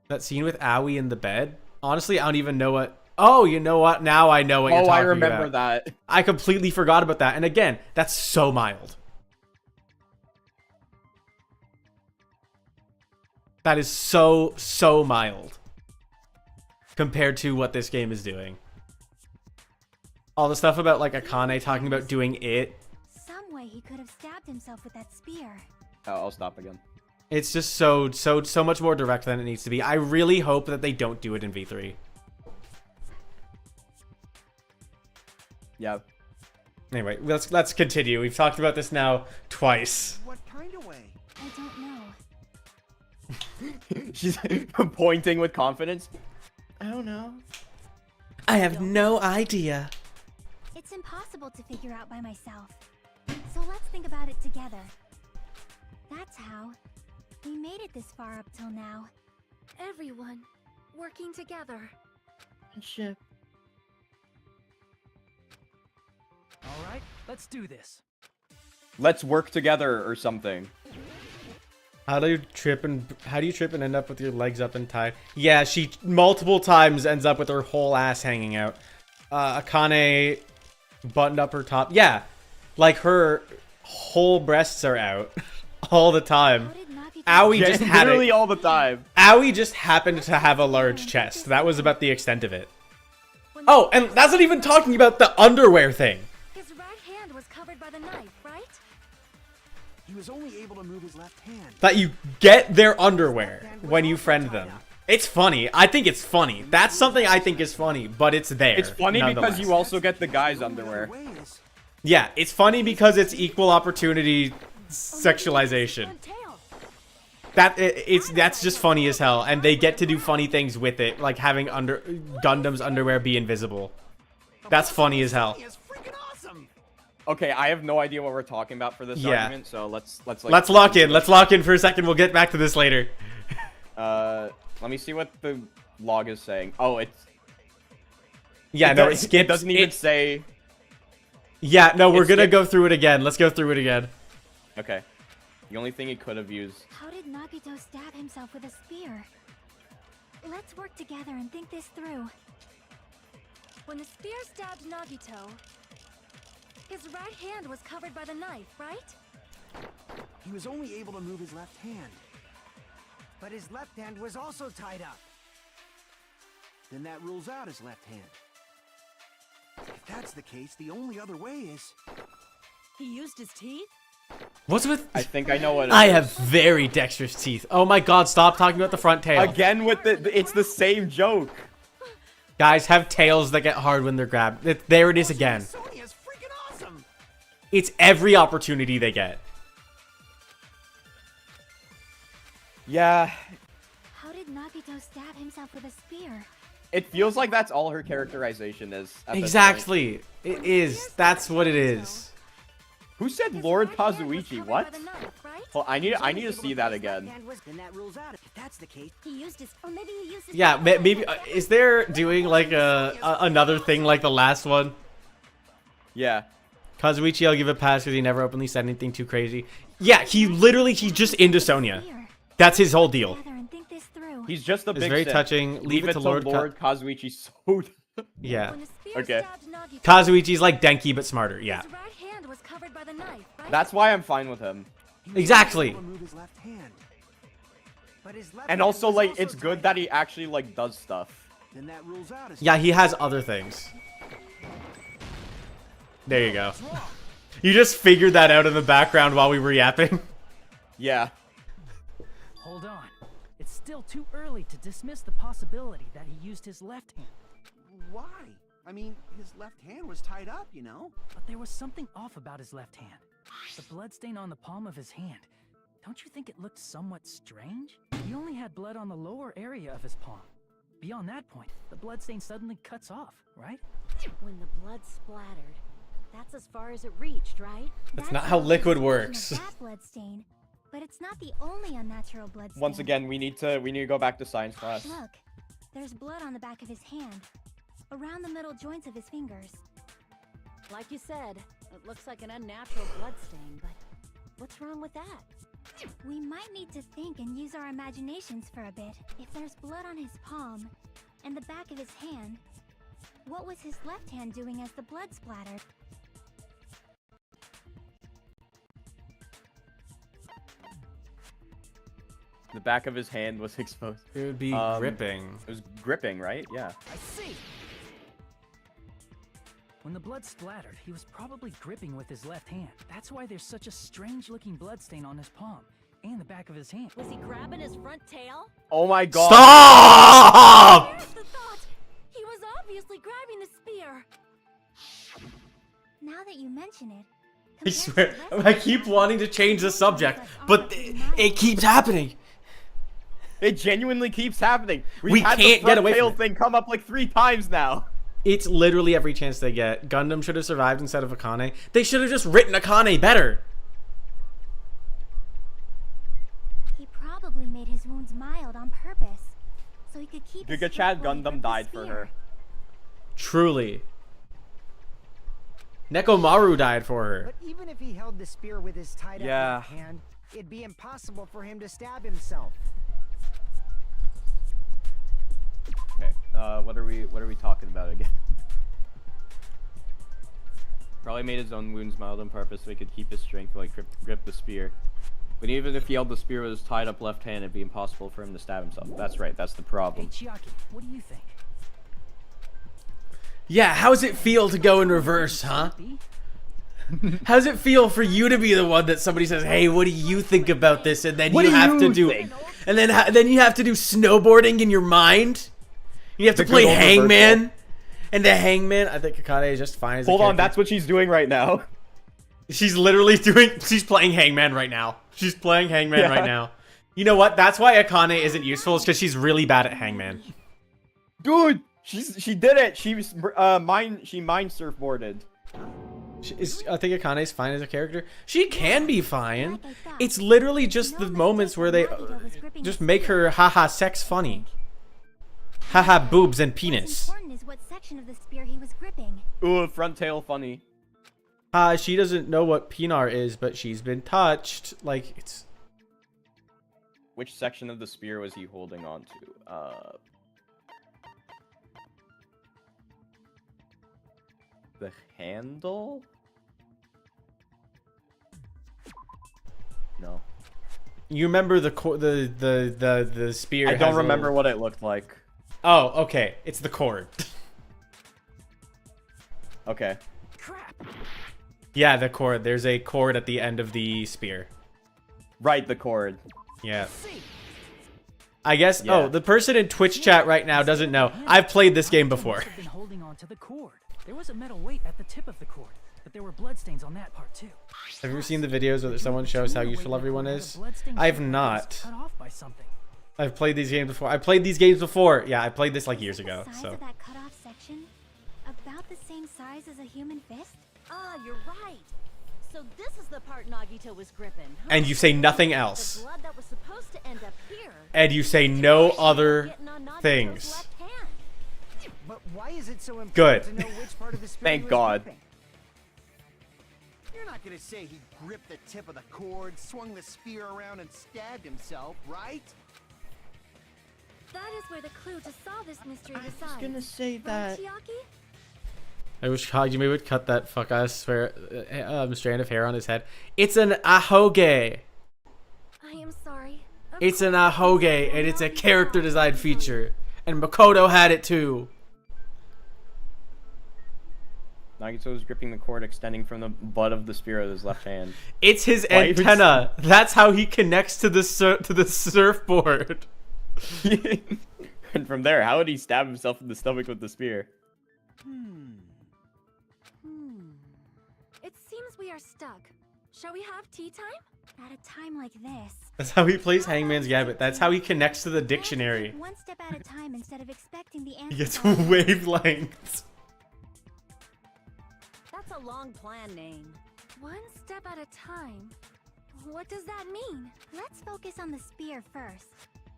That scene with Aoi in the bed. Honestly, I don't even know what... Oh, you know what? Now I know what you're talking about. Oh, I remember that. I completely forgot about that. And again, that's so mild. That is so mild. Compared to what this game is doing. All the stuff about, like, Akane talking about doing it. Some way he could have stabbed himself with that spear. Oh, I'll stop again. It's just so much more direct than it needs to be. I really hope that they don't do it in V3. Yeah. Anyway, let's continue. We've talked about this now twice. What kind of way? I don't know. She's pointing with confidence. I don't know. I have no idea. It's impossible to figure out by myself. So let's think about it together. That's how we made it this far up till now. Everyone working together. Ship. Alright, let's do this. Let's work together or something. How do you trip and end up with your legs up and tied? Yeah, she multiple times ends up with her whole ass hanging out. Akane buttoned up her top. Yeah, like her whole breasts are out all the time. Aoi just had literally all the time. Aoi just happened to have a large chest. That was about the extent of it. Oh, and that's not even talking about the underwear thing. His right hand was covered by the knife, right? He was only able to move his left hand. That you get their underwear when you friend them. It's funny. I think it's funny. That's something I think is funny, but it's there. It's funny because you also get the guys' underwear. Yeah, it's funny because it's equal opportunity sexualization. That's just funny as hell, and they get to do funny things with it, like having Gundam's underwear be invisible. That's funny as hell. Okay, I have no idea what we're talking about for this argument, so let's lock in. Let's lock in for a second. We'll get back to this later. Let me see what the log is saying. Oh, it's... Yeah, no, it skips. It doesn't even say... Yeah, no, we're gonna go through it again. Let's go through it again. Okay. The only thing he could have used... How did Nagito stab himself with a spear? Let's work together and think this through. When the spear stabbed Nagito, his right hand was covered by the knife, right? He was only able to move his left hand. But his left hand was also tied up. Then that rules out his left hand. If that's the case, the only other way is... He used his teeth? What's with... I think I know what it I is. have very dexterous teeth. Oh my god, stop talking about the front tail. Again with it's the same joke. Guys have tails that get hard when they're grabbed. There it is again. Sonia's freaking awesome. It's every opportunity they get. Yeah. How did Nagito stab himself with a spear? It feels like that's all her characterization is. Exactly. It is. That's what it is. Who said Lord Kazuichi? What? Well, I need to see that again. Then that rules out. If that's the case, he used his, or maybe he used his... Yeah, maybe is there doing like another thing like the last one? Yeah. Kazuichi, I'll give a pass because he never openly said anything too crazy. Yeah, he's just into Sonia. That's his whole deal. He's just a big very simp. touching. Leave it to Lord Kazuichi. So Yeah. When the spear Okay. stabbed Nagito, Kazuichi's like Denki, but smarter. Yeah. his right hand was covered by the knife, right? That's why I'm fine with him. Exactly. Move his left hand. But his left And hand also, was like, also it's good tied that he actually, like, does stuff. Then that rules out his Yeah, he has other things. There you go. You just figured that out in the background while we were yapping. Yeah. Hold on. It's still too early to dismiss the possibility that he used his left hand. Why? I mean, his left hand was tied up, you know? But there was something off about his left hand. The bloodstain on the palm of his hand. Don't you think it looked somewhat strange? He only had blood on the lower area of his palm. Beyond that point, the bloodstain suddenly cuts off, right? When the blood splattered, that's as far as it reached, right? That's not how liquid works. That blood stain, but it's not the only unnatural blood stain. Once again, we need to go back to science class. Look, there's blood on the back of his hand, around the middle joints of his fingers. Like you said, it looks like an unnatural blood stain, but what's wrong with that? We might need to think and use our imaginations for a bit. If there's blood on his palm and the back of his hand, what was his left hand doing as the blood splattered? The back of his hand was exposed. It would be gripping. It was gripping, right? Yeah. I see! When the blood splattered, he was probably gripping with his left hand. That's why there's such a strange-looking bloodstain on his palm and the back of his hand. Was he grabbing his front tail? Oh my god. Stop! There's the thought! He was obviously grabbing the spear! Now that you mention it, I swear, I keep wanting to change the subject, but it keeps happening. It genuinely keeps happening. We had can't the get away front tail from it. thing come up like 3 times now. It's literally every chance they get. Gundam should have survived instead of Akane. They should have just written Akane better. he probably made his wounds mild on purpose, so he could keep his Giga foot Chad while he Gundam gripped the died for spear. her. Truly. Nekomaru died for her. But even if he held the spear with his tied up Yeah. left hand, it'd be impossible for him to stab himself. Okay. What are we talking about again? Probably made his own wounds mild on purpose so he could keep his strength while he grip the spear. But even if he held the spear with his tied up left hand, it'd be impossible for him to stab himself. That's right, that's the Hey, problem. Chiaki, what do you think? Yeah, how's it feel to go in reverse, huh? How's it feel for you to be the one that somebody says, "Hey, what do you think about this?" And then What you do have to you do, think? and then you have to do snowboarding in your mind. You have to The play good old Hangman, reversal. and the Hangman. I think Akane is just fine. As a Hold on, character. that's what she's doing right now. She's literally doing. She's playing Hangman right now. She's playing Hangman Yeah. right now. You know what? That's why Akane isn't useful. Is because she's really bad at Hangman. Dude, she did it. She was she mind surfboarded. I think Akane's fine as a character. She can be fine. It's literally just the moments where they just make her haha sex funny. Haha boobs and What's penis. important is what section of the spear he was gripping. Ooh, front tail funny. She doesn't know what Pinar is, but she's been touched. Like, it's... Which section of the spear was he holding on to? The handle? No. You remember the spear? I has don't a remember little- what it looked like. Oh, okay. It's the cord. Okay. Crap! Yeah, the cord. There's a cord at the end of the spear. Right, the cord. Yeah. I guess. Yeah. Oh, the person in Twitch chat right now doesn't know. I've played this game before. Must have been holding on to the cord. There was a metal weight at the tip of the cord, but there were bloodstains on that part too. Have you ever seen the videos where someone shows how useful everyone is? I've not. Cut off by something. I've played these games before. I played these games before. Yeah, I played this like years ago. The size So of that cut off section? About the same size as a human fist? Ah, you're right. So this is the part Nagito was gripping, huh? And you say nothing The else. blood that was supposed to end up here. And you say no other Getting on Nagito's things. left hand. But why is it so important Good. to know which part of the spear Thank he was God. gripping? You're not gonna say he gripped the tip of the cord, swung the spear around, and stabbed himself, right? That is where the clue to solve this mystery I was resides. gonna say Right, that. Chiaki? I wish Hajime would cut that fuck ass strand of hair on his head. It's an ahoge. I am sorry. Of It's an course, ahoge, and it's a character design feature. And Makoto had it too. Nagito is gripping the cord extending from the butt of the spear with his left hand. It's his Why even- antenna. That's how he connects to the surfboard. And from there, how would he stab himself in the stomach with the spear? It seems we are stuck. Shall we have tea time? At a time like this. That's how he plays Hangman's Gambit. That's how he connects to the dictionary. One step at a time instead of expecting the answer. He gets wavelengths. That's a long plan name. One step at a time. What does that mean? Let's focus on the spear first.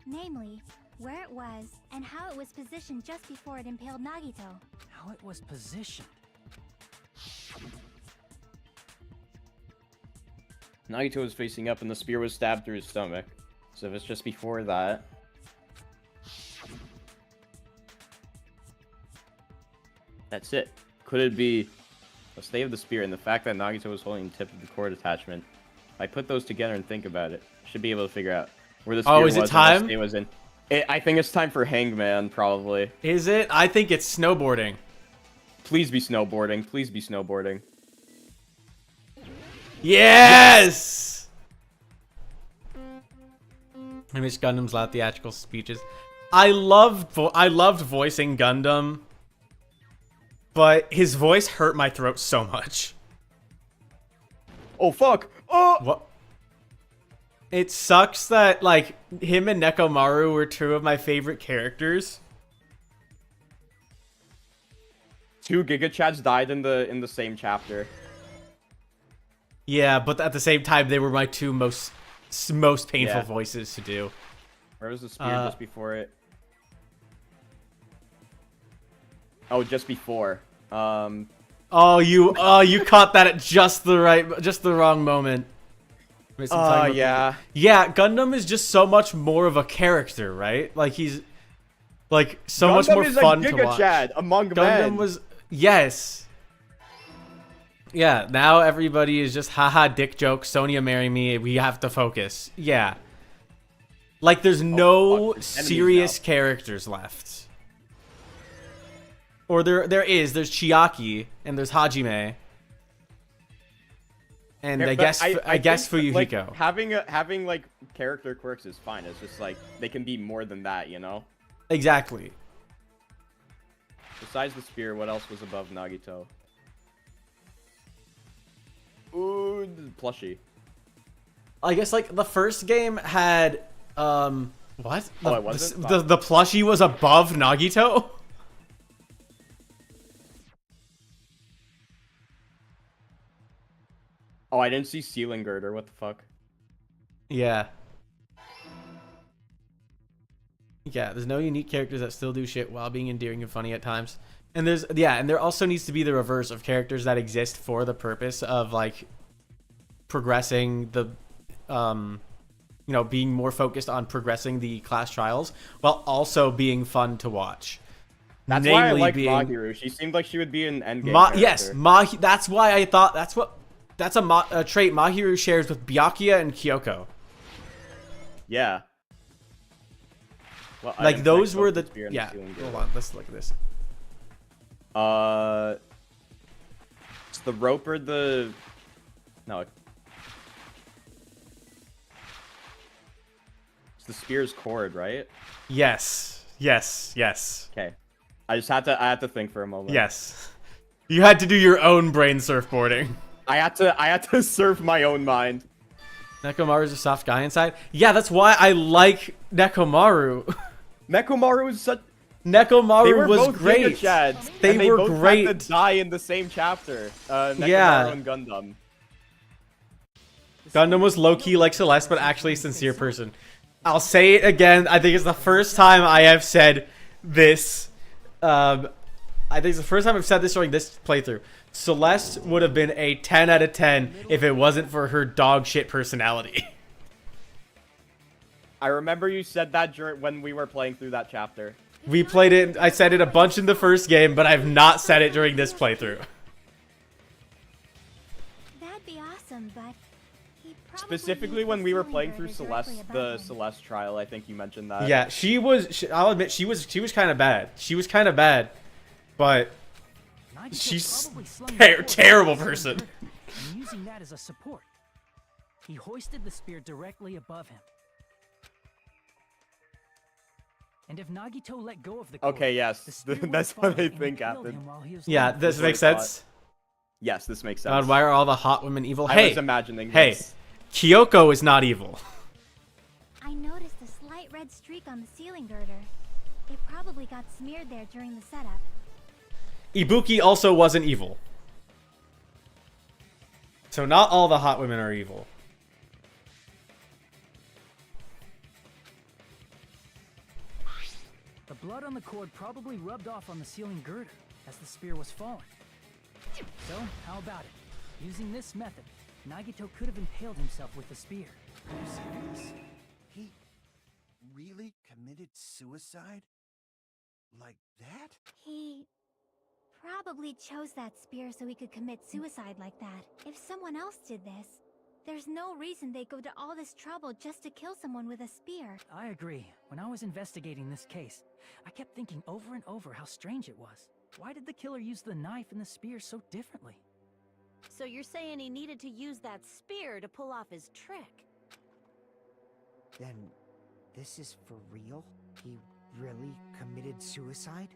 Namely, where it was and how it was positioned just before it impaled Nagito. How it was positioned. Nagito was facing up and the spear was stabbed through his stomach. So if it's just before that... That's it. Could it be the stay of the spear and the fact that Nagito was holding the tip of the cord attachment? If I put those together and think about it, I should be able to figure out where the spear Oh, was is it and time? what state it was in. I think it's time for Hangman, probably. Is it? I think it's snowboarding. Please be snowboarding. Please be snowboarding. Yes! I miss Gundam's loud theatrical speeches. I loved voicing Gundam, but his voice hurt my throat so much. Oh fuck! Oh! What? It sucks that like him and Nekomaru were two of my favorite characters. 2 Giga Chads died in the same chapter. Yeah, but at the same time, they were my two most painful voices to do. Where was the spear just before it? Oh, just before. Oh, you caught that at just the wrong moment. Yeah. Yeah, Gundam is just so much more of a character, right? Like he's like so Gundam much more is fun a to Giga watch. Chad among Gundam men. was yes. Yeah, now everybody is just haha dick joke. Sonia marry me. We have to focus. Yeah. Like there's no fuck, there's enemies serious now. characters left. Or there's Chiaki and there's Hajime. And Yeah, I but guess I guess think, like, Fuyuhiko. having like character quirks is fine. It's just like they can be more than that, you know? Exactly. Besides the spear, what else was above Nagito? Ooh, the plushie. I guess like the first game had what? Oh, it wasn't? The plushie was above Nagito? Oh, I didn't see ceiling girder. What the fuck? Yeah. Yeah, there's no unique characters that still do shit while being endearing and funny at times. And there also needs to be the reverse of characters that exist for the purpose of like progressing the being more focused on progressing the class trials while also being fun to watch. That's why I like Mahiru. She seemed like she would be an endgame character. Yes, that's why I thought that's a trait Mahiru shares with Byakuya and Kyoko. Yeah. Well, Like those were the Hold on, let's look at this. It's the rope or the no. It's the spear's cord, right? Yes. Okay. I had to think for a moment. Yes. You had to do your own brain surfboarding. I had to surf my own mind. Nekomaru's a soft guy inside. Yeah, that's why I like Nekomaru. Nekomaru was such. Nekomaru was both great. Giga Chads, They and they were both great. had to die in the same chapter. Nekomaru Yeah. and Gundam. Gundam was low-key like Celeste, but actually a sincere person. I'll say it again. I think it's the first time I have said this. I think it's the first time I've said this during this playthrough. Celeste would have been a 10 out of 10 if it wasn't for her dog shit personality. I remember you said that when we were playing through that chapter. We played it. I said it a bunch in the first game, but I've not said it during this playthrough. That'd be awesome, but he probably Specifically when we were playing through Celeste trial, I think you mentioned that. Yeah, I'll admit she was kind of bad. She was kind of bad, but she's terrible person. And using that as a support, he hoisted the spear directly above him. And if Nagito let go of the cord, okay, yes, that's what I think happened. Yeah, this makes sense. Yes, this makes sense. God, why are all the hot women evil? I was imagining this. Kyoko is not evil. I noticed a slight red streak on the ceiling girder. It probably got smeared there during the setup. Ibuki also wasn't evil. So not all the hot women are evil. The blood on the cord probably rubbed off on the ceiling girder as the spear was falling. So, how about it? Using this method, Nagito could have impaled himself with the spear. Are you serious? He really committed suicide? Like that? He probably chose that spear so he could commit suicide like that. If someone else did this, there's no reason they'd go to all this trouble just to kill someone with a spear. I agree. When I was investigating this case, I kept thinking over and over how strange it was. Why did the killer use the knife and the spear so differently? So you're saying he needed to use that spear to pull off his trick? Then, this is for real? He really committed suicide?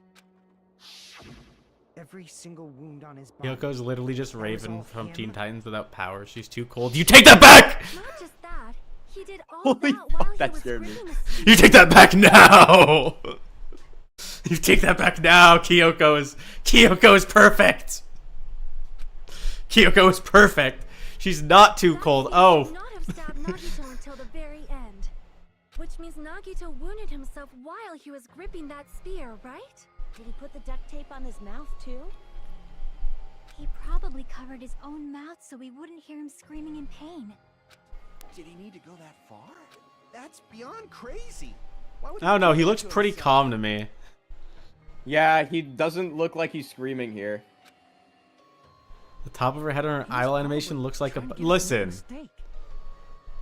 Every single wound on his body. Kyoko's literally just Raven from Teen Titans without power. She's too cold. You take that back! Not just that, he did all Holy that fuck, while that he was scared me. gripping the spear. You take that back now! You take that back now. Kyoko is perfect. Kyoko is perfect. She's not too cold. Oh. He would not have stabbed Nagito until the very end. Which means Nagito wounded himself while he was gripping that spear, right? Did he put the duct tape on his mouth too? He probably covered his own mouth so we wouldn't hear him screaming in pain. Did he need to go that far? That's beyond crazy. I don't know. He looks pretty calm to me. Yeah, he doesn't look like he's screaming here. The top of her head on her eyeball animation looks like a... Listen.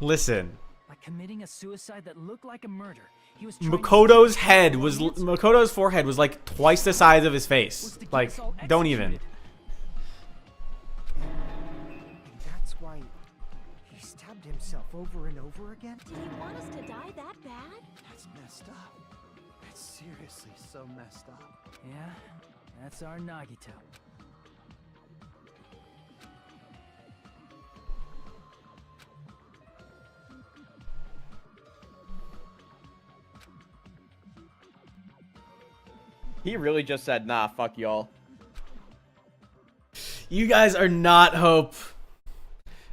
Listen. By committing a suicide that looked like a murder, he was Makoto's head was... Makoto's forehead was like twice the size of his face. Like, don't even. And that's why he stabbed himself over and over again? Did he want us to die that bad? That's messed up. That's seriously so messed up. Yeah, that's our Nagito. He really just said, nah, fuck y'all. You guys are not Hope.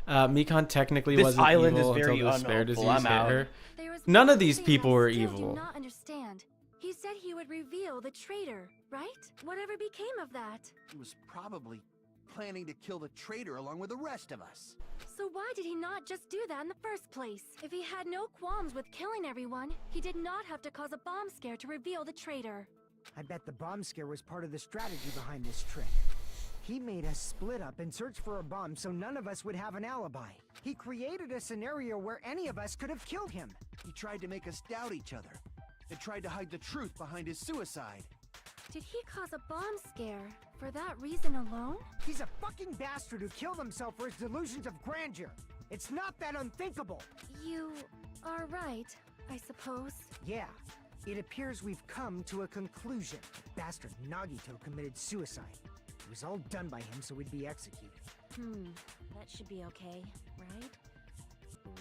Mikon technically This wasn't island evil is very until the spare unhopeful. disease I'm hit out. her. There was None one of these thing people I were still evil. do not understand. He said he would reveal the traitor, right? Whatever became of that? He was probably planning to kill the traitor along with the rest of us. So why did he not just do that in the first place? If he had no qualms with killing everyone, he did not have to cause a bomb scare to reveal the traitor. I bet the bomb scare was part of the strategy behind this trick. He made us split up and search for a bomb so none of us would have an alibi. He created a scenario where any of us could have killed him. He tried to make us doubt each other and tried to hide the truth behind his suicide. Did he cause a bomb scare for that reason alone? He's a fucking bastard who killed himself for his delusions of grandeur. It's not that unthinkable. You are right, I suppose. Yeah, it appears we've come to a conclusion. Bastard Nagito committed suicide. It was all done by him so we'd be executed. That should be okay, right?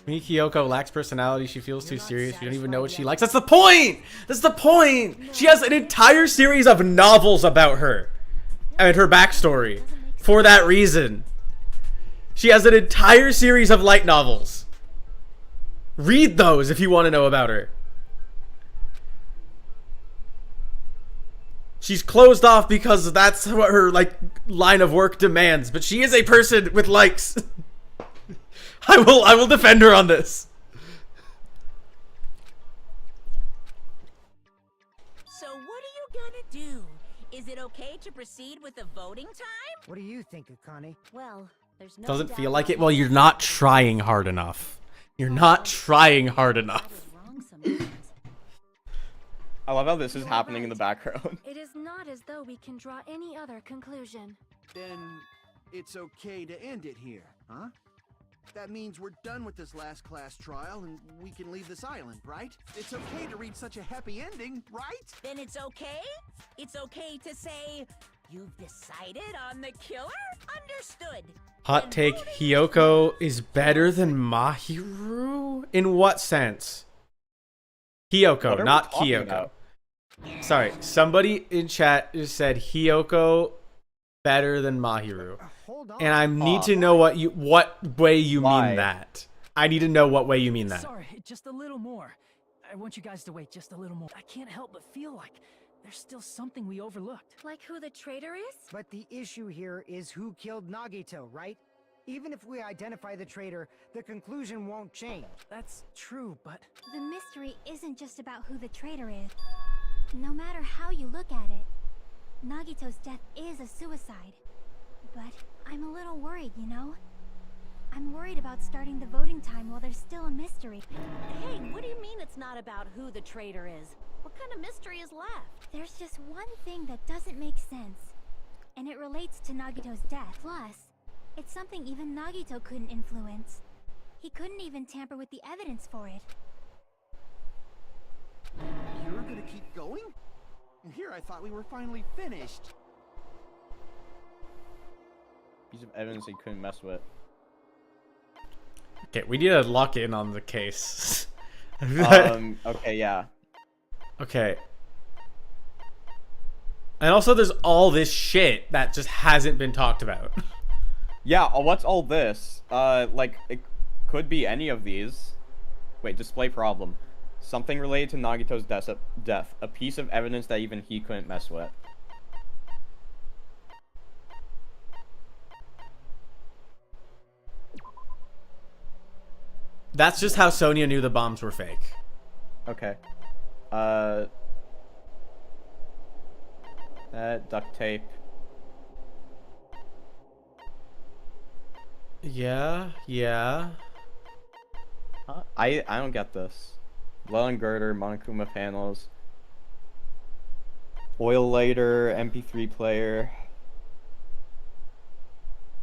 Kyoko lacks personality. She feels too serious. You don't even know what she likes. That's the point! That's the point! She has an entire series of novels about her and her backstory for that reason. She has an entire series of light novels. Read those if you want to know about her. She's closed off because that's what her line of work demands, but she is a person with likes. I will defend her on this. So what are you gonna do? Is it okay to proceed with the voting time? What do you think, Akane? Well, there's no Doesn't doubt feel like about it. Well, you're not trying hard enough. You're not trying hard I enough. was wrong sometimes. I love how this is happening in the background. It is not as though we can draw any other conclusion. Then it's okay to end it here, huh? That means we're done with this last class trial and we can leave this island, right? It's okay to reach such a happy ending, right? Then it's okay? It's okay to say, you've decided on the killer? Understood. Hot Then take, voting Hiyoko is better than Mahiru? In what sense? Hiyoko, What are we not talking Kyoko. about? Sorry, somebody in chat just said Hiyoko better than Mahiru. Hold on. And I need to know what way you Why? mean that. I need to know what way you mean that. Sorry, just a little more. I want you guys to wait just a little more. I can't help but feel like there's still something we overlooked. Like who the traitor is? But the issue here is who killed Nagito, right? Even if we identify the traitor, the conclusion won't change. That's true, but The mystery isn't just about who the traitor is. No matter how you look at it, Nagito's death is a suicide. But I'm a little worried, you know? I'm worried about starting the voting time while there's still a mystery. Hey, what do you mean it's not about who the traitor is? What kind of mystery is left? There's just one thing that doesn't make sense, and it relates to Nagito's death. Plus, it's something even Nagito couldn't influence. He couldn't even tamper with the evidence for it. You're gonna keep going? Here, I thought we were finally finished. Piece of evidence he couldn't mess with. Okay, we need to lock in on the case. Okay, yeah. Okay. And also there's all this shit that just hasn't been talked about. Yeah, what's all this? Like, it could be any of these. Wait, display problem. Something related to Nagito's death. A piece of evidence that even he couldn't mess with. That's just how Sonia knew the bombs were fake. Okay. Duct tape. Yeah. Huh? I don't get this. Well and girder, Monokuma panels. Oil lighter, MP3 player.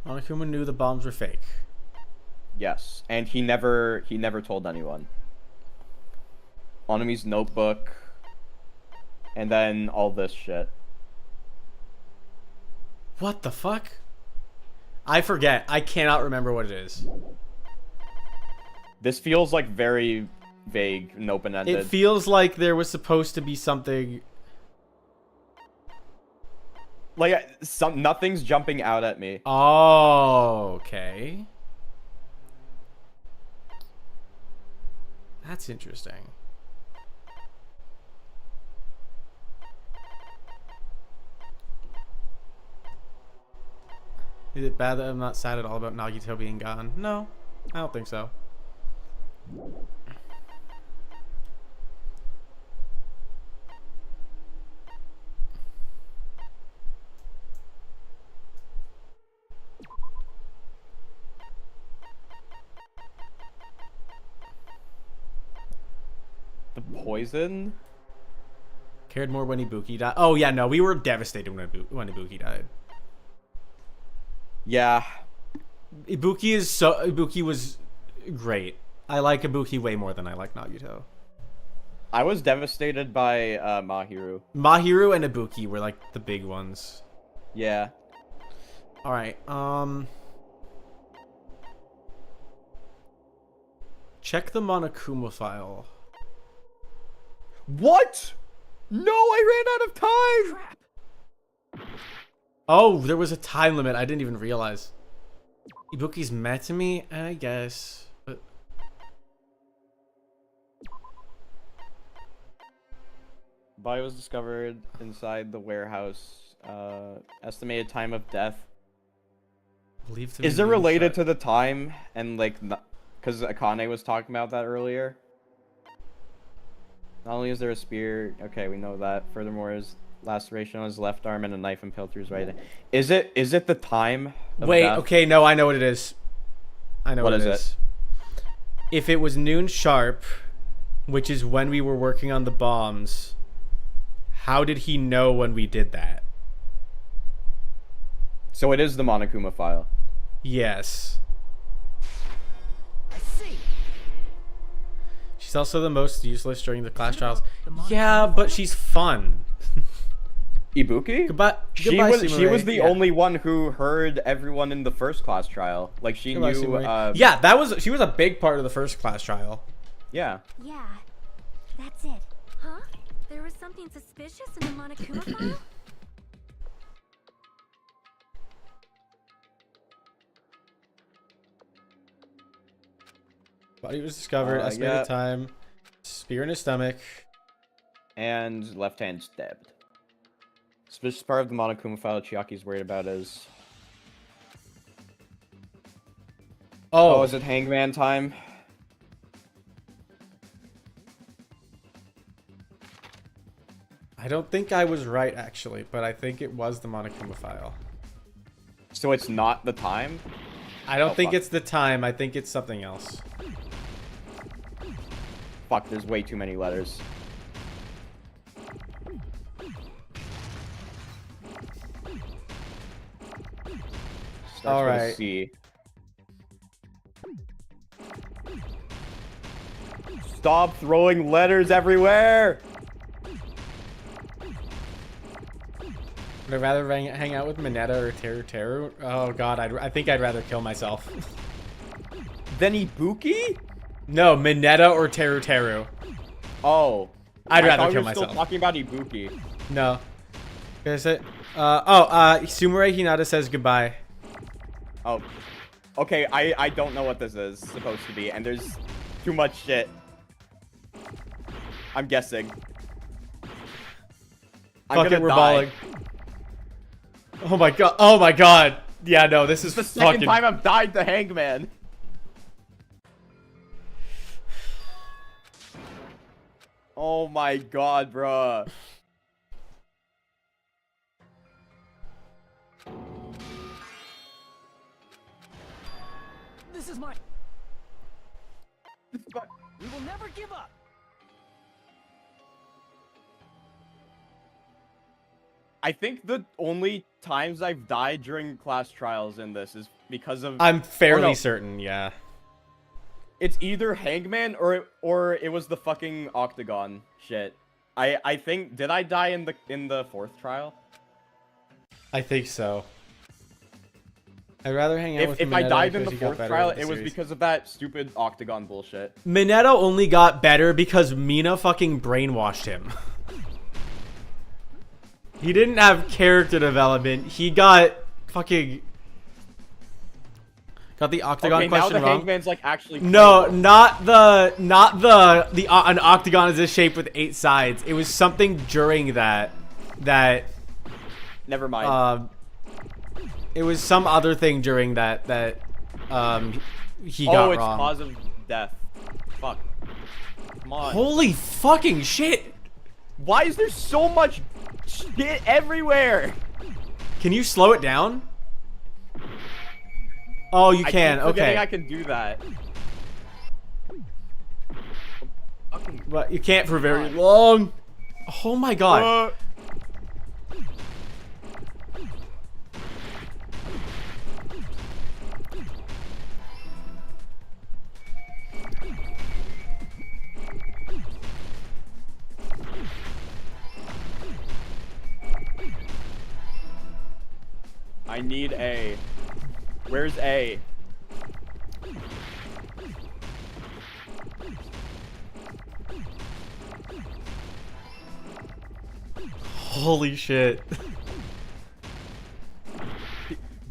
Monokuma knew the bombs were fake. Yes, and he never told anyone. Onami's notebook. And then all this shit. What the fuck? I forget. I cannot remember what it is. This feels like very vague and open-ended. It feels like there was supposed to be something. Like, nothing's jumping out at me. Oh, okay. That's interesting. Is it bad that I'm not sad at all about Nagito being gone? No, I don't think so. The poison? Cared more when Ibuki died. Oh yeah, no, we were devastated when Ibuki died. Yeah. Ibuki was great. I like Ibuki way more than I like Nagito. I was devastated by Mahiru. Mahiru and Ibuki were like the big ones. Yeah. All right. Check the Monokuma file. What? No, I ran out of time. crap. Oh, there was a time limit. I didn't even realize. Ibuki's met to me, I guess. But Body was discovered inside the warehouse. Estimated time of death. believed to Is be it related inside. to the time and like, because Akane was talking about that earlier? Not only is there a spear, okay, we know that. Furthermore, his laceration on his left arm and a knife impaled through his right. Is it the time? Wait, death? okay, no, I know what it is. I know what it is. If it was noon sharp, which is when we were working on the bombs, how did he know when we did that? So it is the Monokuma file. Yes. I see. She's also the most useless during the class trials. Yeah, but she's fun. Ibuki? Goodbye. She was the only one who heard everyone in the first class trial. Like she knew. Yeah, she was a big part of the first class trial. Yeah. Yeah, that's it. Huh? There was something suspicious in the Monokuma file? Body was discovered. Estimated time. Spear in his stomach. And left hand stabbed. Suspicious part of the Monokuma file Chiaki's worried about is... Oh, is it Hangman time? I don't think I was right, actually, but I think it was the Monokuma file. So it's not the time? I don't think it's the time. I think it's something else. Fuck, there's way too many letters. All right. C. Stop throwing letters everywhere! Would I rather hang out with Mineta or Teru? Oh god, I think I'd rather kill myself. Then Ibuki? No, Mineta or Teru. Oh. I'd rather kill myself. Still talking about Ibuki. No. Is it? Sumire Hinata says goodbye. Oh. Okay, I don't know what this is supposed to be, and there's too much shit. I'm guessing. Fuck it, we're balling. Oh my god. Oh my god. Yeah, no, this is the second time I've died to Hangman. Oh my god, bruh. This is my... We will never give up. I think the only times I've died during class trials in this is because of... I'm fairly certain, yeah. It's either Hangman or it was the fucking Octagon shit. I think... Did I die in the fourth trial? I think so. I'd rather hang out with Mineta. If I died in the fourth trial, it was because of that stupid Octagon bullshit. Mineta only got better because Mina fucking brainwashed him. He didn't have character development. He got fucking... Got the Octagon question now the wrong. Hangman's like actually... No, not an Octagon is a shape with 8 sides. It was something during that... Never mind. It was some other thing during that he got wrong. Oh, it's cause of death. Fuck. Come on. Holy fucking shit! Why is there so much shit everywhere? Can you slow it down? Oh, you can. Okay. I can do that. But you can't for very long. Oh my god. I need A. Where's A? Holy shit.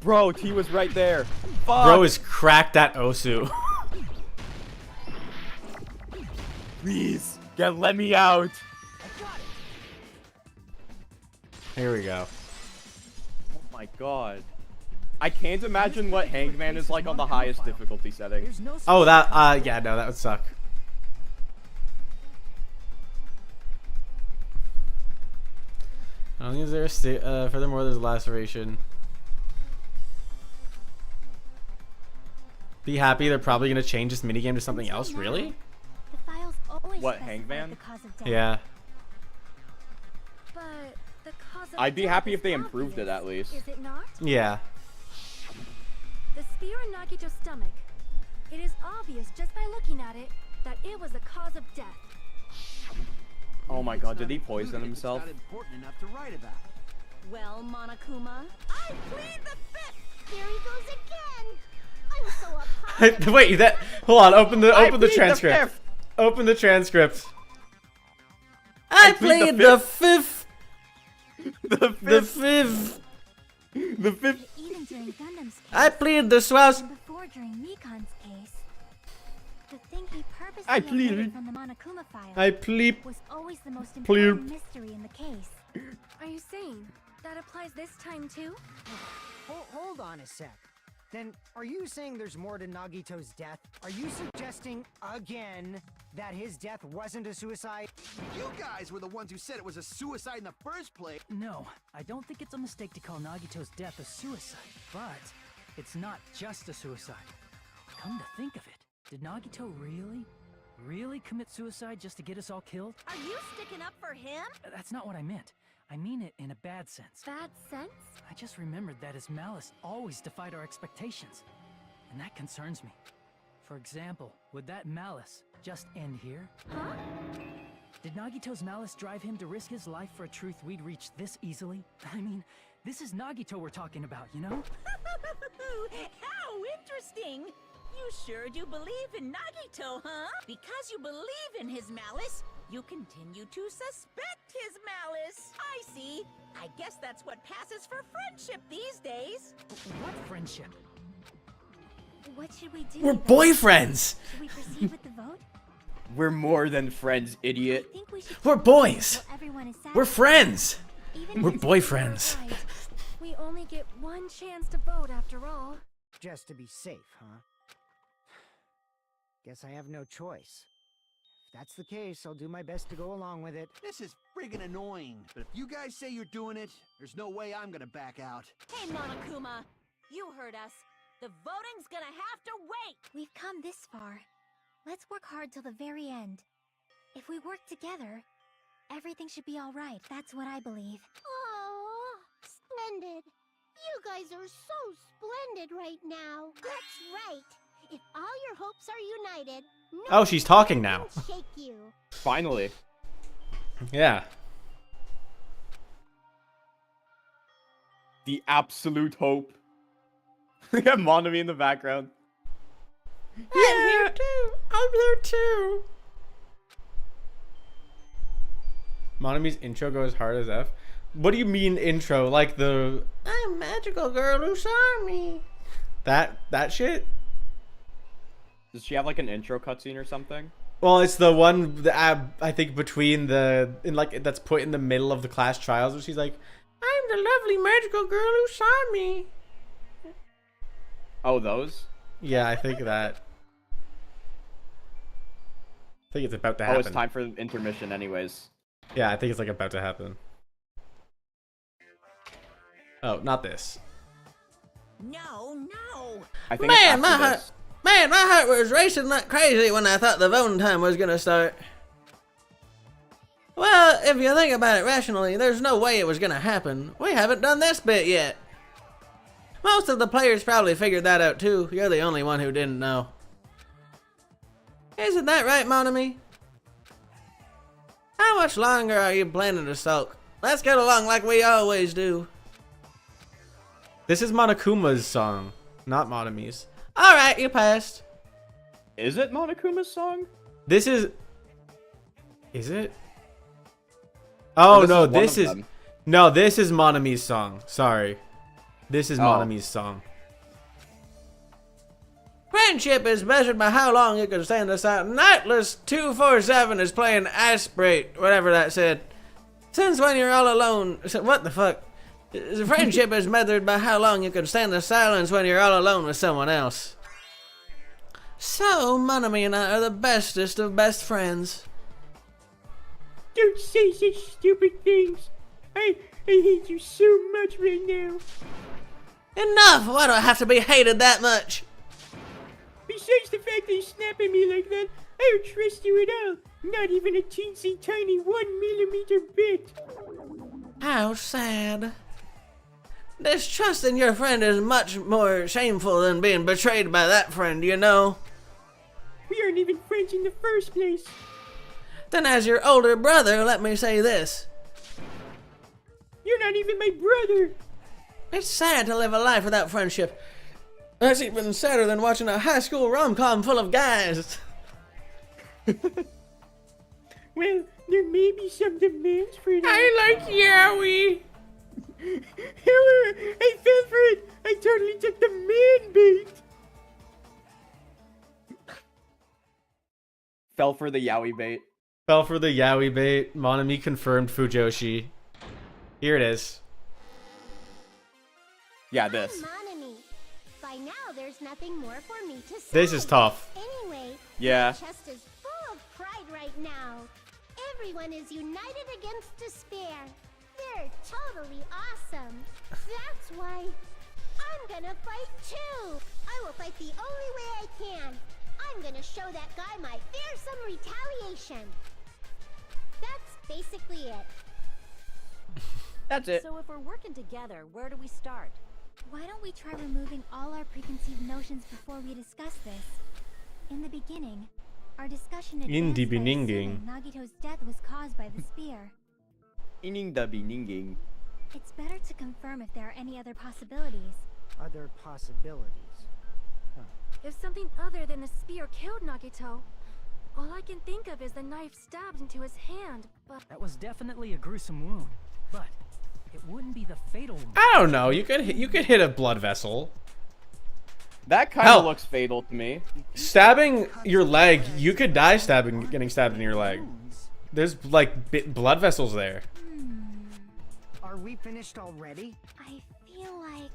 Bro, T was right there. Fuck. Bro is cracked at Osu. Please, let me out. Here we go. Oh my god. I can't imagine what Hangman is like on the highest difficulty setting. Oh, that, yeah, no, that would suck. Not only is there a furthermore, there's a laceration. Be happy, they're probably gonna change this minigame to something else. Really? The files always What, specify Hangman? the cause of death. Yeah. But the cause of I'd be death happy is if they improved it obvious, at least. Is it not? Yeah. The spear in Nagito's stomach. It is obvious just by looking at it that it was the cause of death. Oh my god, did he poison himself? It's not important enough to write about. Well, Monokuma, I plead the fifth! There he goes again! I'm so upset. Wait, that. Hold on. Open the plead the transcript. fifth. Open the transcript. I plead plead the fifth. The The fifth. The fifth. Even during Gundam's case, I plead the swells. and before during Mikan's case, the thing he purposely I plead- omitted from the Monokuma file I plead. was always the most Plead. important mystery in the case. Are you saying that applies this time too? Hold on a sec. Then, are you saying there's more to Nagito's death? Are you suggesting, again, that his death wasn't a suicide? You guys were the ones who said it was a suicide in the first place. No, I don't think it's a mistake to call Nagito's death a suicide, but it's not just a suicide. Come to think of it, did Nagito really commit suicide just to get us all killed? are you sticking up for him? That's not what I meant. I mean it in a bad sense. Bad sense? I just remembered that his malice always defied our expectations, and that concerns me. For example, would that malice just end here? Huh? Did Nagito's malice drive him to risk his life for a truth we'd reach this easily? I mean, this is Nagito we're talking about, you know? How interesting! You sure do believe in Nagito, huh? Because you believe in his malice, you continue to suspect his malice. I see. I guess that's what passes for friendship these days. What friendship? What should we do? We're then? boyfriends. Should we proceed with the vote? We're more than friends, idiot. I think we should We're boys. so everyone is We're satisfied. friends. Even We're if it's boyfriends. right. We only get one chance to vote after all. Just to be safe, huh? Guess I have no choice. If that's the case, I'll do my best to go along with it. This is friggin' annoying. But if you guys say you're doing it, there's no way I'm gonna back out. Hey, Monokuma, you heard us. The voting's gonna have to wait. We've come this far. Let's work hard till the very end. If we work together, everything should be all right. That's what I believe. Oh, splendid. You guys are so splendid right now. That's right. If all your hopes are united, Oh, she's talking now. nothing can shake you. Finally. Yeah. The absolute hope. We got Monami in the background. I'm here too. I'm here too. Monami's intro goes hard as F. What do you mean intro? Like the I'm magical girl who saw me. That shit? Does she have like an intro cutscene or something? Well, it's the one that I think between that's put in the middle of the class trials where she's like, I'm the lovely magical girl who saw me. Oh, those? Yeah, I think that. I think it's about to happen. Oh, it's time for intermission anyways. Yeah, I think it's like about to happen. Oh, not this. No. I think it's after this. Man, my heart was racing like crazy when I thought the voting time was gonna start. Well, if you think about it rationally, there's no way it was gonna happen. We haven't done this bit yet. Most of the players probably figured that out too. You're the only one who didn't know. Isn't that right, Monami? How much longer are you planning to sulk? Let's get along like we always do. This is Monokuma's song, not Monami's. Alright, you passed. Is it Monokuma's song? This is... Is it? Oh, This no, is one this of is... them. No, this is Monami's song. Sorry. This is Oh. Monami's song. Friendship is measured by how long you can stand aside. Nightless247 is playing Aspirate, whatever that said. Since when you're all alone. What the fuck? Friendship is measured by how long you can stand the silence when you're all alone with someone else. So, Monami and I are the bestest of best friends. Don't say such stupid things. I hate you so much right now. Enough! Why do I have to be hated that much? Besides the fact that you snap at me like that, I don't trust you at all. Not even a teensy tiny 1mm bit. How sad. Distrusting your friend is much more shameful than being betrayed by that friend, you know. We aren't even friends in the first place. Then as your older brother, let me say this. You're not even my brother. It's sad to live a life without friendship. That's even sadder than watching a high school rom-com full of guys. Well, there may be some demands for that. I like Yowie. I fell for it. I totally took the man bait. Fell for the yaoi bait. Fell for the yaoi bait. Monami confirmed Fujoshi. Here it is. Yeah, this. Monami. By now, there's nothing more for me to say. This is tough. Anyway, Yeah. my chest is full of pride right now. Everyone is united against despair. They're totally awesome. That's why I'm gonna fight too. I will fight the only way I can. I'm gonna show that guy my fearsome retaliation. That's basically it. That's it. So if we're working together, where do we start? Why don't we try removing all our preconceived notions before we discuss this? In the beginning, our discussion In the advanced by assuming beginning. Nagito's death was caused by the spear. Ining the bininging. It's better to confirm if there are any other possibilities. Other possibilities. If something other than the spear killed Nagito, all I can think of is the knife stabbed into his hand, but... That was definitely a gruesome wound, but it wouldn't be the fatal wound. I don't know. You could hit a blood vessel. That kind Hell. of looks fatal to me. Stabbing your leg, you could die getting stabbed in your leg. There's like blood vessels there. Are we finished already? I feel like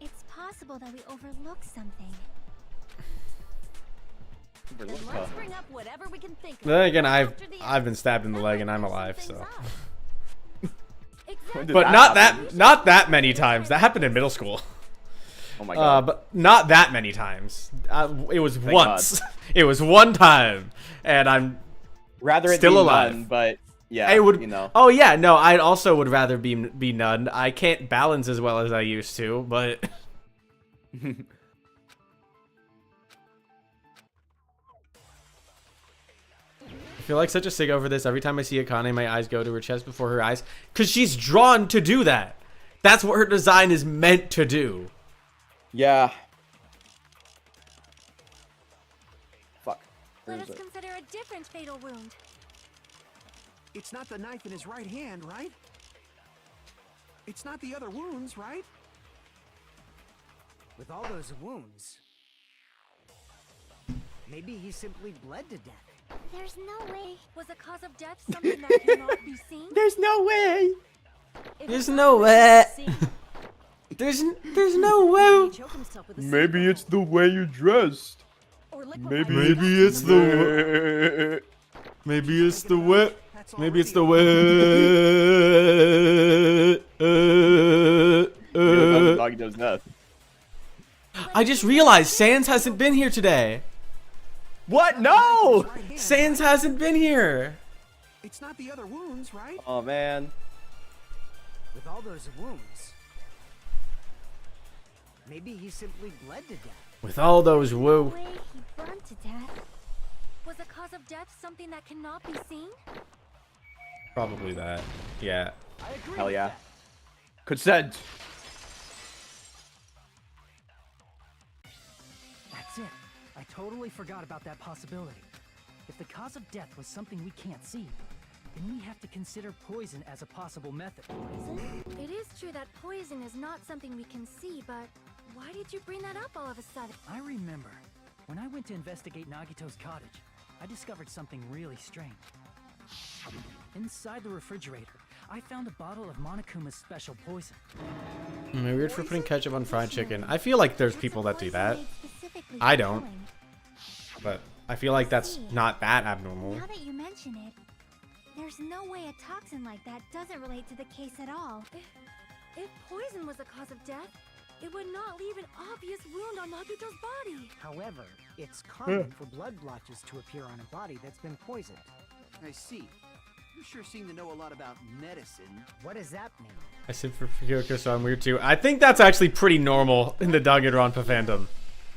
it's possible that we overlooked something. Then let's bring up whatever we can think of. Then again, I've been stabbed in the leg and I'm alive, so. When did But that not that many times. That happened in middle school. Oh my god. But not that many times. It was Thank once. God. It was one time, and I'm Rather it still be alive. none, but yeah, it would. you know. Oh yeah, no. I also would rather be none. I can't balance as well as I used to, but. I feel like such a sig over this. Every time I see Akane, my eyes go to her chest before her eyes. Because she's drawn to do that. That's what her design is meant to do. Yeah. Fuck. Where let is us it? consider a different fatal wound. It's not the knife in his right hand, right? It's not the other wounds, right? With all those wounds, maybe he simply bled to death. There's no way. Was the cause of death something that cannot be seen? There's no way. There's no way. There's no way. Maybe it's the way you dressed. Maybe it's the maybe it's the way. Maybe it's the way. Doggy does that. I just realized Sans hasn't been here today. What? No! Sans hasn't been here. It's not the other wounds, right? Oh man. With all those wounds, maybe he simply bled to death. With all those woo. The way he burned to death. Was the cause of death something that cannot be seen? Probably that. Yeah. Hell yeah. Consent. That's it. I totally forgot about that possibility. If the cause of death was something we can't see, then we have to consider poison as a possible method. Poison? It is true that poison is not something we can see, but why did you bring that up all of a sudden? I remember, when I went to investigate Nagito's cottage, I discovered something really strange. Inside the refrigerator, I found a bottle of Monokuma's special poison. Weird for putting ketchup on fried chicken. I feel like there's people that do that. I don't. But I feel like that's not that abnormal. Now that you mention it, There's no way a toxin like that doesn't relate to the case at all. If poison was the cause of death, it would not leave an obvious wound on Nagito's body. However, it's common for blood blotches to appear on a body that's been poisoned. I see. You sure seem to know a lot about medicine. What does that mean? I said for Kyoko, so I'm weird too. I think that's actually pretty normal in the Danganronpa fandom.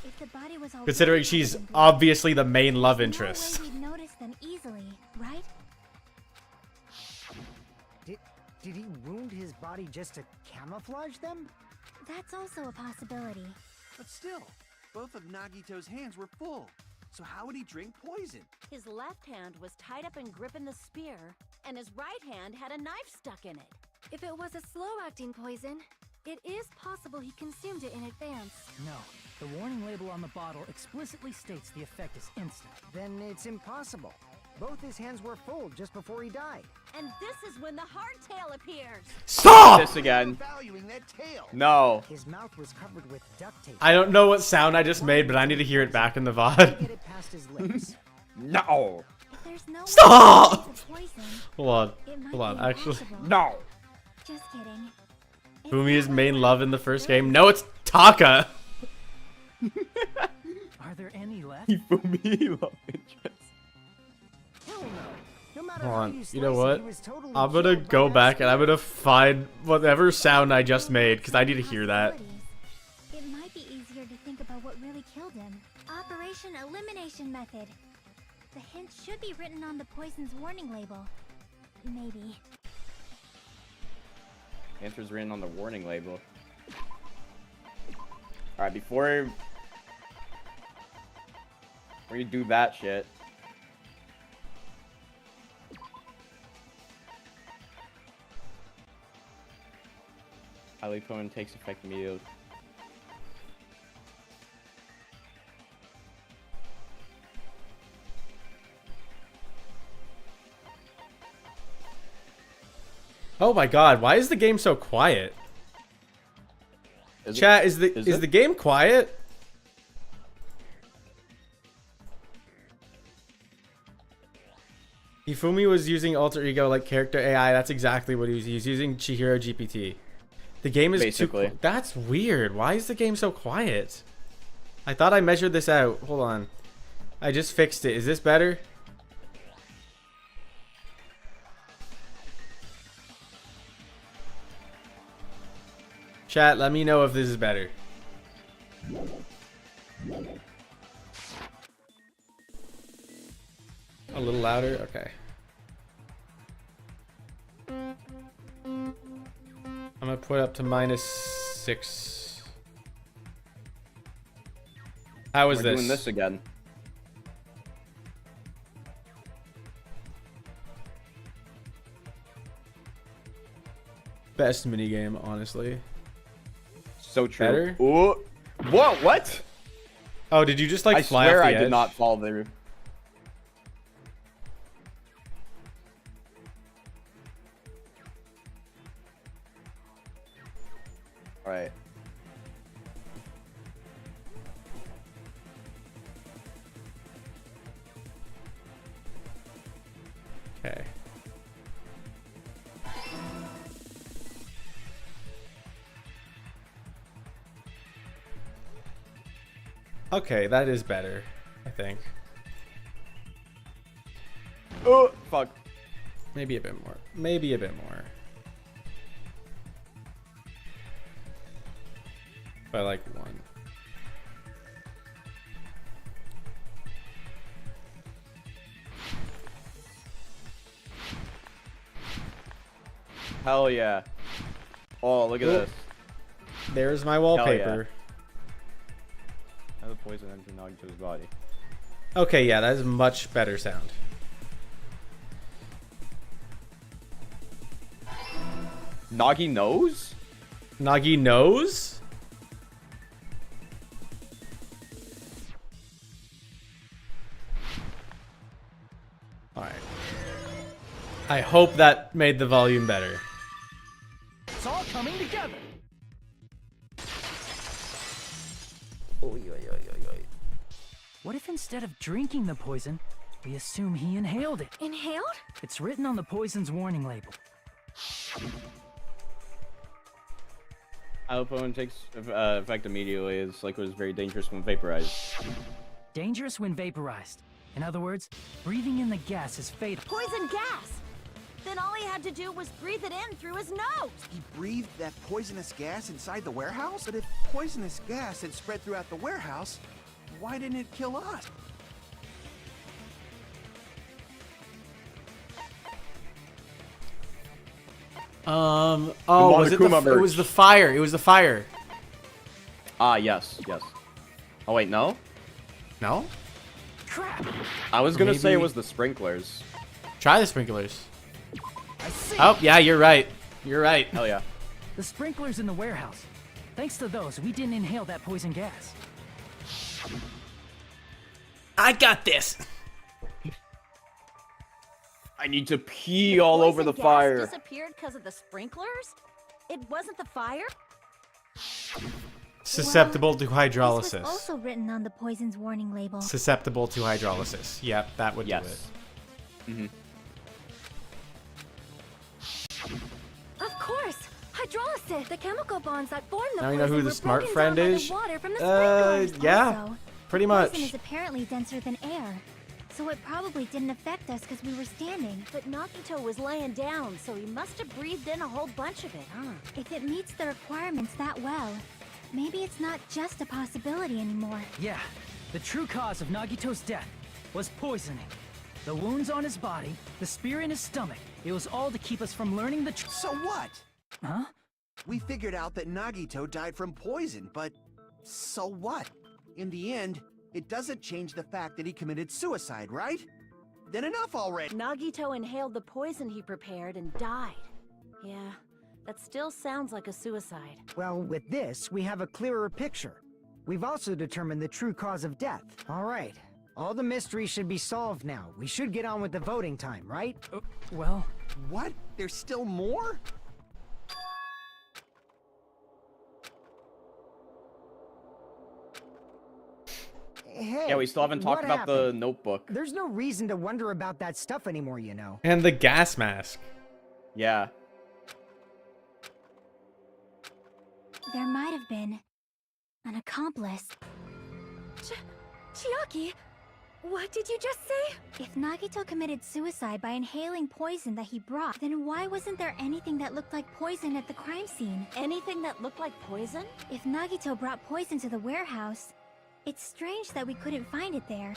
If the body was all Considering she's obviously the main love interest. No way we'd notice them easily, right? Did he wound his body just to camouflage them? That's also a possibility. But still, both of Nagito's hands were full. So how would he drink poison? His left hand was tied up and gripping the spear, and his right hand had a knife stuck in it. If it was a slow-acting poison, it is possible he consumed it in advance. No, the warning label on the bottle explicitly states the effect is instant. Then it's impossible. Both his hands were full just before he died. And this is when the hardtail appears. Stop! This again. Valuing that tail. No. His mouth was covered with duct tape. I don't know what sound I just made, but I need to hear it back in the VOD. Get it past his lips. No. There's no Stop! way it's poison. Hold It on, might be actually. impossible. No. Just kidding. It's Fumi's not main like love that. in the first game. No, it's Taka. Are there any left? Fumi love interest. Hell no. No matter Hold how on. you You know slice it, what? he was totally I'm gonna killed by go that back and I'm spear. gonna find whatever sound I just made because I need to hear that. It might be easier to think about what really killed him. Operation Elimination Method. The hint should be written on the poison's warning label. Maybe. Answer's written on the warning label. Alright, before you do that shit. Alipoin takes effect immediately. Oh my god, why is the game so quiet? Chat, is the game quiet? Hifumi was using alter ego like character AI. That's exactly what he was using Chihiro GPT. The game is basically. That's weird. Why is the game so quiet? I thought I measured this out. Hold on. I just fixed it. Is this better? Chat, let me know if this is better. A little louder? Okay. I'm gonna put up to -6. How is We're this? doing this again. Best minigame, honestly. So true. Better? Ooh. Whoa, what? Oh, did you just like I fly swear off the I edge? did not fall through. Alright. Okay. Okay, that is better, I think. Oh, fuck. Maybe a bit more. Maybe a bit more. By like 1. Hell yeah. Oh, look at Ooh. this. There's my wallpaper. How the poison entered Nagito's body. Okay, yeah, that is much better sound. Nagi knows? Nagi knows? Alright. I hope that made the volume better. It's all coming together. Oy, oy, oy, oy, oy. What if instead of drinking the poison, We assume he inhaled it. Inhaled? It's written on the poison's warning label. Allopoin takes effect immediately. This liquid is very dangerous when vaporized. Dangerous when vaporized. In other words, breathing in the gas is fatal. Poison gas! Then all he had to do was breathe it in through his nose! He breathed that poisonous gas inside the warehouse? But if poisonous gas had spread throughout the warehouse, why didn't it kill us? Oh, was it Monokuma it was the fire. It was the fire. Ah, yes. Oh, wait, no? No? Crap! I was gonna say it Maybe- was the sprinklers. Try the sprinklers. I see! Oh, yeah, you're right. You're right. Hell yeah. The sprinklers in the warehouse. Thanks to those, we didn't inhale that poison gas. I got this. I need to pee all over the Poison gas fire. disappeared because of the sprinklers? It wasn't the fire? Susceptible to This was hydrolysis. also written on the poison's warning label. Susceptible to hydrolysis. Yep, that would do it. Mm-hmm. Of course! Hydrolysis! The chemical bonds that form the Now you know poison who the were smart broken friend down by the is? water from the sprinklers. Yeah. Also, Pretty poison much. is apparently denser than air, so it probably didn't affect us because we were standing. But Nagito was laying down, so he must have breathed in a whole bunch of it, huh? If it meets the requirements that well, maybe it's not just a possibility anymore. Yeah, the true cause of Nagito's death was poisoning. The wounds on his body, the spear in his stomach, it was all to keep us from learning the truth. So what? Huh? We figured out that Nagito died from poison, but so what? In the end, it doesn't change the fact that he committed suicide, right? Then enough already. Nagito inhaled the poison he prepared and died. Yeah, that still sounds like a suicide. Well, with this, we have a clearer picture. We've also determined the true cause of death. All right. All the mysteries should be solved now. We should get on with the voting time, right? Well... What? There's still more? Hey, Yeah, we still haven't talked what about the happened? notebook. There's no reason to wonder about that stuff anymore, you know. And the gas mask. Yeah. There might have been an accomplice. Chiaki, what did you just say? If Nagito committed suicide by inhaling poison that he brought, then why wasn't there anything that looked like poison at the crime scene? Anything that looked like poison? If Nagito brought poison to the warehouse, it's strange that we couldn't find it there.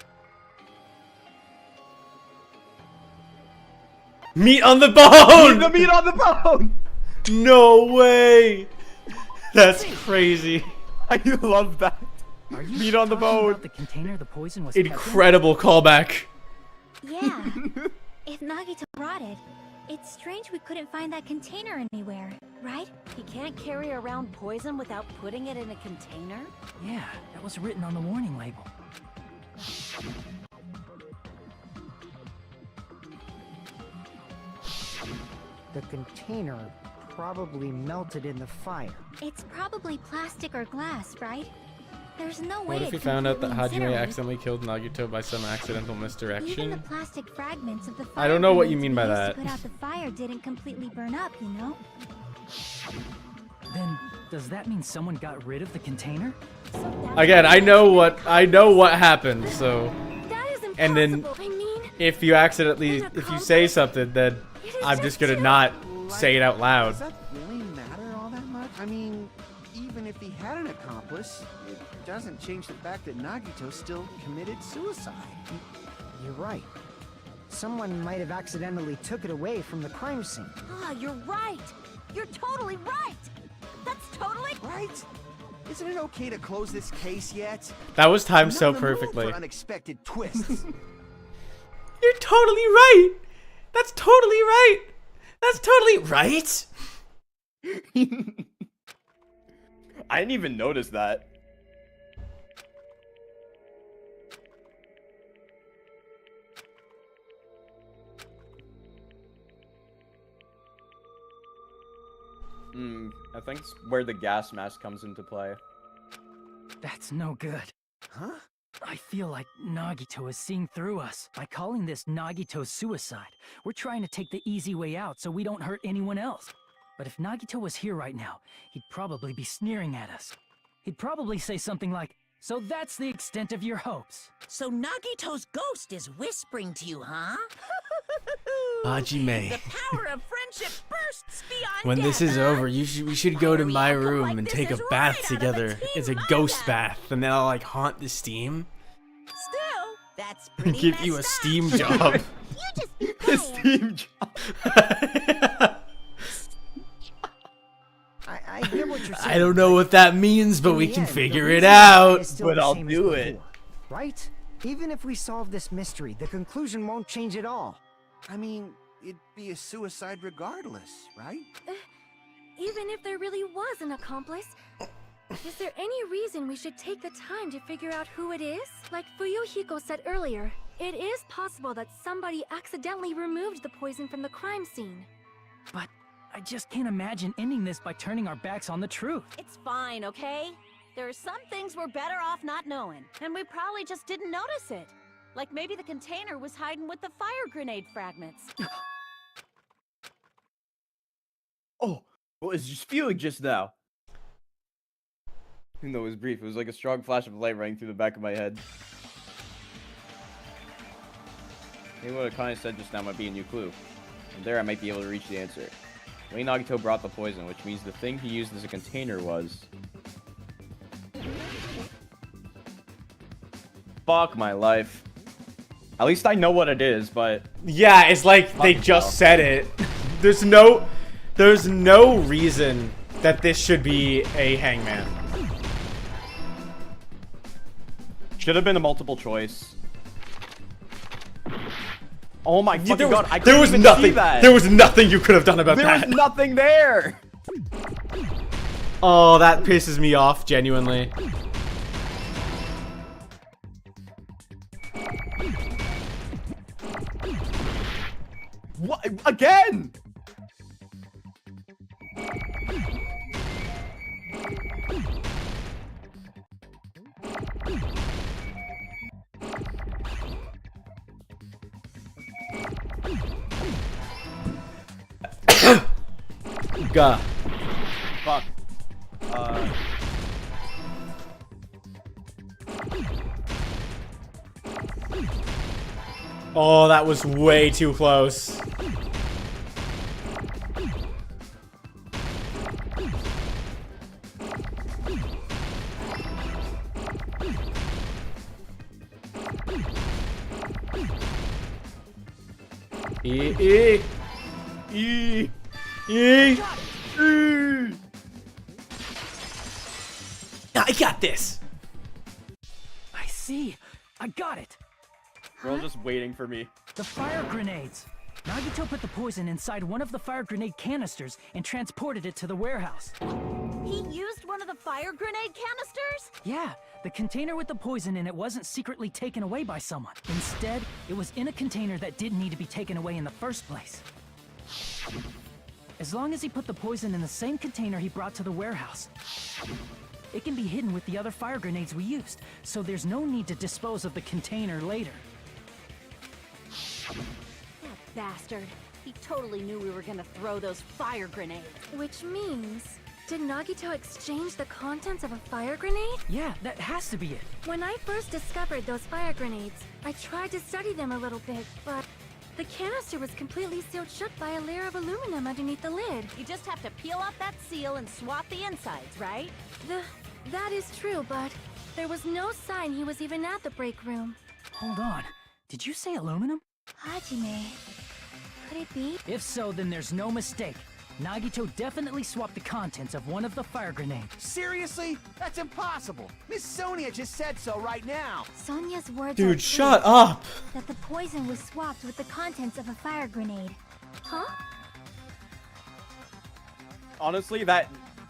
Meat on the bone! The meat on the bone! No way! That's crazy. I love that. Are you Meat on the talking bone. about the container the poison was kept in? Incredible callback. Yeah. If Nagito brought it, it's strange we couldn't find that container anywhere, right? He can't carry around poison without putting it in a container? Yeah, that was written on the warning label. The container probably melted in the fire. It's probably plastic or glass, right? There's no way What if it we found out that completely Hajime incinerated. accidentally killed Nagito by some accidental Even the misdirection? plastic fragments of the fire I don't know what you grenades mean we by used that. to put out the fire didn't completely burn up, you know? Then, does that mean someone got rid of the container? Again, I know what happened, so That is impossible. and then I mean, if you say something, then I'm just gonna not say it out loud. Does that really matter all that much? I mean, even if he had an accomplice, it doesn't change the fact that Nagito still committed suicide. You're right. Someone might have accidentally took it away from the crime scene. Ah, you're right! You're totally right! That's totally right! Isn't it okay to close this case yet? That was timed so Not in the mood perfectly. for unexpected twists. You're totally right. That's totally right. That's totally right. I didn't even notice that. I think it's where the gas mask comes into play. That's no good. Huh? I feel like Nagito is seeing through us. By calling this Nagito's suicide, we're trying to take the easy way out so we don't hurt anyone else. But if Nagito was here right now, he'd probably be sneering at us. He'd probably say something like, "So that's the extent of your hopes." So Nagito's ghost is whispering to you, huh? Hajime. The power of friendship bursts beyond When this is death, huh? over, we should go to my room and take a bath together. It's a ghost bath, and then I'll like haunt the steam. Still, that's pretty Give you a messed up. steam job. You just be A steam job. I hear what you're saying. I don't know what that means, but In we the can end, the figure it reason out. is still But the I'll same as do it. before, right? Even if we solve this mystery, the conclusion won't change at all. I mean, it'd be a suicide regardless, right? Even if there really was an accomplice, is there any reason we should take the time to figure out who it is? Like Fuyuhiko said earlier, it is possible that somebody accidentally removed the poison from the crime scene. But I just can't imagine ending this by turning our backs on the truth. It's fine, okay? There are some things we're better off not knowing, and we probably just didn't notice it. Like maybe the container was hiding with the fire grenade fragments. Oh, what was just feeling just now? Even though it was brief, it was like a strong flash of light running through the back of my head. Maybe what Akane said just now might be a new clue. From there, I might be able to reach the answer. Wayne Nagito brought the poison, which means the thing he used as a container was... Fuck my life. At least I know what it is, but... Yeah, it's like they just said it. There's no reason that this should be a hangman. Should have been a multiple choice. Oh my fucking There was, god, I there couldn't was even nothing. see that. There was nothing you could have done about There that. was nothing there. Oh, that pisses me off, genuinely. What? Again? Gah. Fuck. Oh, that was way too close. I got this. I see. I got it. We're all just waiting for me. The fire grenades. Nagito put the poison inside one of the fire grenade canisters and transported it to the warehouse. He used one of the fire grenade canisters? Yeah, the container with the poison in it wasn't secretly taken away by someone. Instead, it was in a container that didn't need to be taken away in the first place. As long as he put the poison in the same container he brought to the warehouse, it can be hidden with the other fire grenades we used, so there's no need to dispose of the container later. That bastard. He totally knew we were gonna throw those fire grenades. Which means, did Nagito exchange the contents of a fire grenade? Yeah, that has to be it. When I first discovered those fire grenades, I tried to study them a little bit, but the canister was completely sealed shut by a layer of aluminum underneath the lid. You just have to peel off that seal and swap the insides, right? That is true, but there was no sign he was even at the break room. Hold on. Did you say aluminum? Hajime, could it be? If so, then there's no mistake. Nagito definitely swapped the contents of one of the fire grenades. Seriously? That's impossible. Miss Sonia just said so right now. Sonia's words are Dude, proof shut up. that the poison was swapped with the contents of a fire grenade. Huh? Honestly,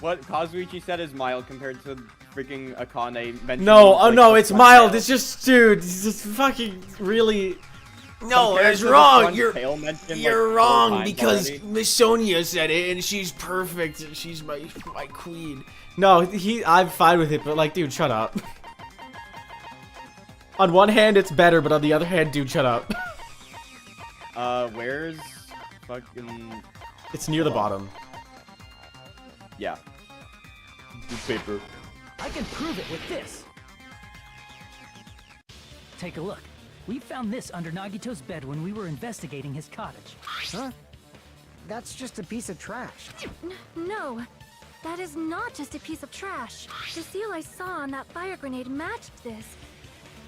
what Kazuichi said is mild compared to freaking Akane mentioning. No, oh like, no, the it's front mild. tail. It's just, dude, it's just fucking really. No, Compared that's to the wrong. front You're tail mentioned, like, you're 4 wrong times because already. Miss Sonia said it and she's perfect. She's my queen. No, I'm fine with it, but like, dude, shut up. On one hand, it's better, but on the other hand, dude, shut up. Where's fucking... It's near the bottom. Yeah. Paper. I can prove it with this. Take a look. We found this under Nagito's bed when we were investigating his cottage. Huh? That's just a piece of trash. No, that is not just a piece of trash. The seal I saw on that fire grenade matched this.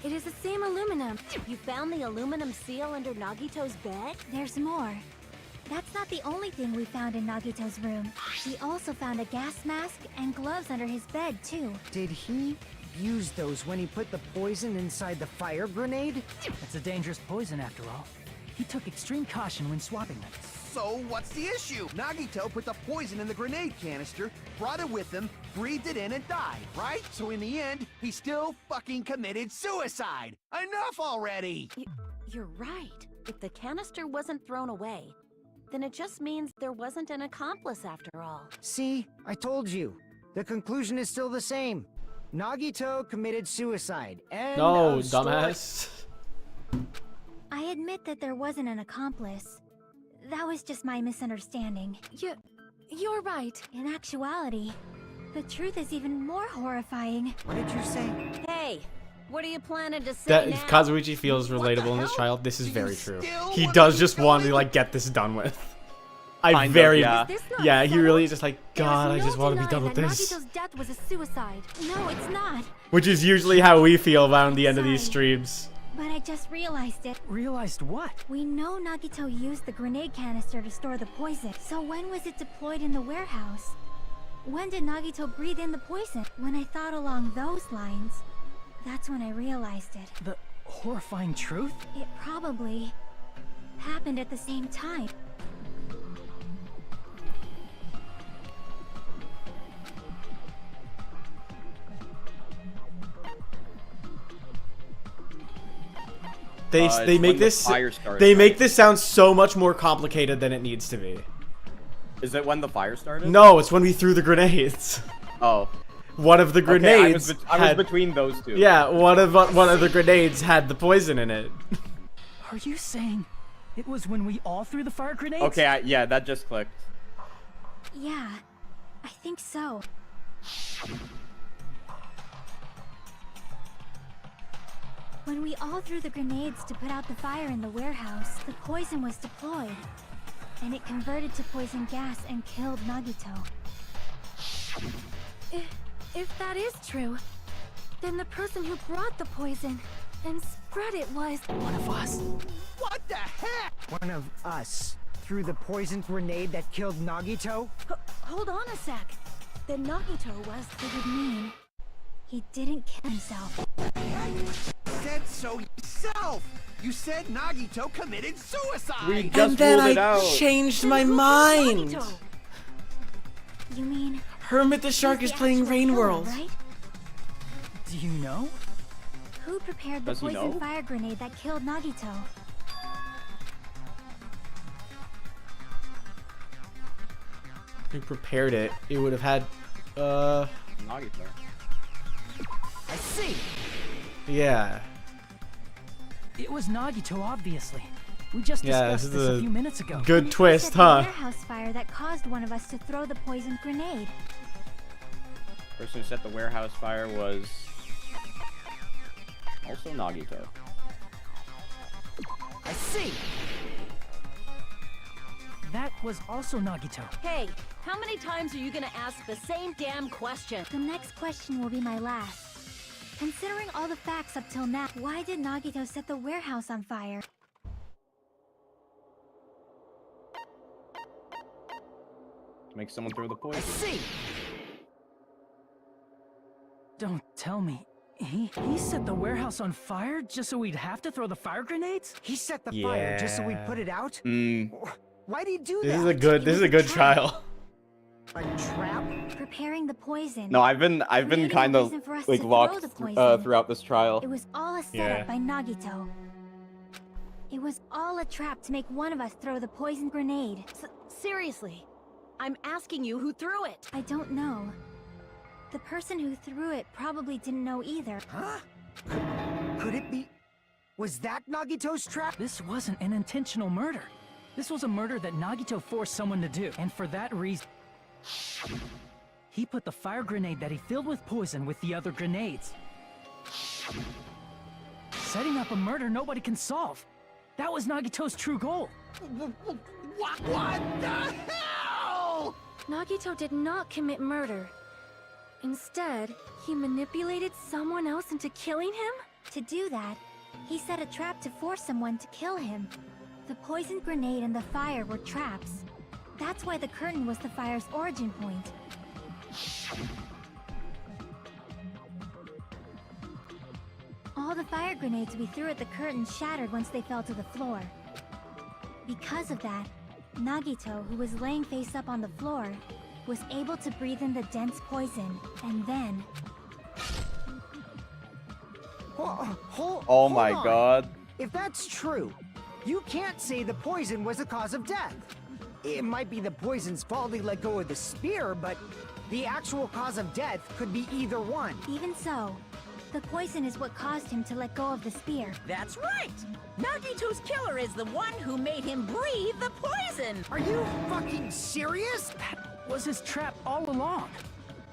It is the same aluminum. You found the aluminum seal under Nagito's bed? There's more. That's not the only thing we found in Nagito's room. We also found a gas mask and gloves under his bed, too. Did he use those when he put the poison inside the fire grenade? It's a dangerous poison after all. He took extreme caution when swapping them. So what's the issue? Nagito put the poison in the grenade canister, brought it with him, breathed it in and died, right? So in the end, he still fucking committed suicide. Enough already! You're right. If the canister wasn't thrown away, then it just means there wasn't an accomplice after all. See, I told you. The conclusion is still the same. Nagito committed suicide. End No, of story. dumbass. I admit that there wasn't an accomplice. That was just my misunderstanding. You're right. In actuality, the truth is even more horrifying. What did you say? Hey, what are you planning to say That now? if Kazuichi feels relatable in this child, this is very true. He does just want to like get this done with. Yeah, he really is just like, God, I just want to be done with this. Nagito's death was a suicide. No, it's not. Which is usually how we feel around the end of these streams. But I just realized it. Realized what? We know Nagito used the grenade canister to store the poison. So when was it deployed in the warehouse? When did Nagito breathe in the poison? When I thought along those lines, that's when I realized it. The horrifying truth? It probably happened at the same time. They make this sound so much more complicated than it needs to be. Is it when the fire started? No, it's when we threw the grenades. Oh. One of the grenades. Okay, I was between those two. Yeah, one of the grenades had the poison in it. Are you saying it was when we all threw the fire grenades? Okay, yeah, that just clicked. Yeah, I think so. When we all threw the grenades to put out the fire in the warehouse, the poison was deployed. And it converted to poison gas and killed Nagito. If that is true, then the person who brought the poison and spread it was one of us. What the heck? One of us threw the poisoned grenade that killed Nagito? Hold on a sec. Then Nagito was... It would mean he didn't kill himself. Said so yourself. You said Nagito committed suicide. We just And then ruled it I out. changed my mind. You mean Hermit the Shark is playing Rain World. Right? Do you know? Who prepared the Does he poison know? fire grenade that killed Nagito? Who prepared it? It would have had, Nagito. I see. yeah. It was Nagito, obviously. We just discussed this a few minutes ago. Good twist, The huh? warehouse fire that caused one of us to throw the poisoned grenade. Person who set the warehouse fire was also Nagito. I see. That was also Nagito. Hey, how many times are you gonna ask the same damn question? The next question will be my last. Considering all the facts up till now, why did Nagito set the warehouse on fire? Make someone throw the I poison. see. Don't tell me. He set the warehouse on fire just so we'd have to throw the fire grenades? He set the fire just so we'd put it out? Why'd he do that? This is a good trial. A trap? Preparing the poison. No, I've been Creating a kind of reason for us like to locked throw the poison. throughout this trial. It was all a setup by Nagito. It was all a trap to make one of us throw the poison grenade. Seriously, I'm asking you who threw it. I don't know. The person who threw it probably didn't know either. Huh? Could it be? Was that Nagito's trap? This wasn't an intentional murder. This was a murder that Nagito forced someone to do, and for that reason, he put the fire grenade that he filled with poison with the other grenades. Setting up a murder nobody can solve. That was Nagito's true goal. What the hell? Nagito did not commit murder. Instead, he manipulated someone else into killing him? To do that, he set a trap to force someone to kill him. The poison grenade and the fire were traps. That's why the curtain was the fire's origin point. All the fire grenades we threw at the curtain shattered once they fell to the floor. Because of that, Nagito, who was laying face up on the floor, was able to breathe in the dense poison, and then... Oh my god. If that's true, you can't say the poison was the cause of death. It might be the poison's fault he let go of the spear, but the actual cause of death could be either one. Even so, the poison is what caused him to let go of the spear. That's right! Nagito's killer is the one who made him breathe the poison! Are you fucking serious? That was his trap all along.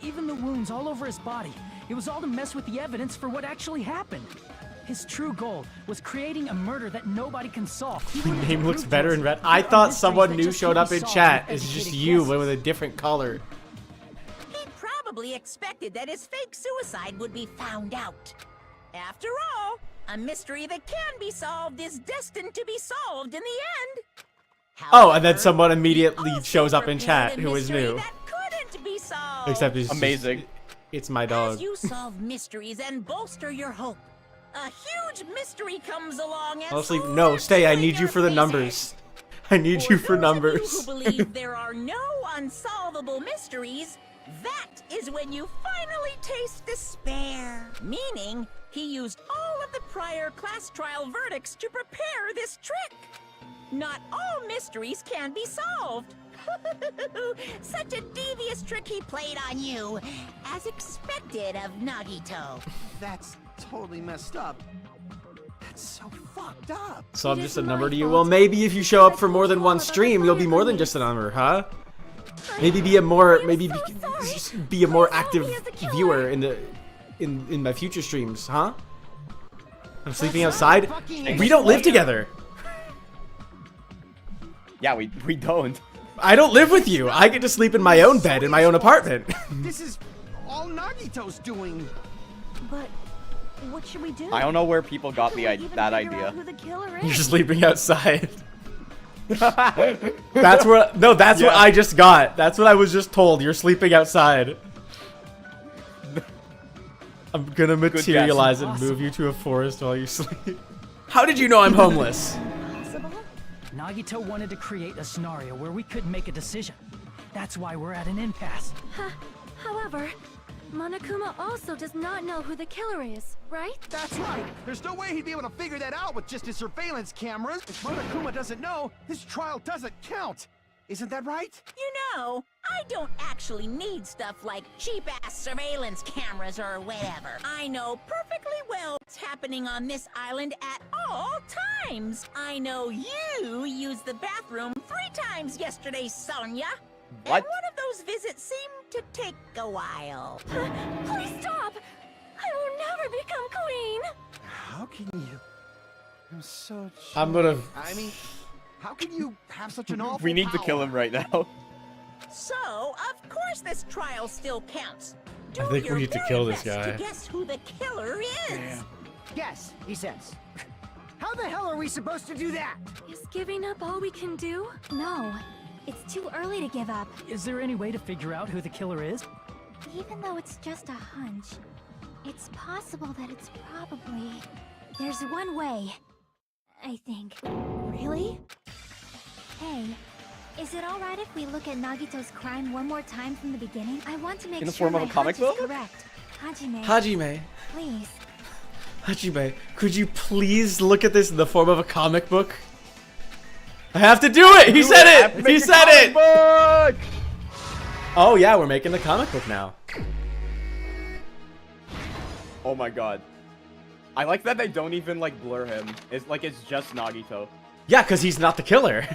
Even the wounds all over his body. It was all to mess with the evidence for what actually happened. His true goal was creating a murder that nobody can solve. Your name looks better in red. I thought someone new showed up in chat. It's just you, but with a different color. He probably expected that his fake suicide would be found out. After all, a mystery that can be solved is destined to be solved in the end. Oh, and then someone immediately shows up in chat who is new. That couldn't be solved. Except it's amazing. Just, it's my dog. As you solve mysteries and bolster your hope, a huge mystery comes along and Honestly, no, stay. I need you for the numbers. I need you for numbers. Those of you who believe there are no unsolvable mysteries, that is when you finally taste despair. Meaning, he used all of the prior class trial verdicts to prepare this trick. Not all mysteries can be solved. Such a devious trick he played on you, as expected of Nagito. That's totally messed up. That's so fucked up. So I'm just a number to you. Well, maybe if you show up for more than one stream, you'll be more than just a number, huh? Maybe be a more, be a more active viewer in my future streams, huh? I'm sleeping outside. We don't live together. Yeah, we don't. I don't live with you. I get to sleep in my own bed in my own apartment. This is all Nagito's doing. But what should we do? I don't know where people got that idea. Who the killer is? You're sleeping outside. That's what. No, that's what I just got. That's what I was just told. You're sleeping outside. I'm gonna materialize and move you to a forest while you sleep. How did you know I'm homeless? Nagito wanted to create a scenario where we couldn't make a decision. That's why we're at an impasse. However, Monokuma also does not know who the killer is, right? That's right. There's no way he'd be able to figure that out with just his surveillance cameras. If Monokuma doesn't know, his trial doesn't count. Isn't that right? You know, I don't actually need stuff like cheap-ass surveillance cameras or whatever. I know perfectly well what's happening on this island at all times. I know you used the bathroom 3 times yesterday, Sonia. What? And one of those visits seemed to take a while. Please stop! I will never become queen! How can you? I'm so... I'm gonna... I mean... How can you have such an awful We need to power? kill him right now. So, of course this trial still counts. I think we need to kill this best guy. to guess who the killer is. Guess, he says. How the hell are we supposed to do that? Is giving up all we can do? No, it's too early to give up. Is there any way to figure out who the killer is? Even though it's just a hunch, it's possible that it's probably... There's one way, I think. Really? Hey, is it alright if we look at Nagito's crime one more time from the beginning? I want to make In the sure form of my a comic hunch is book? correct. Hajime, Hajime. please. Hajime, could you please look at this in the form of a comic book? I have to do it! He said it! He said it! Book! Oh yeah, we're making the comic book now. Oh my god. I like that they don't even like blur him. It's like it's just Nagito. Yeah, because he's not the killer.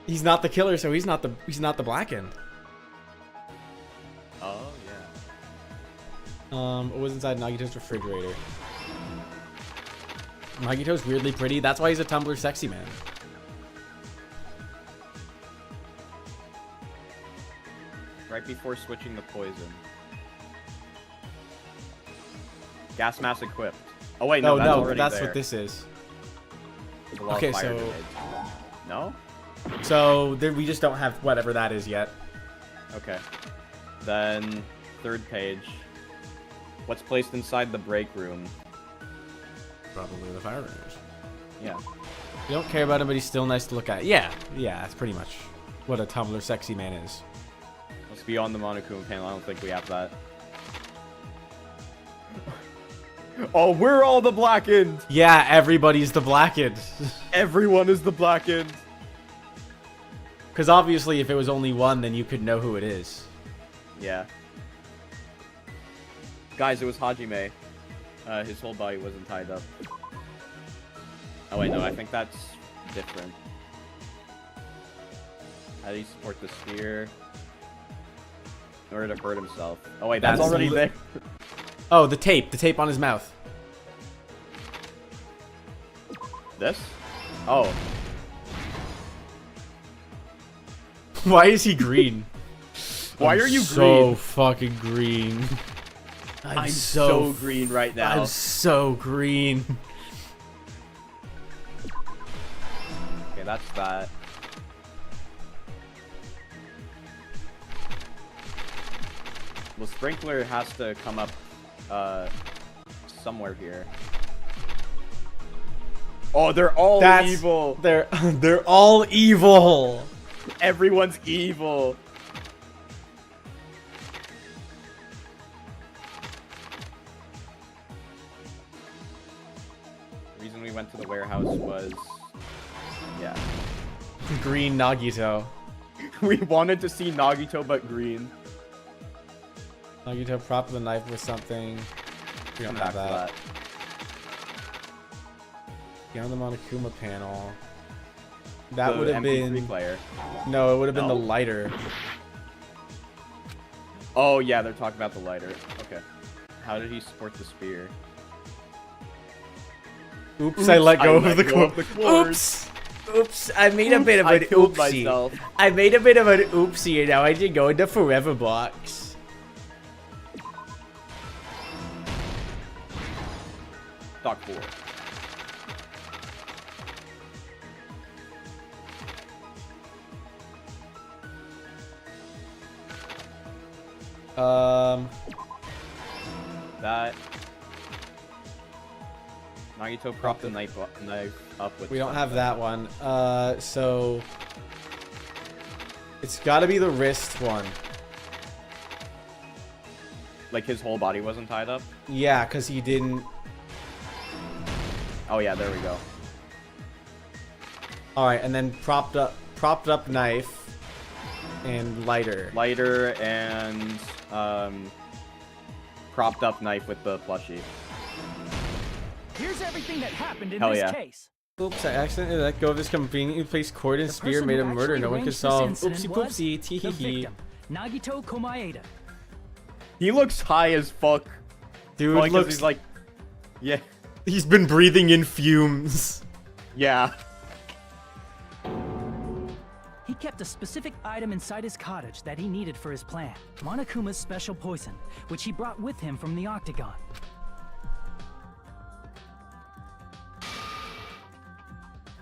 He's not the killer, so he's not the blackened. Oh yeah. What was inside Nagito's refrigerator? Nagito's weirdly pretty. That's why he's a Tumblr sexy man. Right before switching the poison. Gas mask equipped. Oh wait, no, that's what this is. Okay, so no. So we just don't have whatever that is yet. Okay. Then third page. What's placed inside the break room? Probably the fire grenades. Yeah. You don't care about him, but he's still nice to look at. Yeah, that's pretty much what a Tumblr sexy man is. Let's be on the Monokuma panel. I don't think we have that. Oh, we're all the blackened! Yeah, everybody's the blackened. Everyone is the blackened. Because obviously, if it was only one, then you could know who it is. Yeah. Guys, it was Hajime. His whole body wasn't tied up. Oh wait, no, I think that's different. How do you support the spear? In order to hurt himself. Oh wait, that's already there. Oh, the tape on his mouth. This? Oh. Why is he green? Why are you so fucking green? I'm so green right now. I'm so green. Okay, that's that. Well, Sprinkler has to come up somewhere here. Oh, they're all evil. They're all evil. Everyone's evil. The reason we went to the warehouse was, yeah. Green Nagito. We wanted to see Nagito, but green. Nagito prop the knife with something. We don't have that. Get on the Monokuma panel. That would have been. Player. No, it would have been the lighter. Oh yeah, they're talking about the lighter. Okay. How did he support the spear? Oops, I let go of the cord. Oops, I made a bit of an oopsie. I made a bit of an oopsie and now I did go into Forever Box. Doc 4. That Nagito propped the knife up with. We don't have that one. So it's got to be the wrist one. Like his whole body wasn't tied up? Yeah, because he didn't. Oh yeah, there we go. All right, and then propped up knife and lighter. Lighter and propped up knife with the plushie. Here's everything that happened in Hell this yeah. case. Oops, I accidentally let go of this conveniently placed cord and spear made a murder no one could solve. Oopsie poopsie, tee hee hee. Nagito Komaeda. He looks high as fuck. Dude like, looks he's like, yeah. He's been breathing in fumes. Yeah. He kept a specific item inside his cottage that he needed for his plan. Monokuma's special poison, which he brought with him from the Octagon.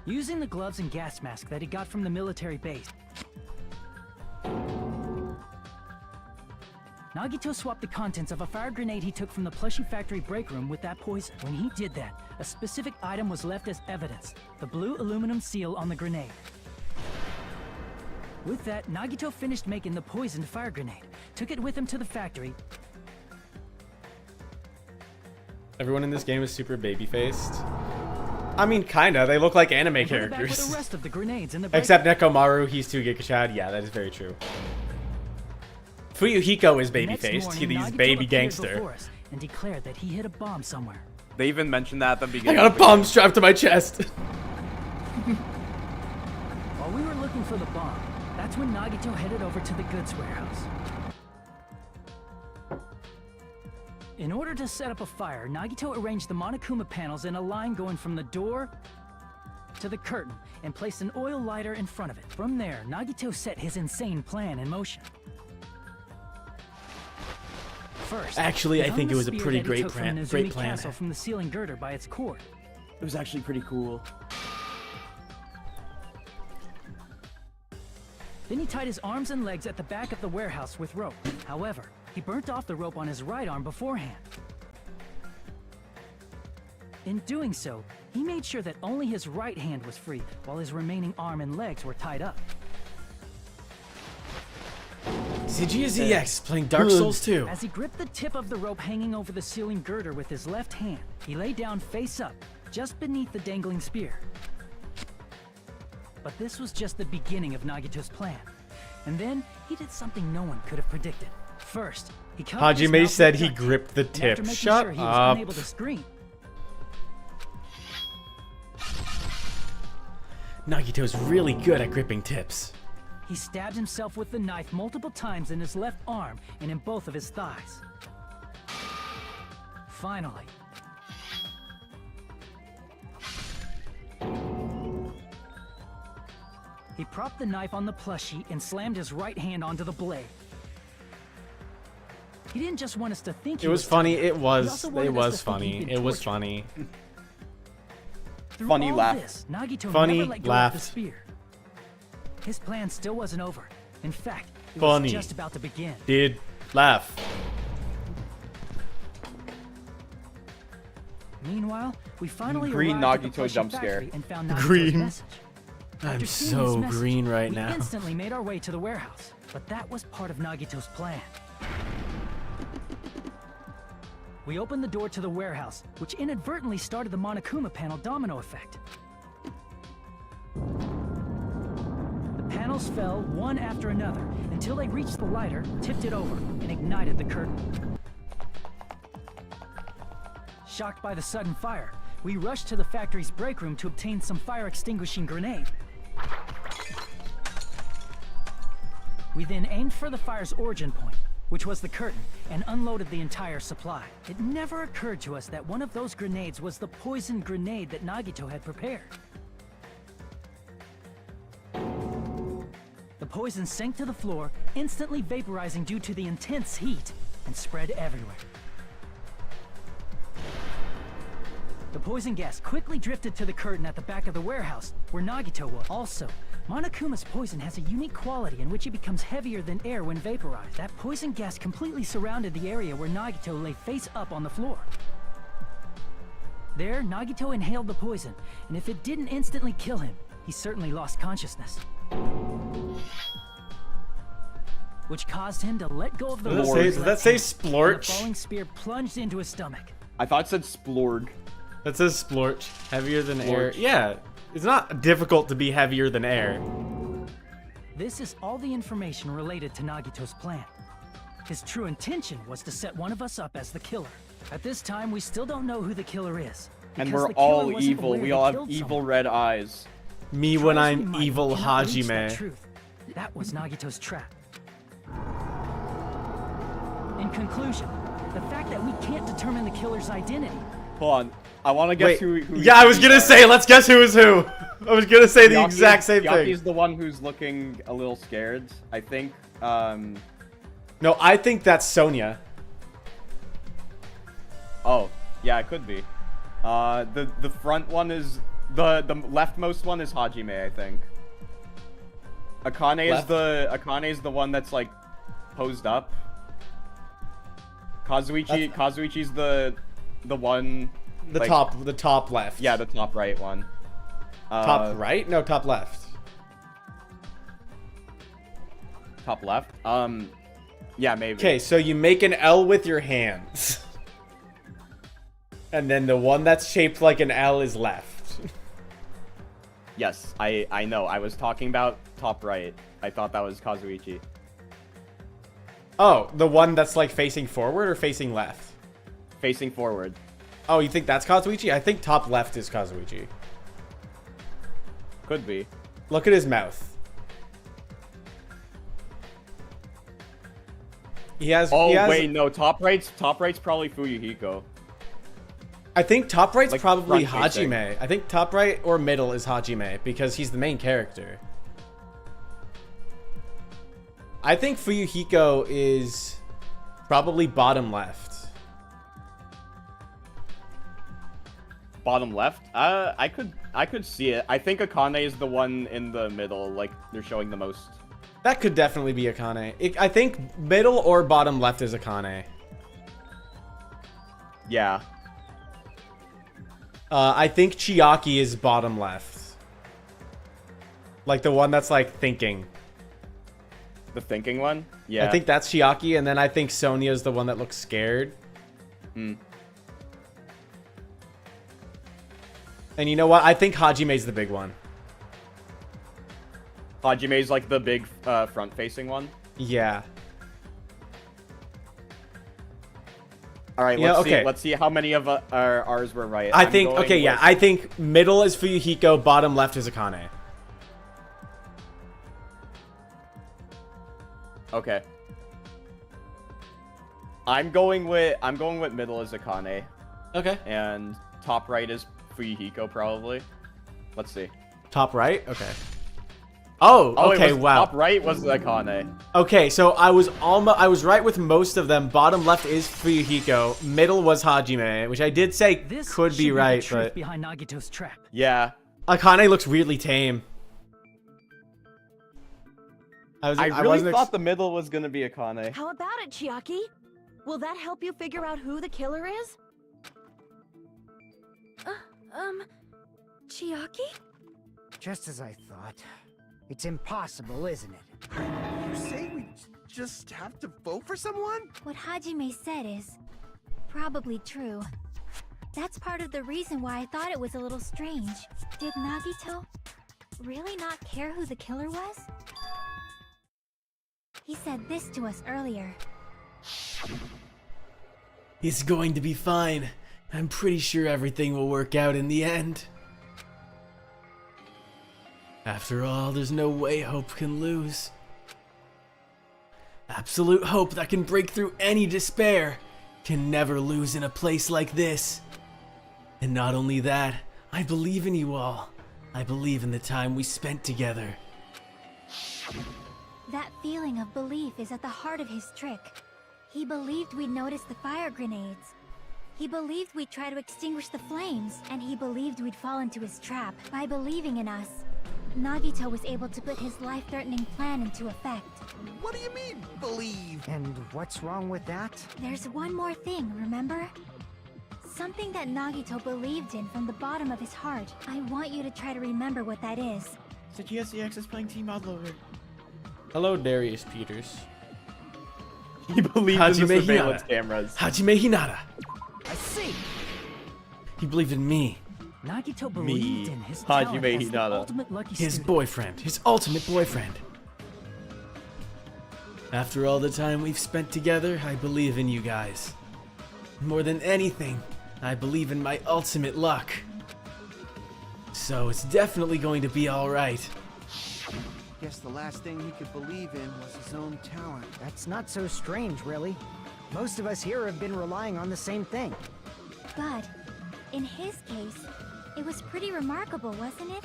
Using the gloves and gas mask that he got from the military base, Nagito swapped the contents of a fire grenade he took from the plushie factory break room with that poison. When he did that, a specific item was left as evidence, the blue aluminum seal on the grenade. With that, Nagito finished making the poisoned fire grenade, took it with him to the factory. Everyone in this game is super baby-faced. I mean, kinda. They look like anime characters. With the rest of the grenades in the except Nekomaru, he's too Gigachad. Yeah, that is very true. Fuyuhiko is The next baby-faced. morning, He's Nagito baby appeared gangster. before us and declared that he hid a bomb somewhere. They even mentioned that at the I beginning. got a of the bomb game. strapped to my chest. While we were looking for the bomb, that's when Nagito headed over to the goods warehouse. In order to set up a fire, Nagito arranged the Monokuma panels in a line going from the door to the curtain and placed an oil lighter in front of it. From there, Nagito set his insane plan in motion. First, Actually, he I hung think the it was a spear pretty that he great took from plan. the Great Nezumi plan. castle from the ceiling girder by its cord. It was actually pretty cool. Then he tied his arms and legs at the back of the warehouse with rope. However, he burnt off the rope on his right arm beforehand. In doing so, he made sure that only his right hand was free, while his remaining arm and legs were tied up. CG is EX playing Dark Souls 2. As he gripped the tip of the rope hanging over the ceiling girder with his left hand, he lay down face up, just beneath the dangling spear. But this was just the beginning of Nagito's plan. And then, he did something no one could have predicted. First, he covered his Hajime mouth said with he duct gripped the tape, and tip. after making Shut sure he was up. unable to scream, Nagito's really good at gripping tips. he stabbed himself with the knife multiple times in his left arm and in both of his thighs. Finally, he propped the knife on the plushie and slammed his right hand onto the blade. He didn't just want us to think he It was funny. tired. It He was. also It wanted us was to think he'd funny. been It was tortured. funny. Through Funny all laugh. This, Nagito Funny never let go laugh. of the spear. His plan still wasn't over. In fact, it Funny. was just about to begin. Did laugh. Meanwhile, we finally Green arrived at the Nagito plushie jump factory scare. and found Nagito's Green. message. I'm After seeing so his message, green right we now. instantly made our way to the warehouse, but that was part of Nagito's plan. We opened the door to the warehouse, which inadvertently started the Monokuma panel domino effect. The panels fell one after another until they reached the lighter, tipped it over, and ignited the curtain. Shocked by the sudden fire, we rushed to the factory's break room to obtain some fire-extinguishing grenade. We then aimed for the fire's origin point, which was the curtain, and unloaded the entire supply. It never occurred to us that one of those grenades was the poison grenade that Nagito had prepared. The poison sank to the floor, instantly vaporizing due to the intense heat, and spread everywhere. The poison gas quickly drifted to the curtain at the back of the warehouse, where Nagito was. Also, Monokuma's poison has a unique quality in which it becomes heavier than air when vaporized. That poison gas completely surrounded the area where Nagito lay face up on the floor. There, Nagito inhaled the poison, and if it didn't instantly kill him, he certainly lost consciousness. Which caused him to let go of the Does rope that say- with his does that left say hand, splorch? and the falling spear plunged into his stomach. I thought it said splorg. That says splorch. Heavier than air. Splorch. Yeah. It's not difficult to be heavier than air. This is all the information related to Nagito's plan. His true intention was to set one of us up as the killer. At this time, we still don't know who the killer is. And because we're the killer all wasn't evil. aware We they all have killed evil someone. red eyes. Me Try when as we I'm might, evil we cannot reach that Hajime. truth. That was Nagito's trap. In conclusion, the fact that we can't determine the killer's identity. Hold on. I want to guess Wait. who Yeah, I was gonna say, let's guess who is who. I was gonna say the exact same thing. Yaki's the one who's looking a little scared, I think. No, I think that's Sonia. Oh, yeah, it could be. The front one is the leftmost one is Hajime, I think. Akane is the one that's like posed up. Kazuichi's the one. The top left. Yeah, the top right one. Top right? No, top left. Top left? Yeah, maybe. Okay, so you make an L with your hands. And then the one that's shaped like an L is left. Yes, I know. I was talking about top right. I thought that was Kazuichi. Oh, the one that's like facing forward or facing left? Facing forward. Oh, you think that's Kazuichi? I think top left is Kazuichi. Could be. Look at his mouth. He has. Wait, no. Top right's probably Fuyuhiko. I think top right's Like probably front-facing. Hajime. I think top right or middle is Hajime because he's the main character. I think Fuyuhiko is probably bottom left. Bottom left? I could see it. I think Akane is the one in the middle, like they're showing the most. That could definitely be Akane. I think middle or bottom left is Akane. Yeah. I think Chiaki is bottom left. Like the one that's like thinking. The thinking one? Yeah. I think that's Chiaki, and then I think Sonia's the one that looks scared. Hmm. And you know what? I think Hajime's the big one. Hajime's like the big front-facing one? Yeah. Alright, Yeah, let's okay. see. Let's see how many of ours were right. I think, okay, yeah. I think middle is Fuyuhiko, bottom left is Akane. Okay. I'm going with middle as Akane. Okay. And top right is Fuyuhiko probably. Let's see. Top right? Okay. Oh, okay, wow. Top right was Akane. Okay, so I was right with most of them. Bottom left is Fuyuhiko. Middle was Hajime, which I did say could be right, but behind Nagito's trap. Yeah. Akane looks weirdly tame. I really thought the middle was gonna be Akane. How about it, Chiaki? Will that help you figure out who the killer is? Chiaki? Just as I thought. It's impossible, isn't it? You say we just have to vote for someone? What Hajime said is probably true. That's part of the reason why I thought it was a little strange. Did Nagito really not care who the killer was? He said this to us earlier. It's going to be fine. I'm pretty sure everything will work out in the end. After all, there's no way hope can lose. Absolute hope that can break through any despair can never lose in a place like this. And not only that, I believe in you all. I believe in the time we spent together. That feeling of belief is at the heart of his trick. He believed we'd notice the fire grenades. He believed we'd try to extinguish the flames, and he believed we'd fall into his trap. By believing in us, Nagito was able to put his life-threatening plan into effect. What do you mean, believe? And what's wrong with that? There's one more thing, remember? Something that Nagito believed in from the bottom of his heart. I want you to try to remember what that is. The GSDX is playing Team Outlawer. Hello, Darius Peters. He believed in the surveillance cameras. Hajime Hinata. I see. He believed in me. Nagito believed in his Hajime talent as the Hinata. ultimate lucky His student. boyfriend. His ultimate boyfriend. After all the time we've spent together, I believe in you guys. More than anything, I believe in my ultimate luck. So it's definitely going to be alright. Guess the last thing he could believe in was his own talent. That's not so strange, really. Most of us here have been relying on the same thing. But, in his case, it was pretty remarkable, wasn't it?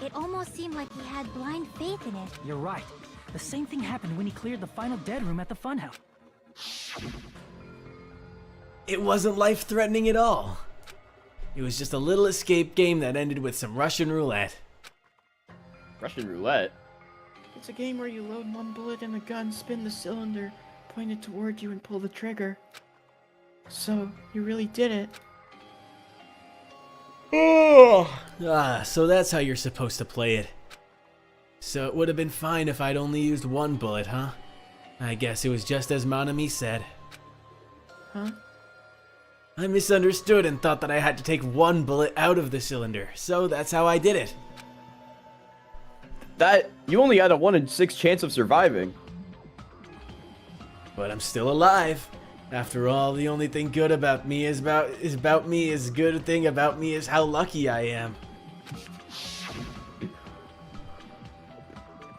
It almost seemed like he had blind faith in it. You're right. The same thing happened when he cleared the final dead room at the funhouse. It wasn't life-threatening at all. It was just a little escape game that ended with some Russian roulette. Russian roulette? It's a game where you load one bullet in a gun, spin the cylinder, point it toward you, and pull the trigger. So, you really did it. So that's how you're supposed to play it. So it would have been fine if I'd only used one bullet, huh? I guess it was just as Manami said. Huh? I misunderstood and thought that I had to take one bullet out of the cylinder, so that's how I did it. You only had a 1 in 6 chance of surviving. But I'm still alive. After all, the only thing good about me is good thing about me is how lucky I am. And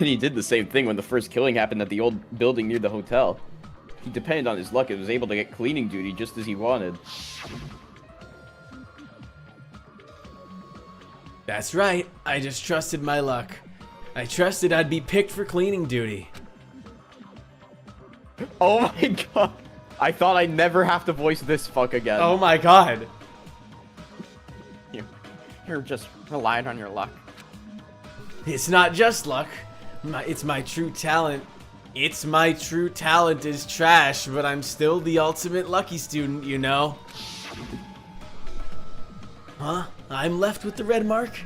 he did the same thing when the first killing happened at the old building near the hotel. He depended on his luck and was able to get cleaning duty just as he wanted. That's right, I just trusted my luck. I trusted I'd be picked for cleaning duty. Oh my god. I thought I'd never have to voice this fuck again. Oh my god. You're just relying on your luck. It's not just luck. It's my true talent. It's my true talent is trash, but I'm still the ultimate lucky student, you know? Huh? I'm left with the red mark?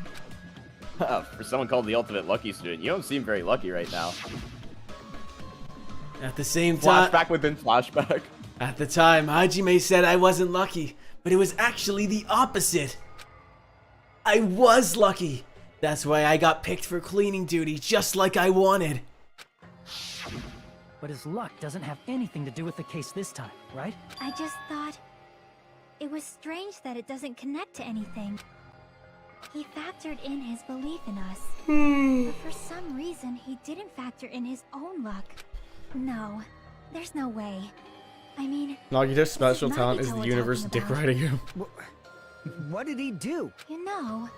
For someone called the ultimate lucky student, you don't seem very lucky right now. At the same time... Flashback within flashback. At the time, Hajime said I wasn't lucky, but it was actually the opposite. I was lucky. That's why I got picked for cleaning duty, just like I wanted. But his luck doesn't have anything to do with the case this time, right? I just thought it was strange that it doesn't connect to anything. He factored in his belief in us, but for some reason he didn't factor in his own luck. No, there's no way. I mean, Nagito's special this is talent is Nagito the we're universe talking dick about. riding him. What did he do? You know,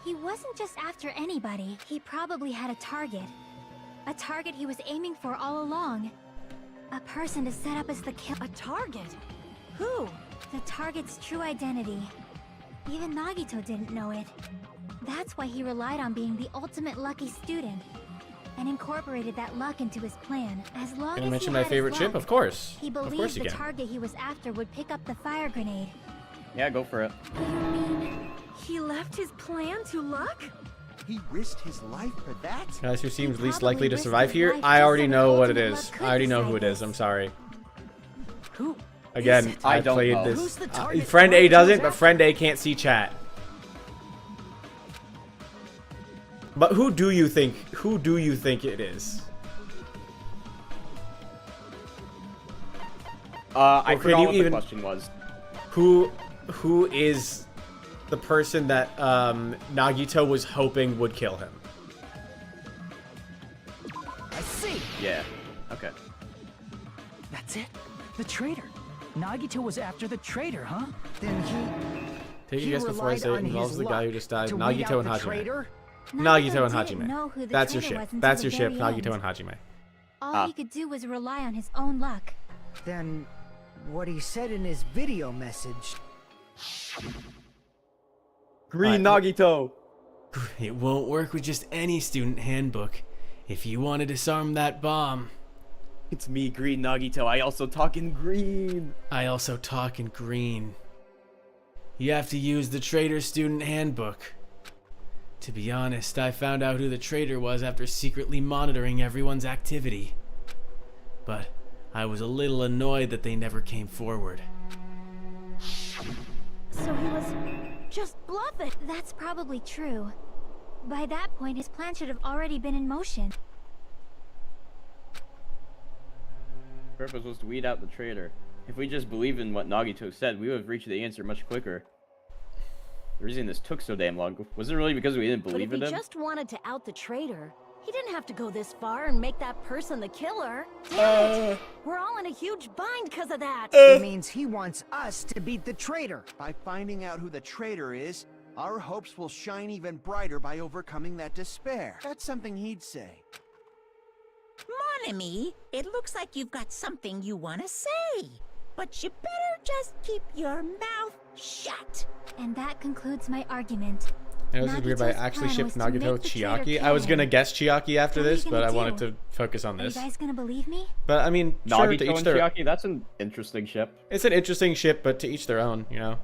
he wasn't just after anybody. He probably had a target. A target he was aiming for all along. A person to set up as the kill. A target? Who? The target's true identity. Even Nagito didn't know it. That's why he relied on being the ultimate lucky student, and incorporated that luck into his plan. As long Can I as mention he my had his favorite luck, chip? Of course. he Of course believed you the can. target he was after would pick up the fire grenade. Yeah, go for it. You mean he left his plan to luck? He risked his life for that? Guys who seems least probably likely to risked survive his here? life I just already so know his what it ultimate is. luck could I already know decide who it is. this. I'm sorry. Who? Again, Is it? I don't played know. this. Who's the target? Friend A Target doesn't, goes but after? friend A can't see chat. But who do you think? Who do you think it is? I Or can forgot you what even- the question was. Who is the person that Nagito was hoping would kill him? I see. Yeah. Okay. That's it. The traitor. Nagito was after the traitor, huh? Then Take he a guess before I relied say it on involves his the guy who luck just died. to weed Nagito out and the Hajime. traitor? Nagito and didn't know who Hajime. the That's your traitor ship. was until That's the your ship. very Nagito end. and Hajime. All he could do was rely on his own luck. Then what he said in his video message. Green Nagito! It won't work with just any student handbook. If you want to disarm that bomb, It's me, Green Nagito. I also talk in green. I also talk in green. You have to use the traitor student handbook. To be honest, I found out who the traitor was after secretly monitoring everyone's activity. But I was a little annoyed that they never came forward. So he was just bluffing. That's probably true. By that point, his plan should have already been in motion. Purpose was to weed out the traitor. If we just believed in what Nagito said, we would have reached the answer much quicker. The reason this took so damn long was it really because we didn't But believe if in he him? just wanted to out the traitor, he didn't have to go this far and make that person the killer. Damn it! We're all in a huge bind because of that. It means he wants us to beat the traitor. By finding out who the traitor is, our hopes will shine even brighter by overcoming that despair. That's something he'd say. Mon ami, it looks like you've got something you want to say. But you better just keep your mouth shut. And that concludes my argument. It was weird, but I Nagito's actually plan shipped was to Nagito make the traitor Chiaki. I was canon. gonna guess Chiaki after What are you this, but gonna I do? wanted to focus on Are you this. guys gonna believe me? But I mean, sure, Nagito to each and their. Chiaki, that's an interesting ship. It's an interesting ship, but to each their own, you know.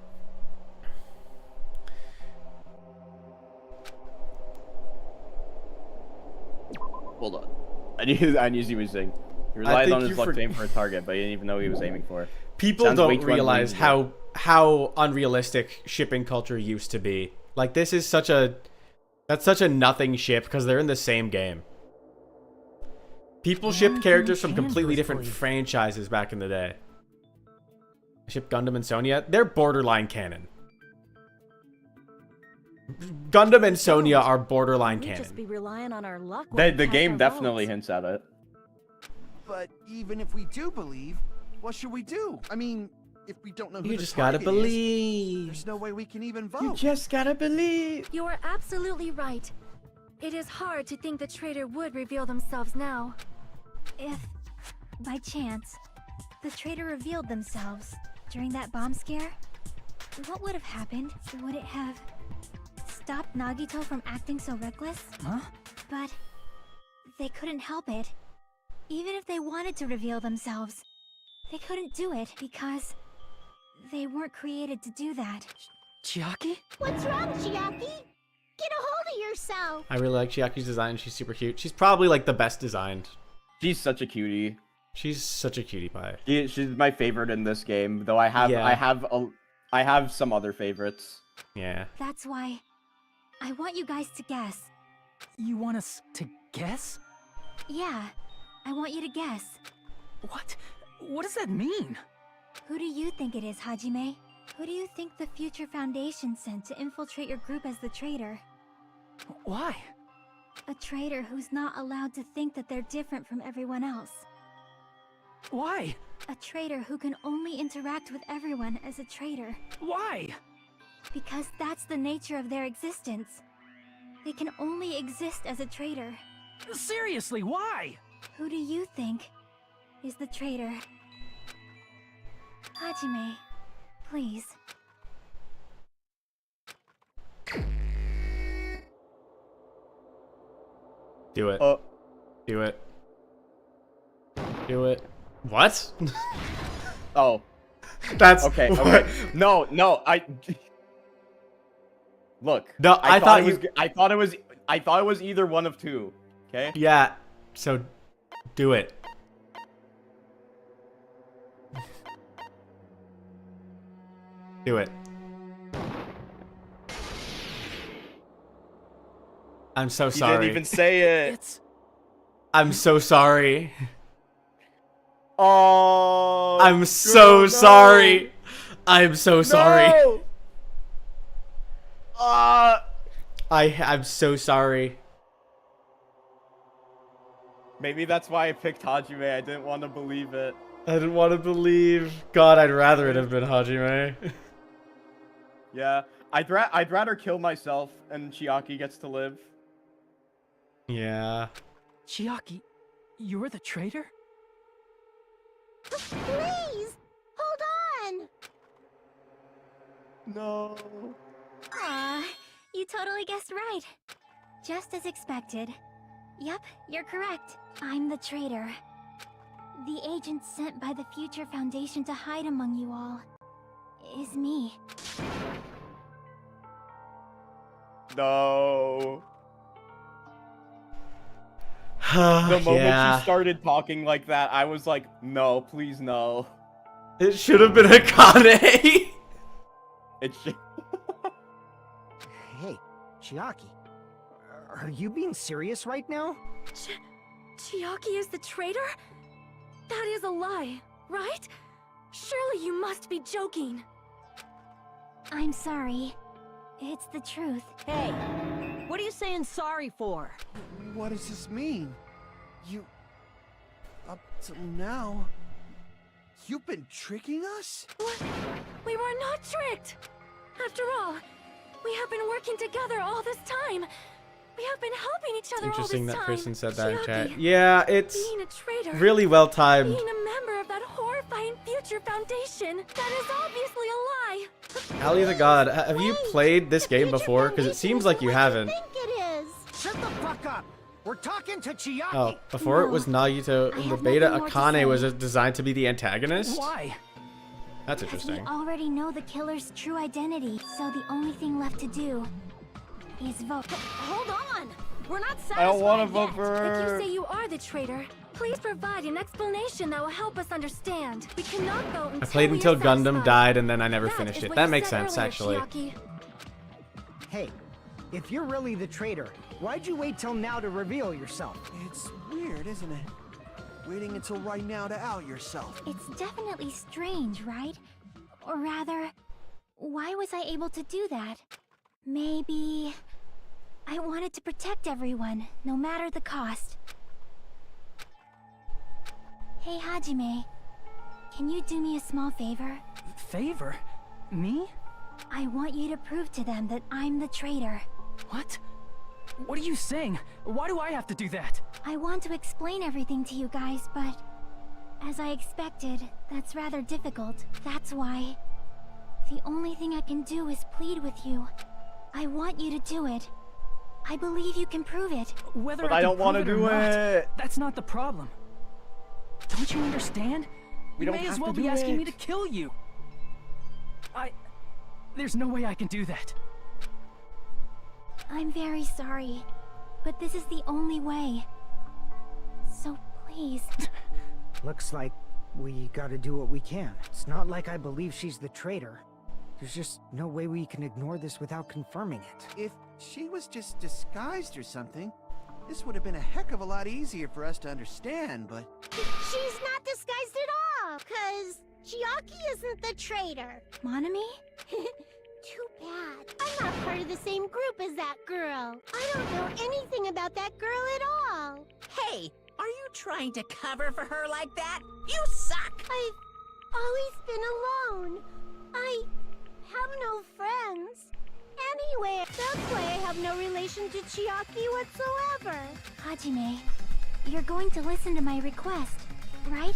Hold on. I knew he was saying. He relied think on his you luck for- to aim for a target, but he didn't even know he was aiming for. People Sounds way don't too realize unbelievable. how unrealistic shipping culture used to be. Like this is that's such a nothing ship because they're in the same game. People shipped characters from completely different franchises back in the day. I shipped Gundam and Sonya. They're borderline canon. Gundam and Sonya are borderline We'd canon. just be relying on our luck. The game definitely hints at it. But even if we do believe, what should we do? I mean, if we don't know who You the just gotta target is, believe. there's no way we can even vote. You just gotta believe. You are absolutely right. It is hard to think the traitor would reveal themselves now. If, by chance, the traitor revealed themselves during that bomb scare, what would have happened? Would it have stopped Nagito from acting so reckless? Huh? But they couldn't help it. Even if they wanted to reveal themselves, they couldn't do it because they weren't created to do that. Chiaki? What's wrong, Chiaki? Get a hold of yourself. I really like Chiaki's design. She's super cute. She's probably like the best designed. She's such a cutie. She's such a cutie pie. She's my favorite in this game, though I have some other favorites. Yeah. That's why I want you guys to guess. You want us to guess? Yeah, I want you to guess. What? What does that mean? Who do you think it is, Hajime? Who do you think the Future Foundation sent to infiltrate your group as the traitor? Why? A traitor who's not allowed to think that they're different from everyone else. Why? A traitor who can only interact with everyone as a traitor. Why? Because that's the nature of their existence. They can only exist as a traitor. Seriously, why? Who do you think is the traitor? Hajime, please. Do it. Do it. Do it. What? Oh. That's okay. Okay. No, Look. No, I thought it was either one of two. Okay. Yeah. So, do it. Do it. I'm so sorry. You didn't even say it. I'm so sorry. Oh. I'm so sorry. I'm so sorry. No. I'm so sorry. Maybe that's why I picked Hajime. I didn't want to believe it. I didn't want to believe. God, I'd rather it have been Hajime. Yeah, I'd rather kill myself and Chiaki gets to live. Yeah. Chiaki, you're the traitor? Please, hold on. No. Aw, you totally guessed right. Just as expected. Yep, you're correct. I'm the traitor. The agent sent by the Future Foundation to hide among you all is me. No. The moment she started talking like that, I was like, no, please no. It should have been Akane. It should. Hey, Chiaki. Are you being serious right now? Chiaki is the traitor? That is a lie, right? Surely you must be joking. I'm sorry. It's the truth. Hey, what are you saying sorry for? What does this mean? You... Up till now... You've been tricking us? What? We were not tricked! After all, we have been working together all this time. We have been helping each other all this time. Interesting that Kristen said that in Chiaki, chat. Yeah, it's being a traitor, really well timed. being a member of that horrifying Future Foundation, that is obviously a lie. Ali the God, have you played this game before? Because it seems like you haven't. I think it is. Shut the fuck up! We're talking to Chiaki! Oh, before it was Nagito in the beta, Akane was designed to be the antagonist? Why? That's We interesting. already know the killer's true identity, so the only thing left to do is vote. Hold on! We're not satisfied I don't want to vote yet. for If her. you say you are the traitor, please provide an explanation that will help us understand. We cannot vote until I played we until are Gundam satisfied. died and then I never That finished is it. what That you makes said sense, earlier, actually. Chiaki. Hey, if you're really the traitor, why'd you wait till now to reveal yourself? It's weird, isn't it? Waiting until right now to out yourself. It's definitely strange, right? Or rather, why was I able to do that? Maybe I wanted to protect everyone, no matter the cost. Hey, Hajime. Can you do me a small favor? Favor? Me? I want you to prove to them that I'm the traitor. What? What are you saying? Why do I have to do that? I want to explain everything to you guys, but as I expected, that's rather difficult. That's why the only thing I can do is plead with you. I want you to do it. I believe you can prove it. Whether But I don't want to do it. That's not the problem. Don't you understand? We You don't may as have well to be do asking me it. to kill you. There's no way I can do that. I'm very sorry, but this is the only way. So please. Looks like we gotta do what we can. It's not like I believe she's the traitor. There's just no way we can ignore this without confirming it. If she was just disguised or something, this would have been a heck of a lot easier for us to understand, but... She's not disguised at all, 'cause Chiaki isn't the traitor. Monami? Too bad. I'm not part of the same group as that girl. I don't know anything about that girl at all. Hey, are you trying to cover for her like that? You suck! I've always been alone. I have no friends. Anyway, that's why I have no relation to Chiaki whatsoever. Hajime, you're going to listen to my request, right?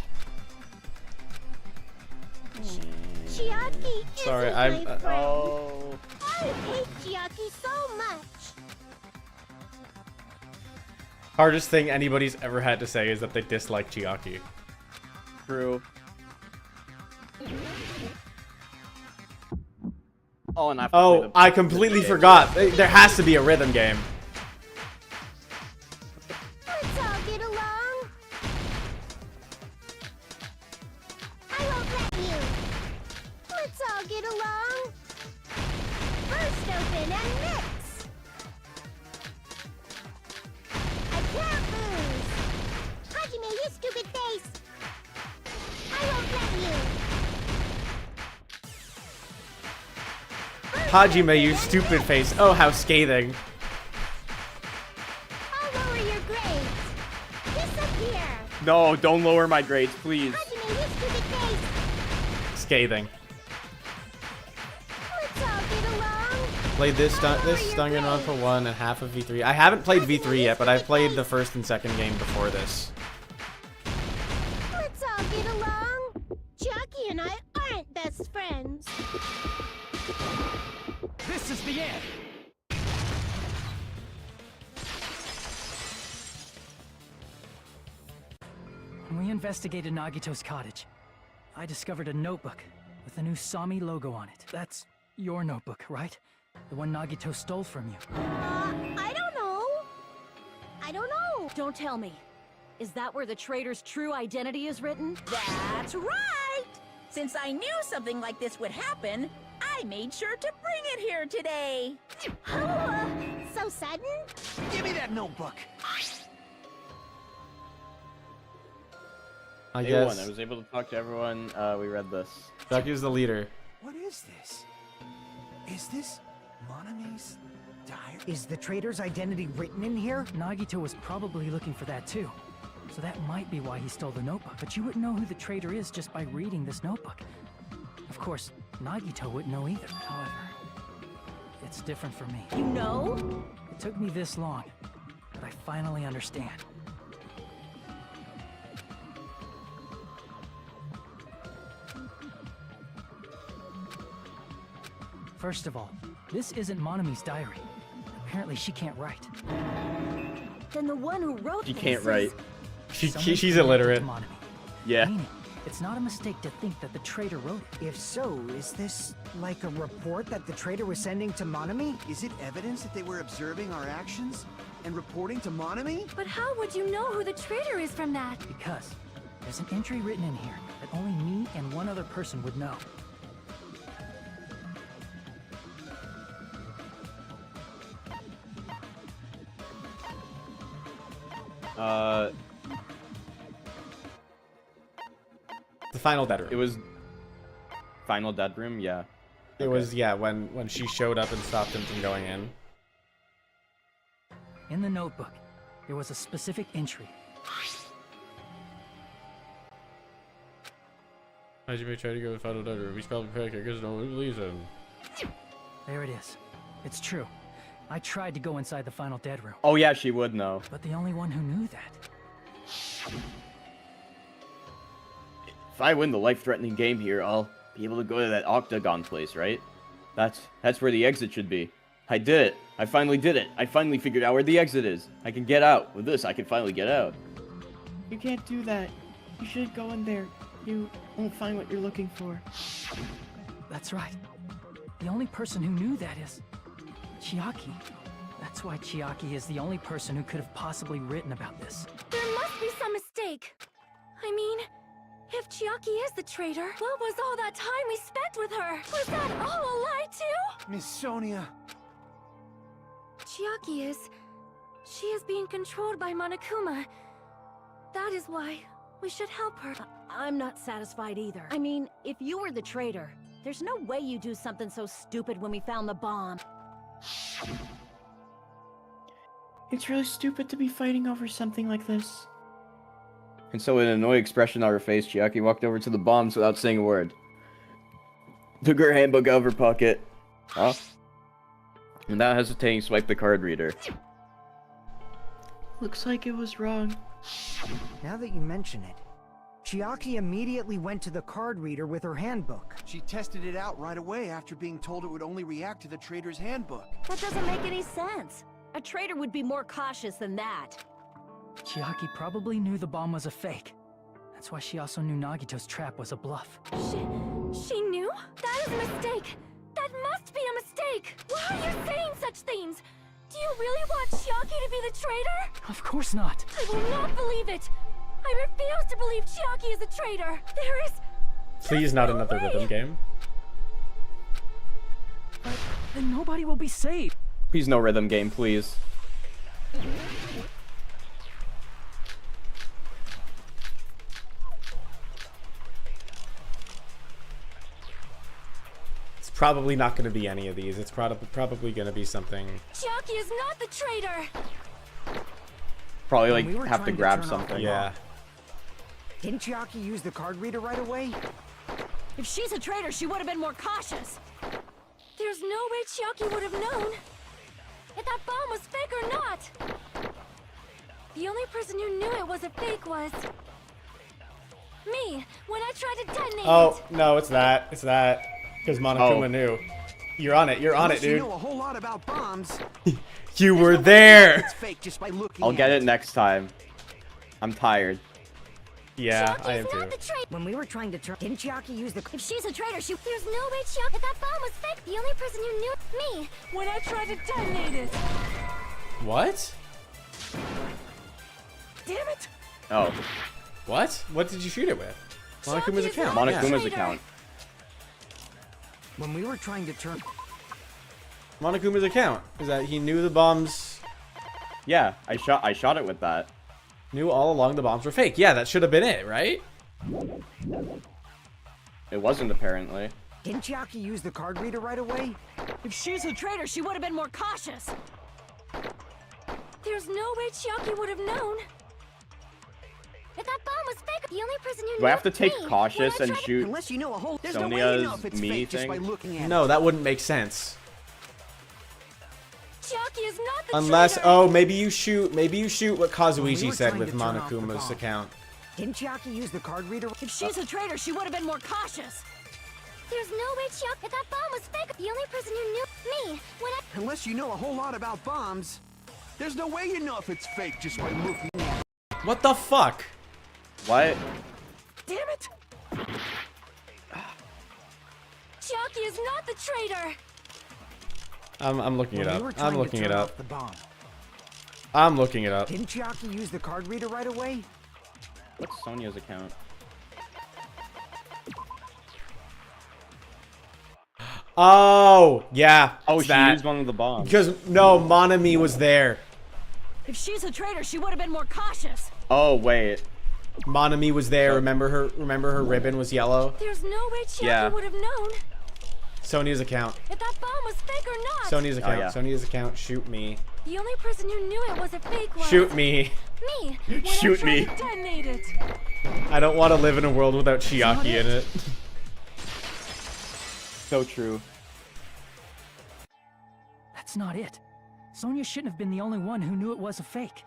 Chiaki Sorry, isn't I'm. my friend. Oh. I hate Chiaki so much. Hardest thing anybody's ever had to say is that they dislike Chiaki. True. Oh, and I completely forgot. There has to be a rhythm game. Let's all get along. I won't let you. Let's all get along. Burst open and mix. I can't lose. Hajime, you stupid face. I won't let you. Hajime, you stupid face. Oh, how scathing. I'll lower your grades. Disappear. No, don't lower my grades, please. Hajime, you stupid face. Scathing. Let's all get along. Played this Danganronpa 1 and half of V3. I haven't played V3 yet, but I've played the first and second game before this. Let's all get along. Jockey and I aren't best friends. This is the end. When we investigated Nagito's cottage, I discovered a notebook with the new Sami logo on it. That's your notebook, right? The one Nagito stole from you. I don't know. I don't know. Don't tell me. Is that where the traitor's true identity is written? That's right! Since I knew something like this would happen, I made sure to bring it here today. So sudden? Give me that notebook. I Day guess. 1, I was able to talk to everyone. We read this. Ducky's the leader. What is this? Is this Monami's diary? Is the traitor's identity written in here? Nagito was probably looking for that too. So that might be why he stole the notebook. But you wouldn't know who the traitor is just by reading this notebook. Of course, Nagito wouldn't know either. However, it's different for me. You know? It took me this long, but I finally understand. First of all, this isn't Monami's diary. Apparently she can't write. Then the one who wrote She this can't write. Someone's She's connected illiterate. to Monami. Yeah. Meaning, it's not a mistake to think that the traitor wrote it. If so, is this like a report that the traitor was sending to Monami? Is it evidence that they were observing our actions and reporting to Monami? But how would you know who the traitor is from that? Because there's an entry written in here that only me and one other person would know. the final dead room. It was final dead room, yeah. It was, yeah, when she showed up and stopped him from going in. In the notebook, there was a specific entry. Hajime tried to go to the final dead room. He's probably fake. I guess no one believes him. There it is. It's true. I tried to go inside the final dead room. Oh yeah, she would know. But the only one who knew that. If I win the life-threatening game here, I'll be able to go to that octagon place, right? That's where the exit should be. I did it. I finally did it. I finally figured out where the exit is. I can get out. With this, I can finally get out. You can't do that. You shouldn't go in there. You won't find what you're looking for. That's right. The only person who knew that is Chiaki. That's why Chiaki is the only person who could have possibly written about this. There must be some mistake. I mean, if Chiaki is the traitor, what was all that time we spent with her? Was that all a lie too? Miss Sonia. Chiaki is... She is being controlled by Monokuma. That is why we should help her. I'm not satisfied either. I mean, if you were the traitor, there's no way you do something so stupid when we found the bomb. It's really stupid to be fighting over something like this. And so with an annoyed expression on her face, Chiaki walked over to the bombs without saying a word. Took her handbook out of her pocket. Huh? And without hesitating, swiped the card reader. Looks like it was wrong. Now that you mention it, Chiaki immediately went to the card reader with her handbook. She tested it out right away after being told it would only react to the traitor's handbook. That doesn't make any sense. A traitor would be more cautious than that. Chiaki probably knew the bomb was a fake. That's why she also knew Nagito's trap was a bluff. She knew? That is a mistake. That must be a mistake. Why are you saying such things? Do you really want Chiaki to be the traitor? Of course not. I will not believe it. I refuse to believe Chiaki is a traitor. There is... Please not another rhythm game. But then nobody will be saved. Please no rhythm game, please. It's probably not going to be any of these. It's probably going to be something. Chiaki is not the traitor. Probably like have to grab something. Yeah. Didn't Chiaki use the card reader right away? If she's a traitor, she would have been more cautious. There's no way Chiaki would have known if that bomb was fake or not. The only person who knew it was a fake was me when I tried to detonate Oh, no, it's that. It's that. Because Monokuma knew. You're on it. You're on it, dude. You know a whole lot about bombs. You were there. It's fake just by looking I'll get at it next time. I'm tired. Yeah, I am too. When we were trying to turn, didn't Chiaki use the? If she's a traitor, there's no way Chiaki. If that bomb was fake, the only person who knew me when I tried to detonate it. What? Damn it! Oh. What? What did you shoot it with? Monokuma's account. Monokuma's account. When we were trying to turn. Monokuma's account is that he knew the bombs. Yeah, I shot it with that. Knew all along the bombs were fake. Yeah, that should have been it, right? It wasn't apparently. Didn't Chiaki use the card reader right away? If she's a traitor, she would have been more cautious. There's no way Chiaki would have known. If that bomb was fake, the only person who knew Do I have to take me cautious and shoot Unless you know a whole. There's Sonia's no way you know if it's me fake thing? just by looking at it. No, that wouldn't make sense. Chiaki is not the Unless, traitor. oh, maybe you shoot what Kazuichi were said trying with to turn off the Monokuma's bomb. account. Didn't Chiaki use the card reader? If she's a traitor, she would have been more cautious. There's no way Chiaki. If that bomb was fake, the only person who knew me when I. Unless you know a whole lot about bombs, there's no way you know if it's fake just by looking at it. What the fuck? What? Damn it! Chiaki is not the traitor. I'm looking it When we up. were I'm trying to looking it turn up. off the bomb. I'm looking it up. Didn't Chiaki use the card reader right away? What's Sonia's account? Oh, yeah. Oh, it's she that. used one of the bombs. Because, no, Monami was there. If she's a traitor, she would have been more cautious. Oh, wait. Monami was there. Remember her ribbon was yellow. There's no way Chiaki Yeah. would have known Sonia's account. if that bomb was fake or not. Sonia's account. yeah. Sonia's account. Shoot me. The only person who knew it was a fake was Shoot me. me. When Shoot I me. tried to detonate it. I don't want to live in a world without Chiaki in it. So true. That's not it. Sonia shouldn't have been the only one who knew it was a fake.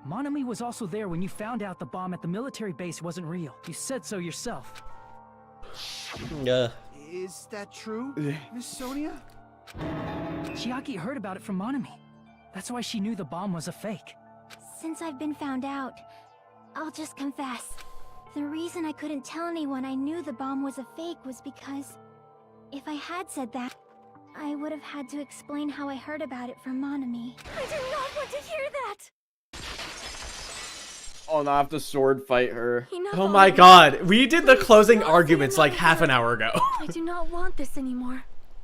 Monami was also there when you found out the bomb at the military base wasn't real. You said so yourself. Is that true, Miss Sonia? Chiaki heard about it from Monami. That's why she knew the bomb was a fake. Since I've been found out, I'll just confess. The reason I couldn't tell anyone I knew the bomb was a fake was because if I had said that, I would have had to explain how I heard about it from Monami. I do not want to hear that. Oh, no, I have to sword fight her. Enough Oh my already. god. We did the Please closing don't say arguments like another half an word. hour ago. I do not want this anymore.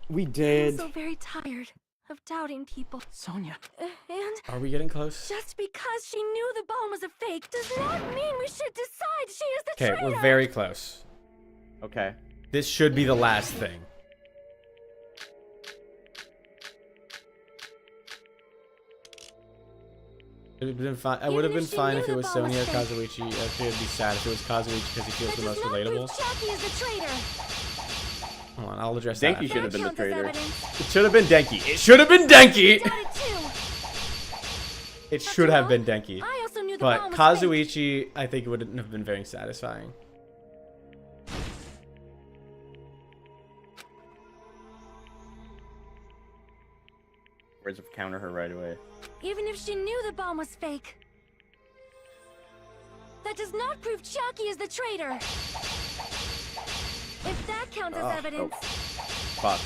We I'm did. so very tired of doubting people. Sonia. And Are we getting close? just because she knew the bomb was a fake does not mean we should decide she is the Okay, traitor. we're very close. Okay. This should be the last thing. It would have been fine. I would have been fine if it was Sonia or Kazuichi. Actually, it'd be sad if it was Kazuichi because he feels the most relatable. Chiaki is the traitor. Hold on, I'll address that. Denki should have been the Counts as traitor. evidence. It should have been Denki. It should have been Denki. Doubt it too. It should have been Denki. I also knew the But bomb was fake. Kazuichi, I think, wouldn't have been very satisfying. Words of counter her right away. Even if she knew the bomb was fake, that does not prove Chiaki is the traitor. If that counts as evidence, Fuck.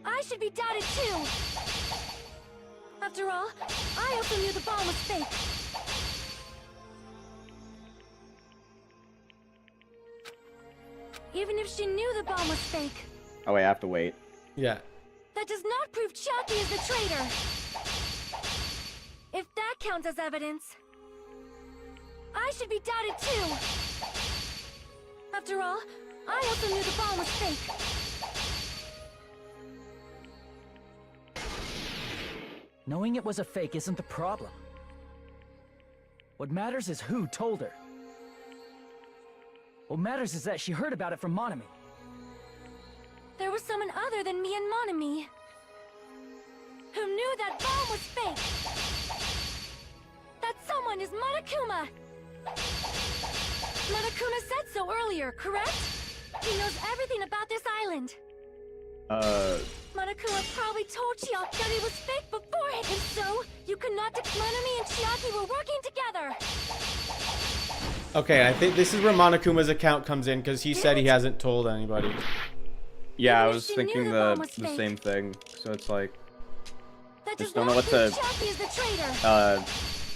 I should be doubted too. After all, I also knew the bomb was fake. Even if she knew the bomb was fake, Oh, wait, I have to wait. Yeah. that does not prove Chiaki is the traitor. If that counts as evidence, I should be doubted too. After all, I also knew the bomb was fake. Knowing it was a fake isn't the problem. What matters is who told her. What matters is that she heard about it from Monami. There was someone other than me and Monami who knew that bomb was fake. That someone is Monokuma. Monokuma said so earlier, correct? He knows everything about this island. Monokuma probably told Chiaki that it was fake beforehand. If so, you could not Monami and Chiaki were working together. Okay, I think this is where Monokuma's account comes in because he said he hasn't told anybody. Yeah, I Even if was she thinking knew the the bomb was fake. same thing. So it's like, That Just does don't not know what prove to- Chiaki is the traitor.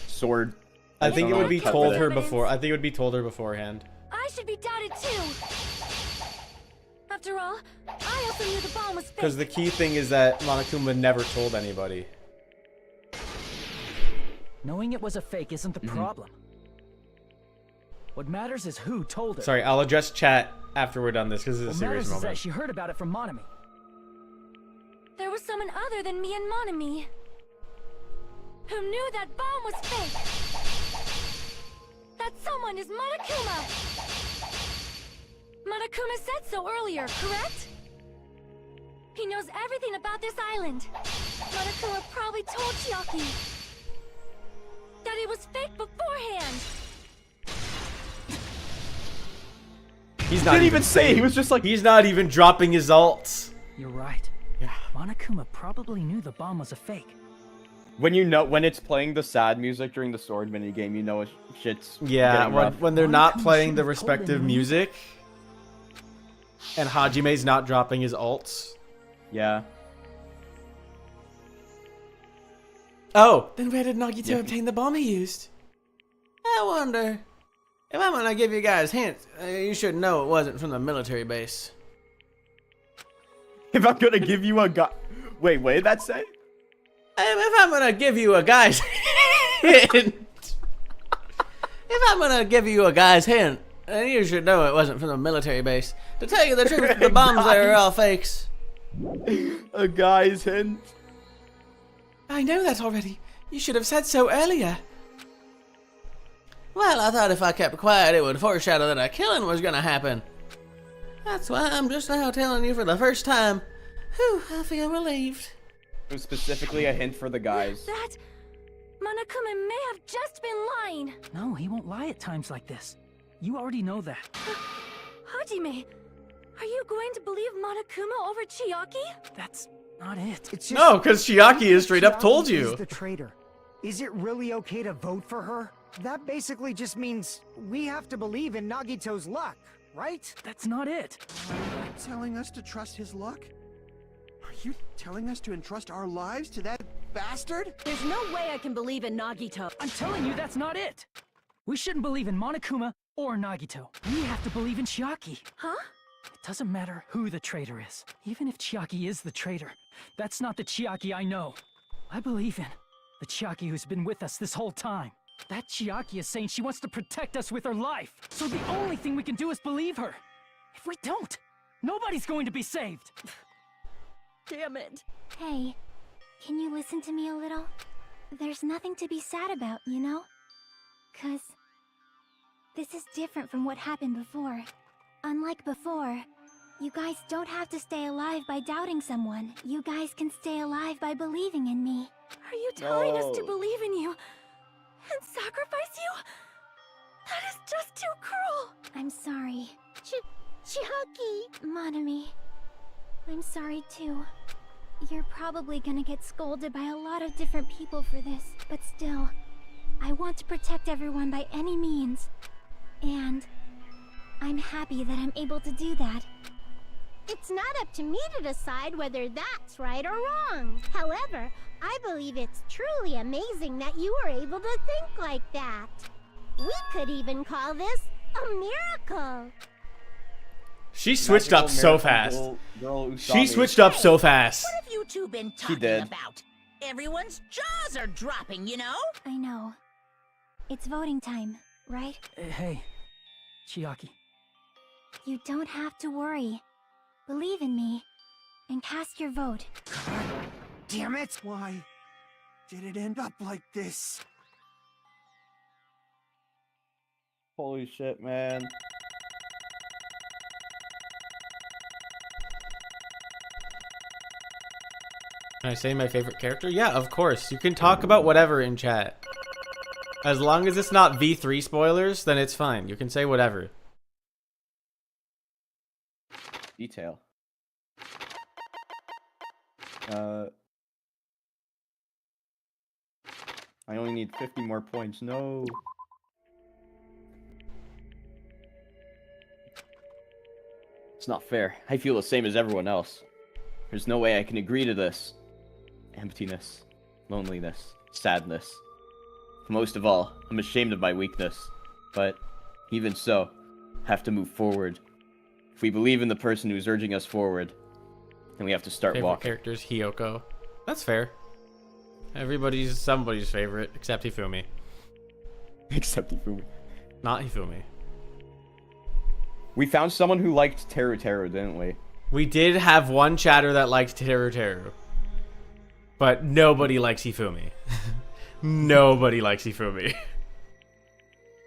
sword. I think it don't would know be what told to- her before. I think it would be told her beforehand. I should be doubted too. After all, I also knew the bomb was fake. Because the key thing is that Monokuma never told anybody. Knowing it was a fake isn't the problem. What matters is who told her. Sorry, I'll address chat after we're done this because this is a What serious matters is that moment. she heard about it from Monami. There was someone other than me and Monami who knew that bomb was fake. That someone is Monokuma. Monokuma said so earlier, correct? He knows everything about this island. Monokuma probably told Chiaki that it was fake beforehand. He's not Didn't even say. He was just like, He's not even dropping his alts. You're right. Yeah. Monokuma probably knew the bomb was a fake. when you know when it's playing the sad music during the sword minigame, you know shit's Yeah, getting rough. when they're not Monokuma playing the should've told respective him. music, and Hajime's not dropping his alts. Yeah. Oh, Then where did Nagito Yeah. obtain the bomb he used? I wonder. If I'm gonna give you guys hints, you should know it wasn't from the military base. If I'm gonna give you a gun. Wait, what did that say? If I'm gonna give you a guy's hint, and you should know it wasn't from the military base. To tell you the truth, the bombs there are all fakes. A guy's hint. I know that already. You should have said so earlier. Well, I thought if I kept quiet, it would foreshadow that a killing was gonna happen. That's why I'm just now telling you for the first time. Whew, I feel relieved. It was specifically a hint for the guys. That... Monokuma may have just been lying. No, he won't lie at times like this. You already know that. Hajime, are you going to believe Monokuma over Chiaki? That's not it. It's just, No, because Chiaki has straight up told Chiaki you. is the traitor. Is it really okay to vote for her? That basically just means we have to believe in Nagito's luck, right? That's not it. Are you telling us to trust his luck? Are you telling us to entrust our lives to that bastard? There's no way I can believe in Nagito. I'm telling you, that's not it. We shouldn't believe in Monokuma or Nagito. We have to believe in Chiaki. Huh? It doesn't matter who the traitor is. Even if Chiaki is the traitor, that's not the Chiaki I know. I believe in the Chiaki who's been with us this whole time. That Chiaki is saying she wants to protect us with her life. So the only thing we can do is believe her. If we don't, nobody's going to be saved. Damn it. Hey, can you listen to me a little? There's nothing to be sad about, you know? 'Cause this is different from what happened before. Unlike before, you guys don't have to stay alive by doubting someone. You guys can stay alive by believing in me. Are you telling us to No. believe in you and sacrifice you? That is just too cruel. I'm sorry. Chiaki! Monami, I'm sorry too. You're probably gonna get scolded by a lot of different people for this, but still, I want to protect everyone by any means. And I'm happy that I'm able to do that. It's not up to me to decide whether that's right or wrong. However, I believe it's truly amazing that you were able to think like that. We could even call this a miracle. She switched up so fast. She switched up so fast. What have you two been talking did. about? Everyone's jaws are dropping, you know? I know. It's voting time, right? Hey, Chiaki. You don't have to worry. Believe in me, and cast your vote. Damn it! Why did it end up like this? Holy shit, man. Can I say my favorite character? Yeah, of course. You can talk about whatever in chat. As long as it's not V3 spoilers, then it's fine. You can say whatever. Detail. I only need 50 more points. No. It's not fair. I feel the same as everyone else. There's no way I can agree to this. Emptiness, loneliness, sadness. Most of all, I'm ashamed of my weakness. But, even so, have to move forward. If we believe in the person who's urging us forward, then we have to start Favorite walking. characters, Hiyoko. That's fair. Everybody's somebody's favorite, except Hifumi. Except Hifumi. Not Hifumi. We found someone who liked Teru Teru, didn't we? We did have one chatter that liked Teru Teru. But nobody likes Hifumi. Nobody likes Hifumi.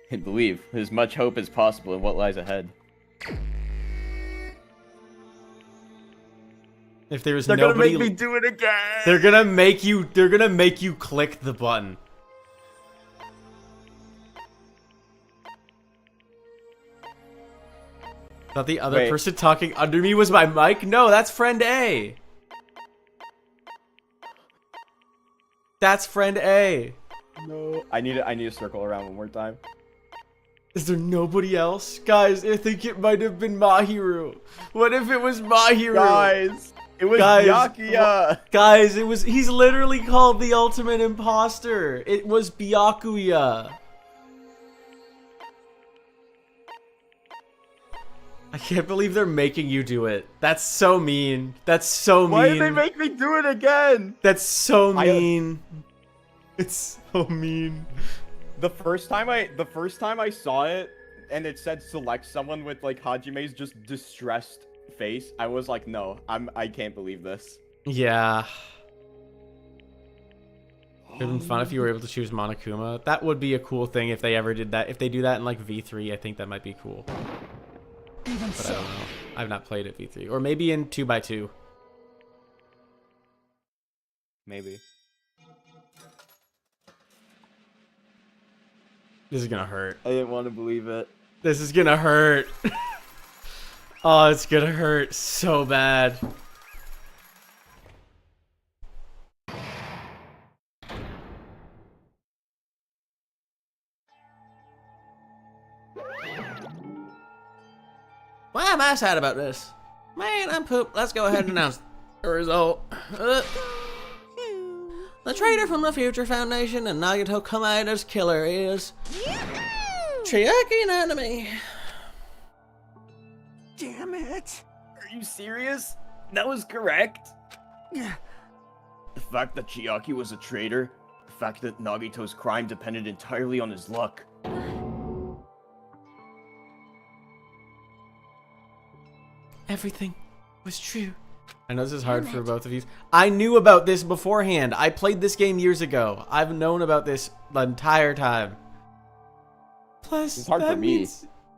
And believe, there's much hope as possible in what lies ahead. If there's They're nobody, gonna make me do it again. They're gonna make you click the button. Thought the other Wait. person talking under me was my mic? No, that's friend A. That's friend A. No. I need to circle around one more time. Is there nobody else? Guys, I think it might have been Mahiru. What if it was Mahiru? Guys, it was Byakuya. Guys, he's literally called the ultimate imposter. It was Byakuya. I can't believe they're making you do it. That's so mean. That's so mean. Why did they make me do it again? That's so mean. It's so mean. The first time I saw it and it said select someone with like Hajime's just distressed face, I was like, no, I can't believe this. Yeah. It would have been fun if you were able to choose Monokuma. That would be a cool thing if they ever did that. If they do that in like V3, I think that might be cool. But I don't know. I've not played at V3. Or maybe in 2x2. Maybe. This is gonna hurt. I didn't want to believe it. This is gonna hurt. Oh, it's gonna hurt so bad. Why am I sad about this? Man, I'm pooped. Let's go ahead and announce the result. The traitor from the Future Foundation and Nagito Kamaida's killer is Chiaki Nanami. Damn it! Are you serious? That was correct? The fact that Chiaki was a traitor, the fact that Nagito's crime depended entirely on his luck. Everything was true. I know this is hard for both of you. I knew about this beforehand. I played this game years ago. I've known about this the entire time. Plus, it's hard for me.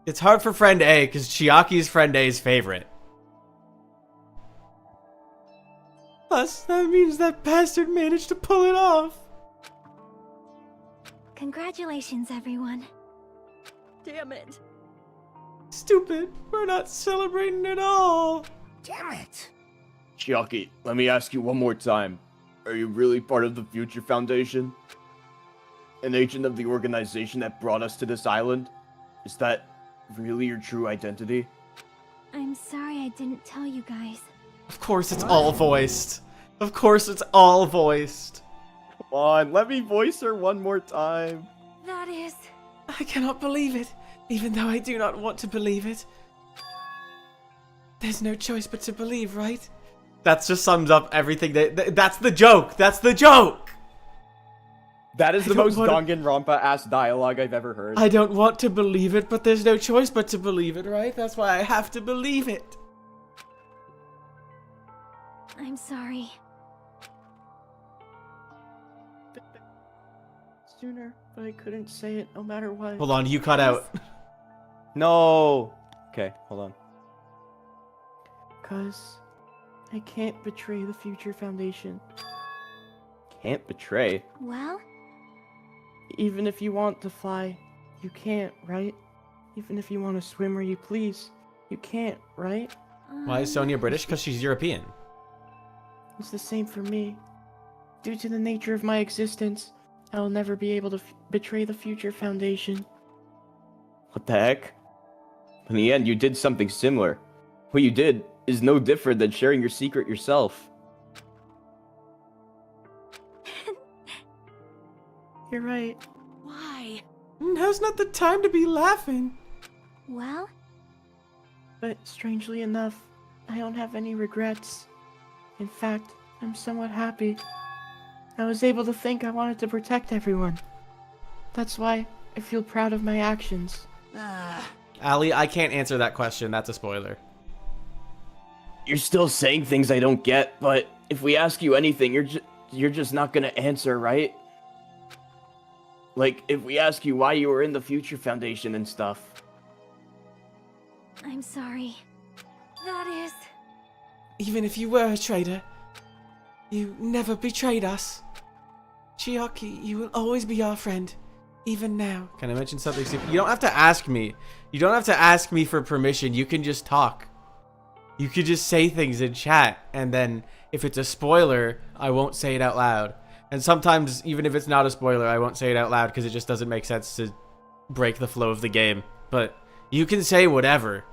It's hard for friend A because Chiaki's friend A's favorite. Plus, that means that bastard managed to pull it off. Congratulations, everyone. Damn it. Stupid. We're not celebrating at all. Damn it! Chiaki, let me ask you one more time. Are you really part of the Future Foundation? An agent of the organization that brought us to this island? Is that really your true identity? I'm sorry I didn't tell you guys. Of course it's all voiced. Of course it's all voiced. Come on, let me voice her one more time. That is... I cannot believe it, even though I do not want to believe it. There's no choice but to believe, right? That just sums up everything. That's the joke. That's the joke. That is the most Danganronpa-ass dialogue I've ever heard. I don't want to believe it, but there's no choice but to believe it, right? That's why I have to believe it. I'm sorry. Sooner, but I couldn't say it no matter what. Hold on, you cut out. No. Okay, hold on. 'Cause I can't betray the Future Foundation. Can't betray? Well? Even if you want to fly, you can't, right? Even if you want to swim where you please, you can't, right? Why is Sonia British? Because she's European. It's the same for me. Due to the nature of my existence, I will never be able to betray the Future Foundation. What the heck? In the end, you did something similar. What you did is no different than sharing your secret yourself. You're right. Why? Now's not the time to be laughing. Well? But strangely enough, I don't have any regrets. In fact, I'm somewhat happy. I was able to think I wanted to protect everyone. That's why I feel proud of my actions. Ali, I can't answer that question. That's a spoiler. You're still saying things I don't get, but if we ask you anything, you're just not gonna answer, right? Like, if we ask you why you were in the Future Foundation and stuff. I'm sorry. That is... Even if you were a traitor, you never betrayed us. Chiaki, you will always be our friend, even now. Can I mention something stupid? You don't have to ask me. You don't have to ask me for permission. You can just talk. You could just say things in chat, and then if it's a spoiler, I won't say it out loud. And sometimes, even if it's not a spoiler, I won't say it out loud because it just doesn't make sense to break the flow of the game. But you can say whatever.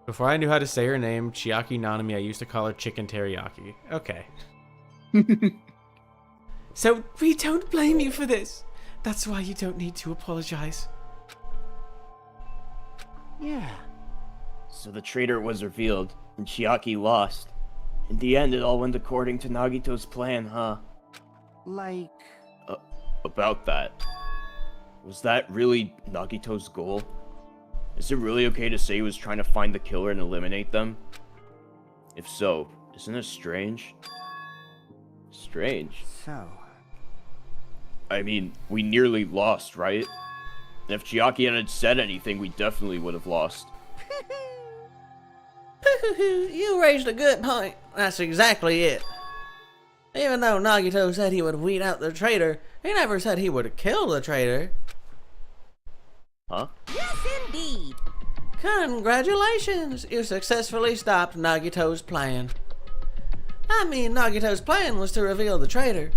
Before I knew how to say her name, Chiaki Nanami, I used to call her Chicken Teriyaki. Okay. So we don't blame you for this. That's why you don't need to apologize. Yeah. So the traitor was revealed, and Chiaki lost. In the end, it all went according to Nagito's plan, huh? Like... About that. Was that really Nagito's goal? Is it really okay to say he was trying to find the killer and eliminate them? If so, isn't it strange? Strange. So... I mean, we nearly lost, right? And if Chiaki hadn't said anything, we definitely would have lost. You raised a good point. That's exactly it. Even though Nagito said he would weed out the traitor, he never said he would kill the traitor. Huh? Yes, indeed. Congratulations! You successfully stopped Nagito's plan. I mean, Nagito's plan was to reveal the traitor.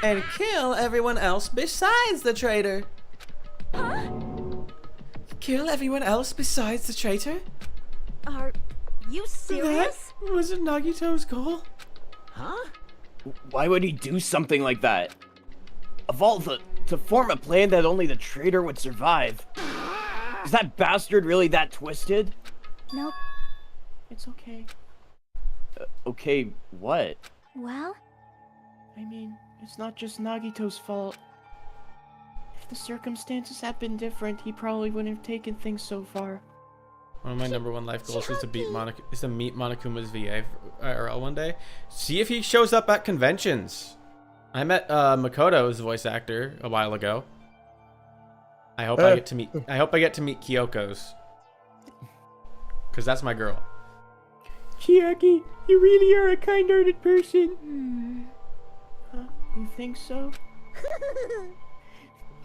And kill everyone else besides the traitor. Huh? Kill everyone else besides the traitor? Are you serious? That wasn't Nagito's goal? Huh? Why would he do something like that? Of all to form a plan that only the traitor would survive. Is that bastard really that twisted? Nope. It's okay. Okay, what? Well? I mean, it's not just Nagito's fault. If the circumstances had been different, he probably wouldn't have taken things so far. One of my #1 life goals is to meet Monokuma's VA IRL one day. See if he shows up at conventions. I met Makoto's voice actor a while ago. I hope I get to meet Kyoko's. Cause that's my girl. Chiaki, you really are a kind-hearted person. You think so?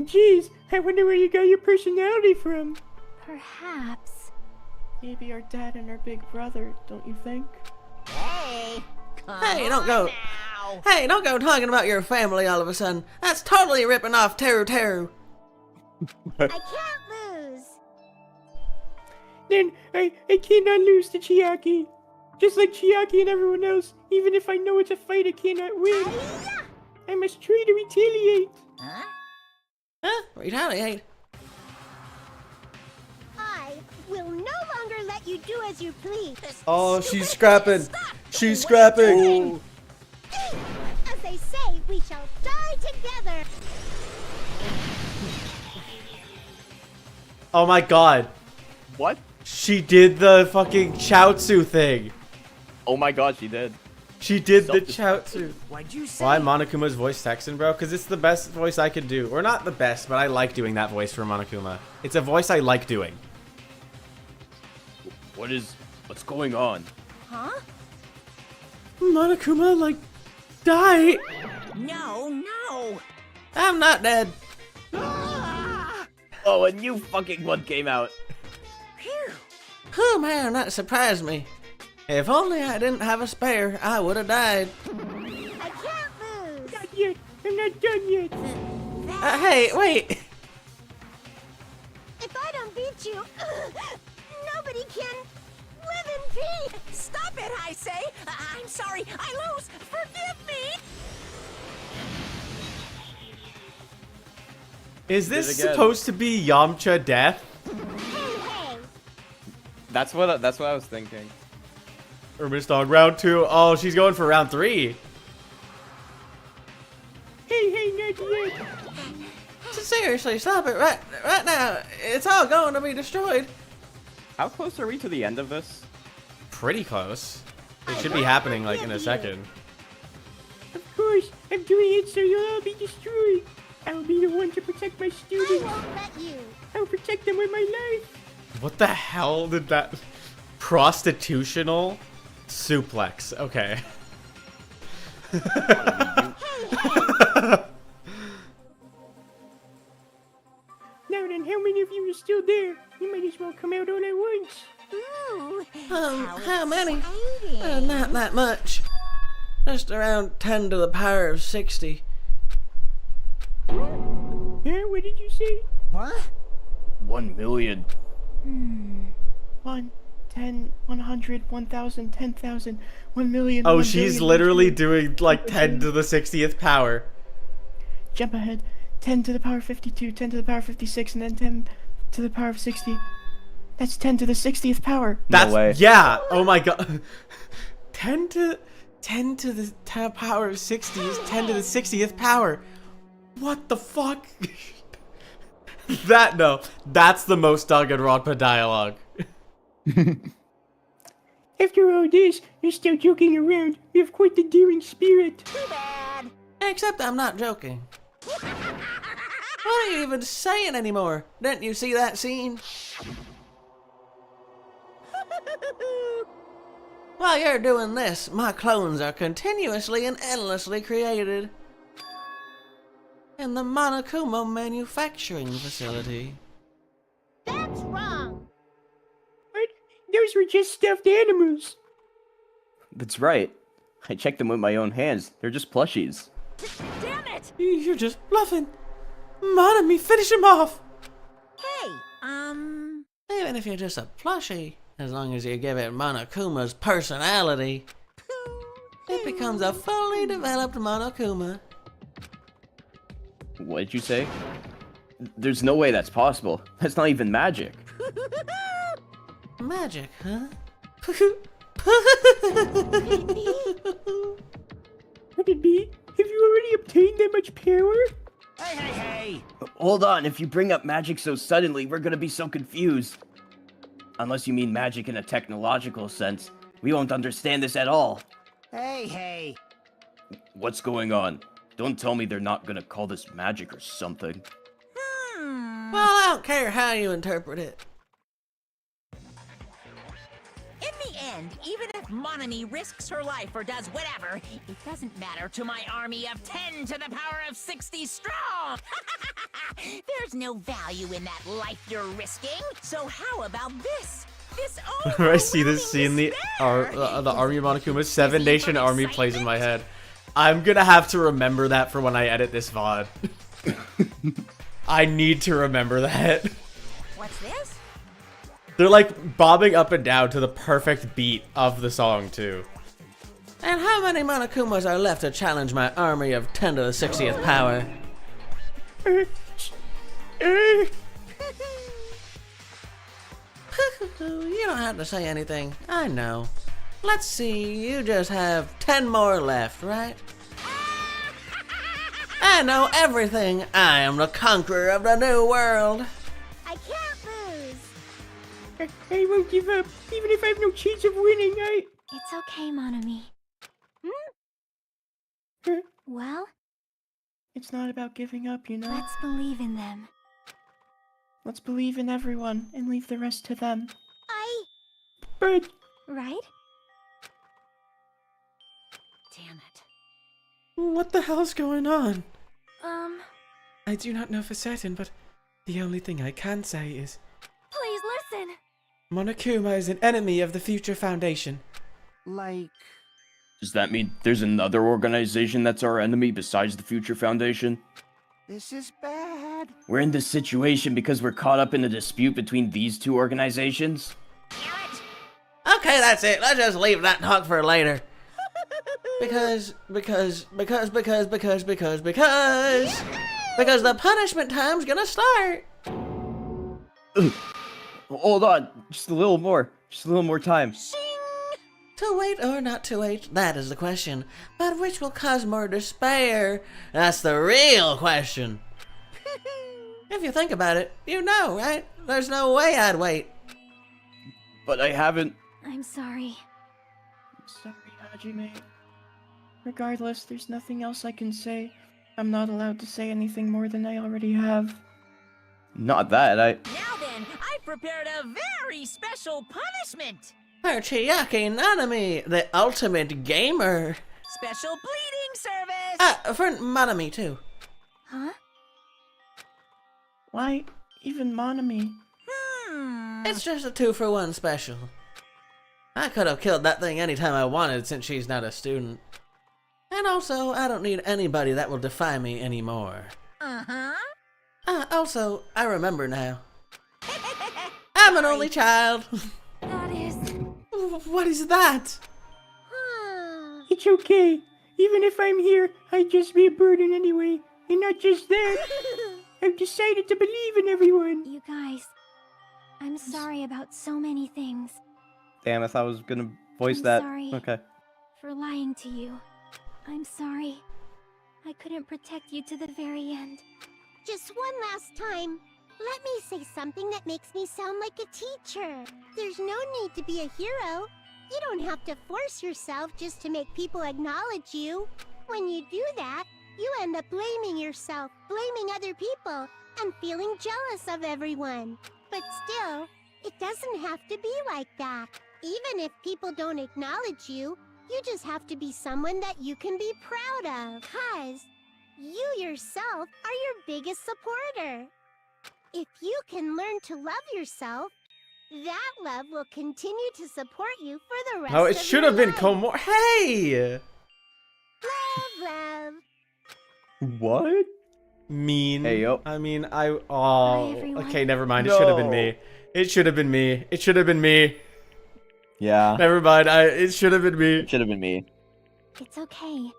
Jeez, I wonder where you got your personality from. Perhaps. Maybe our dad and our big brother, don't you think? Hey, Hey, don't go. Hey, don't go talking about your family all of a sudden. That's totally ripping off Teru Teru. I can't lose. Then I cannot lose to Chiaki. Just like Chiaki and everyone else, even if I know it's a fight I cannot win. I must try to retaliate. Huh? Huh? Retaliate? I will no longer let you do as you please. Oh, she's scrapping. She's scrapping. As they say, we shall die together. Oh my god. What? She did the fucking Chaozu thing. Oh my god, she did. She did the Chaozu. Why'd you say? Why Monokuma's voice Texan, bro? Because it's the best voice I could do. Or not the best, but I like doing that voice for Monokuma. It's a voice I like doing. What's going on? Huh? Monokuma, like, die. No. I'm not dead. Oh, a new fucking one came out. Oh man, that surprised me. If only I didn't have a spare, I would have died. I can't lose. Not yet. I'm not done yet. Hey, wait. If I don't beat you, nobody can live in peace. Stop it, I say. I'm sorry. I lose. Forgive me. Is this supposed to be Yamcha death? Hey. That's what I was thinking. Or Miss Dog round 2. Oh, she's going for round 3. Hey, not yet. Seriously, stop it right now. It's all going to be destroyed. How close are we to the end of this? Pretty close. It should be happening like in a second. Of course, I'm doing it so you'll all be destroyed. I'll be the one to protect my I students. won't let you. I'll protect them with my life. What the hell did that... Prostitutional suplex. Okay. Now then, how many of you are still there? You might as well come out all at once. Ooh, How many? exciting. Not that much. Just around 10 to the power of 60. Huh? What did you say? What? 1 million. 1, 10, 100, 1,000, 10,000, 1 million. Oh, 1 she's billion, literally 1 trillion. doing like 10 to the 60th power. Jump ahead. 10 to the power 52, 10 to the power 56, and then 10 to the power of 60. That's 10 to the 60th power. That's, no way. Yeah. Oh my god. 10 to the power of 60 is 10 to the 60th power. What the fuck? That's the most Danganronpa dialogue. After all this, you're still joking around. You have quite the daring spirit. Too bad. Except I'm not joking. What are you even saying anymore? Didn't you see that scene? While you're doing this, my clones are continuously and endlessly created in the Monokuma manufacturing facility. That's wrong. What? Those were just stuffed animals. That's right. I checked them with my own hands. They're just plushies. Damn it! You're just bluffing. Monami, finish him off. Hey, Even if you're just a plushie, as long as you give it Monokuma's personality, it becomes a fully developed Monokuma. What did you say? There's no way that's possible. That's not even magic. Magic, huh? Could it be? Have you already obtained that much power? Hey, hey, hey! Hold on, if you bring up magic so suddenly, we're gonna be so confused. Unless you mean magic in a technological sense, we won't understand this at all. Hey, hey! What's going on? Don't tell me they're not gonna call this magic or something. Well, I don't care how you interpret it. in the end, even if Monami risks her life or does whatever, it doesn't matter to my army of 10 to the power of 60 strong! There's no value in that life you're risking, so how about this? I see this scene, the Army of Monokuma, 7 Nation Army plays in my head. I'm gonna have to remember that for when I edit this VOD. I need to remember that. What's this? They're like bobbing up and down to the perfect beat of the song too. And how many Monokumas are left to challenge my army of 10 to the 60th power? You don't have to say anything. I know. Let's see, you just have 10 more left, right? I know everything. I am the conqueror of the new world. I can't lose. I won't give up, even if I have no chance of winning. It's okay, Monami. Well? It's not about giving up, you know? Let's believe in them. Let's believe in everyone and leave the rest to them. Right? Damn it. What the hell's going on? I do not know for certain, but the only thing I can say is Please listen. Monokuma is an enemy of the Future Foundation. Like... Does that mean there's another organization that's our enemy besides the Future Foundation? This is bad. We're in this situation because we're caught up in a dispute between these two organizations? Okay, that's it. Let's just leave that talk for later. Because the punishment time's gonna start. Hold on, just a little more time. To wait or not to wait, that is the question. But which will cause more despair? That's the real question. If you think about it, you know, right? There's no way I'd wait. But I haven't... I'm sorry. Sorry, Hajime. Regardless, there's nothing else I can say. I'm not allowed to say anything more than I already have. Not that, Now then, I've prepared a very special punishment! For Chiyaki Nanami, the ultimate gamer. Special bleeding service! For Monami, too. Huh? Why even Monami? It's just a 2-for-1 special. I could have killed that thing anytime I wanted since she's not a student. And also, I don't need anybody that will defy me anymore. Also, I remember now. I'm an only child. That is... What is that? It's okay. Even if I'm here, I'd just be a burden anyway. And not just that. I've decided to believe in everyone. You guys, I'm sorry about so many things. Damn, I thought I was gonna voice I'm that. sorry. Okay. For lying to you. I'm sorry. I couldn't protect you to the very end. Just one last time. Let me say something that makes me sound like a teacher. There's no need to be a hero. You don't have to force yourself just to make people acknowledge you. When you do that, you end up blaming yourself, blaming other people, and feeling jealous of everyone. But still, it doesn't have to be like that. Even if people don't acknowledge you, you just have to be someone that you can be proud of. 'Cause you yourself are your biggest supporter. If you can learn to love yourself, that love will continue to support you for the rest of Oh, your it should have been life. Komori. Hey! Love. What? Mean. Hey, yo. I mean, oh. everyone. Okay, never mind. It should have been me. It should have been me. It should have been me. Yeah. Never mind. It should have been me. It should have been me. It's okay.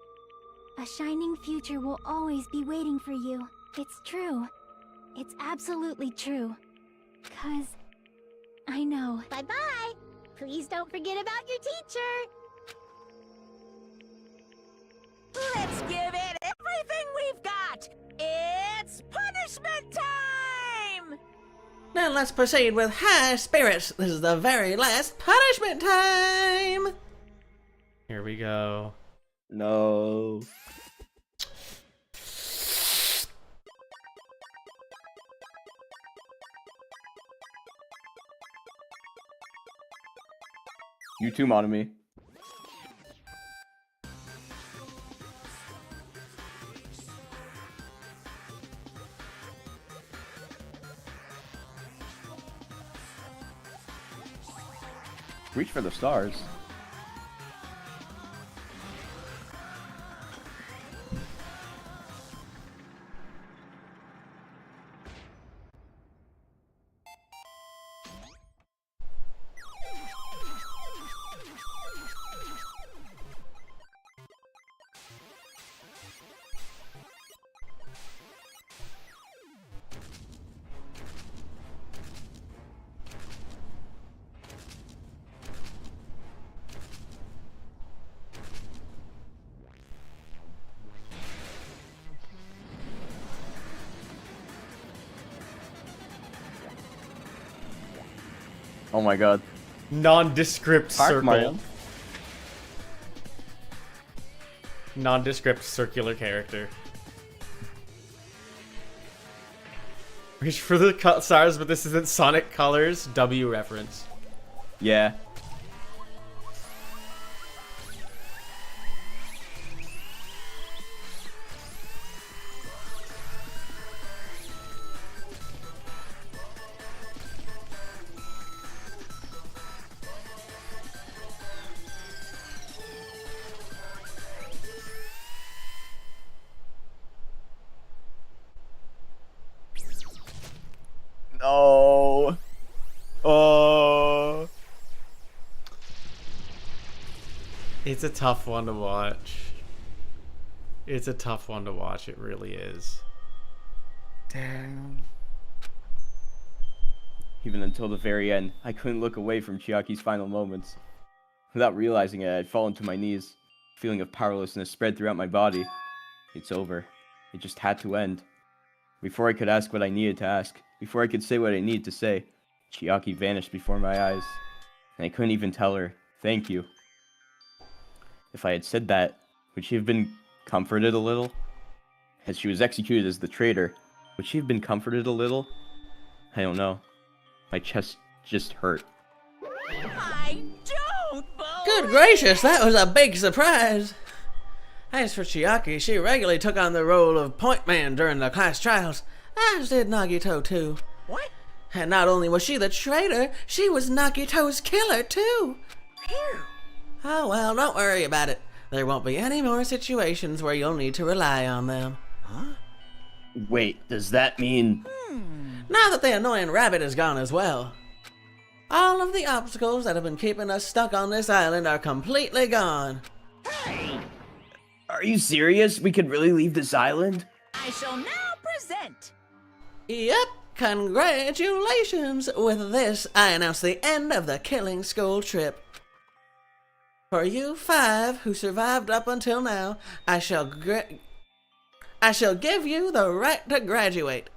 A shining future will always be waiting for you. It's true. It's absolutely true. 'Cause I know. Bye-bye. Please don't forget about your teacher. Let's give it everything we've got! It's punishment time! Now let's proceed with high spirits. This is the very last punishment time! Here we go. No. You too, Monami. Reach for the stars. Oh my god. Nondescript circle. Mario. Nondescript circular character. Reach for the stars, but this isn't Sonic Colors. W reference. Yeah. No. Oh. It's a tough one to watch. It's a tough one to watch. It really is. Damn. Even until the very end, I couldn't look away from Chiaki's final moments. Without realizing it, I'd fallen to my knees. A feeling of powerlessness spread throughout my body. It's over. It just had to end. Before I could ask what I needed to ask, before I could say what I needed to say, Chiaki vanished before my eyes. And I couldn't even tell her, thank you. If I had said that, would she have been comforted a little? As she was executed as the traitor, would she have been comforted a little? I don't know. My chest just hurt. I don't believe Good gracious, that was a big surprise! As for Chiaki, she regularly took on the role of point man during the class trials, as did Nagito too. What? And not only was she the traitor, she was Nagito's killer too! Phew. Oh well, don't worry about it. There won't be any more situations where you'll need to rely on them. Huh? Wait, does that mean... Now that the annoying rabbit is gone as well. All of the obstacles that have been keeping us stuck on this island are completely gone. Hey! Are you serious? We could really leave this island? I shall now present. Yep, Congratulations! With this, I announce the end of the killing school trip. For you 5 who survived up until now, I shall give you the right to graduate.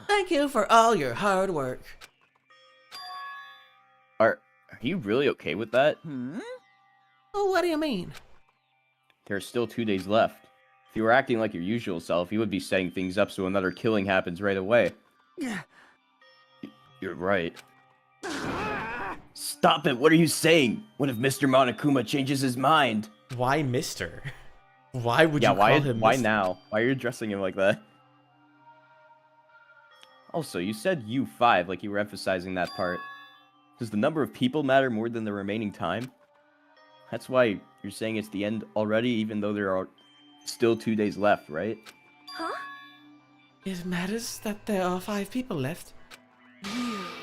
Thank you for all your hard work. Are you really okay with that? Well, what do you mean? There are still 2 days left. If you were acting like your usual self, you would be setting things up so another killing happens right away. You're right. Stop it! What are you saying? What if Mr. Monokuma changes his mind? Why Mr.? Why would you call him why Mr.? now? Why are you addressing him like that? Also, you said you 5 like you were emphasizing that part. Does the number of people matter more than the remaining time? That's why you're saying it's the end already, even though there are still 2 days left, right? Huh? It matters that there are 5 people left.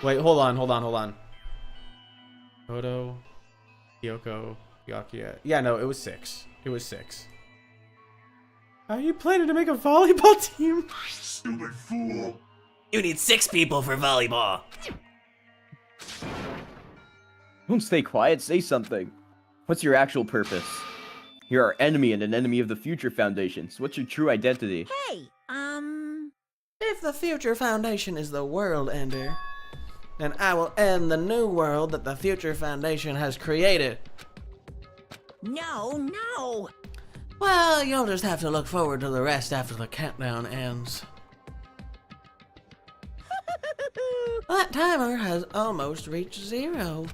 Wait, hold on. Kodo, Kyoko, Byakuya. Yeah, no, it was 6. It was 6. Are you planning to make a volleyball team? Stupid fool! You need 6 people for volleyball. Don't stay quiet, say something. What's your actual purpose? You're our enemy and an enemy of the Future Foundation, so what's your true identity? Hey, If the Future Foundation is the world ender, then I will end the new world that the Future Foundation has created. no. Well, you'll just have to look forward to the rest after the countdown ends. That timer has almost reached 0.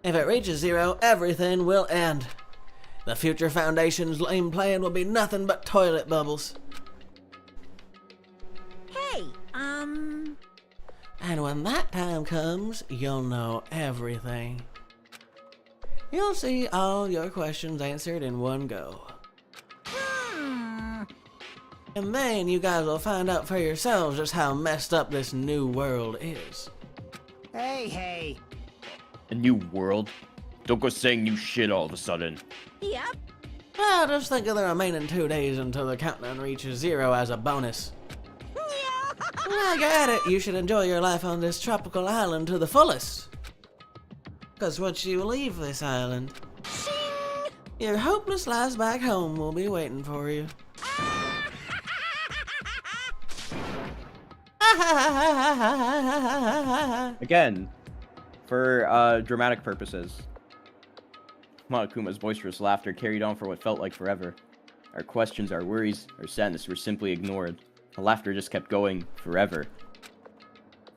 If it reaches 0, everything will end. The Future Foundation's lame plan will be nothing but toilet bubbles. Hey, And when that time comes, you'll know everything. You'll see all your questions answered in one go. And then you guys will find out for yourselves just how messed up this new world is. Hey. A new world? Don't go saying new shit all of a sudden. Yep. Well, just think of the remaining 2 days until the countdown reaches 0 as a bonus. While you're at it, you should enjoy your life on this tropical island to the fullest. Because once you leave this island, your hopeless lives back home will be waiting for you. Again, for dramatic purposes. Monokuma's boisterous laughter carried on for what felt like forever. Our questions, our worries, our sadness were simply ignored. The laughter just kept going forever.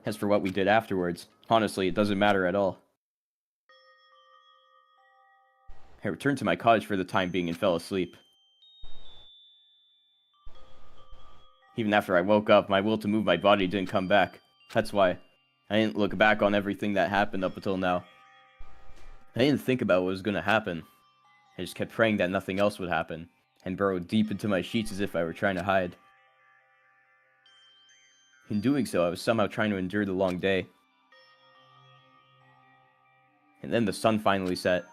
As for what we did afterwards, honestly, it doesn't matter at all. I returned to my cottage for the time being and fell asleep. Even after I woke up, my will to move my body didn't come back. That's why I didn't look back on everything that happened up until now. I didn't think about what was going to happen. I just kept praying that nothing else would happen, and burrowed deep into my sheets as if I were trying to hide. In doing so, I was somehow trying to endure the long day. And then the sun finally set.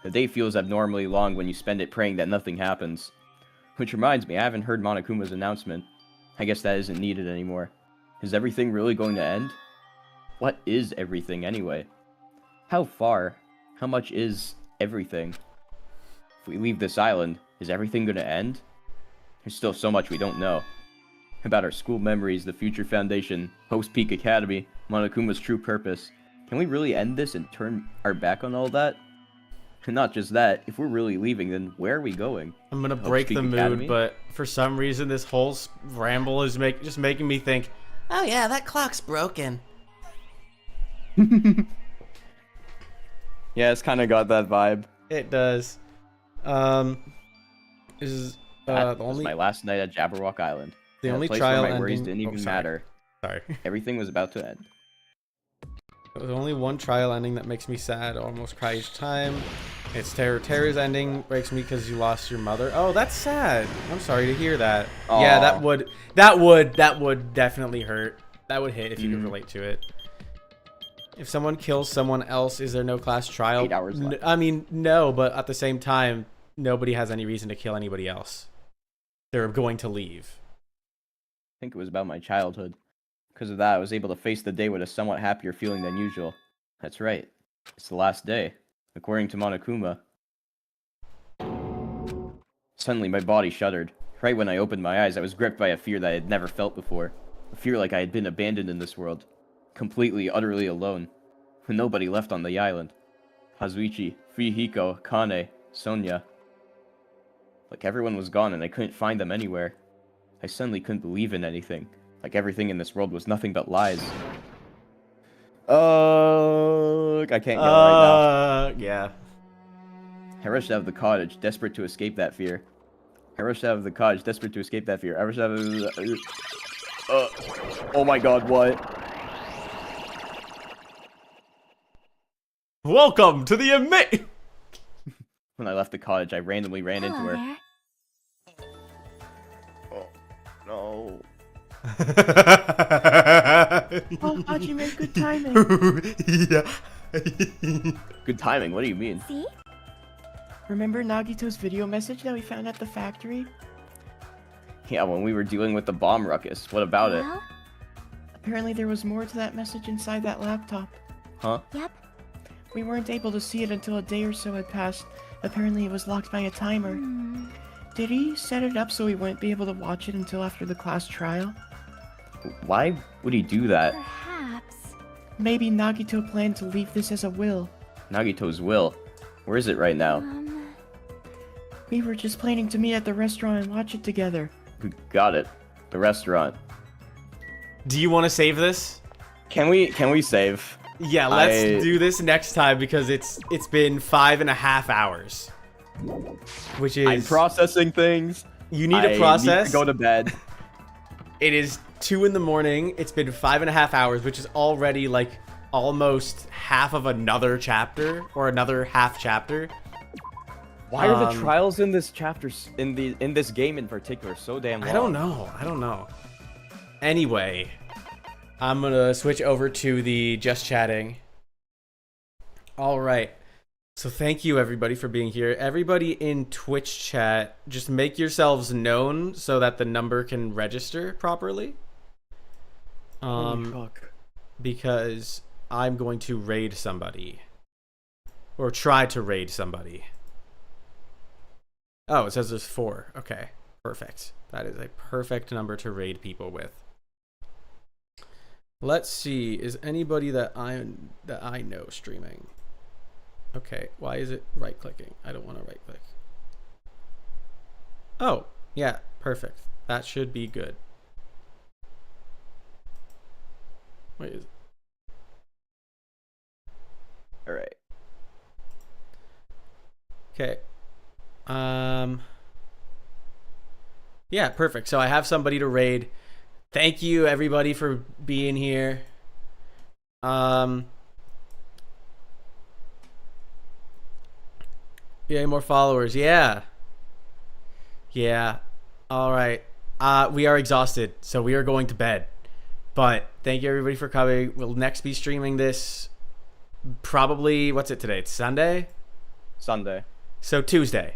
The day feels abnormally long when you spend it praying that nothing happens. Which reminds me, I haven't heard Monokuma's announcement. I guess that isn't needed anymore. Is everything really going to end? What is everything anyway? How far? How much is everything? If we leave this island, is everything going to end? There's still so much we don't know. About our school memories, the Future Foundation, Hope's Peak Academy, Monokuma's true purpose. Can we really end this and turn our back on all that? And not just that, if we're really leaving, then where are we going? I'm gonna Hope's break Peak the mood, Academy? but for some reason this whole ramble is just making me think, Oh yeah, that clock's broken. Yeah, it's kind of got that vibe. it does. This is That the was only my last night at Jabberwock Island. the In a only place trial where my worries ending. didn't even sorry. matter. Sorry. Everything was about to end. There's only one trial ending that makes me sad. I almost cry each time. It's Terror. Terror's ending breaks me because you lost your mother. Oh, that's sad. I'm sorry to hear that. Yeah, Aw. that would definitely hurt. That would hit if you can relate to it. If someone kills someone else, is there no class trial? 8 hours left. I mean, no, but at the same time, nobody has any reason to kill anybody else. They're going to leave. think it was about my childhood. Because of that, I was able to face the day with a somewhat happier feeling than usual. That's right. It's the last day, according to Monokuma. Suddenly, my body shuddered. Right when I opened my eyes, I was gripped by a fear that I had never felt before. A fear like I had been abandoned in this world. Completely, utterly alone. With nobody left on the island. Hazuichi, Fuyuhiko, Kane, Sonia. Like everyone was gone and I couldn't find them anywhere. I suddenly couldn't believe in anything. Like everything in this world was nothing but lies. I can't go right now. Yeah. I rushed out of the cottage, desperate to escape that fear. I rushed out of the cottage, desperate to escape that fear. I rushed out of the... oh my god, what? Welcome to the When I left the cottage, I randomly ran into her. There. Oh, no. Oh, Hajime, good timing. Yeah. Good timing, what do you mean? See? Remember Nagito's video message that we found at the factory? Yeah, when we were dealing with the bomb ruckus. What about it? Well, Apparently there was more to that message inside that laptop. Huh? yep. We weren't able to see it until a day or so had passed. Apparently it was locked by a timer. Did he set it up so we wouldn't be able to watch it until after the class trial? Why would he do that? Perhaps. Maybe Nagito planned to leave this as a will. Nagito's will. Where is it right now? We were just planning to meet at the restaurant and watch it together. Got it. The restaurant. Do you want to save this? Can we save? Yeah, let's do this next time because it's been 5.5 hours. Which is... I'm processing things. You need to process. Need to go to bed. It is 2 in the morning. It's been 5.5 hours, which is already like almost half of another chapter or another half chapter. Why are the trials in this chapter, in this game in particular, so damn long? I don't know. Anyway, I'm gonna switch over to the just chatting. All right. So thank you everybody for being here. Everybody in Twitch chat, just make yourselves known so that the number can register properly. Because I'm going to raid somebody. Or try to raid somebody. Oh, it says there's 4. Okay, perfect. That is a perfect number to raid people with. Let's see. Is anybody that I know streaming? Okay, why is it right-clicking? I don't want to right-click. Oh, yeah, perfect. That should be good. Wait, is... All right. Okay. Yeah, perfect. So I have somebody to raid. Thank you everybody for being here. Yay, more followers. Yeah. All right. We are exhausted, so we are going to bed. But thank you everybody for coming. We'll next be streaming this probably, what's it today? It's Sunday? Sunday. So Tuesday.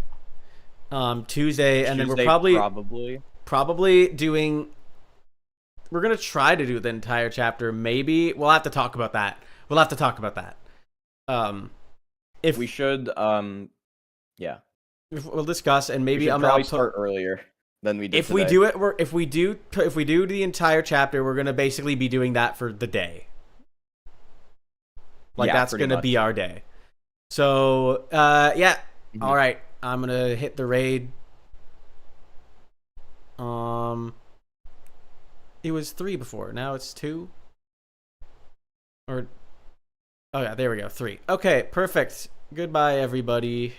Tuesday, and then we're probably doing... We're going to try to do the entire chapter. Maybe. We'll have to talk about that. If we should, yeah. We'll discuss, and maybe I'm probably start earlier than we did if we do it, if we do the entire chapter, we're going to basically be doing that for the day. Like, that's going to be our day. So, yeah. All right. I'm going to hit the raid. It was 3 before. Now it's 2. Or, oh yeah, there we go. 3. Okay, perfect. Goodbye, everybody.